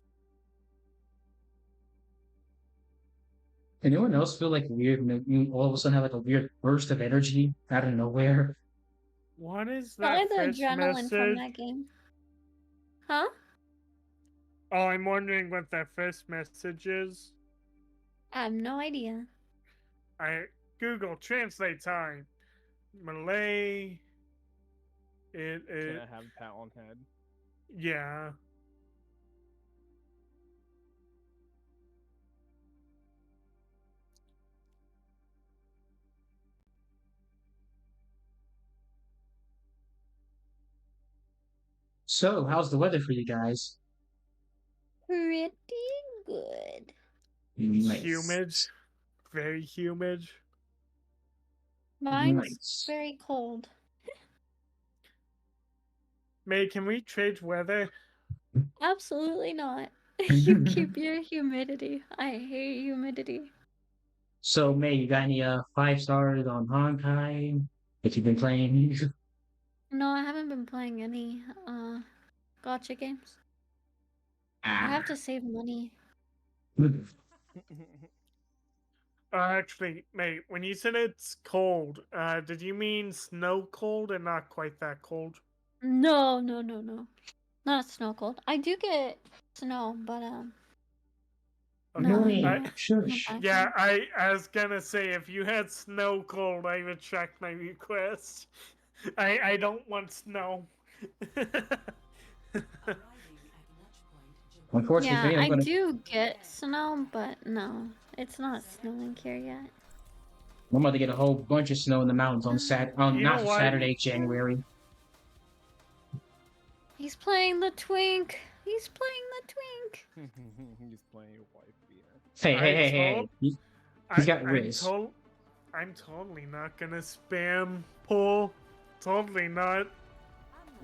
Anyone else feel like weird? You all of a sudden have like a weird burst of energy out of nowhere. What is Probably that the first adrenaline from message? that game. Huh? Oh, I'm wondering what that first message is. I have no idea. Google Translate time. Malay. Can I have pat on head? Yeah. So, how's the weather for you guys? Pretty good. Nice. Humid. Very humid. Mine's Nice. very cold. May, can we trade weather? Absolutely not. You keep your humidity. I hate humidity. So, May, you got any 5 stars on Honkai that you've been playing? No, I haven't been playing any gotcha games. I have to save money. Actually, mate, when you said it's cold, did you mean snow cold and not quite that cold? No. Not snow cold. I do get snow, but Okay. no, Yeah, I was gonna say if you had snow cold, I would check my request. I don't want snow. Unfortunately, yeah, for me, I'm I gonna. do get snow, but no, it's not snowing here yet. I'm about to get a whole bunch of snow in the mountains on You know not what? Saturday, January. He's playing the twink. He's playing the twink. He's playing wife beater. Hey. He's got Riz. I'm totally not gonna spam pull. Totally not.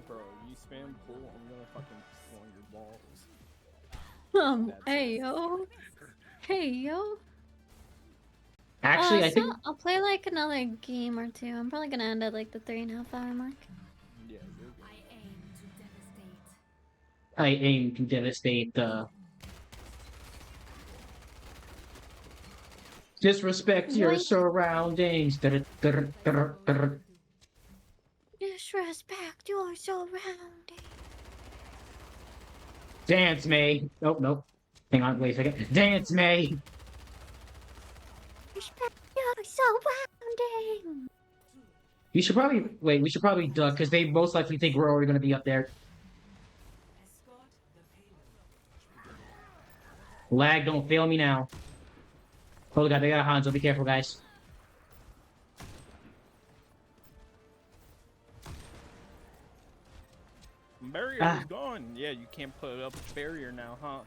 Bro, you spam pull, I'm gonna fucking pull your balls. Hey yo. Actually, I think I'll play like another game or two. I'm probably gonna end at like the 3.5 hour mark. Yeah, you're good. I aim to devastate disrespect your surroundings. Disrespect your surroundings. Dance, May. Oh, nope. Hang on, wait a second. Dance, May. You're surrounding. You should probably wait. We should probably duck because they most likely think we're already going to be up there. Lag, don't fail me now. Oh god, they got a Hanzo. Be careful, guys. Barrier is gone. Yeah, you can't put up a barrier now, huh?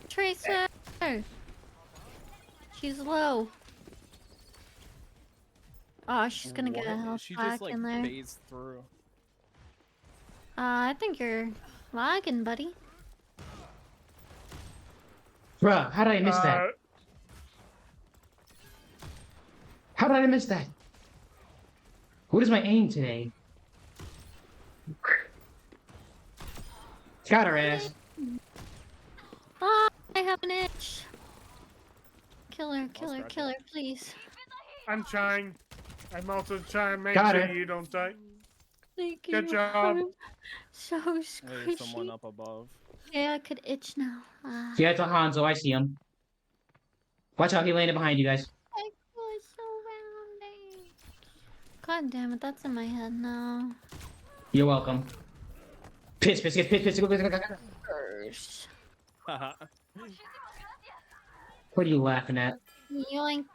Tracer! She's low. Oh, she's gonna get a health She pack just like in there. phased through. I think you're lagging, buddy. Bruh, how did I miss that? How did I miss that? What is my aim today? Got her ass. Oh, I have an itch. Kill her, please. I'm trying. I'm also trying to make Got sure her. you don't die. Thank you. Good job. So There's someone squishy. up above. Yeah, I could itch now. Yeah, it's a Hanzo. I see him. Watch out, he landed behind you guys. I was surrounding. God damn it, that's in my head now. You're welcome. Piss. Haha. What are you laughing at? Yoink.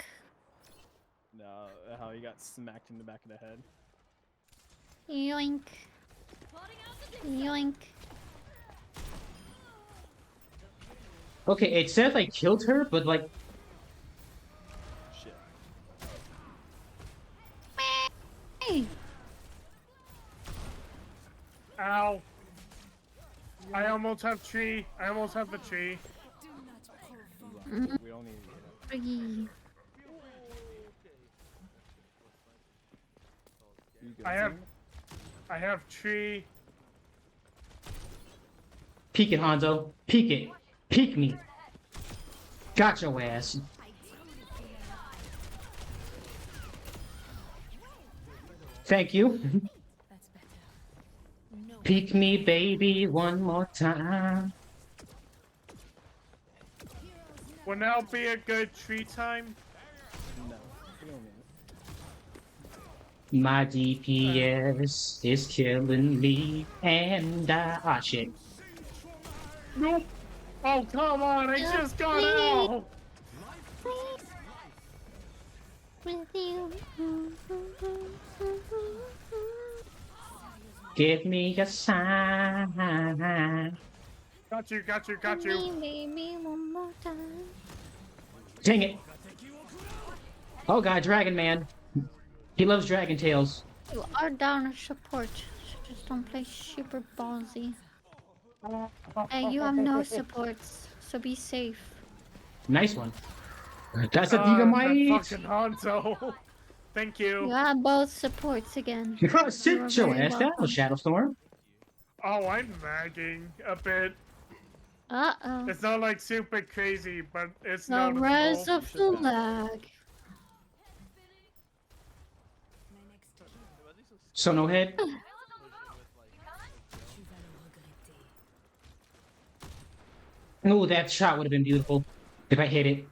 No, how he got smacked in the back of the head. Yoink. Yoink. Okay, it says I killed her, but like... Shit. Hey. Ow. I almost have tree. I almost have the tree. We don't need to get up. Free. I have tree. Peek it, Hanzo. Peek it. Peek me. Got your ass. Thank you. Peek me, baby, one more time. Will now be a good tree time? No, we don't need it. My DPS is killing me, and ah shit. Nope. Oh come on! I just got out. With you. Give me a sign. Got you. Baby, one more time. Dang it! Oh god, Dragon Man. He loves Dragon Tales. You are down a support, so just don't play super ballsy. Hey, you have no supports, so be safe. Nice one. That's a That Gigamite. fucking Hanzo. Thank you. You have both supports again. Sit your ass down, Shadowstorm. Oh, I'm lagging a bit. Uh-oh. It's not like super crazy, but it's The noticeable. rise of the lag. So no head. Ooh, that shot would have been beautiful if I hit it.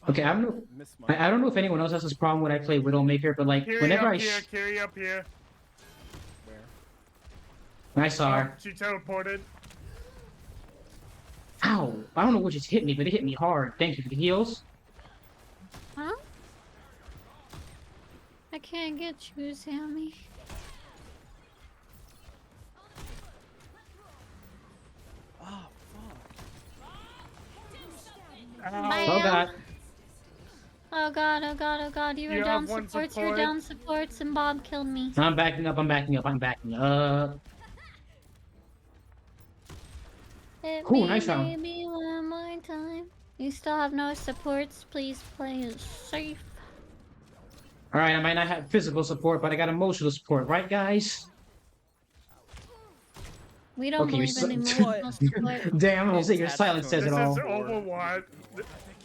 Okay, I don't know. I don't know if anyone else has this problem when I play Widowmaker, but like whenever I Carry up here. I saw her. She teleported. Ow! I don't know what just hit me, but it hit me hard. Thank you for the heals. Huh? I can't get you, Sammy. Oh god. Oh god, oh god, oh god, you were down have one supports, you're support. down supports, and Bob killed me. I'm backing up. Hit Cool, me, nice round. baby, one more time. You still have no supports, please play it safe. Alright, I might not have physical support, but I got emotional support, right guys? We don't Okay, believe in you're emotional support. Damn, I'm gonna say your silence says it all. This is Overwatch.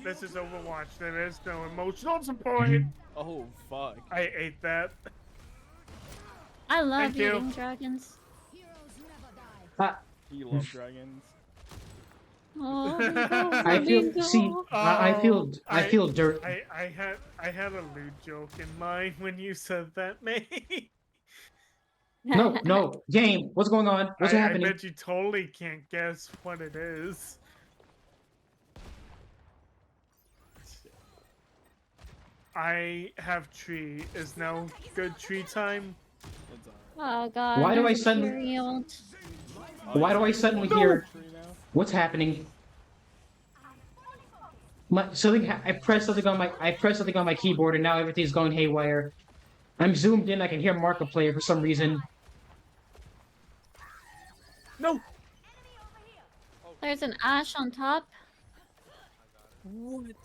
This is Overwatch. There is no emotional support. Oh, fuck. I ate that. I love Thank you. eating dragons. You love dragons. Oh, I feel. See, I feel dirt. I had a lewd joke in mind when you said that, May. No, game. What's going on? What's I happening? bet you totally can't guess what it is. I have tree. Is now good tree time? Oh god. Why do I there's a suddenly? Fury ult. Why do I suddenly hear? What's happening? I pressed something on my keyboard and now everything's going haywire. I'm zoomed in. I can hear Marco player for some reason. No. There's an Ash on top. What?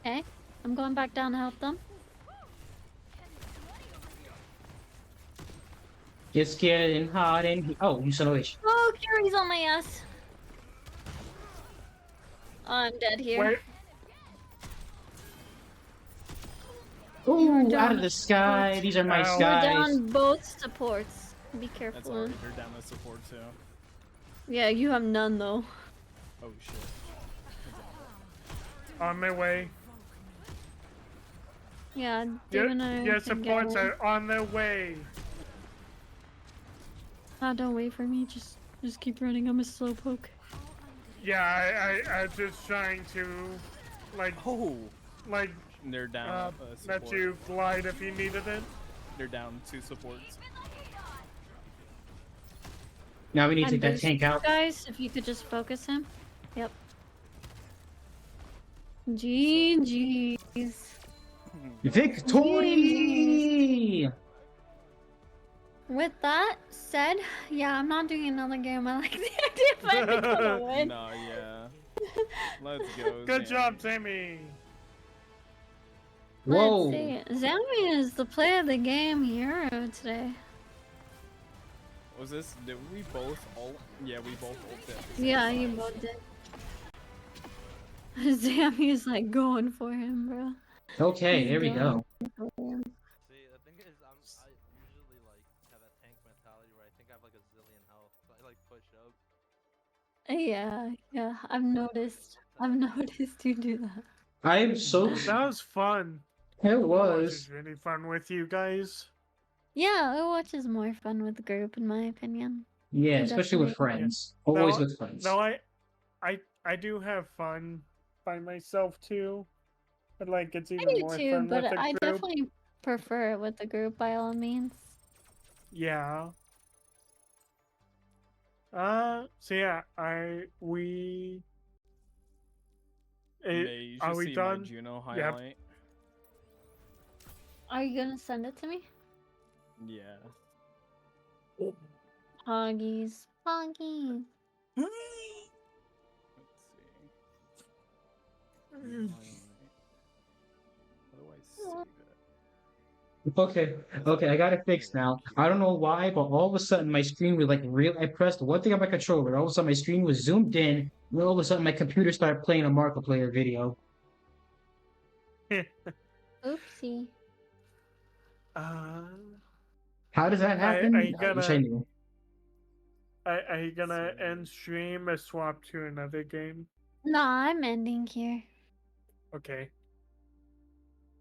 Okay, I'm going back down to help them. It's getting hot in here. Oh, you son of a bitch. Oh, Carrie's on my ass. Oh, I'm dead here. Ooh, out of the sky. These are my We're skies. down both supports. Be careful. That's alright, they're down to support too. Yeah, you have none though. Oh shit. On my way. Yeah, Dave and I Your can supports get are on their way. Oh, don't wait for me. Just keep running. I'm a slowpoke. Yeah, I'm just trying to, like, They're down. let support. you glide if you needed it. They're down 2 supports. Now we need to I'm take that boost tank out. Guys, if you could just focus him. Yep. GG's. Victory! With that said, yeah, I'm not doing another game. I like the idea if I'm gonna win. No, yeah. Let's go. Good Sam. job, Timmy. Whoa. Let's see. Zambi is the player of the game hero today. Was this? Did we both ult? Yeah, we both ulted. Yeah, you both did. Zambi is like going for him, bro. Okay, here we go. See, the thing is, I usually like have that tank mentality where I think I have like a zillion health, so I like push up. Yeah, I've noticed. I've noticed you do that. I am so. That was fun. It It was. was really fun with you guys. Yeah, Overwatch is more fun with the group, in my opinion. Yeah, It especially with definitely- friends. Always No, with friends. No, I do have fun by myself too, but like it's I even do more too, fun but with a I group. definitely prefer it with the group by all means. Yeah. So yeah, we. May you Are should we see done? my Juno Yep. highlight. Are you gonna send it to me? Yeah. Hoggies. Hoggies. Okay, I got it fixed now. I don't know why, but all of a sudden my screen was like real. I pressed one thing on my controller. All of a sudden my screen was zoomed in. And all of a sudden my computer started playing a Marco player video. Oopsie. How does that happen? Are you I wish I gonna? knew. Are you gonna end stream or swap to another game? No, I'm ending here. Okay.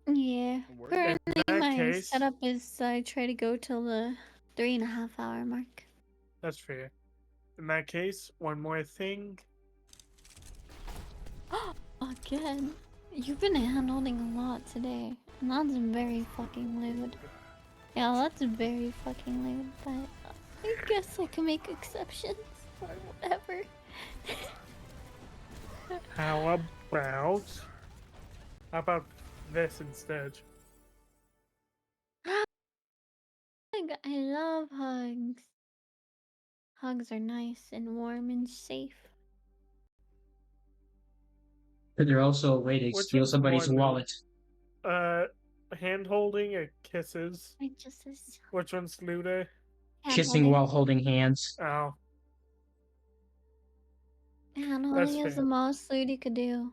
Yeah. Currently, that my case- setup is I try to go till the 3.5 hour mark. That's fair. In that case, one more thing. Again, you've been handholding a lot today, and that's very fucking lewd. Yeah, that's very fucking lewd, but I guess I can make exceptions or whatever. How about this instead? I love hugs. Hugs are nice and warm and safe. But they're also a way to Which steal one's somebody's more new? wallet. Hand holding or kisses? I just is Which one's looter? Kissing while holding hands. Oh. Handholding is the most loot you could do.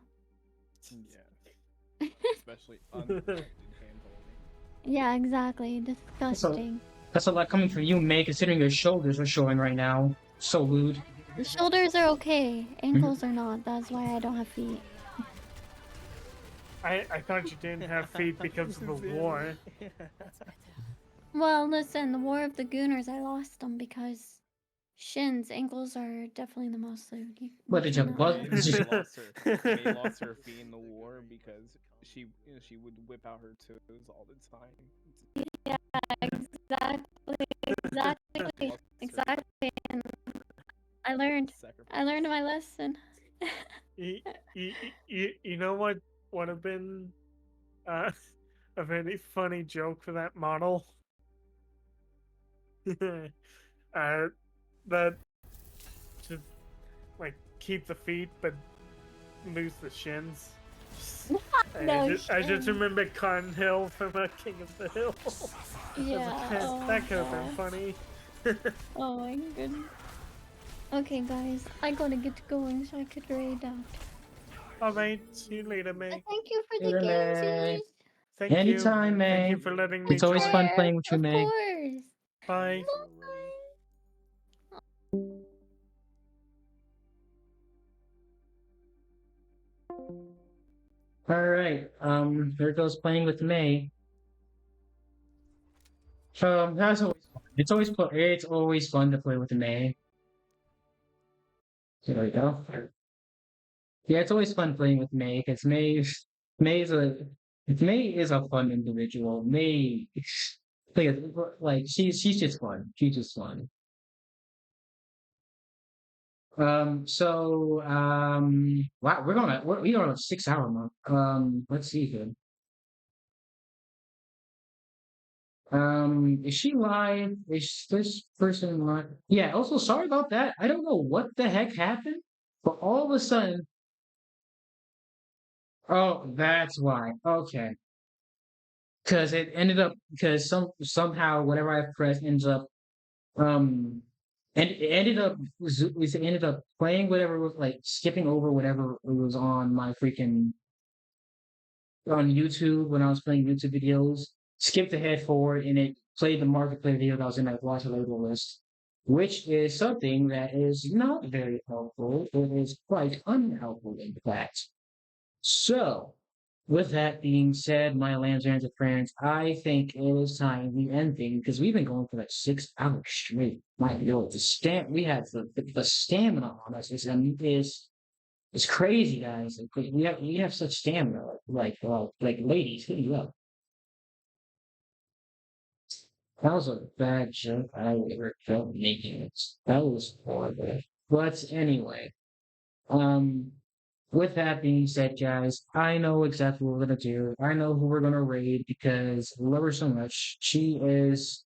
Yeah. Especially unprotected hand holding. Yeah, exactly. Disgusting. That's a lot coming from you, May, considering your shoulders are showing right now. So rude. The shoulders are okay. Ankles are not. That's why I don't have feet. I thought you didn't have feet because of the war. Well, listen, the War of the Gooners, I lost them because shins, ankles are definitely the most loot. What did you bug? May lost her feet in the war because she would whip out her toes all the time. Yeah, exactly. And I learned my lesson. You know what would have been a very funny joke for that model? That just like keep the feet but lose the shins. I just remember Cotton Hill from King of the Hill. Yeah, that could have been funny. Oh my goodness. Okay, guys, I gotta get going so I could raid out. Alright, see you later, May. Thank you for the Later, games, May. Elise. Thank you. Anytime, May. Thank you for letting me It's always join. fun playing with you, Of May. course. Bye. Alright, there goes playing with May. That's always fun. It's always fun to play with May. There we go. Yeah, it's always fun playing with May because May is a fun individual. May like she's just fun. She's just fun. Wow, we are on a 6 hour mark. Let's see here. Is she live? Is this person live? Yeah, also sorry about that. I don't know what the heck happened, but all of a sudden, oh, that's why. Okay. Because it ended up because somehow whatever I pressed ends up and it ended up playing whatever was like skipping over whatever was on my freaking on YouTube when I was playing YouTube videos, skipped ahead forward and it played the marketplace video that was in that watch label list, which is something that is not very helpful. It is quite unhelpful in fact. So with that being said, my lambs and friends, I think it is time we end things because we've been going for like 6 hours straight. My God, we have the stamina on us is it's crazy, guys. Like, we have such stamina, like ladies, hit you up. That was a bad joke I ever felt making it. That was horrible. But anyway, with that being said, guys, I know exactly what we're gonna do. I know who we're gonna raid because I love her so much. She is.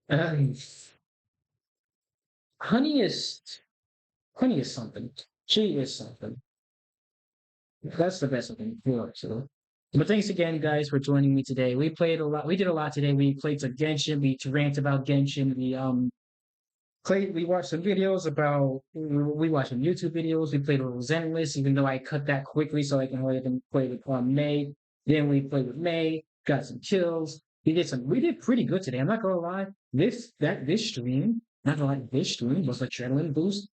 Honey is something. She is something. That's the best I can do, actually. But thanks again, guys, for joining me today. We played a lot. We did a lot today. We played some Genshin. We ranted about Genshin. We watched some videos about. We watched some YouTube videos. We played a little zenless, even though I cut that quickly so I can hurry up and play with May. Then we played with May. Got some kills. We did pretty good today. I'm not gonna lie. This stream was an adrenaline boost